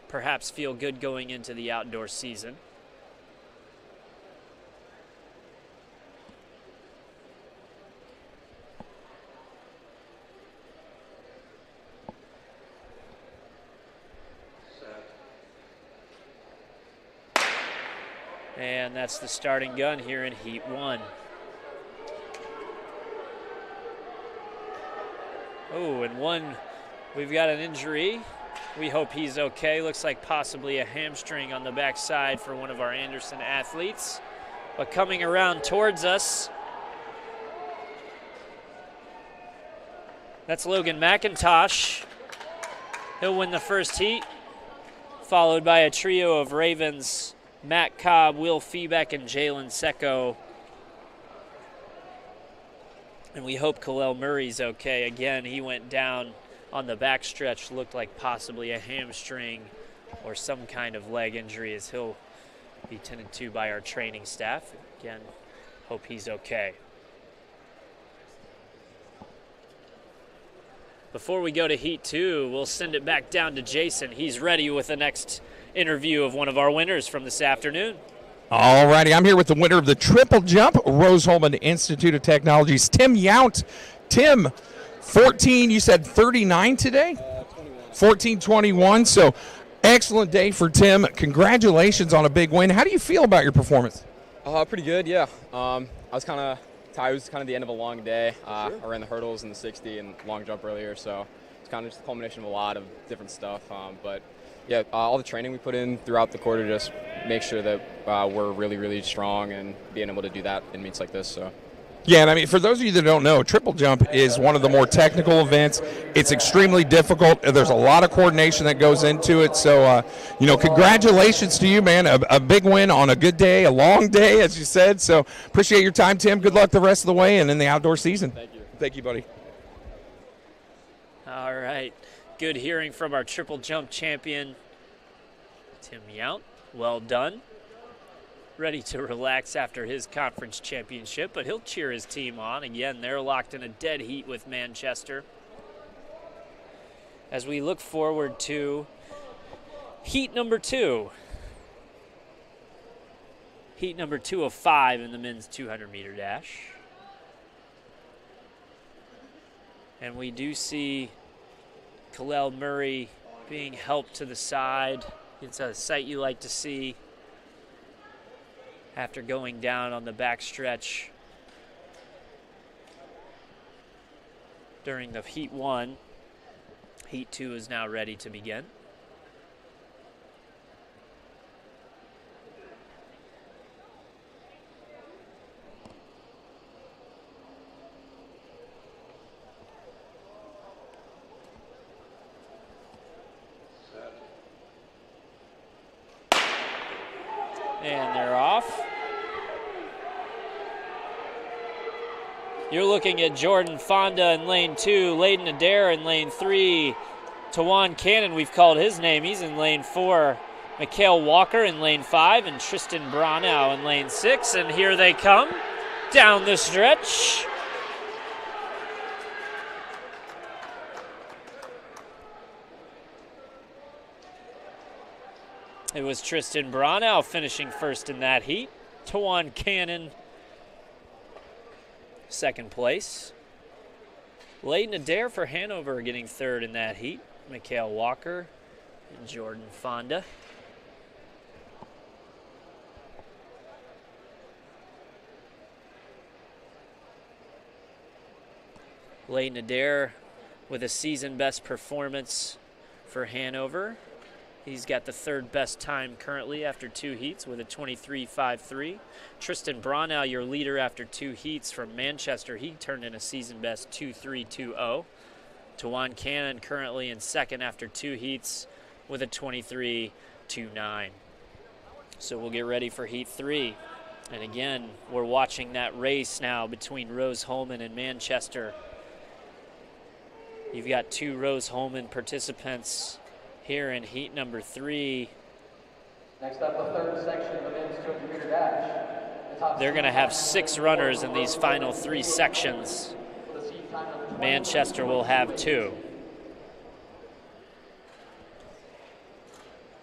Perhaps feel good going into the outdoor season. And that's the starting gun here in Heat 1. Oh, and one, we've got an injury. We hope he's okay. Looks like possibly a hamstring on the backside for one of our Anderson athletes. But coming around towards us, that's Logan McIntosh. He'll win the first heat, followed by a trio of Ravens, Matt Cobb, Will Feebeck, and Jalen Seco. And we hope Kalel Murray's okay. Again, he went down on the backstretch, looked like possibly a hamstring or some kind of leg injury, as he'll be tended to by our training staff. Again, hope he's okay. Before we go to Heat 2, we'll send it back down to Jason. He's ready with the next interview of one of our winners from this afternoon. All righty, I'm here with the winner of the triple jump, Rose-Hulman Institute of Technology's Tim Yount. Tim, 14, you said 39 today? 14:21, so excellent day for Tim. Congratulations on a big win. How do you feel about your performance? Pretty good, yeah. I was kind of tired. It was kind of the end of a long day. I ran the hurdles and the 60 and long jump earlier, so it's kind of just a culmination of a lot of different stuff. But yeah, all the training we put in throughout the quarter just make sure that we're really, really strong and being able to do that in meets like this. So. Yeah, and I mean, for those of you that don't know, triple jump is one of the more technical events. It's extremely difficult. There's a lot of coordination that goes into it. So, congratulations to you, man. A big win on a good day, a long day, as you said. So, appreciate your time, Tim. Good luck the rest of the way and in the outdoor season. Thank you. Thank you, buddy. All right. Good hearing from our triple jump champion, Tim Yount. Well done. Ready to relax after his conference championship, but he'll cheer his team on. Again, they're locked in a dead heat with Manchester. As we look forward to heat number 2. Heat number 2 of 5 in the men's 200-meter dash. And we do see Khalil Murray being helped to the side. It's a sight you like to see. After going down on the backstretch during the Heat 1. Heat 2 is now ready to begin. And they're off. You're looking at Jordan Fonda in lane 2, Layden Adair in lane 3, Tawan Cannon, we've called his name, he's in lane 4, Mikhail Walker in lane 5, and Tristan Bronow in lane 6, and here they come down the stretch. It was Tristan Bronow finishing first in that heat. Tawan Cannon, second place. Layden Adair for Hanover getting third in that heat. Mikhail Walker and Jordan Fonda. Layden Adair with a season best performance for Hanover. He's got the third best time currently after 2 heats with a 23.53. Tristan Bronow, your leader after 2 heats from Manchester. He turned in a season best 2.320. Tawan Cannon currently in second after 2 heats with a 23.29. So we'll get ready for Heat 3. And again, we're watching that race now between Rose-Hulman and Manchester. You've got 2 Rose-Hulman participants here in heat number 3. Next up, the third section of the men's 200-meter dash. They're going to have 6 runners in these final 3 sections. Manchester will have 2.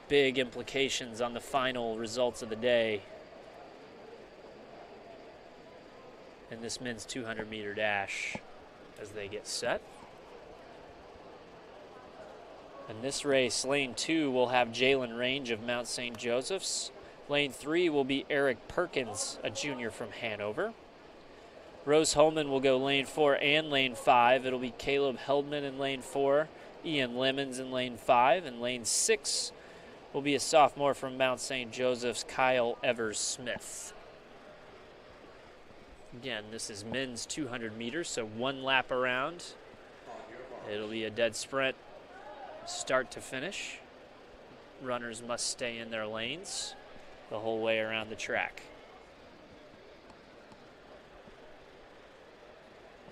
Big implications on the final results of the day in this men's 200-meter dash as they get set. In this race, lane 2 will have Jalen Range of Mount St. Joseph's. Lane 3 will be Eric Perkins, a junior from Hanover. Rose-Hulman will go lane 4 and lane 5. It'll be Caleb Heldman in lane 4, Ian Lemons in lane 5, and lane 6 will be a sophomore from Mount St. Joseph's, Kyle Evers-Smith. Again, this is men's 200 meters, so 1 lap around. It'll be a dead sprint. Start to finish. Runners must stay in their lanes the whole way around the track.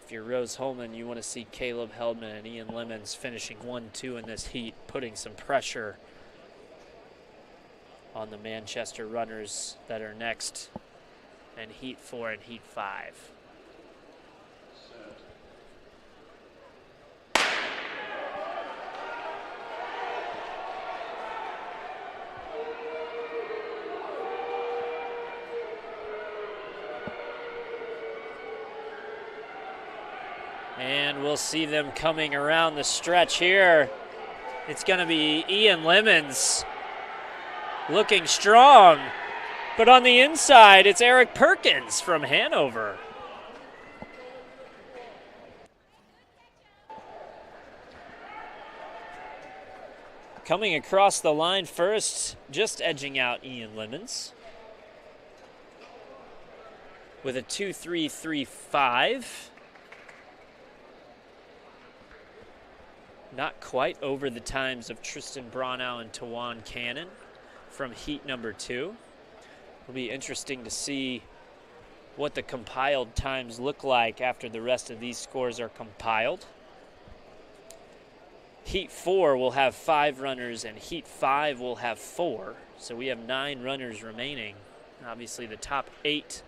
If you're Rose-Hulman, you want to see Caleb Heldman and Ian Lemons finishing 1-2 in this heat, putting some pressure on the Manchester runners that are next in Heat 4 and Heat 5. And we'll see them coming around the stretch here. It's going to be Ian Lemons looking strong. But on the inside, it's Eric Perkins from Hanover. Coming across the line first, just edging out Ian Lemons with a 2.335. Not quite over the times of Tristan Bronow and Tawan Cannon from heat number 2. It'll be interesting to see what the compiled times look like after the rest of these scores are compiled. Heat 4 will have 5 runners and Heat 5 will have 4. So we have 9 runners remaining. Obviously the top 8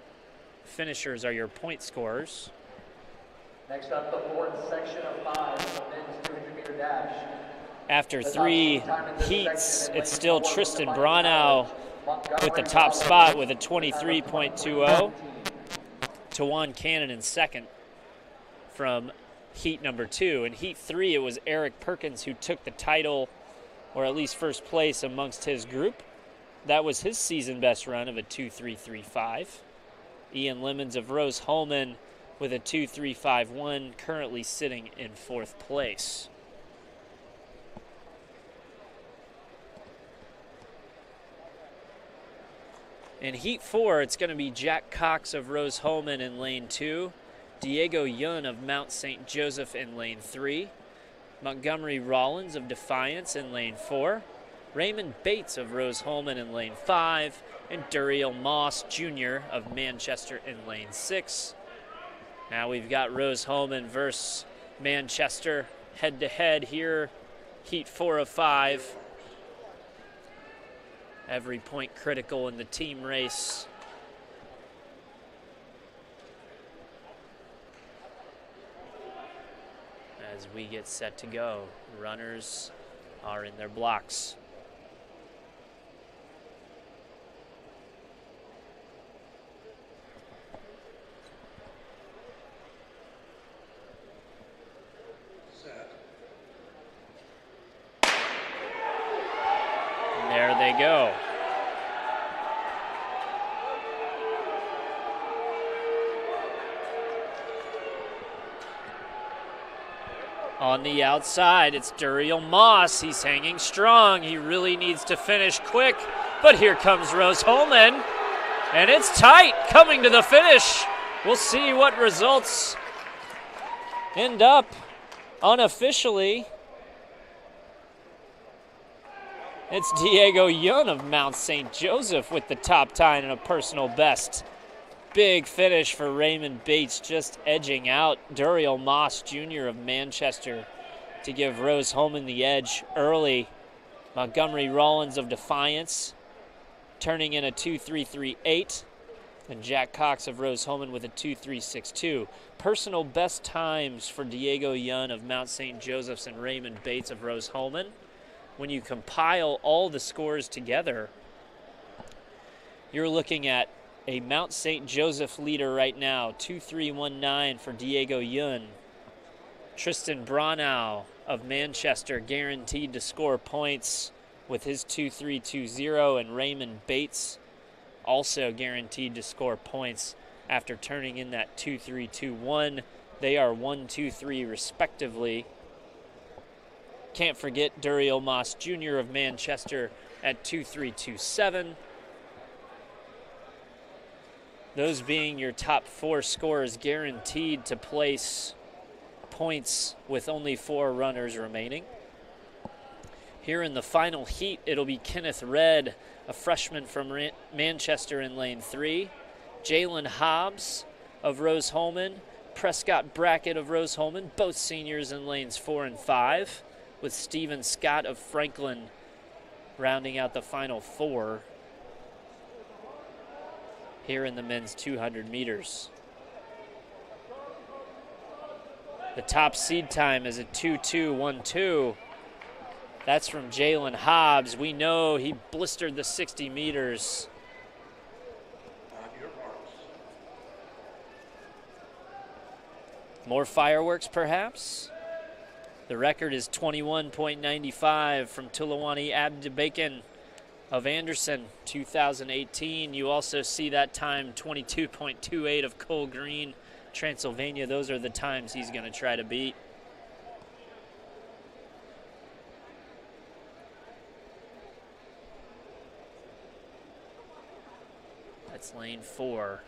finishers are your point scorers. Next up, the fourth section of 5, the men's 200-meter dash. After 3 heats, it's still Tristan Bronow with the top spot with a 23.20. Tawan Cannon in second from heat number 2. In heat 3, it was Eric Perkins who took the title, or at least first place amongst his group. That was his season best run of a 2.335. Ian Lemons of Rose-Hulman with a 2.351, currently sitting in 4th place. In Heat 4, it's going to be Jack Cox of Rose-Hulman in lane 2, Diego Yun of Mount St. Joseph in lane 3, Montgomery Rollins of Defiance in lane 4, Raymond Bates of Rose-Hulman in lane 5, and Duriel Moss Jr. of Manchester in lane 6. Now we've got Rose-Hulman versus Manchester head-to-head here, Heat 4 of 5. Every point critical in the team race. As we get set to go, runners are in their blocks. There they go. On the outside, it's Duriel Moss. He's hanging strong. He really needs to finish quick. But here comes Rose-Hulman. And it's tight coming to the finish. We'll see what results end up unofficially. It's Diego Yun of Mount St. Joseph with the top time and a personal best. Big finish for Raymond Bates, just edging out Duriel Moss Jr. of Manchester to give Rose-Hulman the edge early. Montgomery Rollins of Defiance turning in a 2.338, and Jack Cox of Rose-Hulman with a 2.362. Personal best times for Diego Yun of Mount St. Joseph's and Raymond Bates of Rose-Hulman. When you compile all the scores together, you're looking at a Mount St. Joseph leader right now, 2.319 for Diego Yun. Tristan Bronow of Manchester guaranteed to score points with his 2.320, and Raymond Bates also guaranteed to score points after turning in that 2.321. They are 1-2-3 respectively. Can't forget Duriel Moss Jr. of Manchester at 2.327. Those being your top 4 scorers guaranteed to place points with only 4 runners remaining. Here in the final heat, it'll be Kenneth Redd, a freshman from Manchester in lane 3, Jalen Hobbs of Rose-Hulman, Prescott Brackett of Rose-Hulman, both seniors in lanes 4 and 5, with Stephen Scott of Franklin rounding out the final 4 here in the men's 200 meters. The top seed time is a 2.212. That's from Jalen Hobbs. We know he blistered the 60 meters. More fireworks, perhaps? The record is 21.95 from Tulawani Abdibacon of Anderson, 2018. You also see that time, 22.28 of Cole Green, Transylvania. Those are the times he's going to try to beat. That's lane 4.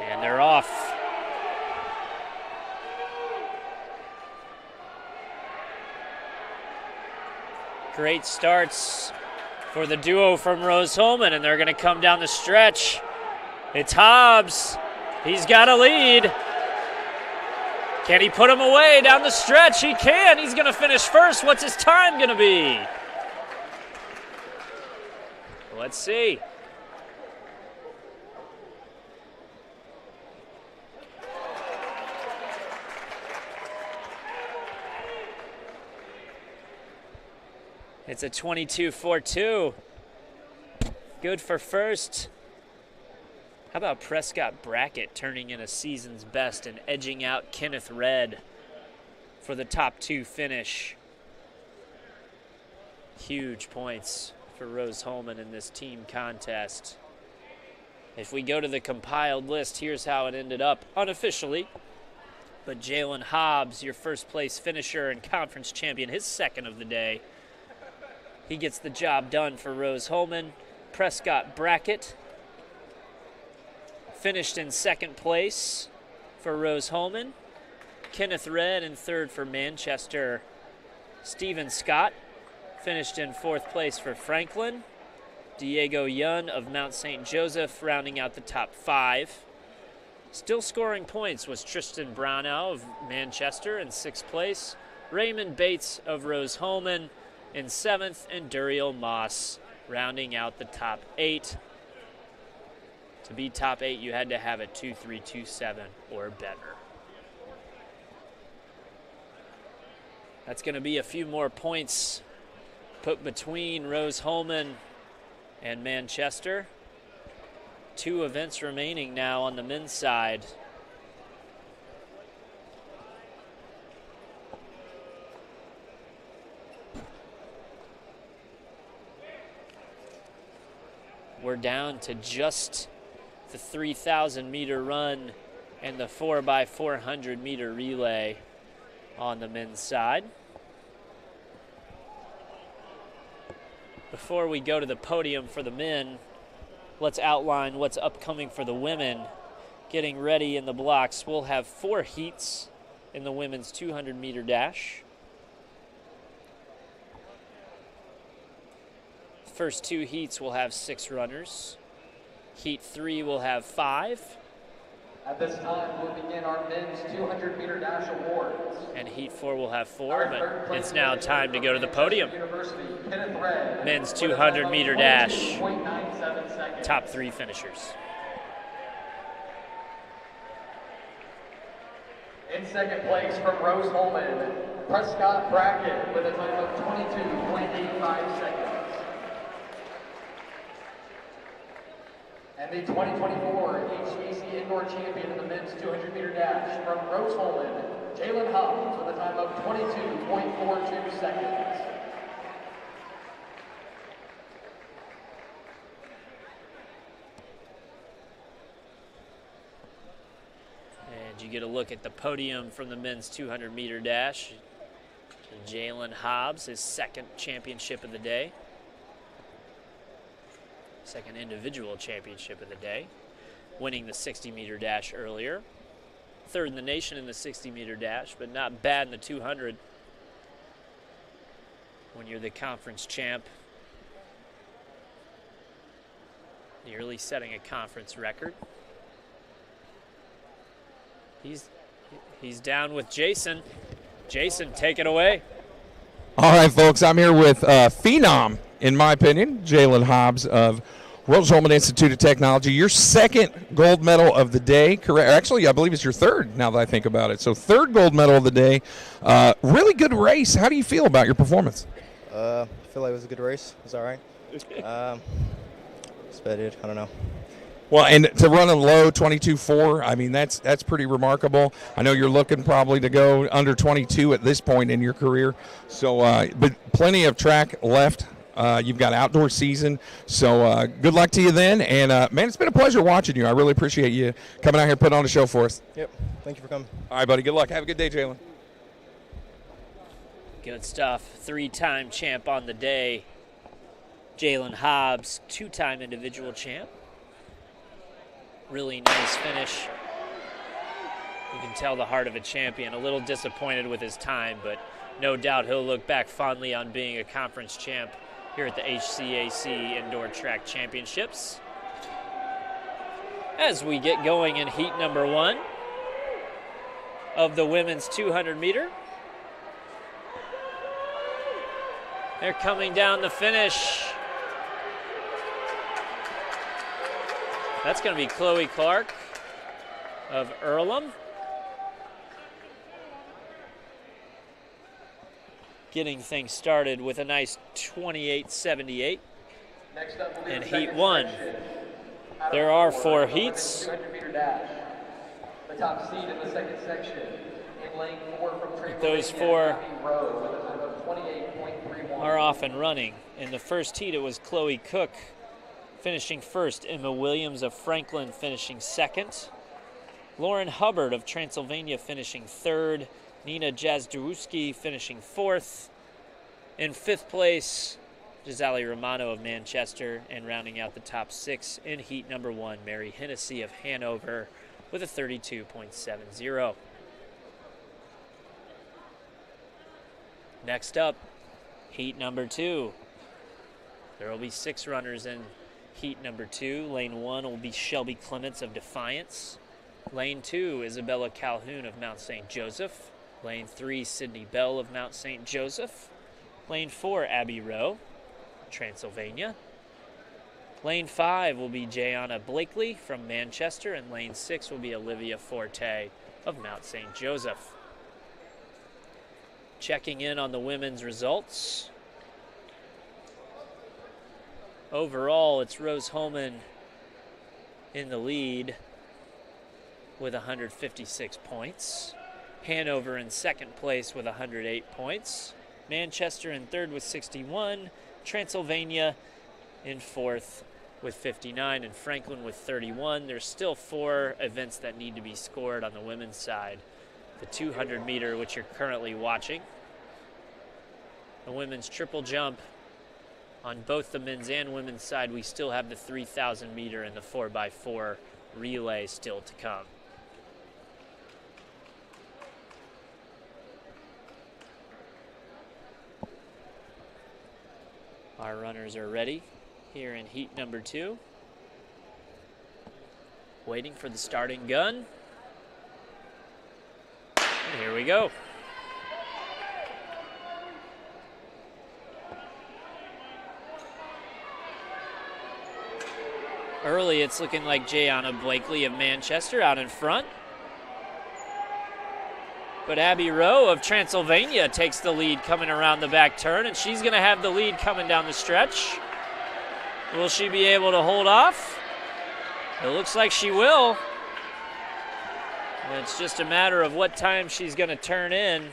And they're off. Great starts for the duo from Rose-Hulman, and they're going to come down the stretch. It's Hobbs. He's got a lead. Can he put him away down the stretch? He can. He's going to finish first. What's his time going to be? Let's see. It's a 22.42. Good for first. How about Prescott Brackett turning in a season's best and edging out Kenneth Red for the top 2 finish? Huge points for Rose-Hulman in this team contest. If we go to the compiled list, here's how it ended up unofficially. But Jalen Hobbs, your first place finisher and conference champion, his second of the day. He gets the job done for Rose-Hulman. Prescott Brackett finished in second place for Rose-Hulman. Kenneth Red in third for Manchester. Stephen Scott finished in fourth place for Franklin. Diego Yun of Mount St. Joseph rounding out the top 5. Still scoring points was Tristan Brownell of Manchester in sixth place. Raymond Bates of Rose-Hulman in 7th, and Duriel Moss rounding out the top 8. To be top 8, you had to have a 2.327 or better. That's going to be a few more points put between Rose-Hulman and Manchester. 2 events remaining now on the men's side. We're down to just the 3,000 meter run and the 4x400 meter relay on the men's side. Before we go to the podium for the men, let's outline what's upcoming for the women. Getting ready in the blocks, we'll have 4 heats in the women's 200 meter dash. First 2 heats will have 6 runners. Heat 3 will have 5. At this time, we'll begin our men's 200 meter dash awards. And heat 4 will have 4, but it's now time to go to the podium. Men's 200 meter dash. Top 3 finishers. In second place from Rose-Hulman, Prescott Brackett with a time of 22.85 seconds. And the 2024 HCAC Indoor Champion in the men's 200 meter dash from Rose-Hulman, Jalen Hobbs with a time of 22.42 seconds. And you get a look at the podium from the men's 200 meter dash. Jalen Hobbs, his second championship of the day. Second individual championship of the day, winning the 60-meter dash earlier. Third in the nation in the 60-meter dash, but not bad in the 200 when you're the conference champ. Nearly setting a conference record. He's down with Jason. Jason, take it away. All right, folks, I'm here with Phenom, in my opinion, Jalen Hobbs of Rose-Hulman Institute of Technology. Your second gold medal of the day, correct? Actually, I believe it's your third now that I think about it. So third gold medal of the day. Really good race. How do you feel about your performance? I feel like it was a good race. It was all right. Expected, I don't know. Well, and to run a low 22.4, I mean, that's pretty remarkable. I know you're looking probably to go under 22 at this point in your career. So, but plenty of track left. You've got outdoor season. So good luck to you then. And, man, it's been a pleasure watching you. I really appreciate you coming out here, putting on a show for us. Yep. Thank you for coming. All right, buddy. Good luck. Have a good day, Jalen. Good stuff. 3-time champ on the day. Jalen Hobbs, 2-time individual champ. Really nice finish. You can tell the heart of a champion. A little disappointed with his time, but no doubt he'll look back fondly on being a conference champ here at the HCAC Indoor Track Championships. As we get going in heat number 1 of the women's 200 meter. They're coming down the finish. That's going to be Chloe Clark of Earlham. Getting things started with a nice 28.78 in heat 1. There are 4 heats. The top seed in the second section in lane 4 from Those 4 are off and running. In the first heat, it was Chloe Cook finishing first, Emma Williams of Franklin finishing second, Lauren Hubbard of Transylvania finishing third, Nina Jazdrowski finishing fourth. In fifth place, Gisali Romano of Manchester, and rounding out the top 6 in heat number 1, Mary Hennessy of Hanover with a 32.70. Next up, heat number 2. There will be 6 runners in heat number 2. Lane 1 will be Shelby Clements of Defiance. Lane 2, Isabella Calhoun of Mount St. Joseph. Lane 3, Sydney Bell of Mount St. Joseph. Lane 4, Abby Rowe, Transylvania. Lane 5 will be Jayana Blakely from Manchester, and lane 6 will be Olivia Forte of Mount St. Joseph. Checking in on the women's results. Overall, it's Rose Holman in the lead with 156 points. Hanover in second place with 108 points. Manchester in third with 61. Transylvania in fourth with 59, and Franklin with 31. There's still 4 events that need to be scored on the women's side. The 200 meter, which you're currently watching. The women's triple jump. On both the men's and women's side, we still have the 3,000 meter and the 4x4 relay still to come. Our runners are ready here in heat number 2. Waiting for the starting gun. And here we go. Early, it's looking like Jayana Blakely of Manchester out in front. But Abby Rowe of Transylvania takes the lead coming around the back turn, and she's going to have the lead coming down the stretch. Will she be able to hold off? It looks like she will. And it's just a matter of what time she's going to turn in.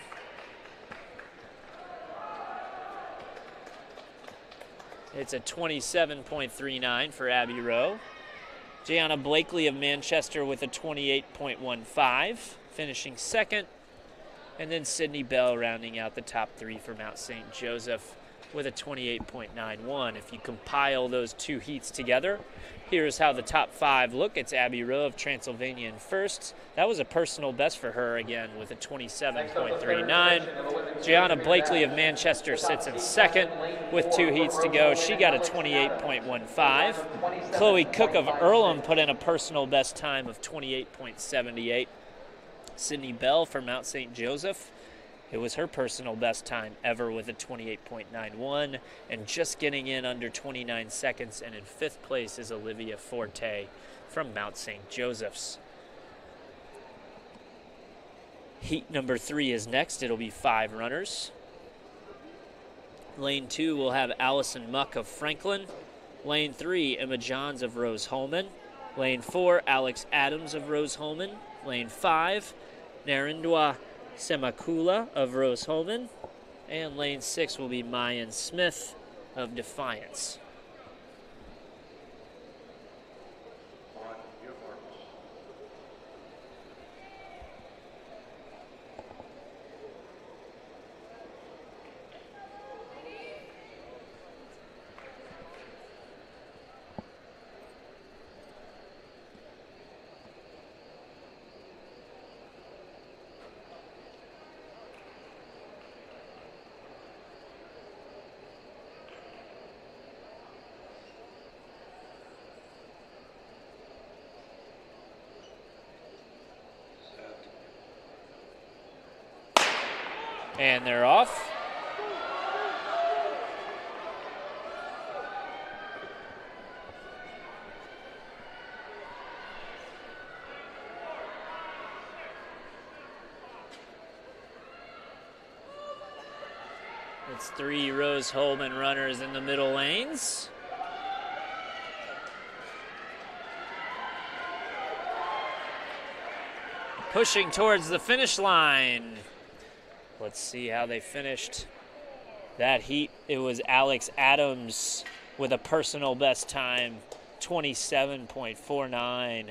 It's a 27.39 for Abby Rowe. Jayana Blakely of Manchester with a 28.15, finishing second. And then Sydney Bell rounding out the top 3 for Mount St. Joseph with a 28.91. If you compile those 2 heats together, here's how the top 5 look. It's Abby Rowe of Transylvania in first. That was a personal best for her again with a 27.39. Jayana Blakely of Manchester sits in second with 2 heats to go. She got a 28.15. Chloe Cook of Earlham put in a personal best time of 28.78. Sydney Bell from Mount St. Joseph, it was her personal best time ever with a 28.91, and just getting in under 29 seconds, and in 5th place is Olivia Forte from Mount St. Joseph's. Heat number 3 is next. It'll be 5 runners. Lane 2 will have Allison Muck of Franklin. Lane 3, Emma Johns of Rose Holman. Lane 4, Alex Adams of Rose-Hulman. Lane 5, Narendra Semakula of Rose-Hulman. And lane 6 will be Mayan Smith of Defiance. And they're off. It's 3 Rose-Hulman runners in the middle lanes. Pushing towards the finish line. Let's see how they finished that heat. It was Alex Adams with a personal best time, 27.49.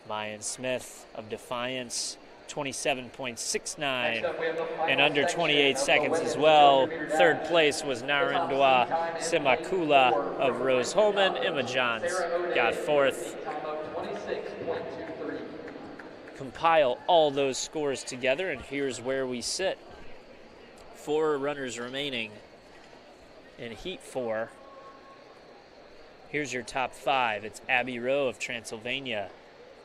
Mayan Smith of Defiance, 27.69. And under 28 seconds as well. Third place was Narendra Semakula of Rose-Hulman. Emma Johns got fourth. Compile all those scores together, and here's where we sit. 4 runners remaining in Heat 4. Here's your top 5. It's Abby Rowe of Transylvania,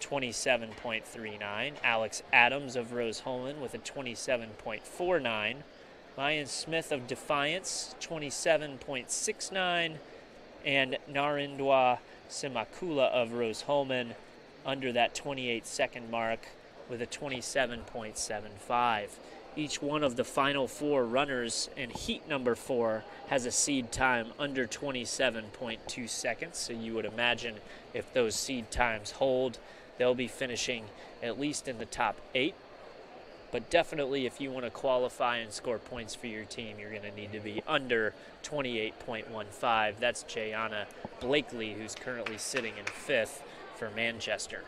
27.39. Alex Adams of Rose-Hulman with a 27.49. Mayan Smith of Defiance, 27.69. And Narendra Semakula of Rose-Hulman under that 28-second mark with a 27.75. Each one of the final 4 runners in heat number 4 has a seed time under 27.2 seconds. So you would imagine if those seed times hold, they'll be finishing at least in the top 8. But definitely if you want to qualify and score points for your team, you're going to need to be under 28.15. That's Jayana Blakely, who's currently sitting in 5th for Manchester.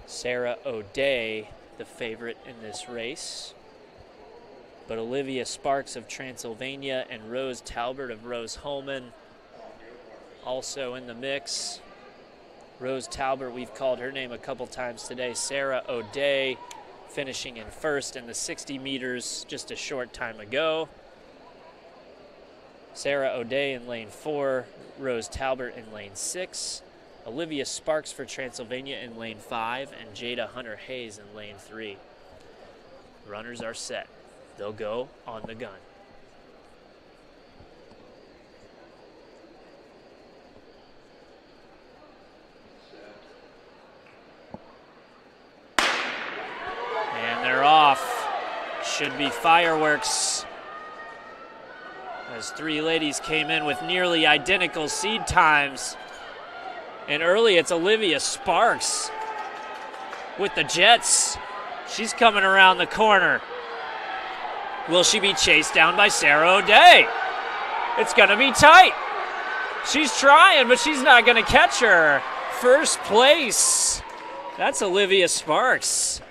Sarah O'Day, the favorite in this race. But Olivia Sparks of Transylvania and Rose Talbert of Rose-Hulman also in the mix. Rose Talbert, we've called her name a couple times today. Sarah O'Day finishing in first in the 60 meters just a short time ago. Sarah O'Day in lane 4, Rose Talbert in lane 6. Olivia Sparks for Transylvania in lane 5, and Jada Hunter-Hayes in lane 3. Runners are set. They'll go on the gun. And they're off. Should be fireworks. As 3 ladies came in with nearly identical seed times. And early, it's Olivia Sparks with the Jets. She's coming around the corner. Will she be chased down by Sarah O'Day? It's going to be tight. She's trying, but she's not going to catch her. First place. That's Olivia Sparks.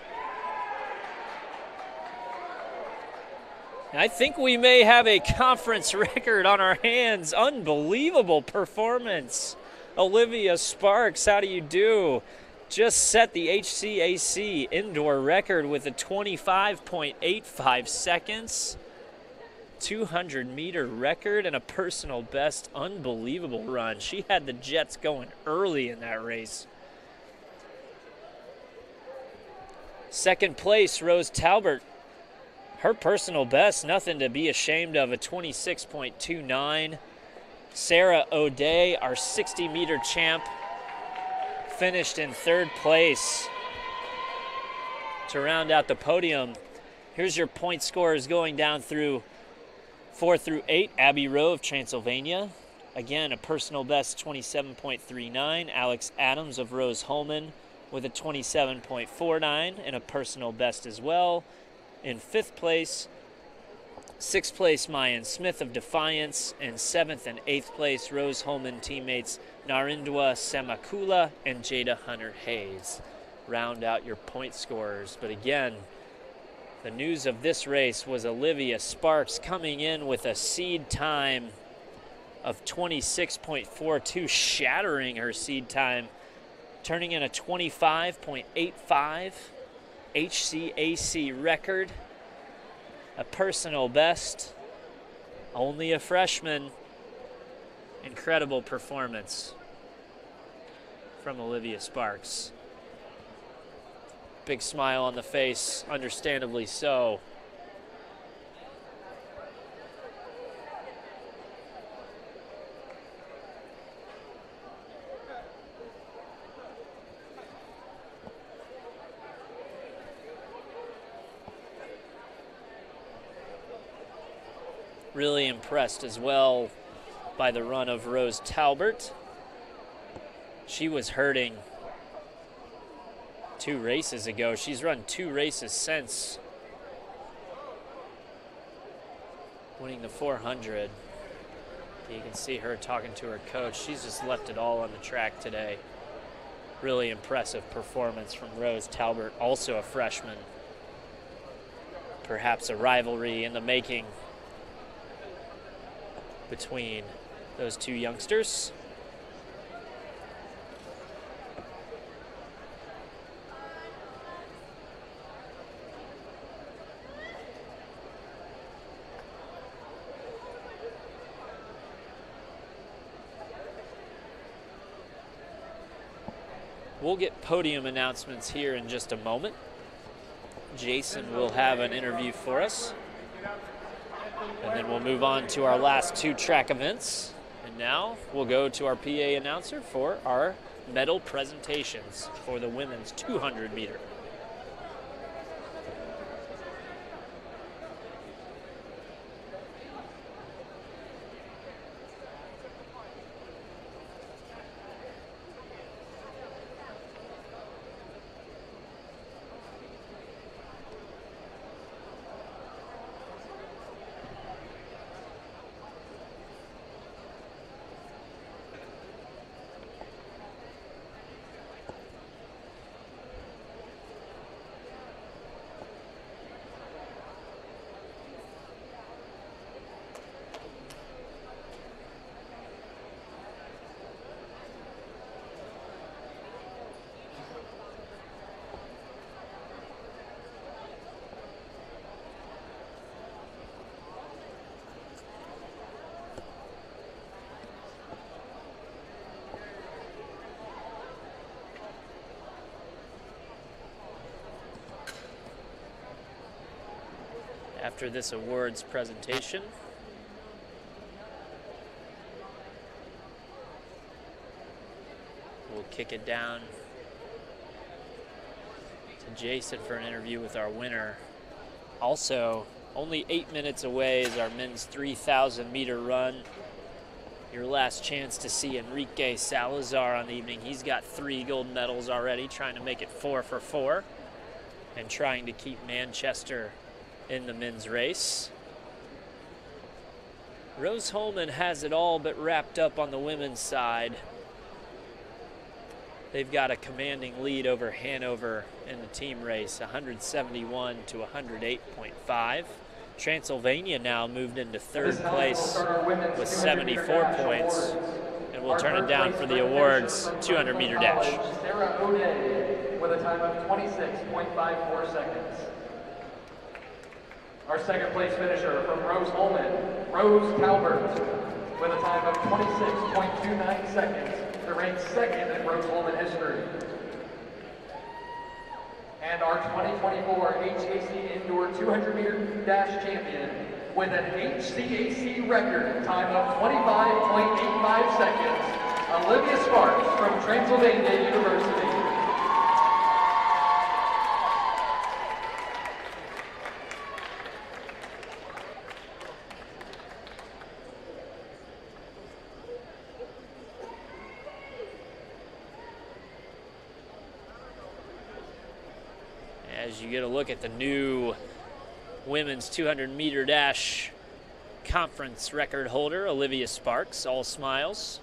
I think we may have a conference record on our hands. Unbelievable performance. Olivia Sparks, how do you do? Just set the HCAC indoor record with a 25.85 seconds. 200-meter record and a personal best. Unbelievable run. She had the Jets going early in that race. Second place, Rose Talbert. Her personal best, nothing to be ashamed of, a 26.29. Sarah O'Day, our 60-meter champ, finished in 3rd place. To round out the podium, Here's your point scorers going down through 4 through 8. Abby Rowe of Transylvania. Again, a personal best 27.39. Alex Adams of Rose-Hulman with a 27.49 and a personal best as well. In 5th place, 6th place, Mayan Smith of Defiance, and 7th and 8th place, Rose-Hulman teammates Narindwa Semakula and Jada Hunter-Hayes round out your point scorers. But again, the news of this race was Olivia Sparks coming in with a seed time of 26.42, shattering her seed time, turning in a 25.85 HCAC record, a personal best, only a freshman. Incredible performance from Olivia Sparks. Big smile on the face, understandably so. Really impressed as well by the run of Rose Talbert. She was hurting 2 races ago. She's run 2 races since winning the 400. You can see her talking to her coach. She's just left it all on the track today. Really impressive performance from Rose Talbert, also a freshman. Perhaps a rivalry in the making between those 2 youngsters. We'll get podium announcements here in just a moment. Jason will have an interview for us. And then we'll move on to our last 2 track events. And now we'll go to our PA announcer for our medal presentations for the women's 200 meter. After this awards presentation, we'll kick it down to Jason for an interview with our winner. Also, only 8 minutes away is our men's 3,000 meter run. Your last chance to see Enrique Salazar on the evening. He's got 3 gold medals already, trying to make it 4 for 4 and trying to keep Manchester in the men's race. Rose-Hulman has it all but wrapped up on the women's side. They've got a commanding lead over Hanover in the team race, 171 to 108.5. Transylvania now moved into 3rd place with 74 points, and we'll turn it down for the awards 200 meter dash. Sarah O'Day with a time of 26.54 seconds. Our 2nd place finisher from Rose-Hulman, Rose Talbert, with a time of 26.29 seconds to rank 2nd in Rose-Hulman history. And our 2024 HCAC Indoor 200 meter dash champion with an HCAC record time of 25.85 seconds, Olivia Sparks from Transylvania University. as you get a look at the new women's 200-meter dash conference record holder, Olivia Sparks, all smiles.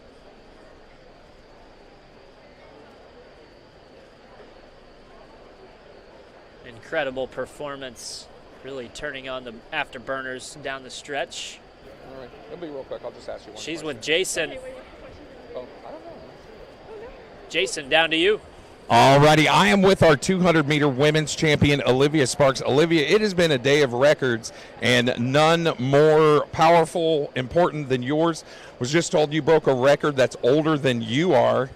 Incredible performance, really turning on the afterburners down the stretch. All right, it'll be real quick. I'll just ask you one She's question. with Jason. Oh, I don't know. Jason, down to you. Alrighty, I am with our 200-meter women's champion, Olivia Sparks. Olivia, it has been a day of records, and none more powerful, important than yours. Was just told you broke a record that's older than you are.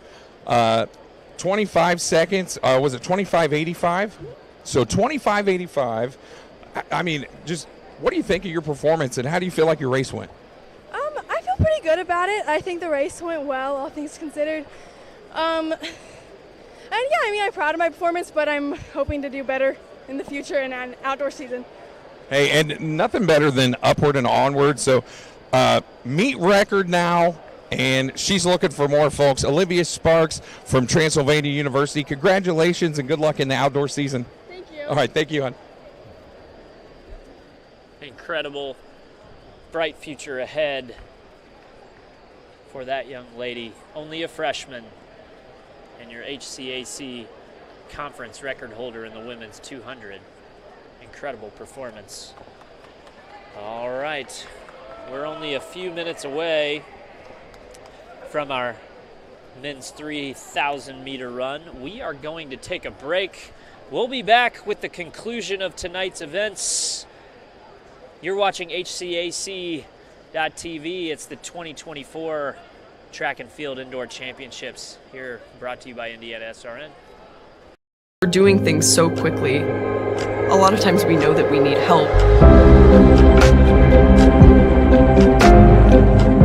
25 seconds, was it 25.85? So 25.85. I mean, just what do you think of your performance, and how do you feel like your race went? I feel pretty good about it. I think the race went well, all things considered. And yeah, I mean, I'm proud of my performance, but I'm hoping to do better in the future in an outdoor season. Hey, and nothing better than upward and onward. So meet record now, and she's looking for more, folks. Olivia Sparks from Transylvania University. Congratulations and good luck in the outdoor season. Thank you. All right, thank you, hon. Incredible, bright future ahead for that young lady. Only a freshman, and your HCAC conference record holder in the women's 200. Incredible performance. All right, we're only a few minutes away from our men's 3,000 meter run. We are going to take a break. We'll be back with the conclusion of tonight's events. You're watching HCAC.TV. It's the 2024 Track and Field Indoor Championships, here brought to you by IndianaSRN. We're doing things so quickly. A lot of times we know that we need help.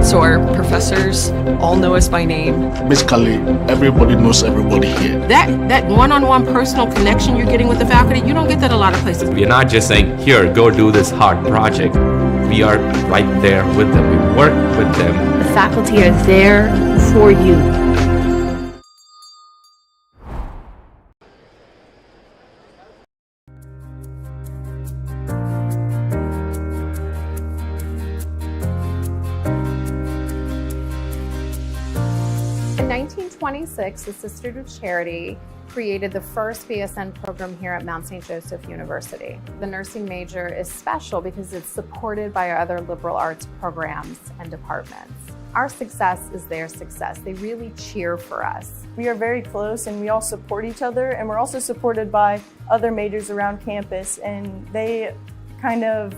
So our professors all know us by name. Basically, everybody knows everybody here. That one-on-one personal connection you're getting with the faculty, you don't get that a lot of places. We're not just saying, here, go do this hard project. We are right there with them. We work with them. The faculty are there for you. In 1926, the Sisters of Charity created the first BSN program here at Mount St. Joseph University. The nursing major is special because it's supported by our other liberal arts programs and departments. Our success is their success. They really cheer for us. We are very close and we all support each other, and we're also supported by other majors around campus, and they kind of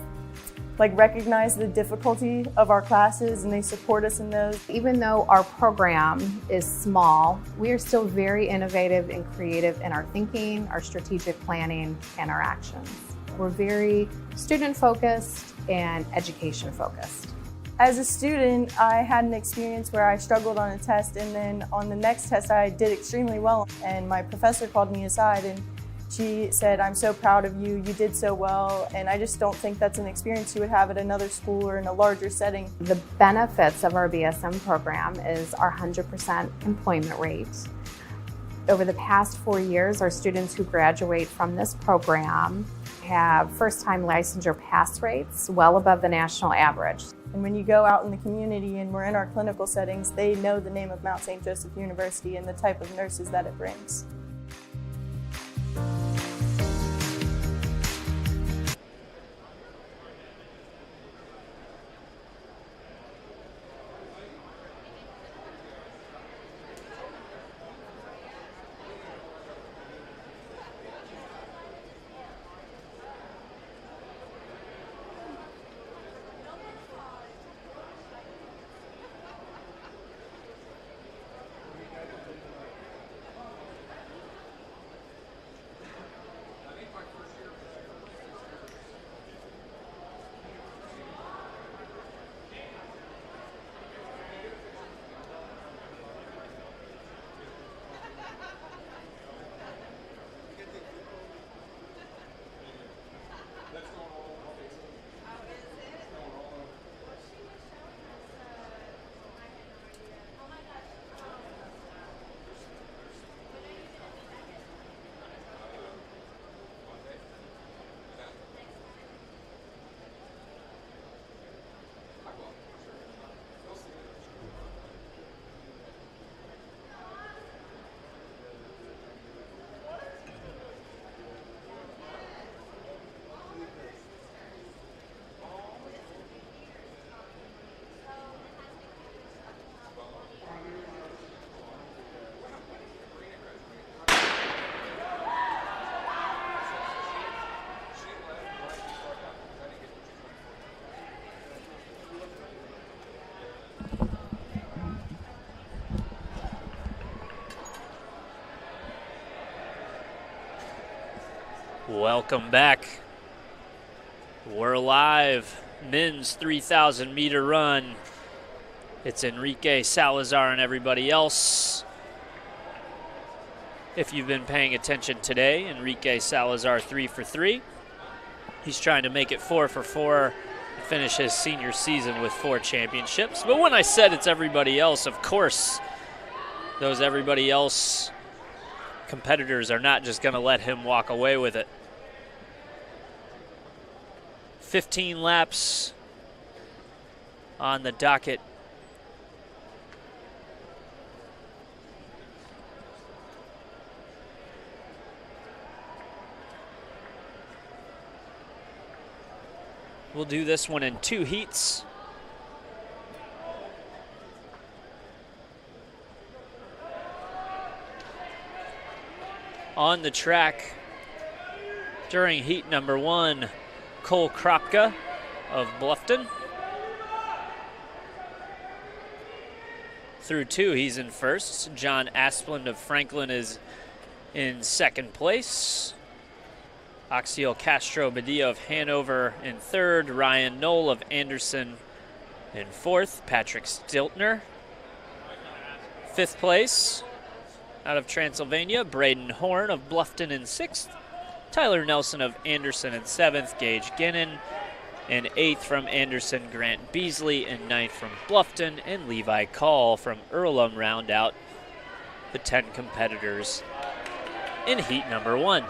recognize the difficulty of our classes and they support us in those. Even though our program is small, we are still very innovative and creative in our thinking, our strategic planning, and our actions. We're very student-focused and education-focused. As a student, I had an experience where I struggled on a test, and then on the next test I did extremely well, and my professor called me aside and she said, "I'm so proud of you, you did so well," and I just don't think that's an experience you would have at another school or in a larger setting. The benefits of our BSM program is our 100% employment rate. Over the past 4 years, our students who graduate from this program have first-time licensure pass rates well above the national average. And when you go out in the community and we're in our clinical settings, they know the name of Mount St. Joseph University and the type of nurses that it brings. Welcome back. We're live. Men's 3,000 meter run. It's Enrique Salazar and everybody else. If you've been paying attention today, Enrique Salazar 3 for 3. He's trying to make it 4 for 4 and finish his senior season with 4 championships. But when I said it's everybody else, of course, those everybody else competitors are not just going to let him walk away with it. 15 laps on the docket. We'll do this one in 2 heats. On the track during heat number 1, Cole Kropka of Bluffton. Through 2, he's in first. John Asplund of Franklin is in second place. Axiel Castro Badillo of Hanover in third. Ryan Knoll of Anderson in fourth. Patrick Stiltner, 5th place. Out of Transylvania, Braden Horn of Bluffton in 6th. Tyler Nelson of Anderson in 7th. Gage Ginnon in 8th from Anderson. Grant Beasley in 9th from Bluffton. And Levi Call from Earlham round out the 10 competitors in heat number 1.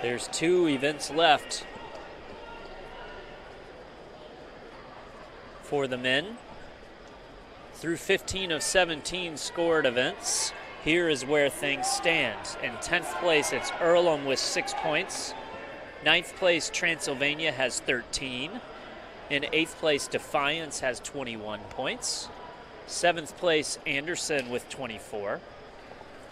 There's 2 events left for the men. Through 15 of 17 scored events, here is where things stand. In 10th place, it's Earlham with 6 points. 9th place, Transylvania has 13. In 8th place, Defiance has 21 points. 7th place, Anderson with 24.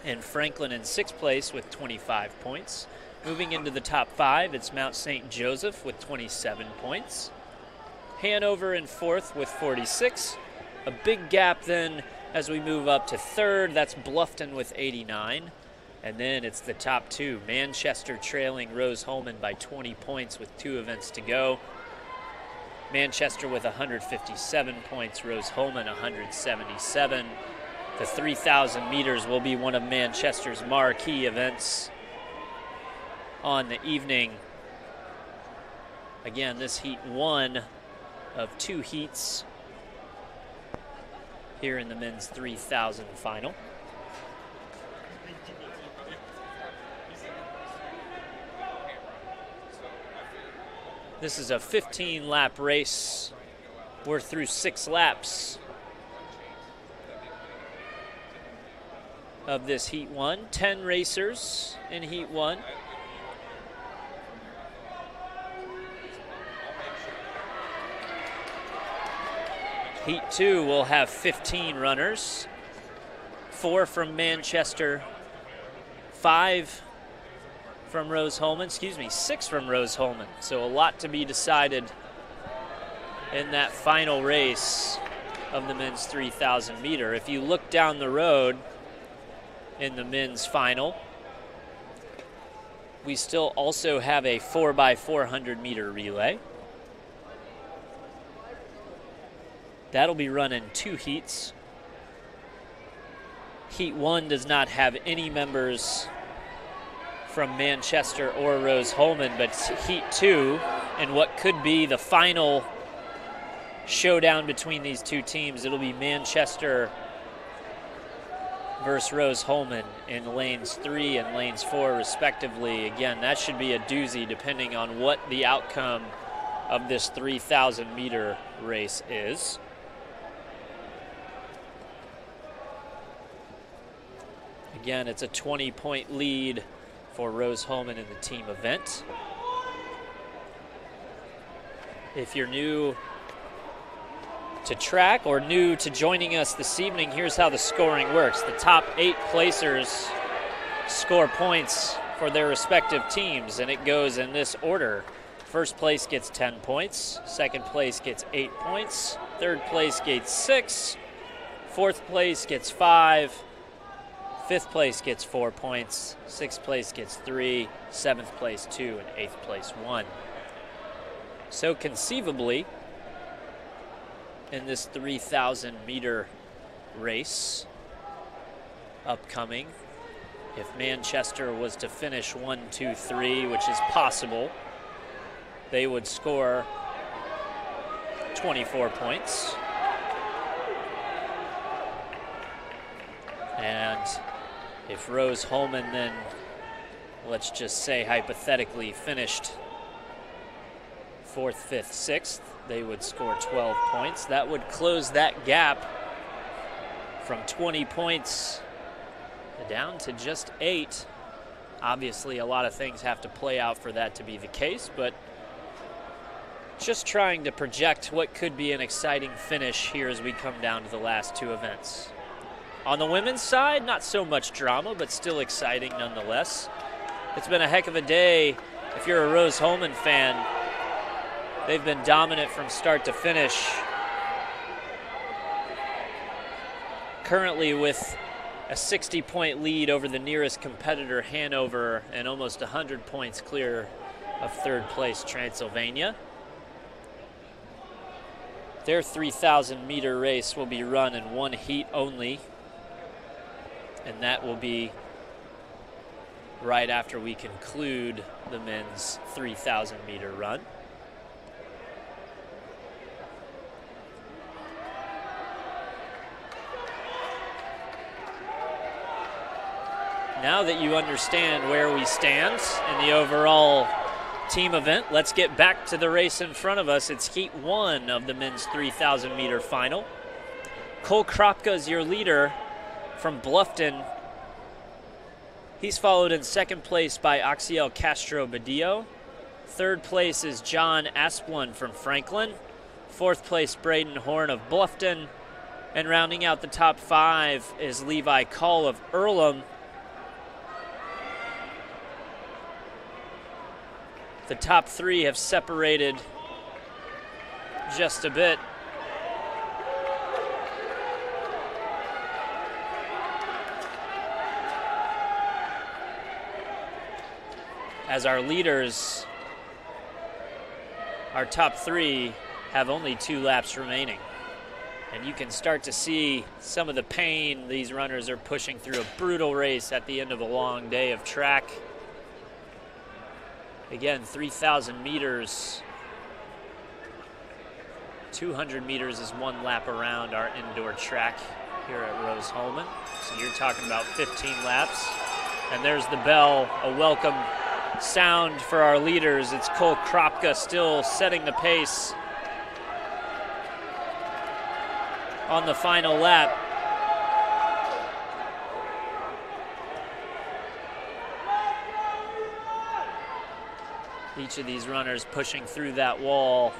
And Franklin in 6th place with 25 points. Moving into the top 5, it's Mount St. Joseph with 27 points. Hanover in 4th with 46. A big gap then as we move up to 3rd. That's Bluffton with 89. And then it's the top 2. Manchester trailing Rose-Hulman by 20 points with 2 events to go. Manchester with 157 points, Rose-Hulman 177. The 3,000 meters will be one of Manchester's marquee events on the evening. Again, this heat 1 of 2 heats here in the men's 3,000 final. This is a 15-lap race. We're through 6 laps of this heat 1. 10 racers in heat 1. Heat 2 will have 15 runners, 4 from Manchester, 5 from Rose-Hulman, 6 from Rose-Hulman. So a lot to be decided in that final race of the men's 3,000 meter. If you look down the road in the men's final, we still also have a 4x400 meter relay. That'll be run in 2 heats. Heat 1 does not have any members from Manchester or Rose-Hulman, but Heat 2, and what could be the final showdown between these 2 teams, it'll be Manchester versus Rose-Hulman in lanes 3 and lanes 4 respectively. Again, that should be a doozy depending on what the outcome of this 3,000 meter race is. Again, it's a 20-point lead for Rose-Hulman in the team event. If you're new to track or new to joining us this evening, here's how the scoring works. The top 8 placers score points for their respective teams, and it goes in this order. First place gets 10 points, second place gets 8 points, third place gets 6, fourth place gets 5, fifth place gets 4 points, sixth place gets 3, seventh place 2, and eighth place 1. So conceivably, in this 3,000-meter race upcoming, if Manchester was to finish 1, 2, 3, which is possible, they would score 24 points. And if Rose Holman then, let's just say hypothetically, finished 4th, 5th, 6th, they would score 12 points. That would close that gap from 20 points down to just 8. Obviously, a lot of things have to play out for that to be the case, but just trying to project what could be an exciting finish here as we come down to the last 2 events. On the women's side, not so much drama, but still exciting nonetheless. It's been a heck of a day. If you're a Rose Holman fan, they've been dominant from start to finish. Currently with a 60-point lead over the nearest competitor, Hanover, and almost 100 points clear of third place, Transylvania. Their 3,000-meter race will be run in 1 heat only, and that will be right after we conclude the men's 3,000-meter run. Now that you understand where we stand in the overall team event, let's get back to the race in front of us. It's Heat 1 of the men's 3,000-meter final. Cole Kropka is your leader from Bluffton. He's followed in second place by Axiel Castro-Badillo. Third place is John Asplund from Franklin. Fourth place, Braden Horn of Bluffton. And rounding out the top 5 is Levi Call of Earlham. The top 3 have separated just a bit. As our leaders, our top 3 have only 2 laps remaining. And you can start to see some of the pain these runners are pushing through a brutal race at the end of a long day of track. Again, 3,000 meters, 200 meters is 1 lap around our indoor track here at Rose Holman. So you're talking about 15 laps. And there's the bell, a welcome sound for our leaders. It's Cole Kropka still setting the pace on the final lap. Each of these runners pushing through that wall.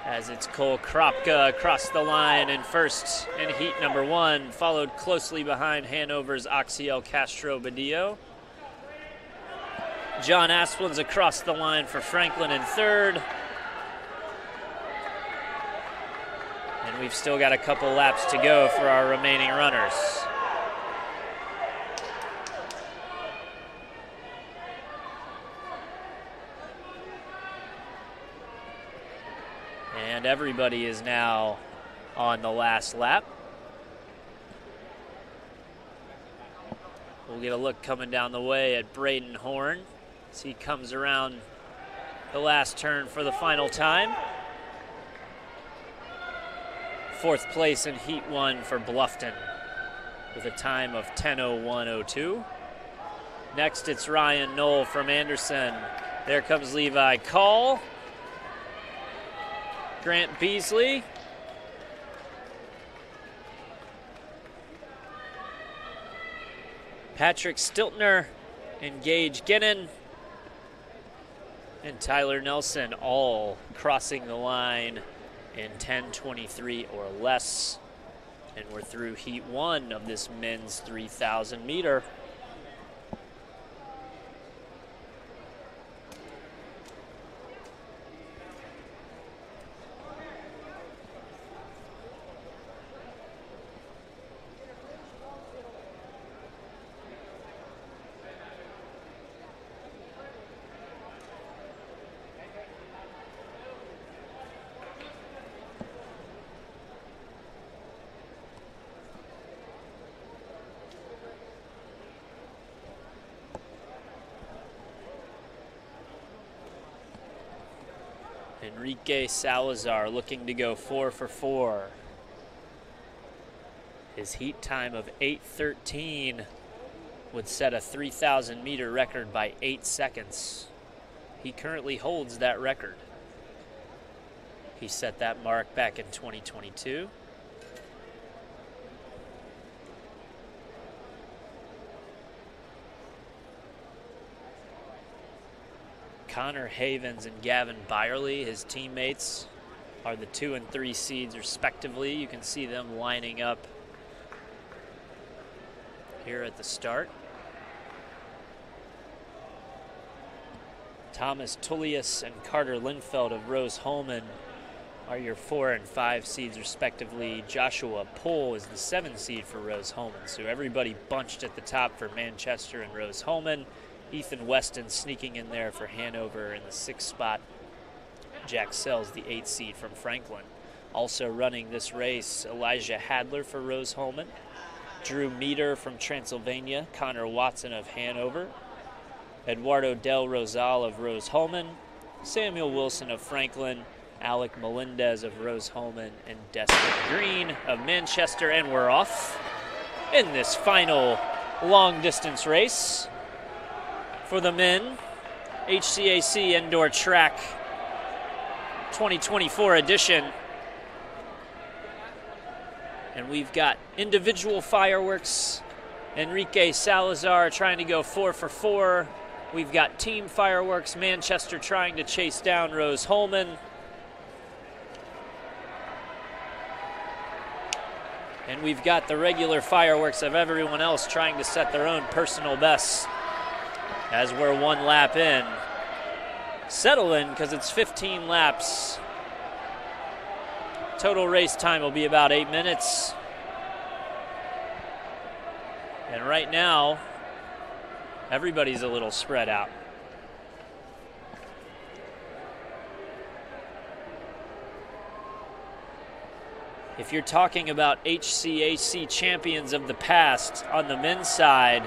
As it's Cole Kropka across the line in first in heat number 1, followed closely behind Hanover's Axiel Castro-Badillo. John Asplund's across the line for Franklin in third. And we've still got a couple laps to go for our remaining runners. And everybody is now on the last lap. We'll get a look coming down the way at Braden Horn as he comes around the last turn for the final time. 4th place in Heat 1 for Bluffton with a time of 10:01:02. Next, it's Ryan Knoll from Anderson. There comes Levi Call. Grant Beasley. Patrick Stiltner and Gage Ginnon and Tyler Nelson all crossing the line in 10:23 or less. And we're through heat 1 of this men's 3,000 meter. Enrique Salazar looking to go 4 for 4. His heat time of 8:13 would set a 3,000 meter record by 8 seconds. He currently holds that record. He set that mark back in 2022. Connor Havens and Gavin Byerly, his teammates, are the 2 and 3 seeds respectively. You can see them lining up here at the start. Thomas Tullius and Carter Lindfeld of Rose-Hulman are your 4 and 5 seeds respectively. Joshua Poole is the 7 seed for Rose-Hulman. So everybody bunched at the top for Manchester and Rose-Hulman. Ethan Weston sneaking in there for Hanover in the 6th spot. Jack Sells, the 8th seed from Franklin. Also running this race, Elijah Hadler for Rose-Hulman, Drew Meter from Transylvania, Connor Watson of Hanover, Eduardo Del Rosal of Rose-Hulman, Samuel Wilson of Franklin, Alec Melendez of Rose-Hulman, and Desmond Green of Manchester. And we're off in this final long distance race for the men, HCAC Indoor Track 2024 edition. And we've got individual fireworks. Enrique Salazar trying to go 4 for 4. We've got team fireworks, Manchester trying to chase down Rose-Hulman. And we've got the regular fireworks of everyone else trying to set their own personal bests as we're 1 lap in. Settle in because it's 15 laps. Total race time will be about 8 minutes. And right now, everybody's a little spread out. If you're talking about HCAC champions of the past on the men's side,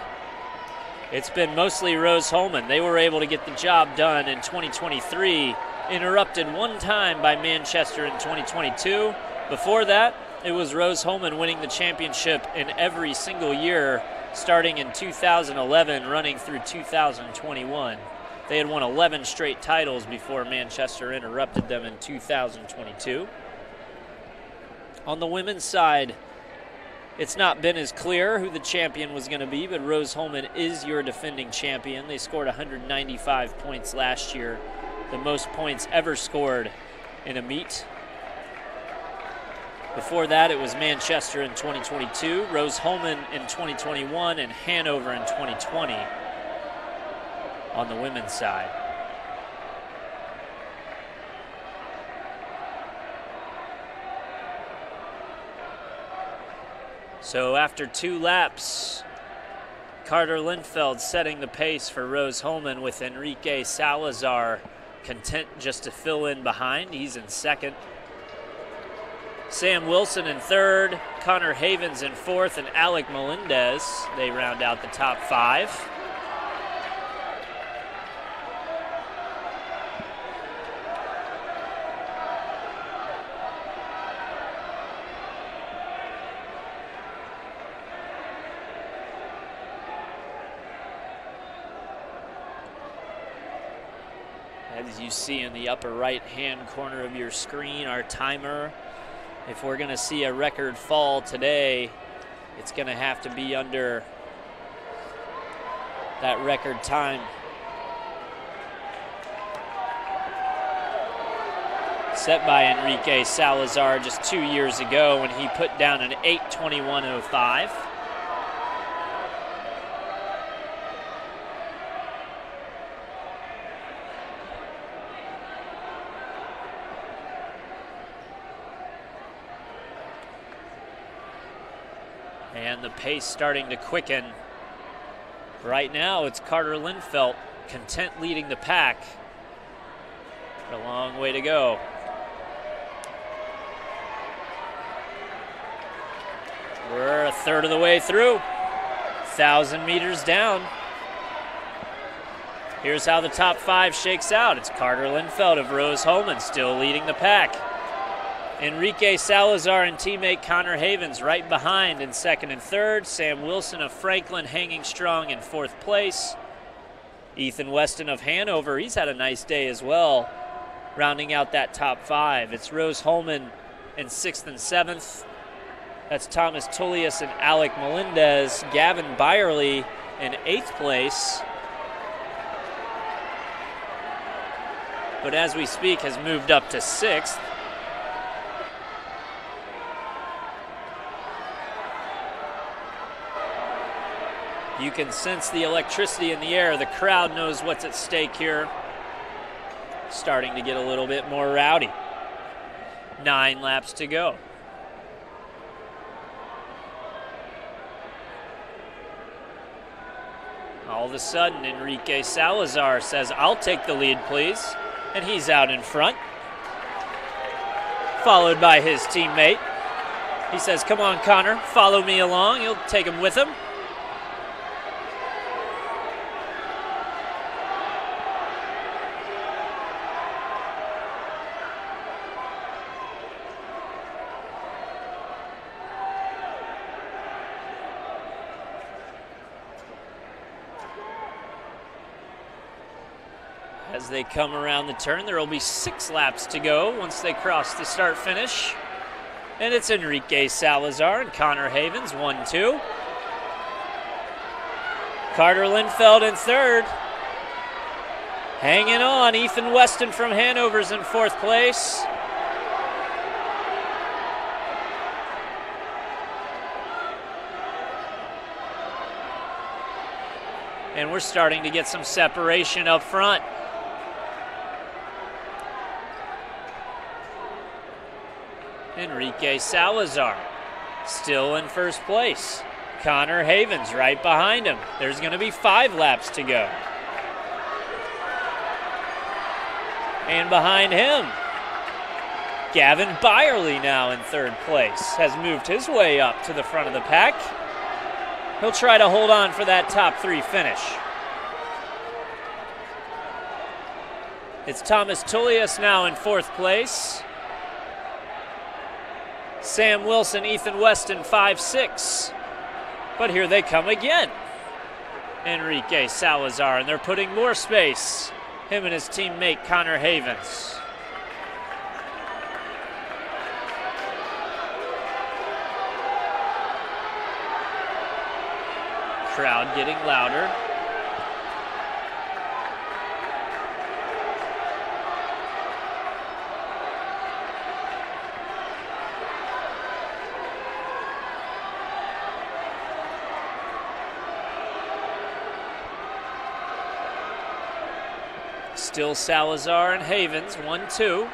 it's been mostly Rose-Hulman. They were able to get the job done in 2023, interrupted 1 time by Manchester in 2022. Before that, it was Rose-Hulman winning the championship in every single year, starting in 2011, running through 2021. They had won 11 straight titles before Manchester interrupted them in 2022. On the women's side, it's not been as clear who the champion was going to be, but Rose-Hulman is your defending champion. They scored 195 points last year, the most points ever scored in a meet. Before that, it was Manchester in 2022, Rose-Hulman in 2021, and Hanover in 2020 on the women's side. So after 2 laps, Carter Lindfeld setting the pace for Rose-Hulman with Enrique Salazar content just to fill in behind. He's in 2nd. Sam Wilson in 3rd, Connor Havens in 4th, and Alec Melendez, they round out the top 5. As you see in the upper right-hand corner of your screen, our timer. If we're going to see a record fall today, it's going to have to be under that record time. Set by Enrique Salazar just 2 years ago when he put down an 8:21.05. And the pace starting to quicken. Right now, it's Carter Lindfelt, content leading the pack. A long way to go. We're a third of the way through. 1,000 meters down. Here's how the top 5 shakes out. It's Carter Lindfelt of Rose-Hulman still leading the pack. Enrique Salazar and teammate Connor Havens right behind in second and third. Sam Wilson of Franklin hanging strong in 4th place. Ethan Weston of Hanover, he's had a nice day as well, rounding out that top 5. It's Rose-Hulman in 6th and 7th. That's Thomas Tullius and Alec Melendez. Gavin Byerly in 8th place. But as we speak, has moved up to 6th. You can sense the electricity in the air. The crowd knows what's at stake here. Starting to get a little bit more rowdy. 9 laps to go. All of a sudden, Enrique Salazar says, "I'll take the lead, please." And he's out in front, followed by his teammate. He says, "Come on, Connor, follow me along." He'll take him with him. As they come around the turn, there will be 6 laps to go once they cross the start finish. And it's Enrique Salazar and Connor Havens, 1-2. Carter Lindfelt in 3rd. Hanging on, Ethan Weston from Hanover's in 4th place. And we're starting to get some separation up front. Enrique Salazar still in 1st place. Connor Havens right behind him. There's going to be 5 laps to go. And behind him, Gavin Byerly now in 3rd place, has moved his way up to the front of the pack. He'll try to hold on for that top 3 finish. It's Thomas Tullius now in 4th place. Sam Wilson, Ethan Weston, 5-6. But here they come again. Enrique Salazar, and they're putting more space. Him and his teammate Connor Havens. Crowd getting louder. Still Salazar and Havens, 1-2.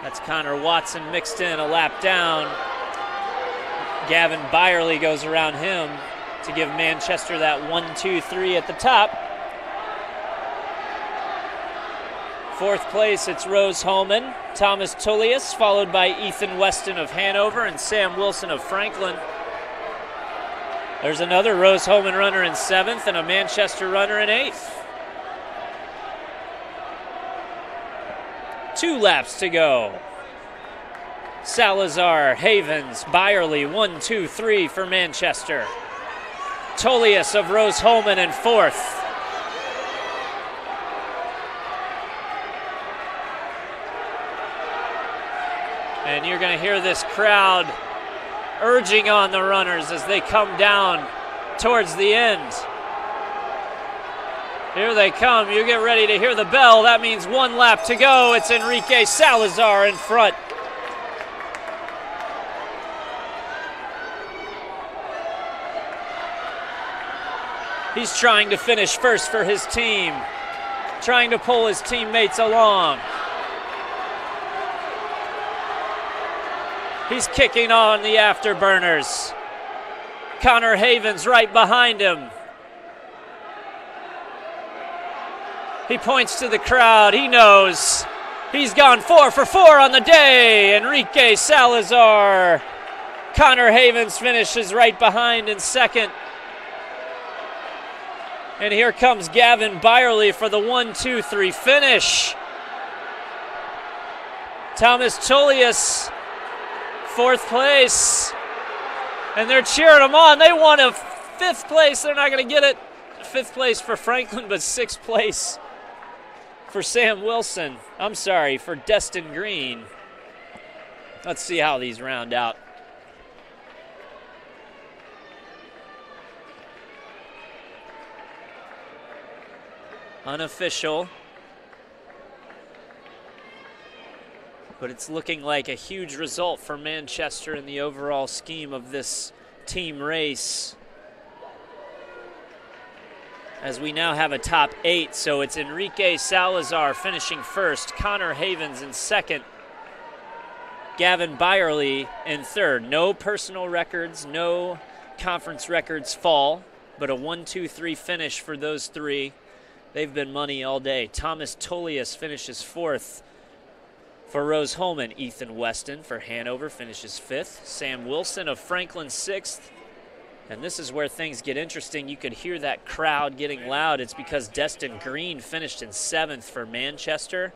That's Connor Watson mixed in a lap down. Gavin Byerly goes around him to give Manchester that 1-2-3 at the top. 4th place, it's Rose-Hulman, Thomas Tullius, followed by Ethan Weston of Hanover and Sam Wilson of Franklin. There's another Rose-Hulman runner in 7th and a Manchester runner in 8th. 2 laps to go. Salazar, Havens, Byerly, 1-2-3 for Manchester. Tullius of Rose-Hulman in 4th. And you're going to hear this crowd urging on the runners as they come down towards the end. Here they come. You get ready to hear the bell. That means 1 lap to go. It's Enrique Salazar in front. He's trying to finish first for his team, trying to pull his teammates along. He's kicking on the afterburners. Connor Havens right behind him. He points to the crowd. He knows. He's gone 4 for 4 on the day. Enrique Salazar. Connor Havens finishes right behind in second. And here comes Gavin Byerly for the 1-2-3 finish. Thomas Tullius, 4th place. And they're cheering him on. They want a 5th place. They're not going to get it. 5th place for Franklin, but 6th place for Sam Wilson. I'm sorry, for Destin Green. Let's see how these round out. Unofficial. But it's looking like a huge result for Manchester in the overall scheme of this team race. As we now have a top 8, so it's Enrique Salazar finishing first, Connor Havens in second, Gavin Byerly in third. No personal records, no conference records fall, but a 1-2-3 finish for those 3. They've been money all day. Thomas Tullius finishes 4th for Rose Holman. Ethan Weston for Hanover finishes 5th. Sam Wilson of Franklin 6th. And this is where things get interesting. You could hear that crowd getting loud. It's because Destin Green finished in 7th for Manchester.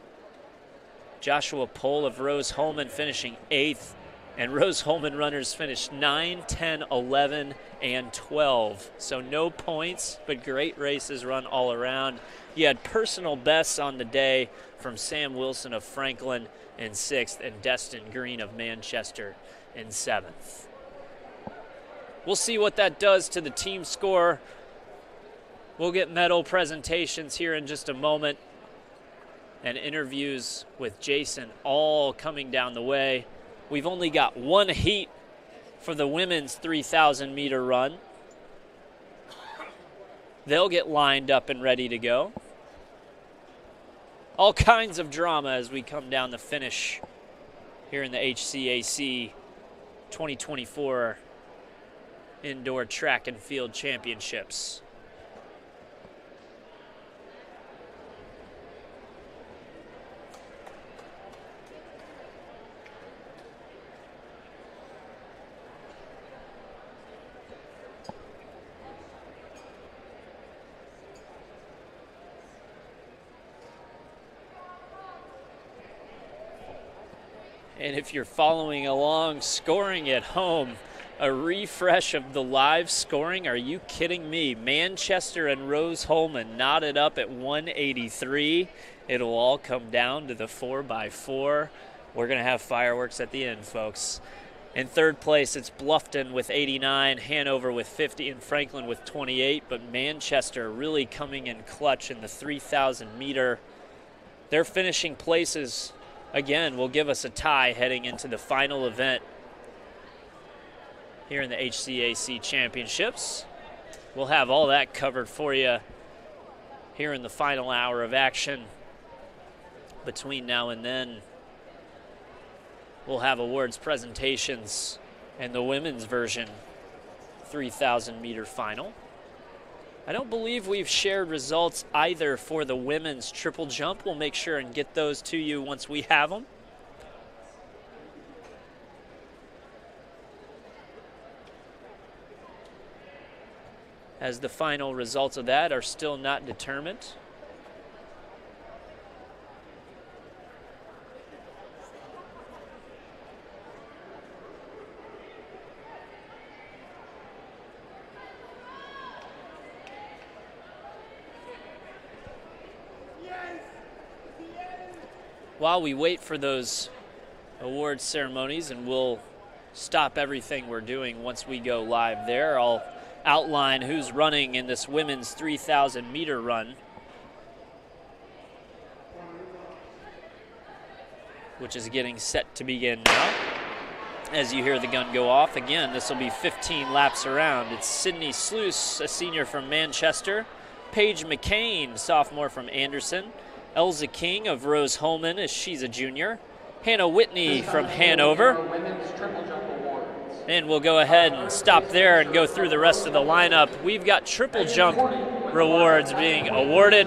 Joshua Pohl of Rose Holman finishing 8th. And Rose Holman runners finished 9, 10, 11, and 12. So no points, but great races run all around. You had personal bests on the day from Sam Wilson of Franklin in 6th and Destin Green of Manchester in 7th. We'll see what that does to the team score. We'll get medal presentations here in just a moment and interviews with Jason all coming down the way. We've only got 1 heat for the women's 3,000 meter run. They'll get lined up and ready to go. All kinds of drama as we come down the finish here in the HCAC 2024 Indoor Track and Field Championships. And if you're following along, scoring at home, a refresh of the live scoring. Are you kidding me? Manchester and Rose Holman knotted up at 183. It'll all come down to the 4x4. We're going to have fireworks at the end, folks. In third place, it's Bluffton with 89, Hanover with 50, and Franklin with 28. But Manchester really coming in clutch in the 3,000 meter. Their finishing places, again, will give us a tie heading into the final event here in the HCAC Championships. We'll have all that covered for you here in the final hour of action. Between now and then, we'll have awards presentations and the women's version 3,000 meter final. I don't believe we've shared results either for the women's triple jump. We'll make sure and get those to you once we have them. As the final results of that are still not determined. While we wait for those awards ceremonies, and we'll stop everything we're doing once we go live there. I'll outline who's running in this women's 3,000 meter run, which is getting set to begin now. As you hear the gun go off, again, this will be 15 laps around. It's Sydney Sluice, a senior from Manchester, Paige McCain, sophomore from Anderson, Elza King of Rose Holman, as she's a junior, Hannah Whitney from Hanover. And we'll go ahead and stop there and go through the rest of the lineup. We've got triple jump rewards being awarded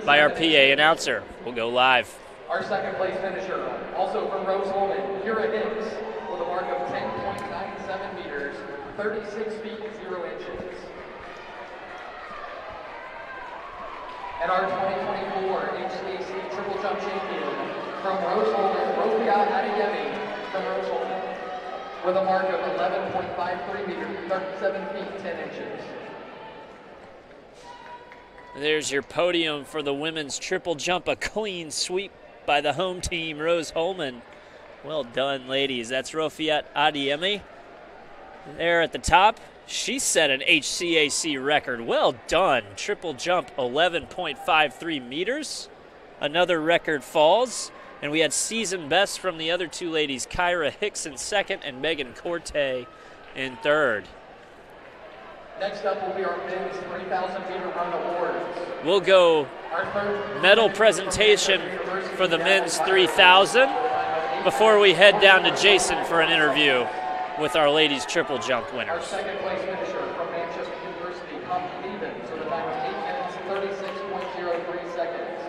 by our PA announcer. We'll go live. Our second place finisher, also from Rose Holman, Kira Hicks, with a mark of 10.97 meters, 36 feet 0 inches. And our 2024 HCAC triple jump champion from Rose Holman, Rofia Adeyemi from Rose Holman, with a mark of 11.53 meters, 37 feet 10 inches. There's your podium for the women's triple jump, a clean sweep by the home team, Rose Holman. Well done, ladies. That's Rofiat Adeyemi there at the top. She set an HCAC record. Well done. Triple jump, 11.53 meters. Another record falls. And we had season best from the other two ladies, Kyra Hicks in second and Megan Corte in third. Next up will be our men's 3,000 meter run awards. We'll go medal presentation for the men's 3,000 before we head down to Jason for an interview with our ladies triple jump winners. Our second place finisher from Manchester University, Humphrey Stevens, with a time of 8 minutes 36.03 seconds.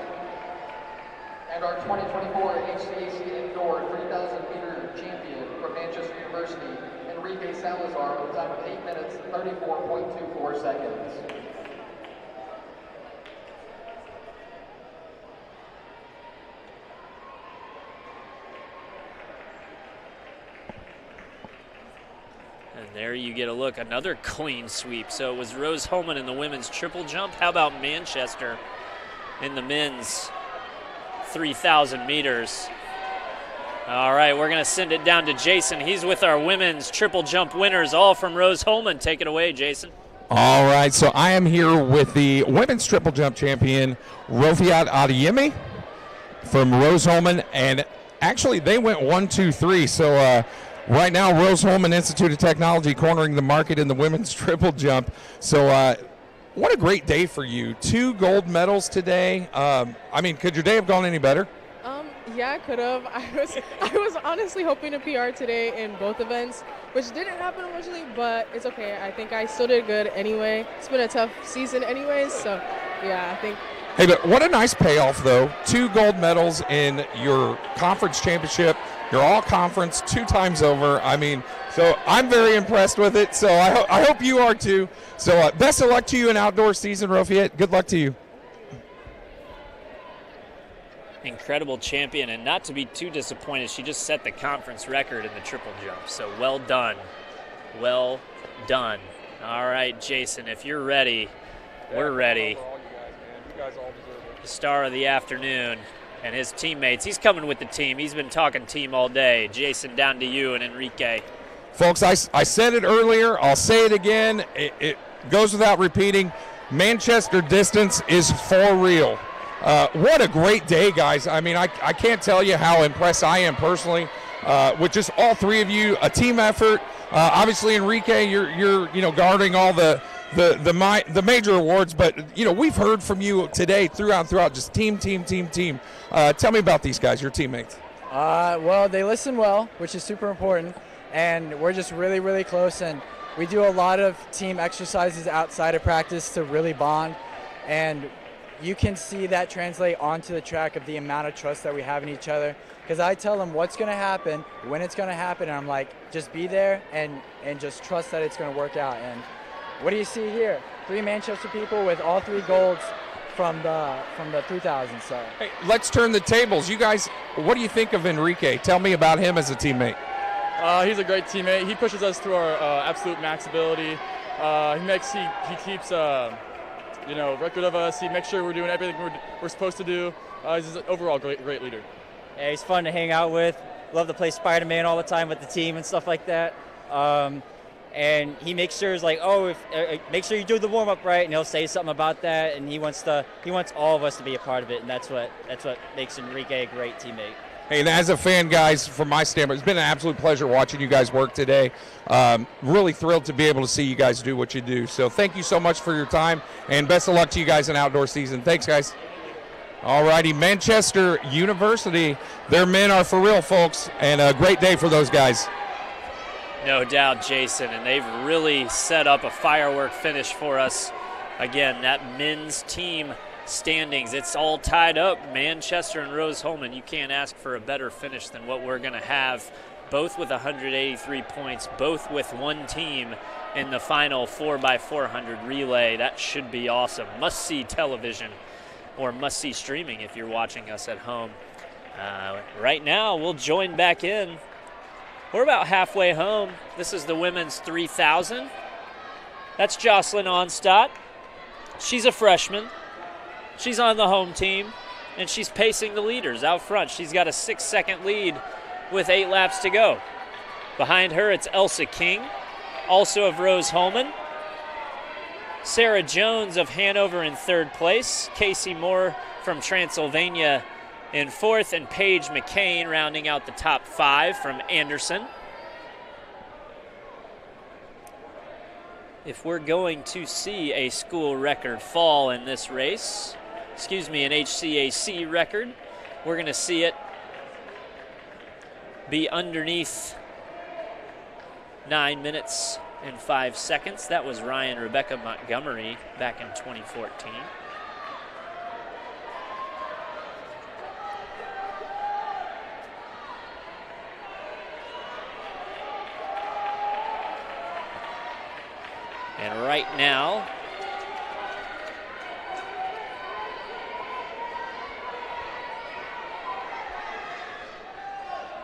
And our 2024 HCAC indoor 3,000 meter champion from Manchester University, Enrique Salazar, with a time of 8 minutes 34.24 seconds. And there you get a look, another clean sweep. So it was Rose Holman in the women's triple jump. How about Manchester in the men's 3,000 meters? All right, we're going to send it down to Jason. He's with our women's triple jump winners, all from Rose Holman. Take it away, Jason. All right, so I am here with the women's triple jump champion, Rofiat Adeyemi from Rose Holman. And actually, they went 1, 2, 3. So right now, Rose Holman Institute of Technology cornering the market in the women's triple jump. So what a great day for you. 2 gold medals today. I mean, could your day have gone any better? Yeah, I could have. I was honestly hoping to PR today in both events, which didn't happen unfortunately, but it's okay. I think I still did good anyway. It's been a tough season anyways, so yeah, I think. Hey, but what a nice payoff, though. 2 gold medals in your conference championship, your all-conference 2 times over. I mean, so I'm very impressed with it, so I hope you are too. So best of luck to you in outdoor season, Rofiat. Good luck to you. Incredible champion, and not to be too disappointed, she just set the conference record in the triple jump. So well done. Well done. All right, Jason, if you're ready, we're ready. The star of the afternoon and his teammates. He's coming with the team. He's been talking team all day. Jason, down to you and Enrique. Folks, I said it earlier. I'll say it again. It goes without repeating. Manchester distance is for real. What a great day, guys. I mean, I can't tell you how impressed I am personally with just all 3 of you. A team effort. Obviously, Enrique, you're guarding all the major awards, but we've heard from you today throughout just team. Tell me about these guys, your teammates. Well, they listen well, which is super important, and we're just really, really close, and we do a lot of team exercises outside of practice to really bond, and you can see that translate onto the track of the amount of trust that we have in each other. Because I tell them what's going to happen, when it's going to happen, and I'm like, just be there and just trust that it's going to work out. And what do you see here? 3 Manchester people with all 3 golds from the 3,000. So hey, let's turn the tables. You guys, what do you think of Enrique? Tell me about him as a teammate. He's a great teammate. He pushes us to our absolute max ability. He keeps record of us. He makes sure we're doing everything we're supposed to do. He's an overall great leader. Yeah, he's fun to hang out with. Love to play Spider-Man all the time with the team and stuff like that. And he makes sure, like, oh, make sure you do the warm-up right, and he'll say something about that. And he wants all of us to be a part of it, and that's what makes Enrique a great teammate. Hey, and as a fan, guys, from my standpoint, it's been an absolute pleasure watching you guys work today. Really thrilled to be able to see you guys do what you do. So thank you so much for your time, and best of luck to you guys in outdoor season. Thanks, guys. All righty, Manchester University, their men are for real, folks, and a great day for those guys. No doubt, Jason, and they've really set up a firework finish for us. Again, that men's team standings, it's all tied up. Manchester and Rose-Hulman, you can't ask for a better finish than what we're going to have, both with 183 points, both with one team in the final 4x400 relay. That should be awesome. Must-see television, or must-see streaming if you're watching us at home. Right now, we'll join back in. We're about halfway home. This is the women's 3,000. That's Jocelyn Onstadt. She's a freshman. She's on the home team, and she's pacing the leaders out front. She's got a 6-second lead with 8 laps to go. Behind her, it's Elsa King, also of Rose-Hulman. Sarah Jones of Hanover in 3rd place. Casey Moore from Transylvania in 4th, and Paige McCain rounding out the top 5 from Anderson. If we're going to see a school record fall in this race, an HCAC record, we're going to see it be underneath 9 minutes and 5 seconds. That was Ryan Rebecca Montgomery back in 2014. And right now,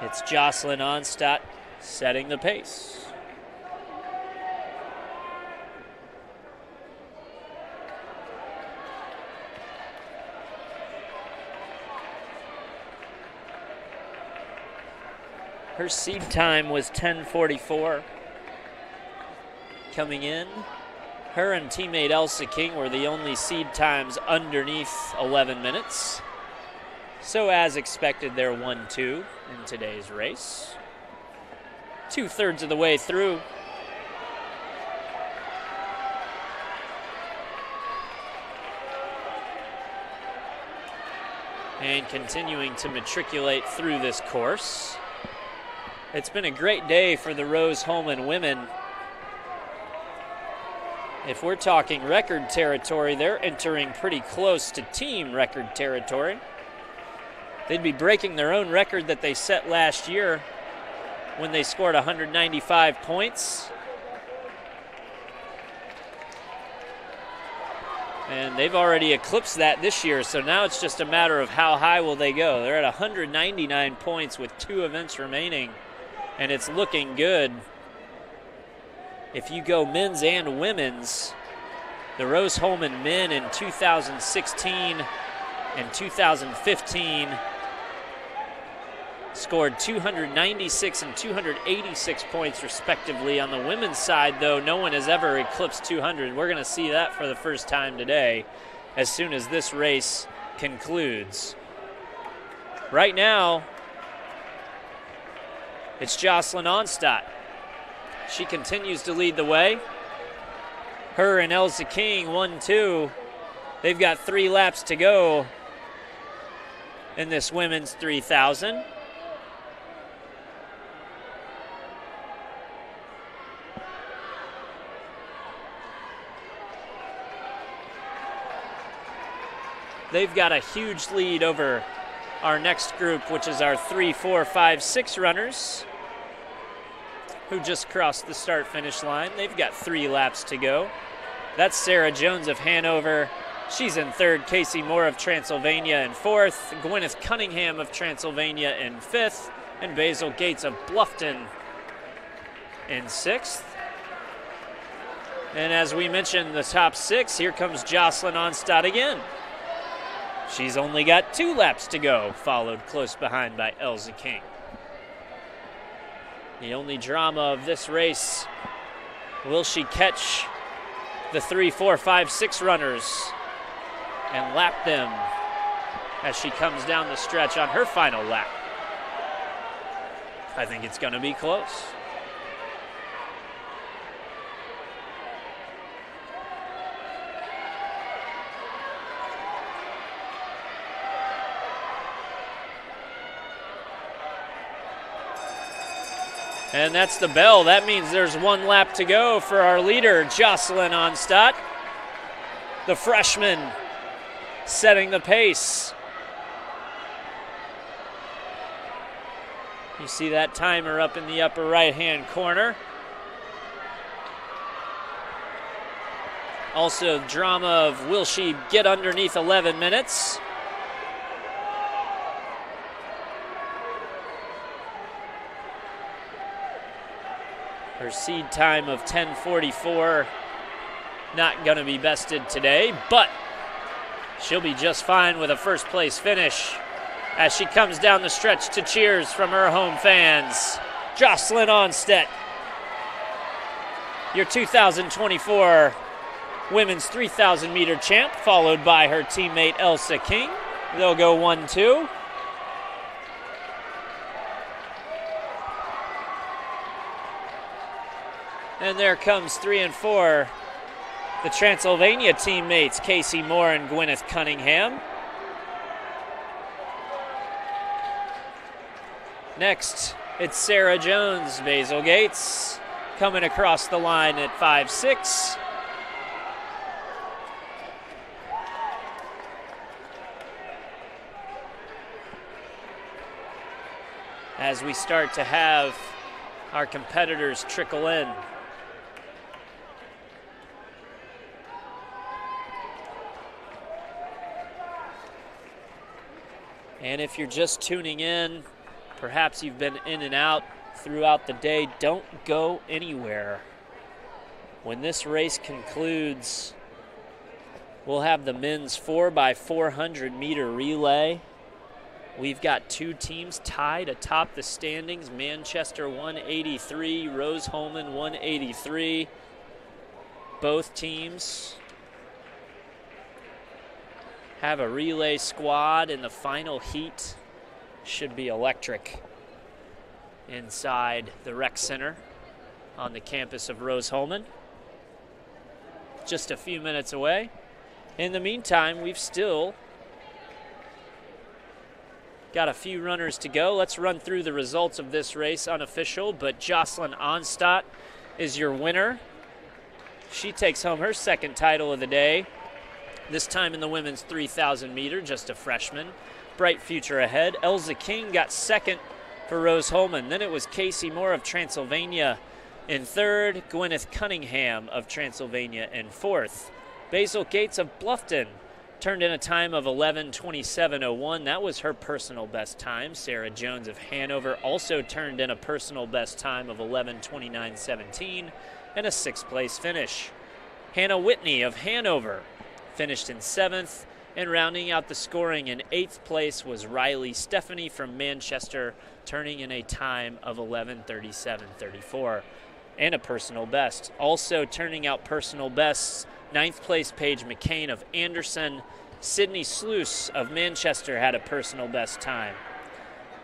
it's Jocelyn Onstadt setting the pace. Her seed time was 10:44. Coming in, her and teammate Elsa King were the only seed times underneath 11 minutes. So as expected, they're 1-2 in today's race. 2/3 of the way through. And continuing to matriculate through this course. It's been a great day for the Rose-Hulman women. If we're talking record territory, they're entering pretty close to team record territory. They'd be breaking their own record that they set last year when they scored 195 points. And they've already eclipsed that this year, so now it's just a matter of how high will they go. They're at 199 points with 2 events remaining, and it's looking good. If you go men's and women's, the Rose-Hulman men in 2016 and 2015 scored 296 and 286 points respectively. On the women's side, though, no one has ever eclipsed 200. We're going to see that for the first time today as soon as this race concludes. Right now, it's Jocelyn Onstadt. She continues to lead the way. Her and Elsa King, 1-2. They've got 3 laps to go in this women's 3,000. They've got a huge lead over our next group, which is our 3, 4, 5, 6 runners, who just crossed the start-finish line. They've got 3 laps to go. That's Sarah Jones of Hanover. She's in 3rd. Casey Moore of Transylvania in 4th. Gwyneth Cunningham of Transylvania in 5th. And Basil Gates of Bluffton in 6th. And as we mentioned, the top 6, here comes Jocelyn Onstadt again. She's only got 2 laps to go, followed close behind by Elsa King. The only drama of this race, will she catch the 3, 4, 5, 6 runners and lap them as she comes down the stretch on her final lap? I think it's going to be close. And that's the bell. That means there's 1 lap to go for our leader, Jocelyn Onstadt. The freshman setting the pace. You see that timer up in the upper right-hand corner. Also, drama of will she get underneath 11 minutes? Her seed time of 10:44 not going to be bested today, but she'll be just fine with a first place finish as she comes down the stretch to cheers from her home fans. Jocelyn Onstedt, your 2024 women's 3,000 meter champ, followed by her teammate Elsa King. They'll go 1-2. And there comes 3 and 4, the Transylvania teammates, Casey Moore and Gwyneth Cunningham. Next, it's Sarah Jones, Basil Gates, coming across the line at 5-6. As we start to have our competitors trickle in. And if you're just tuning in, perhaps you've been in and out throughout the day, don't go anywhere. When this race concludes, we'll have the men's 4x400 meter relay. We've got 2 teams tied atop the standings, Manchester 183, Rose-Hulman 183. Both teams have a relay squad in the final heat. Should be electric inside the rec center on the campus of Rose-Hulman. Just a few minutes away. In the meantime, we've still got a few runners to go. Let's run through the results of this race, unofficial, but Jocelyn Onstadt is your winner. She takes home her 2nd title of the day. This time in the women's 3,000 meter, just a freshman. Bright future ahead. Elsa King got 2nd for Rose-Hulman. Then it was Casey Moore of Transylvania in 3rd. Gwyneth Cunningham of Transylvania in 4th. Basil Gates of Bluffton turned in a time of 11:27:01. That was her personal best time. Sarah Jones of Hanover also turned in a personal best time of 11:29:17 and a 6th place finish. Hannah Whitney of Hanover finished in 7th, and rounding out the scoring in 8th place was Riley Stephanie from Manchester, turning in a time of 11:37:34 and a personal best. Also turning out personal bests, 9th place Paige McCain of Anderson. Sydney Sluice of Manchester had a personal best time.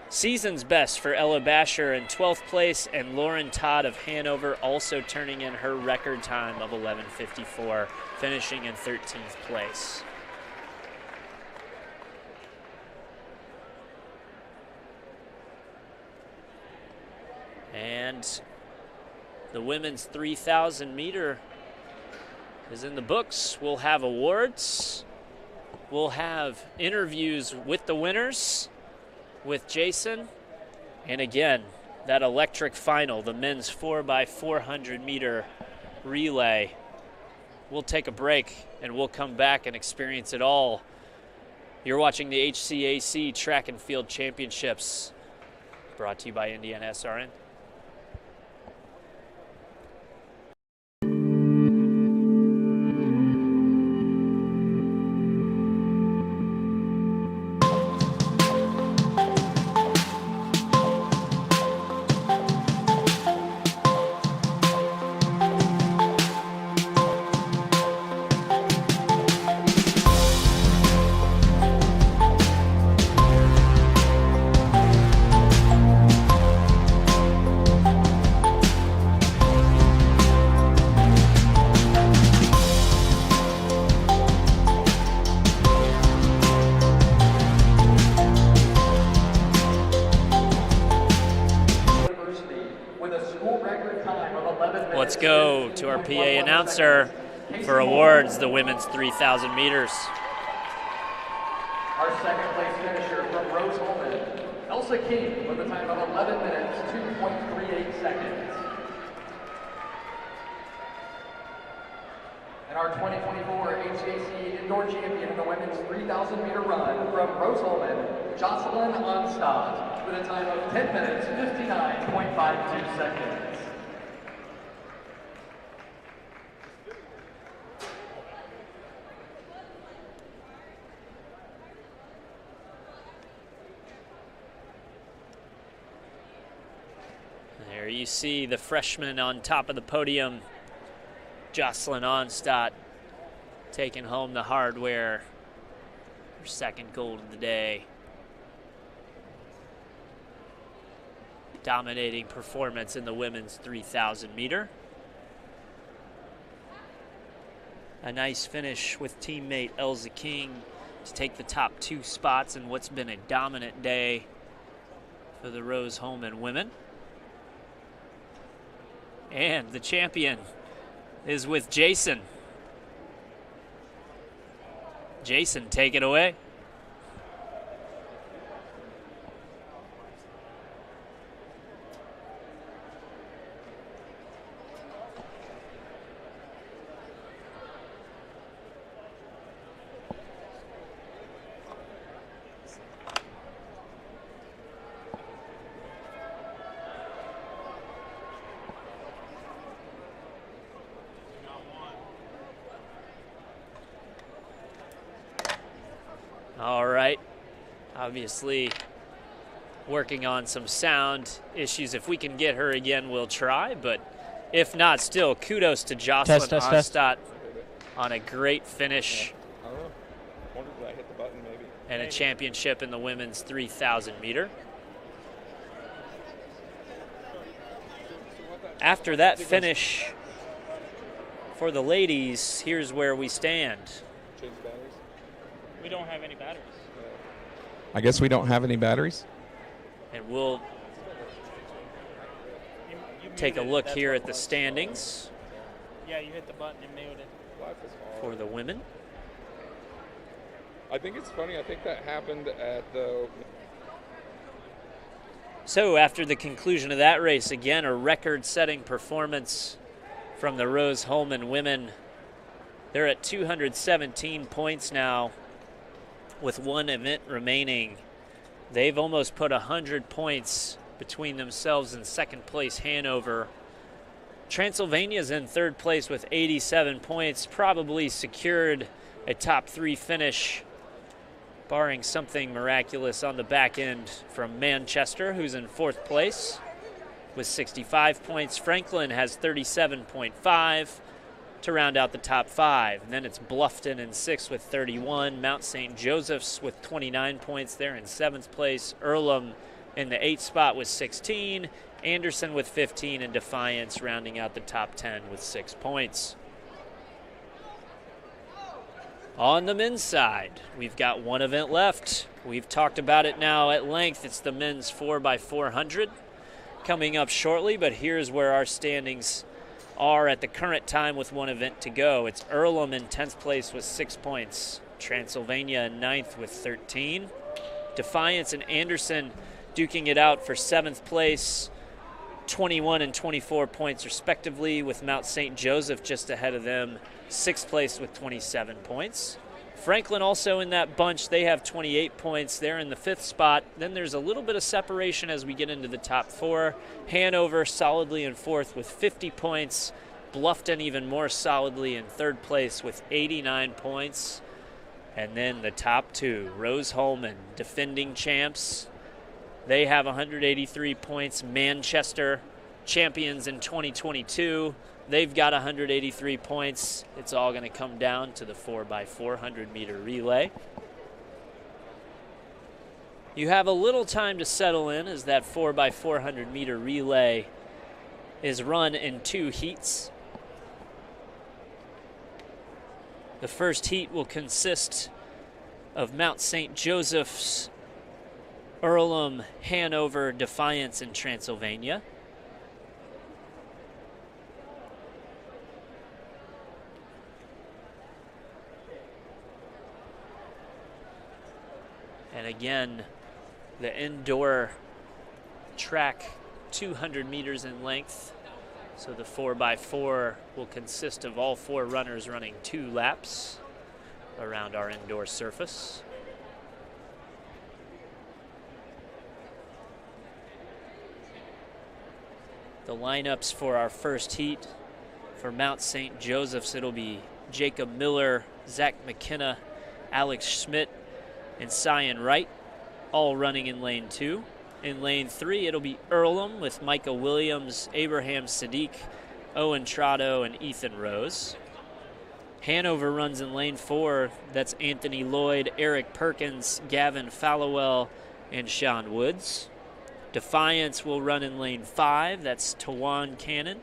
Season's best for Ella Basher in 12th place, and Lauren Todd of Hanover also turning in her record time of 11:54, finishing in 13th place. And the women's 3,000 meter is in the books. We'll have awards. We'll have interviews with the winners, with Jason. And again, that electric final, the men's 4x400 meter relay. We'll take a break and we'll come back and experience it all. You're watching the HCAC Track and Field Championships, brought to you by IndianaSRN. let's go to our PA announcer for awards, the women's 3,000 meters. Our second place finisher from Rose Holman, Elsa King, with a time of 11 minutes, 2.38 seconds. And our 2024 HCAC Indoor Champion in the women's 3,000 meter run from Rose Holman, Jocelyn Onstad, with a time of 10 minutes, 59.52 seconds. There you see the freshman on top of the podium, Jocelyn Onstad, taking home the hardware, her second gold of the day. Dominating performance in the women's 3,000 meter. A nice finish with teammate Elsa King to take the top 2 spots in what's been a dominant day for the Rose Holman women. And the champion is with Jason. Jason, take it away. All right, obviously working on some sound issues. If we can get her again, we'll try, but if not, still kudos to Jocelyn Onstad on a great finish. I don't know. I wondered if I hit the button maybe. And a championship in the women's 3,000 meter. After that finish for the ladies, here's where we stand. Change the batteries? We don't have any batteries. I guess we don't have any batteries. And we'll take a look here at the standings. Yeah, you hit the button and muted it. For the women. I think it's funny. I think that happened at the... So after the conclusion of that race, again, a record-setting performance from the Rose Holman women. They're at 217 points now with one event remaining. They've almost put 100 points between themselves and second place Hanover. Transylvania's in third place with 87 points, probably secured a top 3 finish, barring something miraculous on the back end from Manchester, who's in fourth place with 65 points. Franklin has 37.5 to round out the top 5. And then it's Bluffton in 6th with 31. Mount St. Joseph's with 29 points. They're in 7th place. Earlham in the 8th spot with 16. Anderson with 15. And Defiance rounding out the top 10 with 6 points. On the men's side, we've got one event left. We've talked about it now at length. It's the men's 4x400 coming up shortly, but here's where our standings are at the current time with one event to go. It's Earlham in 10th place with 6 points. Transylvania in 9th with 13. Defiance and Anderson duking it out for 7th place, 21 and 24 points respectively, with Mount St. Joseph just ahead of them, 6th place with 27 points. Franklin also in that bunch. They have 28 points. They're in the 5th spot. Then there's a little bit of separation as we get into the top 4. Hanover solidly in 4th with 50 points. Bluffton even more solidly in 3rd place with 89 points. And then the top 2, Rose Holman, defending champs. They have 183 points. Manchester, champions in 2022. They've got 183 points. It's all going to come down to the 4x400 meter relay. You have a little time to settle in as that 4x400 meter relay is run in 2 heats. The first heat will consist of Mount St. Joseph's, Earlham, Hanover, Defiance, and Transylvania. again, the indoor track, 200 meters in length. So the 4x4 will consist of all 4 runners running 2 laps around our indoor surface. The lineups for our first heat for Mount St. Joseph's, it'll be Jacob Miller, Zach McKenna, Alex Schmidt, and Cyan Wright, all running in lane 2. In lane 3, it'll be Earlham with Micah Williams, Abraham Sadiq, Owen Trotto, and Ethan Rose. Hanover runs in lane 4. That's Anthony Lloyd, Eric Perkins, Gavin Fallowell, and Sean Woods. Defiance will run in lane 5. That's Tawan Cannon.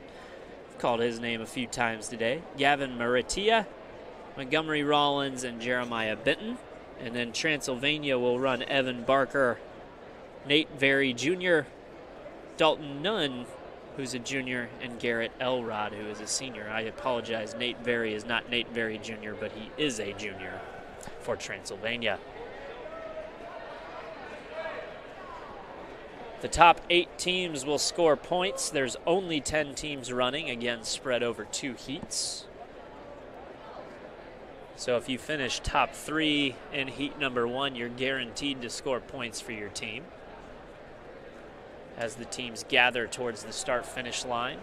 I've called his name a few times today. Gavin Maritia, Montgomery Rollins, and Jeremiah Benton. And then Transylvania will run Evan Barker, Nate Very Jr., Dalton Nunn, who's a junior, and Garrett Elrod, who is a senior. I apologize, Nate Very is not Nate Very Jr., but he is a junior for Transylvania. The top 8 teams will score points. There's only 10 teams running, again spread over 2 heats. So if you finish top 3 in heat number 1, you're guaranteed to score points for your team as the teams gather towards the start-finish line.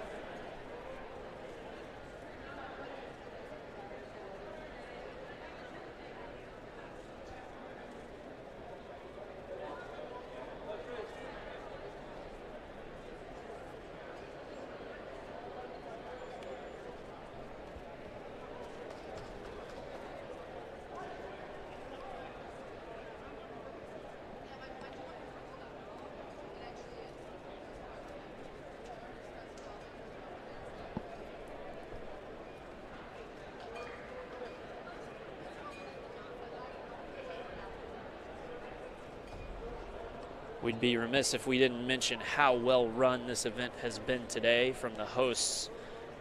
We'd be remiss if we didn't mention how well run this event has been today from the hosts,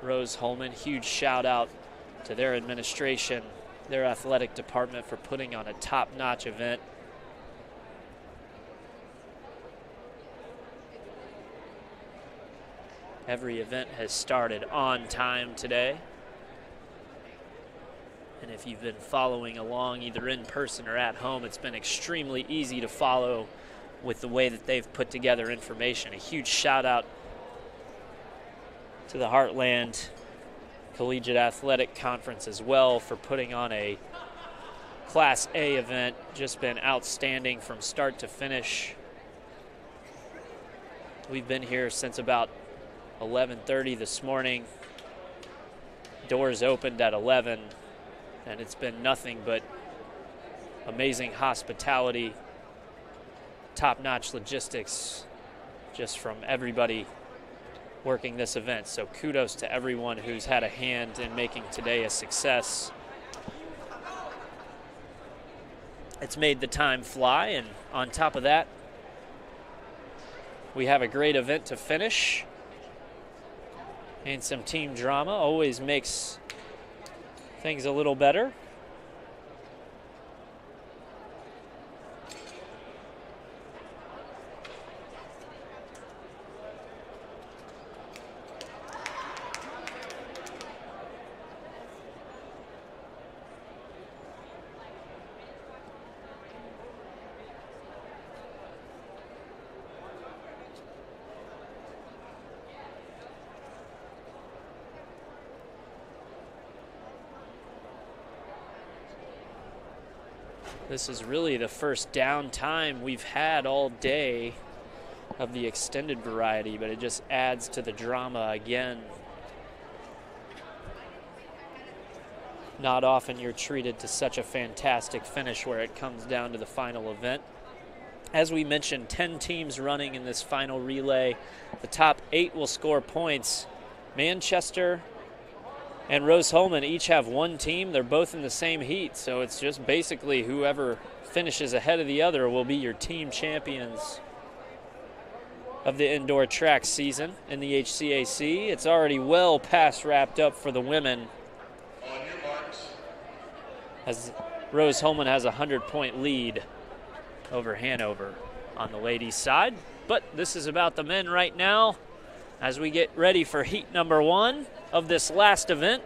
Rose Holman. Huge shout out to their administration, their athletic department for putting on a top-notch event. Every event has started on time today. And if you've been following along either in person or at home, it's been extremely easy to follow with the way that they've put together information. A huge shout out to the Heartland Collegiate Athletic Conference as well for putting on a Class A event. Just been outstanding from start to finish. We've been here since about 11:30 this morning. Doors opened at 11, and it's been nothing but amazing hospitality, top-notch logistics just from everybody working this event. So kudos to everyone who's had a hand in making today a success. It's made the time fly, and on top of that, we have a great event to finish. And some team drama always makes things a little better. This is really the first downtime we've had all day of the extended variety, but it just adds to the drama again. Not often you're treated to such a fantastic finish where it comes down to the final event. As we mentioned, 10 teams running in this final relay. The top 8 will score points. Manchester and Rose Holman each have one team. They're both in the same heat, so it's just basically whoever finishes ahead of the other will be your team champions of the indoor track season in the HCAC. It's already well past wrapped up for the women, as Rose Holman has a 100-point lead over Hanover on the ladies' side. But this is about the men right now as we get ready for heat number 1 of this last event.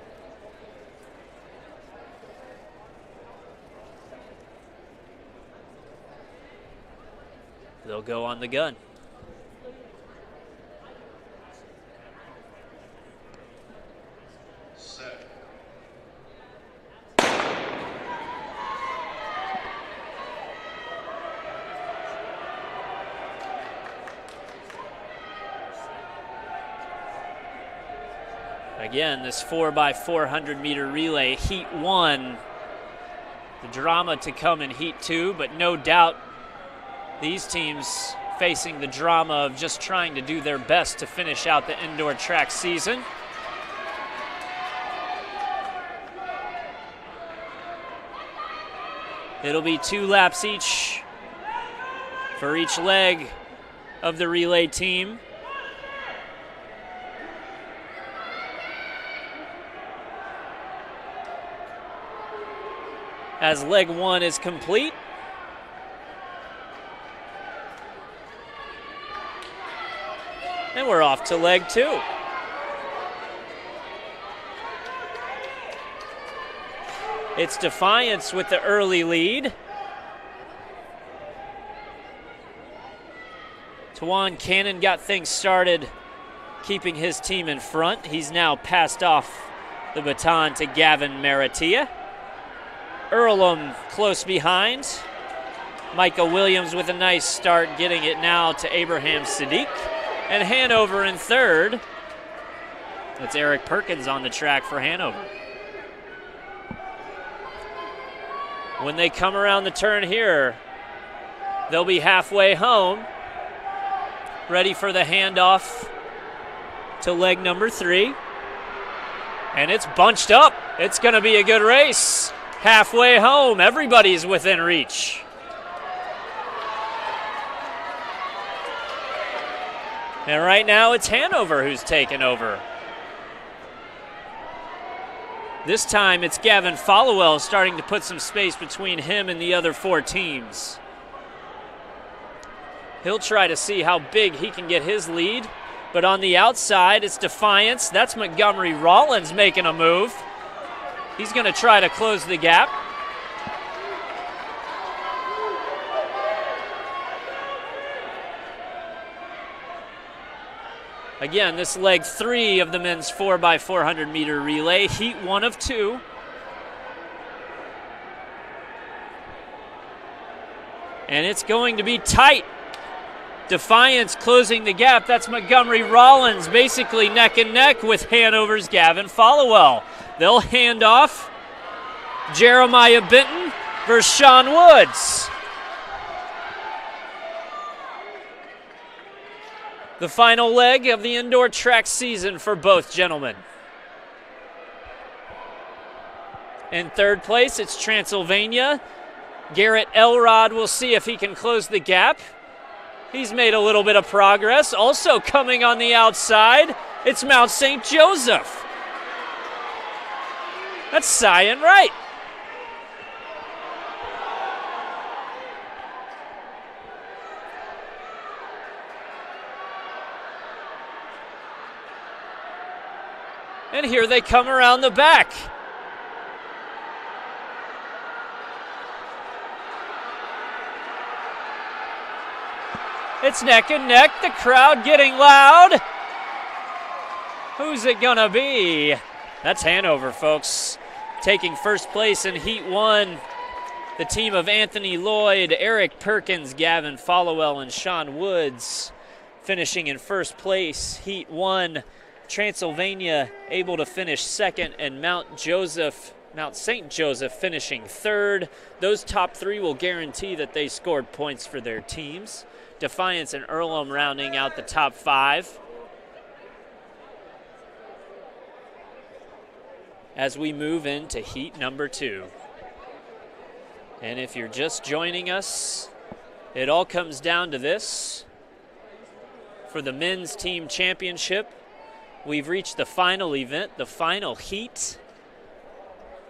They'll go on the gun. Again, this 4x400 meter relay, heat 1. The drama to come in heat 2, but no doubt these teams facing the drama of just trying to do their best to finish out the indoor track season. It'll be 2 laps each for each leg of the relay team. As leg 1 is complete. And we're off to leg 2. It's Defiance with the early lead. Tawan Cannon got things started, keeping his team in front. He's now passed off the baton to Gavin Maratia. Earlham close behind. Micah Williams with a nice start, getting it now to Abraham Sadiq. And Hanover in third. It's Eric Perkins on the track for Hanover. When they come around the turn here, they'll be halfway home. Ready for the handoff to leg number 3. And it's bunched up. It's going to be a good race. Halfway home, everybody's within reach. And right now it's Hanover who's taken over. This time it's Gavin Followell starting to put some space between him and the other 4 teams. He'll try to see how big he can get his lead. But on the outside, it's Defiance. That's Montgomery Rollins making a move. He's going to try to close the gap. Again, this leg 3 of the men's 4x400 meter relay, heat 1 of 2. And it's going to be tight. Defiance closing the gap. That's Montgomery Rollins basically neck and neck with Hanover's Gavin Followell. They'll hand off. Jeremiah Benton versus Sean Woods. The final leg of the indoor track season for both gentlemen. In third place, it's Transylvania. Garrett Elrod will see if he can close the gap. He's made a little bit of progress. Also coming on the outside, it's Mount St. Joseph. That's Cyan Wright. And here they come around the back. It's neck and neck, the crowd getting loud. Who's it gonna be? That's Hanover, folks. Taking first place in Heat 1. The team of Anthony Lloyd, Eric Perkins, Gavin Followell, and Sean Woods finishing in first place. Heat 1, Transylvania able to finish second, and Mount St. Joseph finishing third. Those top 3 will guarantee that they scored points for their teams. Defiance and Earlham rounding out the top 5. As we move into heat number 2. And if you're just joining us, it all comes down to this. For the men's team championship, we've reached the final event, the final heat.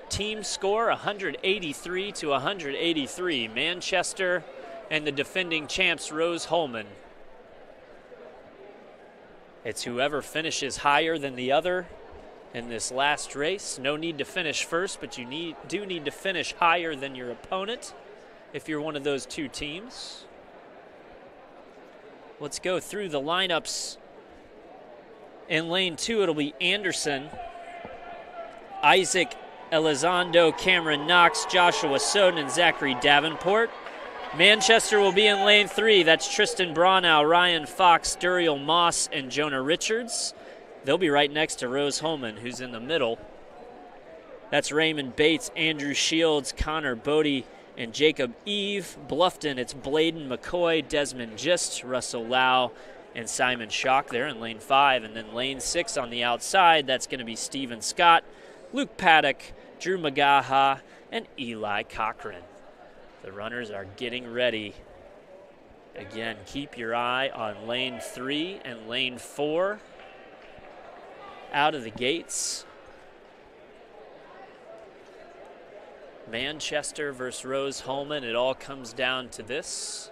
Team score 183 to 183. Manchester and the defending champs Rose Holman. It's whoever finishes higher than the other in this last race. No need to finish first, but you do need to finish higher than your opponent if you're one of those two teams. Let's go through the lineups. In lane 2, it'll be Anderson, Isaac Elizondo, Cameron Knox, Joshua Soden, and Zachary Davenport. Manchester will be in lane 3. That's Tristan Braunow, Ryan Fox, Duriel Moss, and Jonah Richards. They'll be right next to Rose Holman, who's in the middle. That's Raymond Bates, Andrew Shields, Connor Bodie, and Jacob Eve. Bluffton, it's Bladen McCoy, Desmond Gist, Russell Lau, and Simon Schock there in lane 5. And then lane 6 on the outside, that's going to be Steven Scott, Luke Paddock, Drew Magaha, and Eli Cochran. The runners are getting ready. Again, keep your eye on lane 3 and lane 4 out of the gates. Manchester versus Rose Holman. It all comes down to this.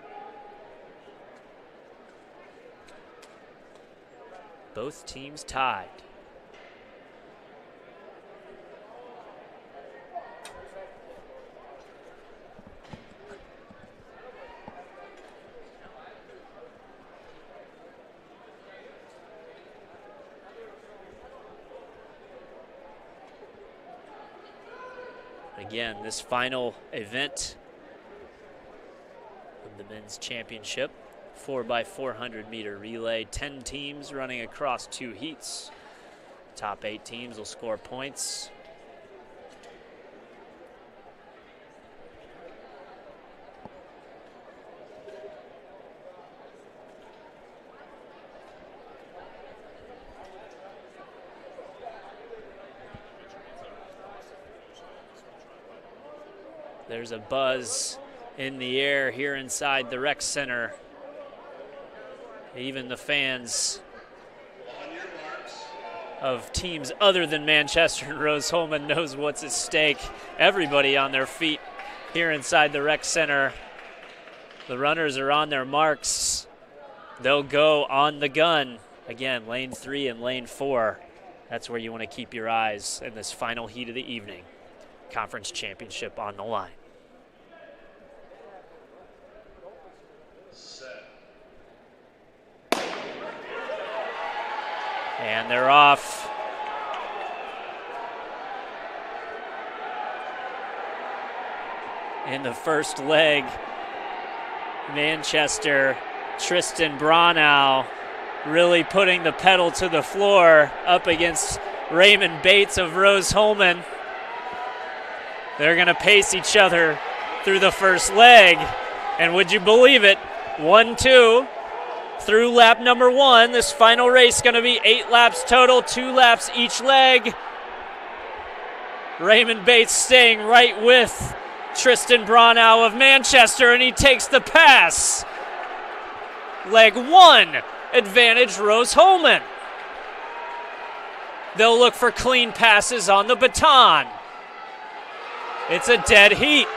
Both teams tied. Again, this final event of the men's championship, 4x400 meter relay, 10 teams running across 2 heats. Top 8 teams will score points. There's a buzz in the air here inside the rec center. Even the fans of teams other than Manchester and Rose Holman knows what's at stake. Everybody on their feet here inside the rec center. The runners are on their marks. They'll go on the gun. Again, lane 3 and lane 4. That's where you want to keep your eyes in this final heat of the evening. Conference championship on the line. And they're off. In the first leg, Manchester, Tristan Braunow really putting the pedal to the floor up against Raymond Bates of Rose Holman. They're going to pace each other through the first leg. And would you believe it, 1-2 through lap number 1. This final race is going to be 8 laps total, 2 laps each leg. Raymond Bates staying right with Tristan Braunow of Manchester, and he takes the pass. Leg 1, advantage Rose Holman. They'll look for clean passes on the baton. It's a dead heat.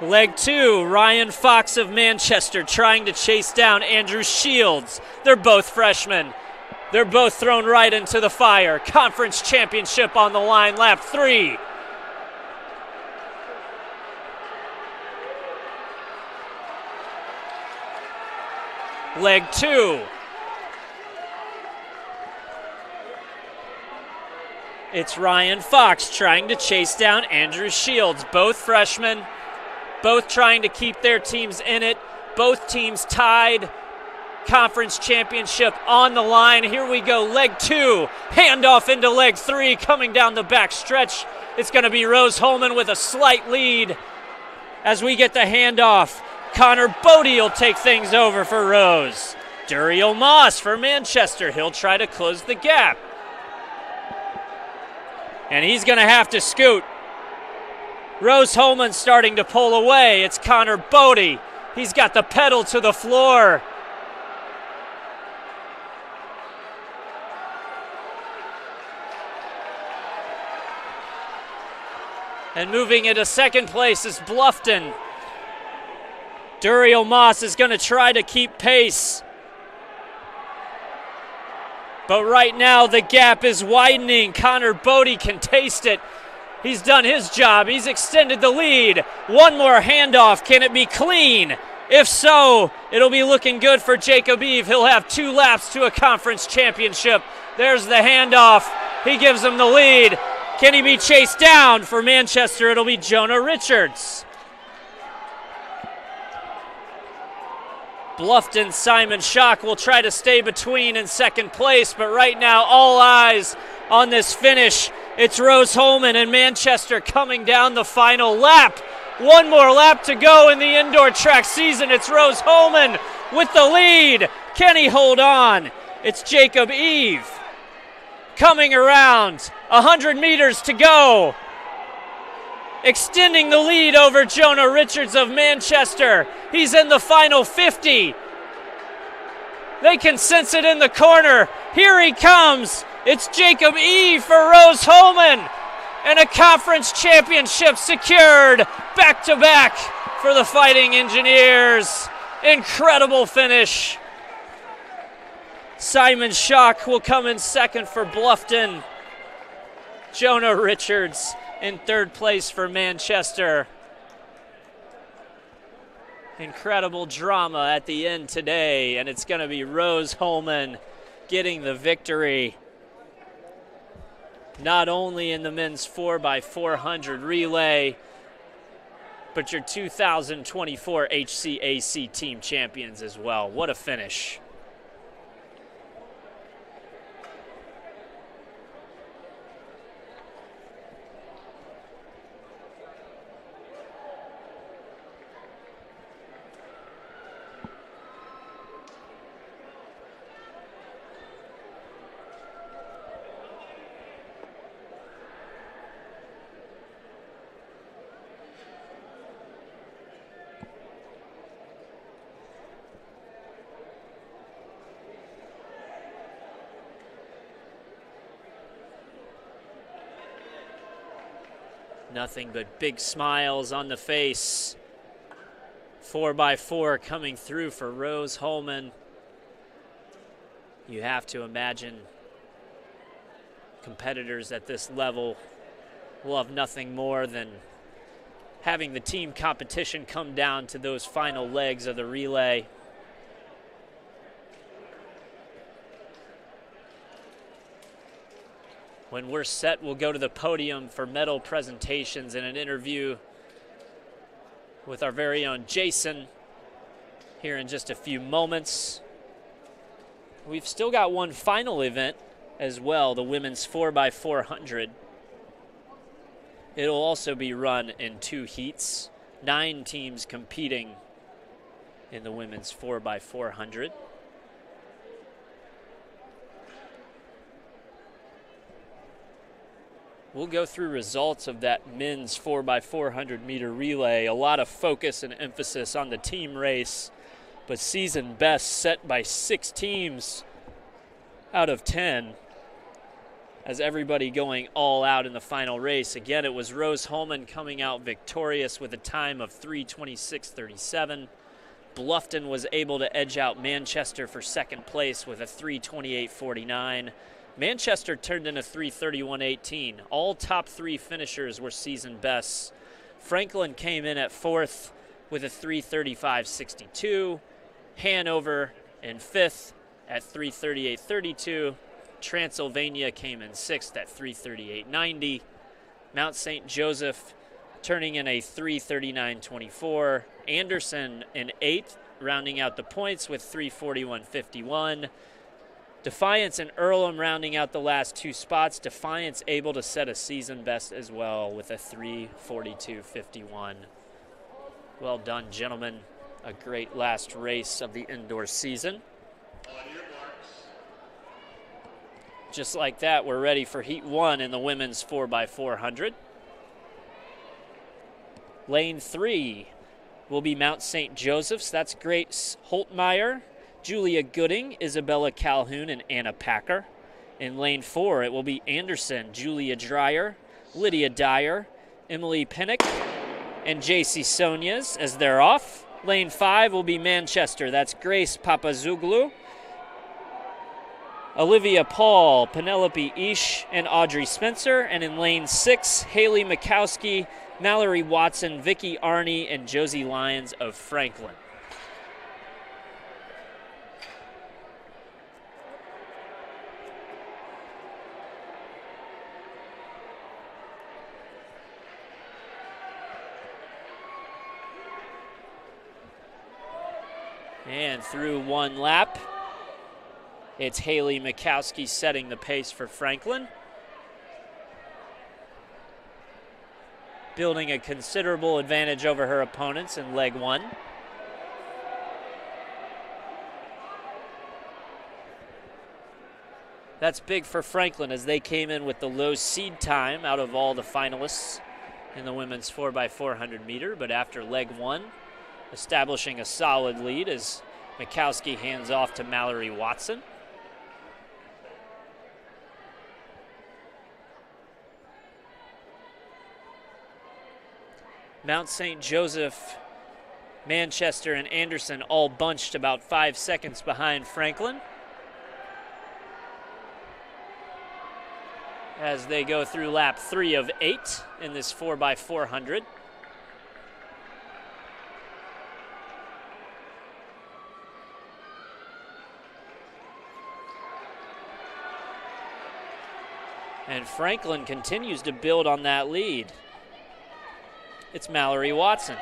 Leg 2, Ryan Fox of Manchester trying to chase down Andrew Shields. They're both freshmen. They're both thrown right into the fire. Conference championship on the line, lap 3. Leg 2. It's Ryan Fox trying to chase down Andrew Shields. Both freshmen, both trying to keep their teams in it. Both teams tied. Conference championship on the line. Here we go, leg 2. Handoff into leg 3, coming down the back stretch. It's going to be Rose Holman with a slight lead. As we get the handoff, Connor Bodie will take things over for Rose. Duriel Moss for Manchester. He'll try to close the gap. And he's going to have to scoot. Rose Holman starting to pull away. It's Connor Bodie. He's got the pedal to the floor. And moving into second place is Bluffton. Duriel Moss is going to try to keep pace. But right now the gap is widening. Connor Bodie can taste it. He's done his job. He's extended the lead. One more handoff. Can it be clean? If so, it'll be looking good for Jacob Eve. He'll have 2 laps to a conference championship. There's the handoff. He gives him the lead. Can he be chased down? For Manchester, it'll be Jonah Richards. Bluffton Simon Schock will try to stay between in second place, but right now all eyes on this finish. It's Rose Holman and Manchester coming down the final lap. One more lap to go in the indoor track season. It's Rose Holman with the lead. Can he hold on? It's Jacob Eve coming around. 100 meters to go. Extending the lead over Jonah Richards of Manchester. He's in the final 50. They can sense it in the corner. Here he comes. It's Jacob Eve for Rose Holman. And a conference championship secured back-to-back for the Fighting Engineers. Incredible finish. Simon Schock will come in second for Bluffton. Jonah Richards in third place for Manchester. Incredible drama at the end today, and it's going to be Rose Holman getting the victory. Not only in the men's 4x400 relay, but your 2024 HCAC team champions as well. What a finish. Nothing but big smiles on the face. 4x4 coming through for Rose Holman. You have to imagine competitors at this level love nothing more than having the team competition come down to those final legs of the relay. When we're set, we'll go to the podium for medal presentations and an interview with our very own Jason here in just a few moments. We've still got one final event as well, the women's 4x400. It'll also be run in 2 heats, 9 teams competing in the women's 4x400. We'll go through results of that men's 4x400 meter relay. A lot of focus and emphasis on the team race, but season best set by 6 teams out of 10 as everybody going all out in the final race. Again, it was Rose Holman coming out victorious with a time of 3:26.37. Bluffton was able to edge out Manchester for second place with a 3:28.49. Manchester turned in a 3:31.18. All top 3 finishers were season bests. Franklin came in at 4th with a 3:35.62. Hanover in 5th at 3:38.32. Transylvania came in 6th at 3:38.90. Mount St. Joseph turning in a 3:39.24. Anderson in 8th, rounding out the points with 3:41.51. Defiance and Earlham rounding out the last 2 spots. Defiance able to set a season best as well with a 3:42.51. Well done, gentlemen. A great last race of the indoor season. Just like that, we're ready for Heat 1 in the women's 4x400. Lane 3 will be Mount St. Joseph's. That's Grace Holtmeyer, Julia Gooding, Isabella Calhoun, and Anna Packer. In lane 4, it will be Anderson, Julia Dreyer, Lydia Dyer, Emily Pinnock and JC Sonias as they're off. Lane 5 will be Manchester. That's Grace Papazoglou, Olivia Paul, Penelope Ish, and Audrey Spencer. And in lane 6, Haley Mikowski, Mallory Watson, Vicky Arney, and Josie Lyons of Franklin. And through one lap, it's Haley Mikowski setting the pace for Franklin. Building a considerable advantage over her opponents in leg 1. That's big for Franklin as they came in with the low seed time out of all the finalists in the women's 4x400 meter, but after leg 1, establishing a solid lead as Mikowski hands off to Mallory Watson. Mount St. Joseph, Manchester, and Anderson all bunched about 5 seconds behind Franklin as they go through lap 3 of 8 in this 4x400. And Franklin continues to build on that lead. It's Mallory Watson.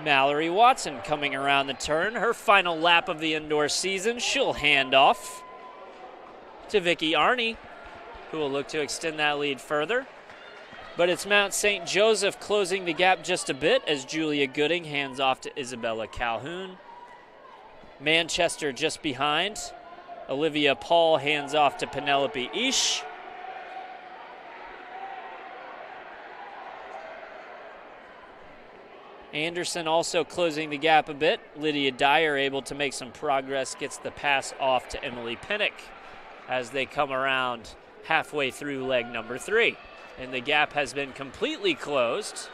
Mallory Watson coming around the turn. Her final lap of the indoor season. She'll hand off to Vicky Arney, who will look to extend that lead further. But it's Mount St. Joseph closing the gap just a bit as Julia Gooding hands off to Isabella Calhoun. Manchester just behind. Olivia Paul hands off to Penelope Ish. Anderson also closing the gap a bit. Lydia Dyer able to make some progress, gets the pass off to Emily Pinnock as they come around halfway through leg number 3. And the gap has been completely closed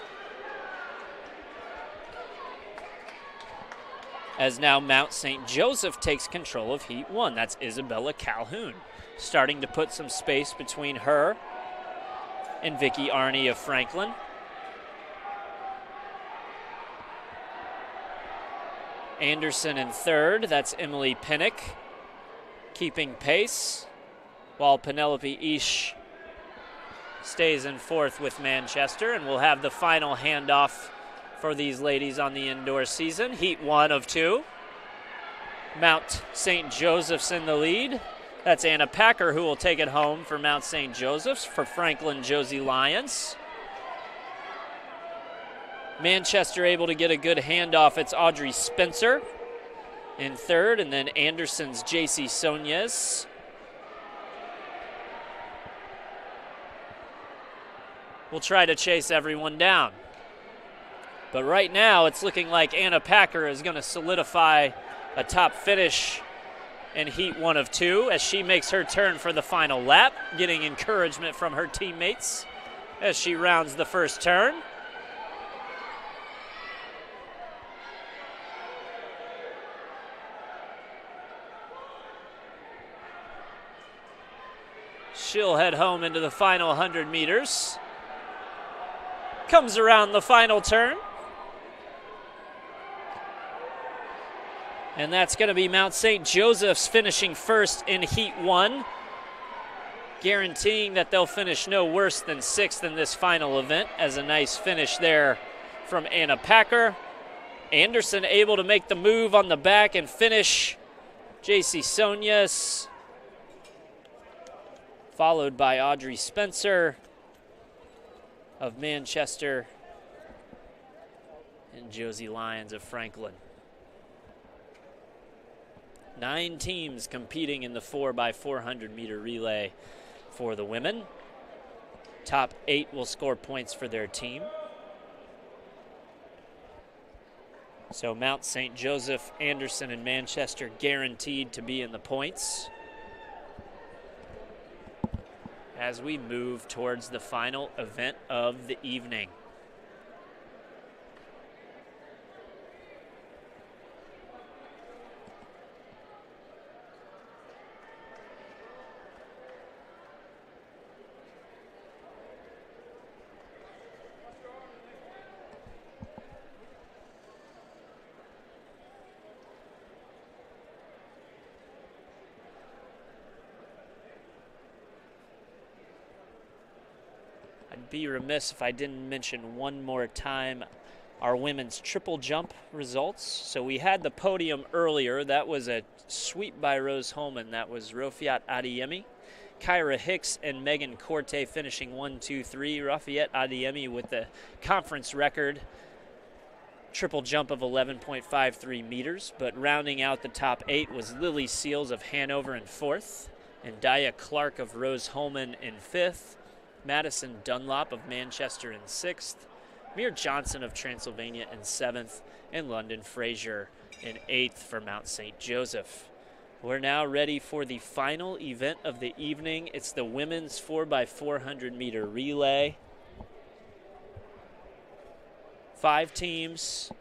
as now Mount St. Joseph takes control of Heat 1. That's Isabella Calhoun, starting to put some space between her and Vicky Arney of Franklin. Anderson in third, that's Emily Pinnock keeping pace, while Penelope Ish stays in fourth with Manchester, and we'll have the final handoff for these ladies on the indoor season. Heat 1 of 2. Mount St. Joseph's in the lead. That's Anna Packer who will take it home for Mount St. Joseph's. For Franklin, Josie Lyons. Manchester able to get a good handoff. It's Audrey Spencer in third, and then Anderson's JC Sonias. We'll try to chase everyone down. But right now, it's looking like Anna Packer is going to solidify a top finish in Heat 1 of 2 as she makes her turn for the final lap, getting encouragement from her teammates as she rounds the first turn. She'll head home into the final 100 meters. Comes around the final turn. And that's going to be Mount St. Joseph's finishing first in Heat 1, guaranteeing that they'll finish no worse than 6th in this final event, as a nice finish there from Anna Packer. Anderson able to make the move on the back and finish. JC Sonias, followed by Audrey Spencer of Manchester and Josie Lyons of Franklin. 9 teams competing in the 4x400 meter relay for the women. Top 8 will score points for their team. So Mount St. Joseph, Anderson, and Manchester guaranteed to be in the points as we move towards the final event of the evening. I'd be remiss if I didn't mention one more time our women's triple jump results. So we had the podium earlier. That was a sweep by Rose Holman. That was Rafiat Adeyemi, Kyra Hicks, and Megan Corte finishing 1, 2, 3. Rafiat Adeyemi with the conference record triple jump of 11.53 meters. But rounding out the top 8 was Lily Seals of Hanover in 4th, and Daya Clark of Rose Holman in 5th. Madison Dunlop of Manchester in 6th, Mir Johnson of Transylvania in 7th, and London Fraser in 8th for Mount St. Joseph. We're now ready for the final event of the evening. It's the women's 4x400 meter relay. 5 teams,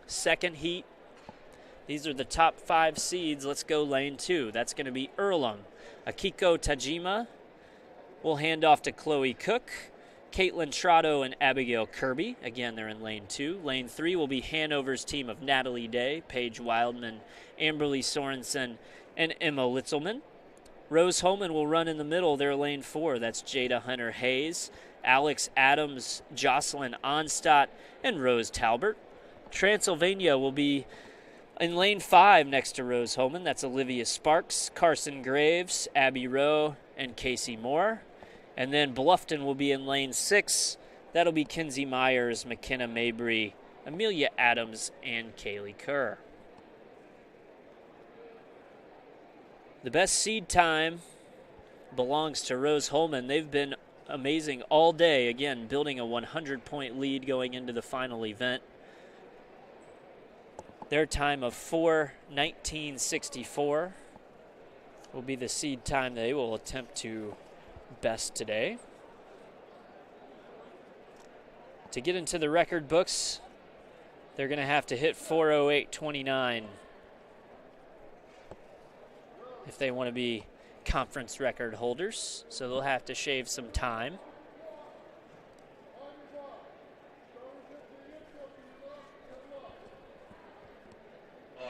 second heat. These are the top 5 seeds. Let's go lane 2. That's going to be Earlham, Akiko Tajima. We'll hand off to Chloe Cook, Caitlin Trotto, and Abigail Kirby. Again, they're in lane 2. Lane 3 will be Hanover's team of Natalie Day, Paige Wildman, Amberly Sorensen, and Emma Litzelman. Rose Holman will run in the middle. They're lane 4. That's Jada Hunter Hayes, Alex Adams, Jocelyn Onstadt, and Rose Talbert. Transylvania will be in lane 5 next to Rose Holman. That's Olivia Sparks, Carson Graves, Abby Rowe, and Casey Moore. And then Bluffton will be in lane 6. That'll be Kinsey Myers, McKenna Mabry, Amelia Adams, and Kaylee Kerr. The best seed time belongs to Rose Holman. They've been amazing all day. Again, building a 100-point lead going into the final event. Their time of 4:19.64 will be the seed time they will attempt to best today. To get into the record books, they're going to have to hit 4:08.29 if they want to be conference record holders. So they'll have to shave some time.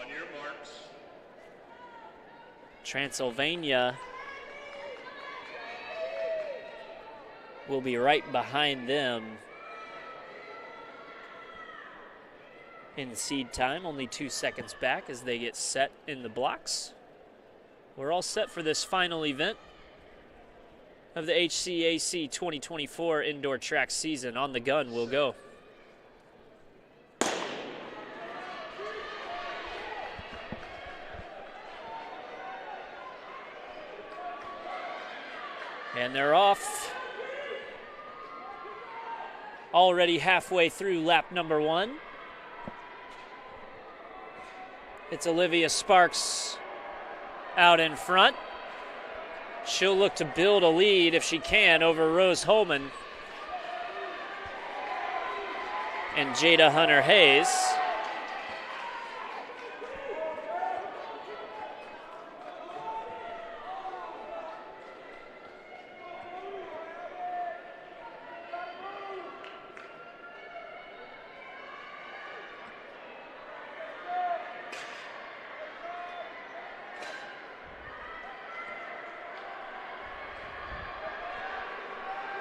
On your marks. Transylvania will be right behind them in seed time, only 2 seconds back as they get set in the blocks. We're all set for this final event of the HCAC 2024 indoor track season. On the gun, we'll go. And they're off. Already halfway through lap number 1. It's Olivia Sparks out in front. She'll look to build a lead if she can over Rose Holman and Jada Hunter Hayes.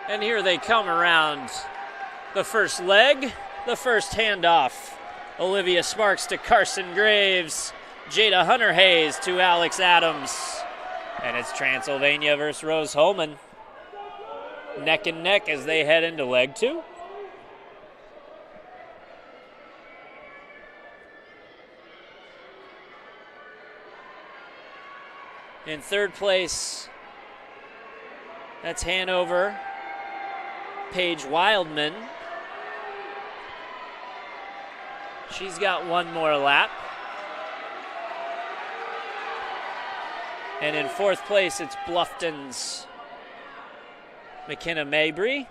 And here they come around the first leg, the first handoff. Olivia Sparks to Carson Graves, Jada Hunter Hayes to Alex Adams. And it's Transylvania versus Rose Holman. Neck and neck as they head into leg 2. In third place, that's Hanover, Paige Wildman. She's got one more lap. And in fourth place, it's Bluffton's McKenna Mabry.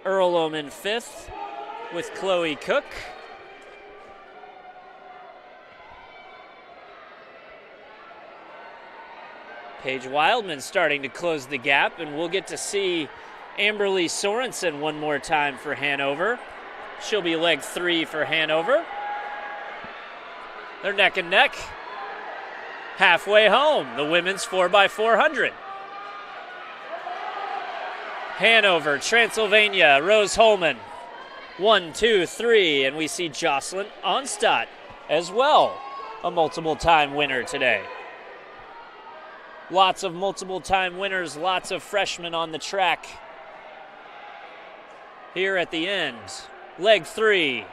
Earlham in fifth with Chloe Cook. Paige Wildman starting to close the gap, and we'll get to see Amberly Sorensen one more time for Hanover. She'll be leg 3 for Hanover. They're neck and neck. Halfway home, the women's 4x400. Hanover, Transylvania, Rose Holman. 1, 2, 3, and we see Jocelyn Onstadt as well, a multiple-time winner today. Lots of multiple-time winners, lots of freshmen on the track. Here at the end, leg 3.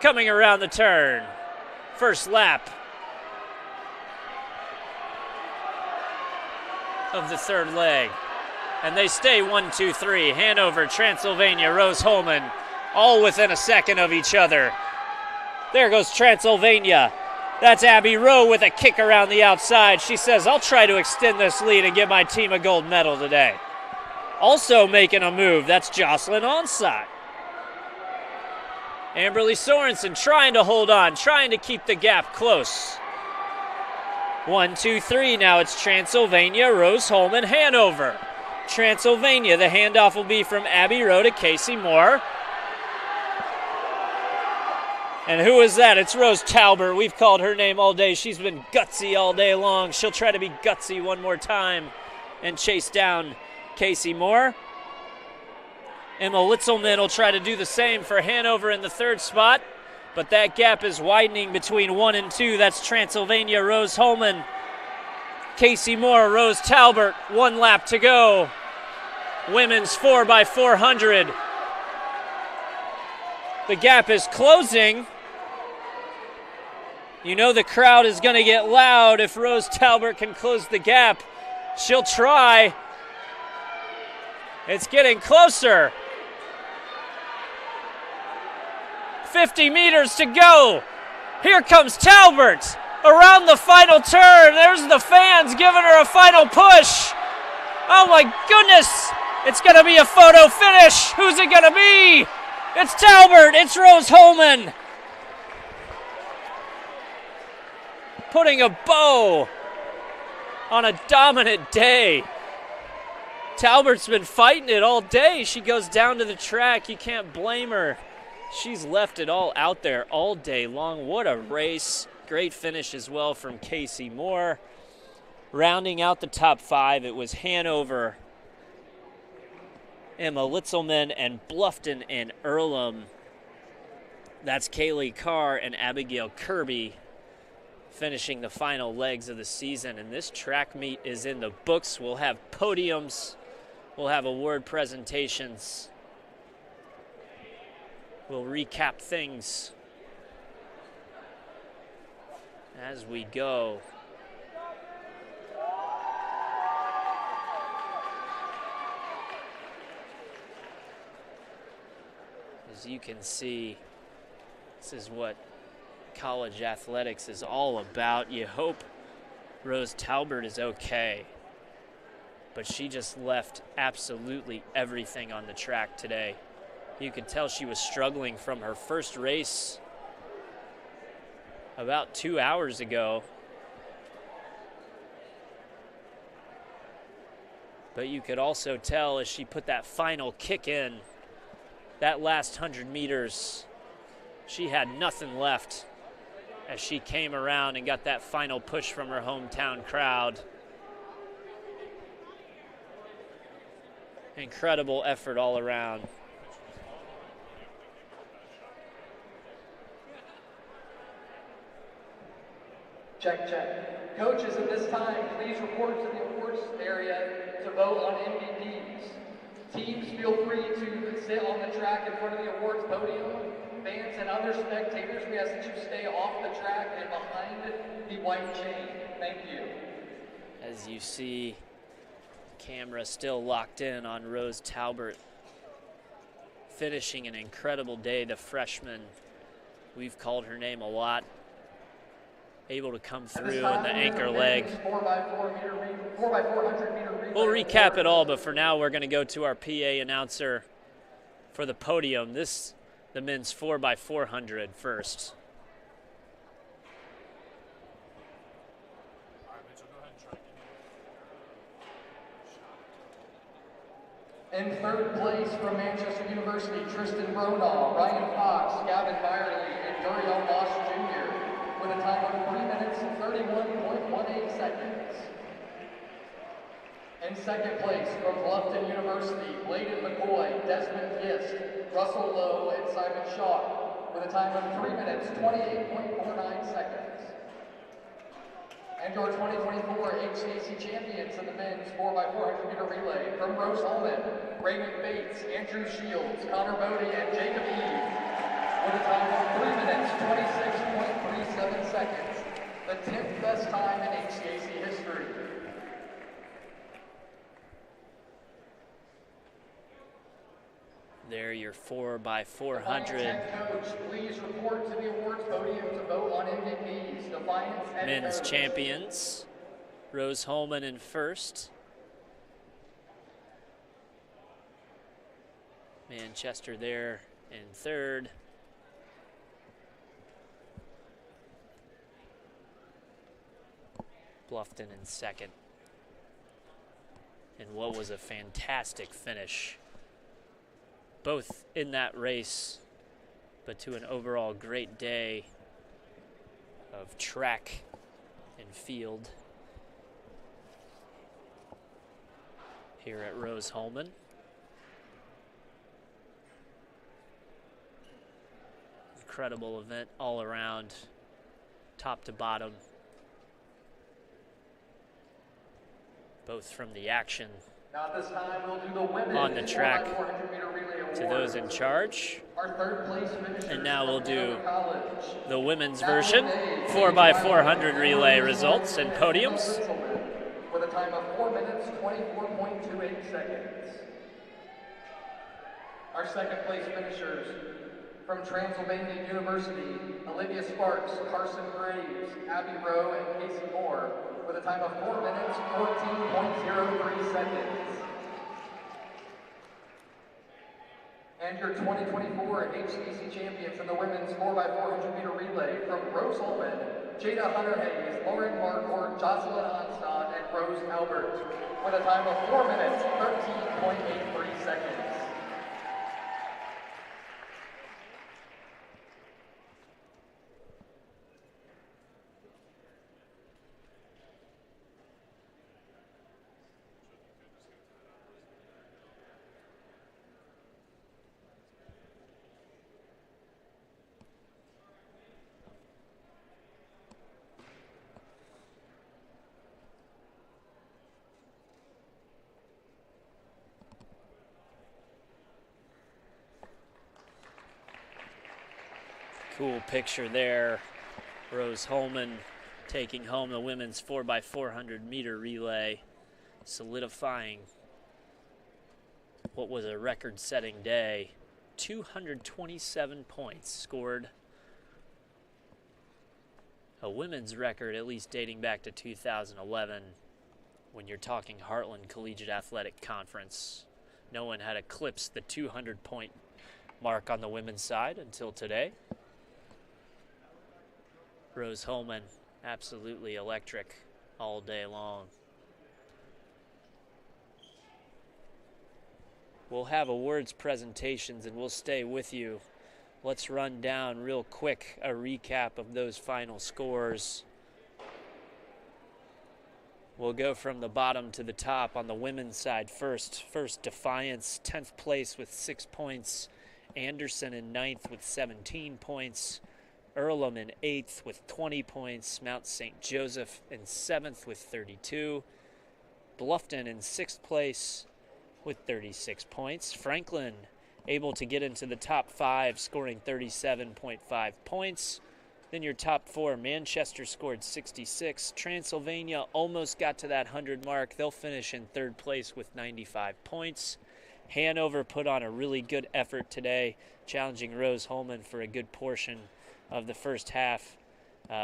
Coming around the turn, first lap of the third leg. And they stay 1, 2, 3. Hanover, Transylvania, Rose Holman, all within a second of each other. There goes Transylvania. That's Abby Rowe with a kick around the outside. She says, I'll try to extend this lead and give my team a gold medal today. Also making a move, that's Jocelyn Onstadt. Amberly Sorensen trying to hold on, trying to keep the gap close. 1, 2, 3, now it's Transylvania, Rose Holman, Hanover. Transylvania, the handoff will be from Abby Rowe to Casey Moore. And who is that? It's Rose Talbert. We've called her name all day. She's been gutsy all day long. She'll try to be gutsy one more time and chase down Casey Moore. Emma Litzelman will try to do the same for Hanover in the third spot, but that gap is widening between 1 and 2. That's Transylvania, Rose Holman, Casey Moore, Rose Talbert. 1 lap to go. Women's 4x400. The gap is closing. You know the crowd is going to get loud if Rose Talbert can close the gap. She'll try. It's getting closer. 50 meters to go. Here comes Talbert around the final turn. There's the fans giving her a final push. Oh my goodness. It's going to be a photo finish. Who's it going to be? It's Talbert. It's Rose Holman. Putting a bow on a dominant day. Talbert's been fighting it all day. She goes down to the track. You can't blame her. She's left it all out there all day long. What a race. Great finish as well from Casey Moore. Rounding out the top 5, it was Hanover, Emma Litzelman, and Bluffton and Earlham. That's Kaylee Carr and Abigail Kirby finishing the final legs of the season. And this track meet is in the books. We'll have podiums. We'll have award presentations. We'll recap things as we go. As you can see, this is what college athletics is all about. You hope Rose Talbert is okay, but she just left absolutely everything on the track today. You could tell she was struggling from her first race about 2 hours ago. But you could also tell as she put that final kick in, that last 100 meters, she had nothing left as she came around and got that final push from her hometown crowd. Incredible effort all around. Check, check. Coaches, at this time, please report to the awards area to vote on MVPs. Teams, feel free to sit on the track in front of the awards podium. Fans and other spectators, we ask that you stay off the track and behind the white chain. Thank you. As you see, camera still locked in on Rose Talbert, finishing an incredible day. The freshman, we've called her name a lot, able to come through in the anchor leg. 4x400 meter relay. We'll recap it all, but for now we're going to go to our PA announcer for the podium. The men's 4x400 first. In third place from Manchester University, Tristan Bronaugh, Ryan Fox, Gavin Byerly, and Duriel Moss Jr. with a time of 3 minutes and 31.18 seconds. In second place from Bluffton University, Bladen McCoy, Desmond Gist, Russell Lowe, and Simon Shaw with a time of 3 minutes, 28.49 seconds. And your 2024 HCAC champions in the men's 4x400 meter relay from Rose Holman, Raymond Bates, Andrew Shields, Connor Bodie, and Jacob Eve with a time of 3 minutes, 26.37 seconds, the 10th best time in HCAC history. There, your 4x400. Coach, please report to the awards podium to vote on MVPs. Defiance head Men's coach. champions, Rose Holman in first. Manchester there in third. Bluffton in second. And what was a fantastic finish, both in that race, but to an overall great day of track and field here at Rose Holman. Incredible event all around, top to bottom, both from the action Now at this time, we'll do the women's on the track 4x400 meter relay awards. to those in charge. Our third place finishers And now we'll from do Hanover College. the women's version, 4x400 relay results and podiums. With a time of 4 minutes, 24.28 seconds. Our second place finishers from Transylvania University, Olivia Sparks, Carson Graves, Abby Rowe, and Casey Moore, with a time of 4 minutes, 14.03 seconds. And your 2024 HCAC champions in the women's 4x400 meter relay from Rose Holman, Jada Hunter Hayes, Lauren Marquardt, Jocelyn Onstad, and Rose Albert, with a time of 4 minutes, 13.83 seconds. Cool picture there. Rose Holman taking home the women's 4x400 meter relay, solidifying what was a record-setting day. 227 points scored. A women's record, at least dating back to 2011, when you're talking Heartland Collegiate Athletic Conference. No one had eclipsed the 200-point mark on the women's side until today. Rose Holman, absolutely electric all day long. We'll have awards presentations and we'll stay with you. Let's run down real quick a recap of those final scores. We'll go from the bottom to the top on the women's side first. First, Defiance, 10th place with 6 points. Anderson in 9th with 17 points. Earlham in 8th with 20 points. Mount St. Joseph in 7th with 32. Bluffton in 6th place with 36 points. Franklin able to get into the top 5, scoring 37.5 points. Then your top 4, Manchester scored 66. Transylvania almost got to that 100 mark. They'll finish in 3rd place with 95 points. Hanover put on a really good effort today, challenging Rose-Hulman for a good portion of the first half,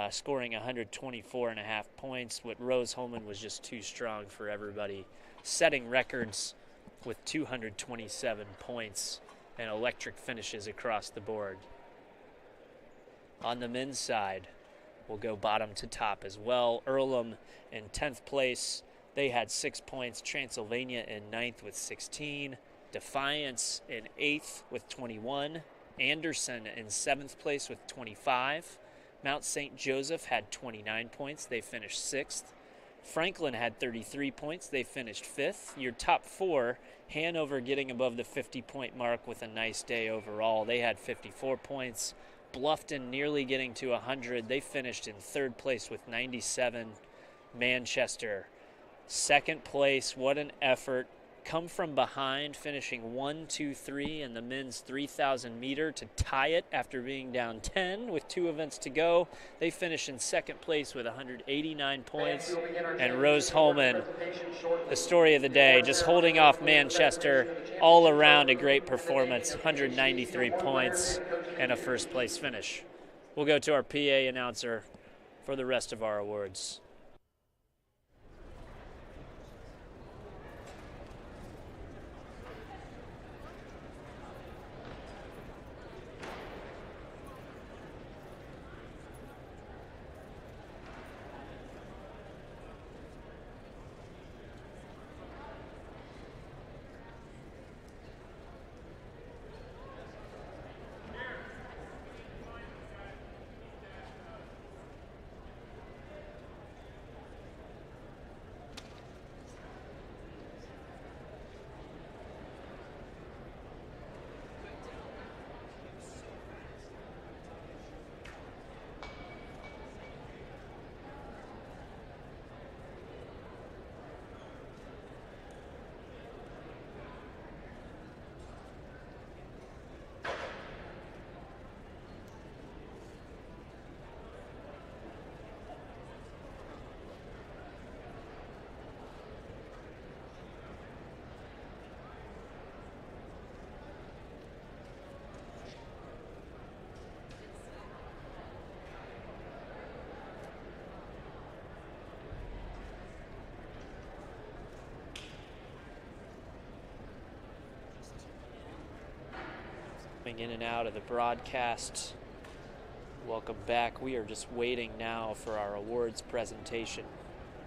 scoring 124.5 points. What Rose-Hulman was just too strong for everybody, setting records with 227 points and electric finishes across the board. On the men's side, we'll go bottom to top as well. Earlham in 10th place. They had 6 points. Transylvania in 9th with 16. Defiance in 8th with 21. Anderson in 7th place with 25. Mount St. Joseph had 29 points. They finished 6th. Franklin had 33 points. They finished 5th. Your top 4, Hanover getting above the 50-point mark with a nice day overall. They had 54 points. Bluffton nearly getting to 100. They finished in 3rd place with 97. Manchester, 2nd place. What an effort. Come from behind, finishing 1, 2, 3 in the men's 3,000 meter to tie it after being down 10 with 2 events to go. They finished in 2nd place with 189 points. And Rose-Hulman, the story of the day, just holding off Manchester. All around a great performance, 193 points and a 1st place finish. We'll go to our PA announcer for the rest of our awards. In and out of the broadcast. Welcome back. We are just waiting now for our awards presentation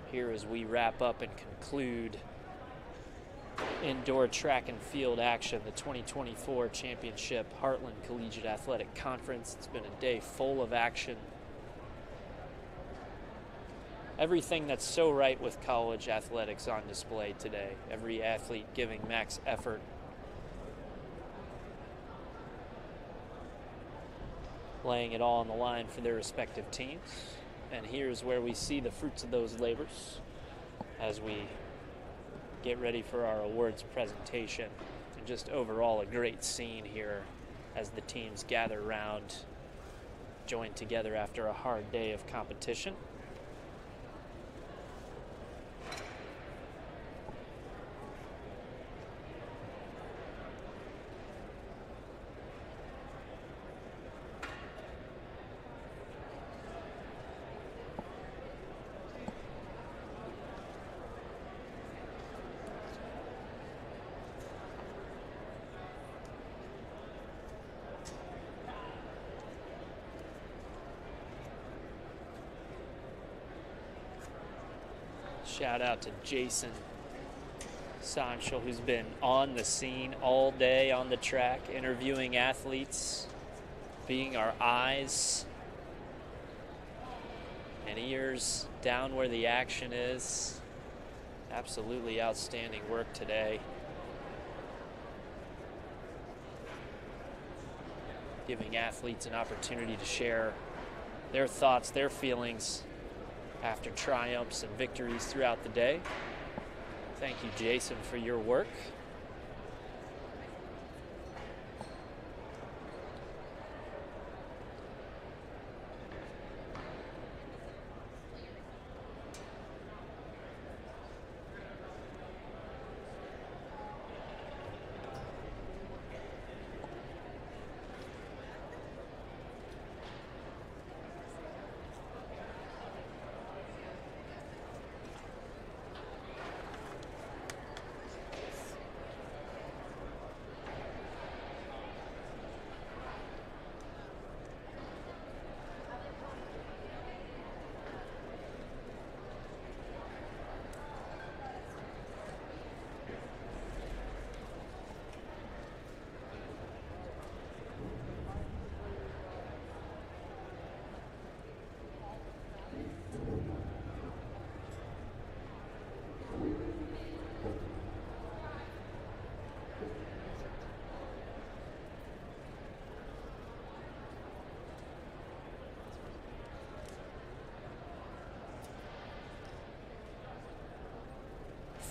here as we wrap up and conclude indoor track and field action, the 2024 Championship Heartland Collegiate Athletic Conference. It's been a day full of action. Everything that's so right with college athletics on display today. Every athlete giving max effort. Laying it all on the line for their respective teams. And here's where we see the fruits of those labors as we get ready for our awards presentation. And just overall a great scene here as the teams gather around, join together after a hard day of competition. Shout out to Jason Sanchel, who's been on the scene all day on the track, interviewing athletes, being our eyes and ears down where the action is. Absolutely outstanding work today. Giving athletes an opportunity to share their thoughts, their feelings after triumphs and victories throughout the day. Thank you, Jason, for your work.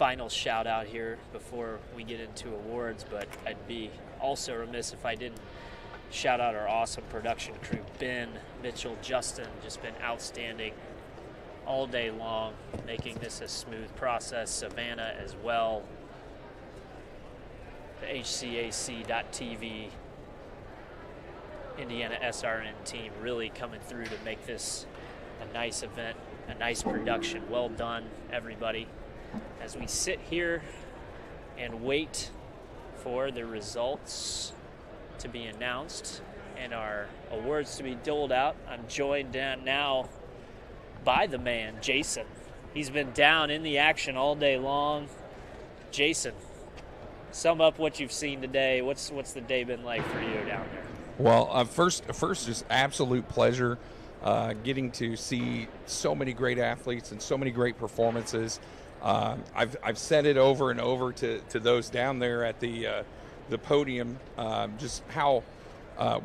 final shout out here before we get into awards, but I'd be also remiss if I didn't shout out our awesome production crew. Ben, Mitchell, Justin, just been outstanding all day long, making this a smooth process. Savannah as well. The HCAC.TV IndianaSRN team really coming through to make this a nice event, a nice production. Well done, everybody. As we sit here and wait for the results to be announced and our awards to be doled out, I'm joined now by the man, Jason. He's been down in the action all day long. Jason, sum up what you've seen today. What's the day been like for you down there? Well, first, just absolute pleasure getting to see so many great athletes and so many great performances. I've said it over and over to those down there at the podium, just how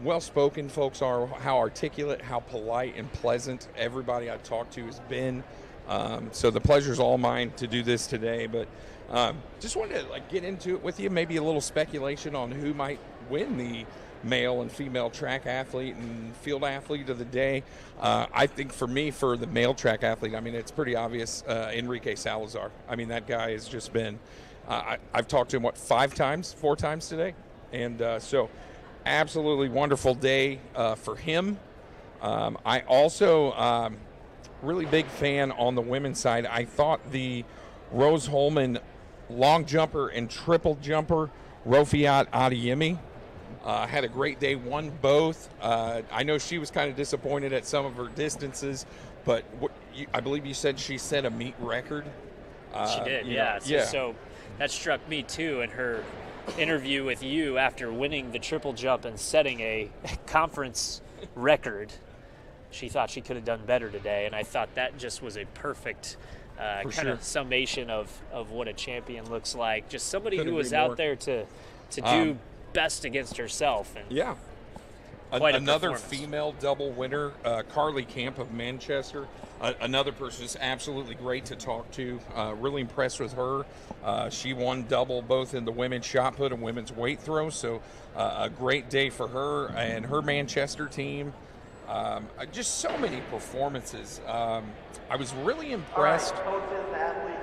well-spoken folks are, how articulate, how polite and pleasant everybody I talked to has been. So the pleasure's all mine to do this today. But just wanted to get into it with you, maybe a little speculation on who might win the male and female track athlete and field athlete of the day. I think for me, for the male track athlete, I mean, it's pretty obvious, Enrique Salazar. I mean, that guy has just been, I've talked to him, 4 times today? And so absolutely wonderful day for him. I also, really big fan on the women's side. I thought the Rose Holman long jumper and triple jumper, Rofiat Adeyemi, had a great day, won both. I know she was kind of disappointed at some of her distances, but I believe you said she set a meet record. She did, yeah. So that struck me too in her interview with you after winning the triple jump and setting a conference record. She thought she could have done better today, and I thought that just was a perfect kind of summation of what a champion looks like. Just somebody who was out there to do best against herself. And yeah. Another female double winner, Carly Camp of Manchester. Another person who's absolutely great to talk to. Really impressed with her. She won double both in the women's shot put and women's weight throw. So a great day for her and her Manchester team. Just so many performances. I was really impressed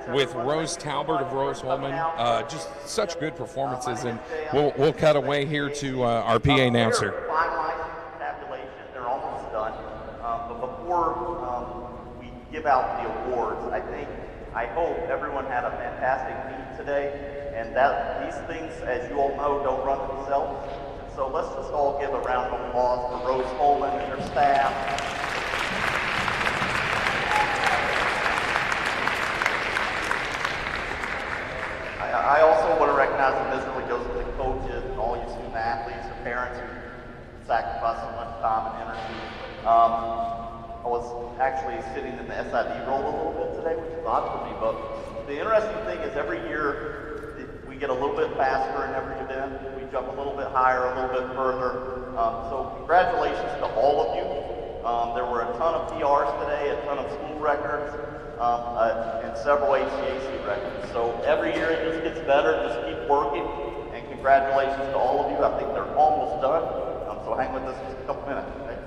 with Rose Talbert of Rose Holman. Just such good performances, and we'll cut away here to our PA announcer. Tabulation, they're almost done. But before we give out the awards, I hope everyone had a fantastic meet today, and that these things, as you all know, don't run themselves. So let's just all give a round of applause for Rose Holman and her staff. I also want to recognize that this really goes to the coaches and all you student athletes and parents who sacrifice so much time and energy. I was actually sitting in the SID role a little bit today, which is odd for me, but the interesting thing is every year we get a little bit faster in every event. We jump a little bit higher, a little bit further. So congratulations to all of you. There were a ton of PRs today, a ton of school records, and several HCAC records. So every year it just gets better, just keep working, and congratulations to all of you. I think they're almost done, so hang with us just a couple minutes. Okay?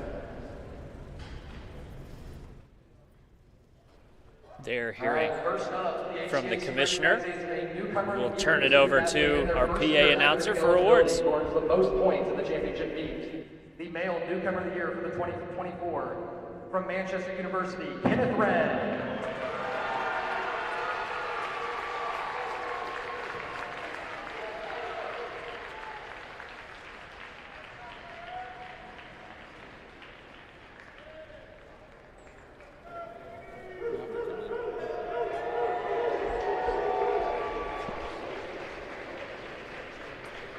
They're hearing from the commissioner. We'll turn it over to our PA announcer for awards. The most points in the championship meet. The male newcomer of the year for the 2024 from Manchester University, Kenneth Wren.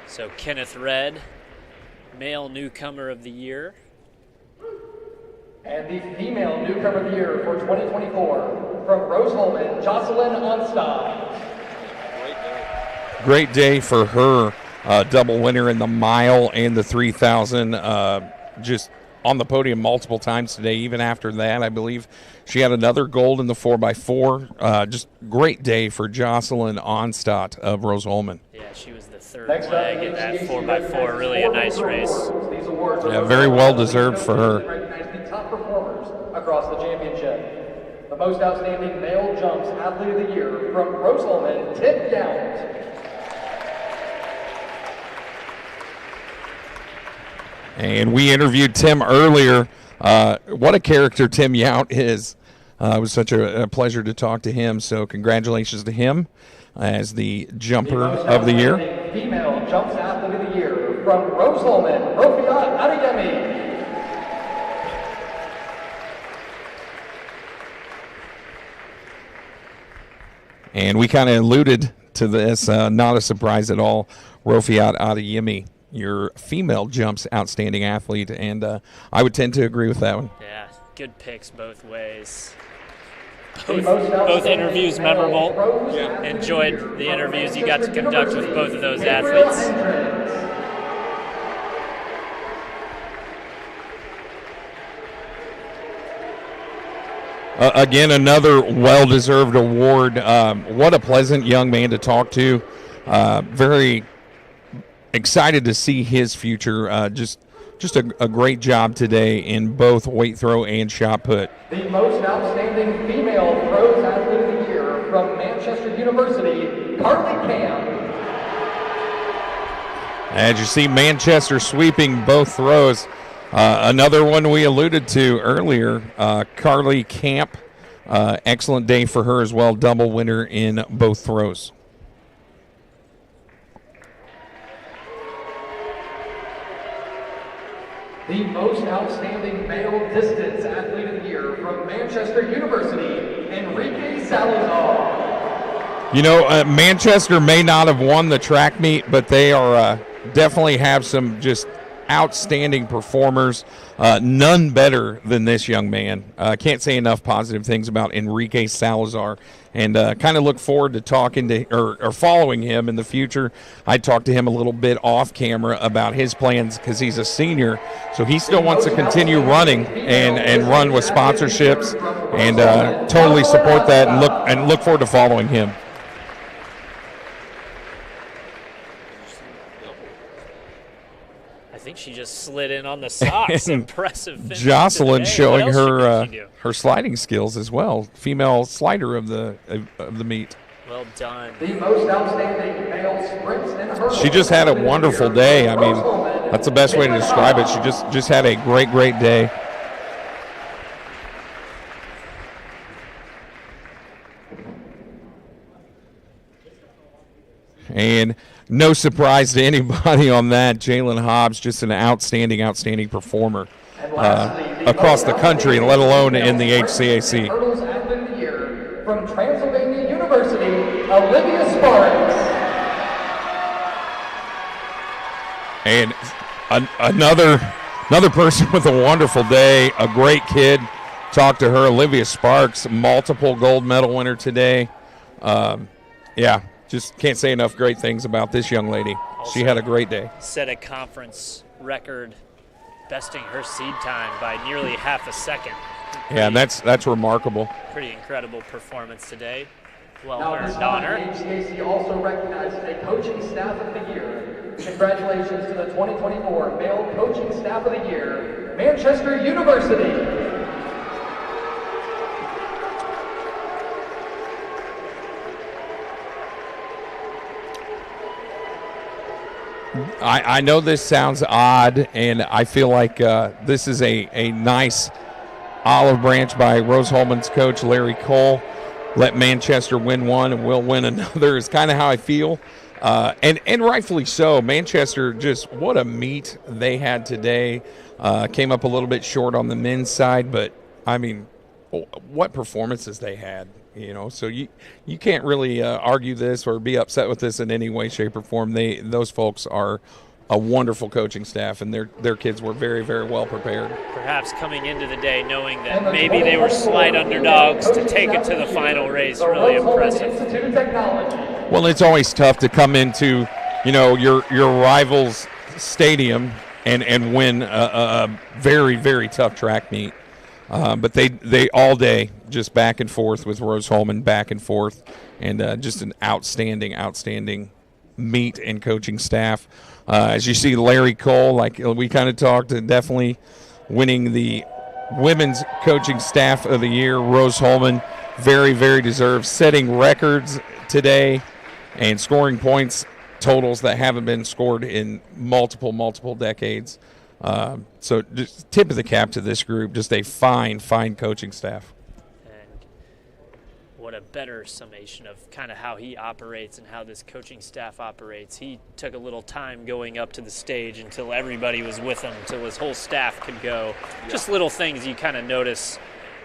So Kenneth Red, male newcomer of the year. And the female newcomer of the year for 2024 from Rose Holman, Jocelyn Onstein. Great day for her, double winner in the mile and the 3,000. Just on the podium multiple times today. Even after that, I believe she had another gold in the 4x4. Just great day for Jocelyn Onstadt of Rose-Hulman. Yeah, she was the third leg in that 4x4. Really a nice race. Yeah, very well deserved for her. Recognize the top performers across the championship. The most outstanding male jumps athlete of the year from Rose-Hulman, Tim Yount. And we interviewed Tim earlier. What a character Tim Yount is. It was such a pleasure to talk to him. So congratulations to him as the jumper of the year. Female jumps athlete of the year from Rose-Hulman, Rofiat Adeyemi. And we kind of alluded to this, not a surprise at all. Rofiat Adeyemi, your female jumps outstanding athlete, and I would tend to agree with that one. Yeah, good picks both ways. Both interviews memorable. Yeah. Enjoyed the interviews you got to conduct with both of those athletes. Again, another well-deserved award. What a pleasant young man to talk to. Very excited to see his future. Just a great job today in both weight throw and shot put. The most outstanding female throws athlete of the year from Manchester University, Carly Cam. As you see, Manchester sweeping both throws. Another one we alluded to earlier, Carly Camp. Excellent day for her as well, double winner in both throws. The most outstanding male distance athlete of the year from Manchester University, Enrique Salazar. You know, Manchester may not have won the track meet, but they are definitely have some just outstanding performers. None better than this young man. Can't say enough positive things about Enrique Salazar, and kind of look forward to talking to or following him in the future. I talked to him a little bit off camera about his plans because he's a senior, so he still wants to continue running and run with sponsorships, and totally support that and look forward to following him. I think she just slid in on the socks. Impressive finish. Jocelyn today. showing What else her sliding skills as well. Female slider of the meet. Well done. The most outstanding male sprints and hurdles. She just had a wonderful day. I mean, that's the best way to describe it. She just had a great day. And no surprise to anybody on that. Jalen Hobbs, just an outstanding performer across the country, let alone in the HCAC. Hurdles athlete of the year from Transylvania University, Olivia Sparks. And another person with a wonderful day, a great kid. Talked to her, Olivia Sparks, multiple gold medal winner today. Yeah. Just can't say enough great things about this young lady. Also she had a great day. Set a conference record, besting her seed time by nearly half a second. Yeah, and that's remarkable. Pretty incredible performance today. Well Now, earned this honor. HCAC also recognizes a coaching staff of the year. Congratulations to the 2024 Male Coaching Staff of the Year, Manchester University. I know this sounds odd, and I feel like this is a nice olive branch by Rose-Hulman's coach, Larry Cole. Let Manchester win one, and we'll win another is kind of how I feel. And rightfully so. Manchester, just what a meet they had today. Came up a little bit short on the men's side, but, I mean, what performances they had. You know, so you can't really argue this or be upset with this in any way, shape, or form. Those folks are a wonderful coaching staff, and their kids were very, very well prepared. Perhaps coming into the day knowing that maybe they were slight underdogs to take it to the final race. Really impressive. Well, it's always tough to come into, you know, your rival's stadium and win a very, very tough track meet. But they all day just back and forth with Rose Holman, back and forth, and just an outstanding meet and coaching staff. As you see, Larry Cole, like we kind of talked, definitely winning the Women's Coaching Staff of the Year. Rose Holman, very, very deserved, setting records today and scoring points totals that haven't been scored in multiple decades. So just tip of the cap to this group, just a fine coaching staff. And what a better summation of kind of how he operates and how this coaching staff operates. He took a little time going up to the stage until everybody was with him, until his whole staff could go. Just little things you kind of notice.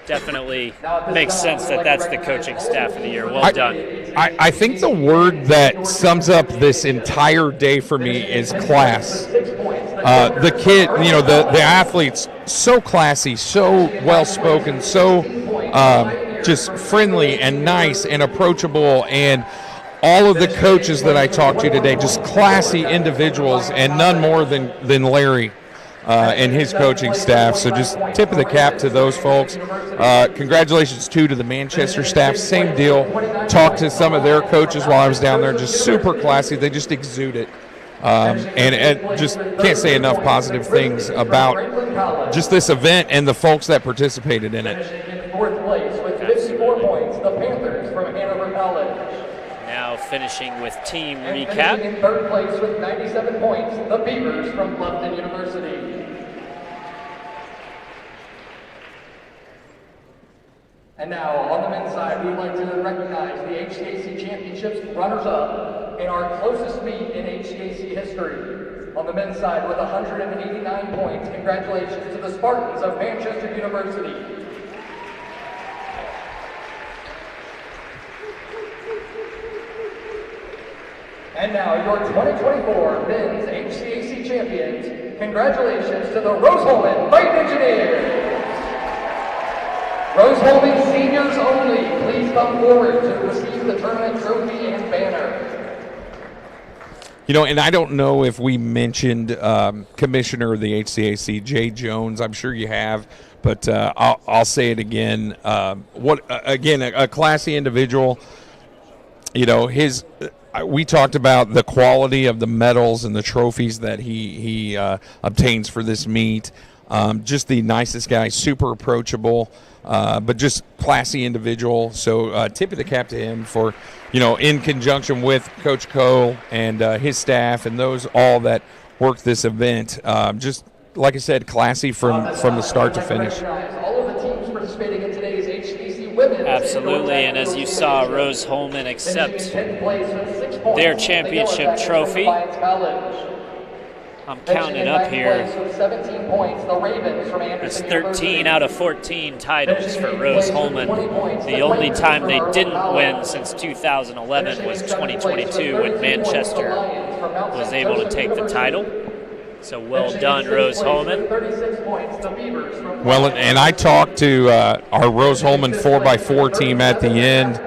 Definitely makes sense that that's the coaching staff of the year. Well done. I think the word that sums up this entire day for me is class. The kid, the athletes, so classy, so well-spoken, so just friendly and nice and approachable, and all of the coaches that I talked to today, just classy individuals, and none more than Larry and his coaching staff. So just tip of the cap to those folks. Congratulations, too, to the Manchester staff. Same deal. Talked to some of their coaches while I was down there. Just super classy. They just exude it. And just can't say enough positive things about just this event and the folks that participated in it. In fourth place with 54 points, the Panthers from Hanover College. Now finishing with team And recap. finishing in third place with 97 points, the Beavers from Bluffton University. And now, on the men's side, we'd like to recognize the HCAC Championships runners-up in our closest meet in HCAC history. On the men's side, with 189 points, congratulations to the Spartans of Manchester University. And now, your 2024 men's HCAC champions, congratulations to the Rose Holman Fighting Engineers. Rose Holman seniors only, please come forward to receive the tournament trophy and banner. And I don't know if we mentioned Commissioner of the HCAC, Jay Jones. I'm sure you have, but I'll say it again. A classy individual. We talked about the quality of the medals and the trophies that he obtains for this meet. Just the nicest guy, super approachable, but just classy individual. So tip of the cap to him for, in conjunction with Coach Cole and his staff and those all that worked this event. Just like I said, classy from the start to finish. All of the teams participating in today's HCAC women's. Absolutely, and as you saw, Rose Holman accept their championship trophy. I'm counting it up here. It's 13 out of 14 titles for Rose Holman. The only time they didn't win since 2011 was 2022 when Manchester was able to take the title. So well done, Rose Holman. Well, and I talked to our Rose Holman 4x4 team at the end.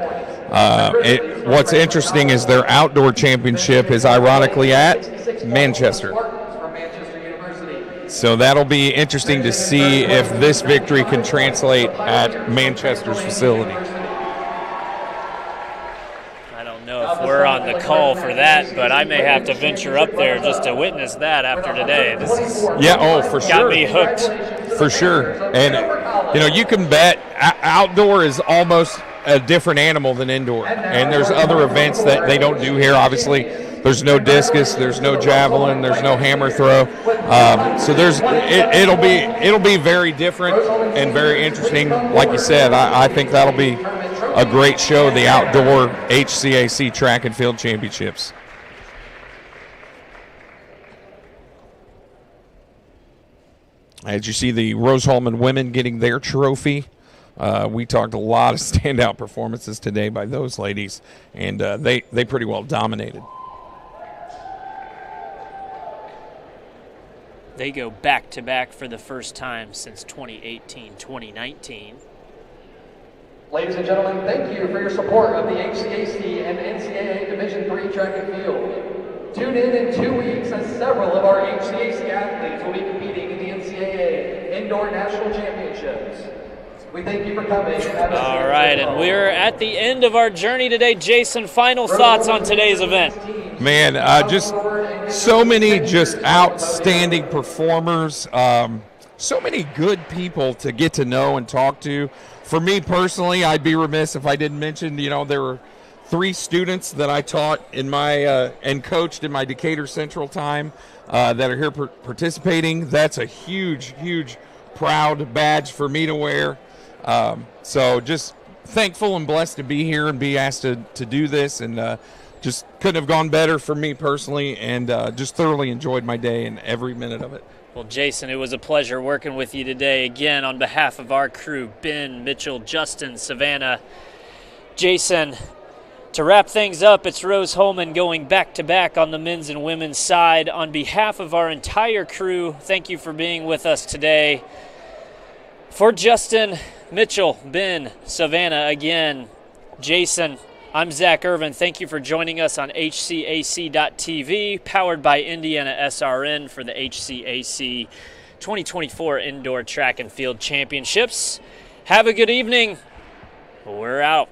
What's interesting is their outdoor championship is ironically at Manchester. So that'll be interesting to see if this victory can translate at Manchester's facility. I don't know if we're on the call for that, but I may have to venture up there just to witness that after today. This is for sure. Got me hooked. For sure. And, you can bet outdoor is almost a different animal than indoor. And there's other events that they don't do here, obviously. There's no discus, there's no javelin, there's no hammer throw. So it'll be very different and very interesting. Like you said, I think that'll be a great show, the outdoor HCAC Track and Field Championships. As you see, the Rose Holman women getting their trophy. We talked a lot of standout performances today by those ladies, and they pretty well dominated. They go back-to-back for the first time since 2018-2019. Ladies and gentlemen, thank you for your support of the HCAC and NCAA Division III track and field. Tune in 2 weeks as several of our HCAC athletes will be competing in the NCAA Indoor National Championships. We thank you for coming. All right, and we're at the end of our journey today. Jason, final thoughts on today's event? Man, just so many just outstanding performers, so many good people to get to know and talk to. For me personally, I'd be remiss if I didn't mention, there were 3 students that I taught in my and coached in my Decatur Central time that are here participating. That's a huge, huge, proud badge for me to wear. So just thankful and blessed to be here and be asked to do this, and just couldn't have gone better for me personally, and just thoroughly enjoyed my day and every minute of it. Well, Jason, it was a pleasure working with you today. Again, on behalf of our crew, Ben, Mitchell, Justin, Savannah, Jason, to wrap things up, it's Rose Holman going back-to-back on the men's and women's side. On behalf of our entire crew, thank you for being with us today. For Justin, Mitchell, Ben, Savannah, again, Jason, I'm Zach Irvin. Thank you for joining us on HCAC.TV, powered by IndianaSRN for the HCAC 2024 Indoor Track and Field Championships. Have a good evening. We're out.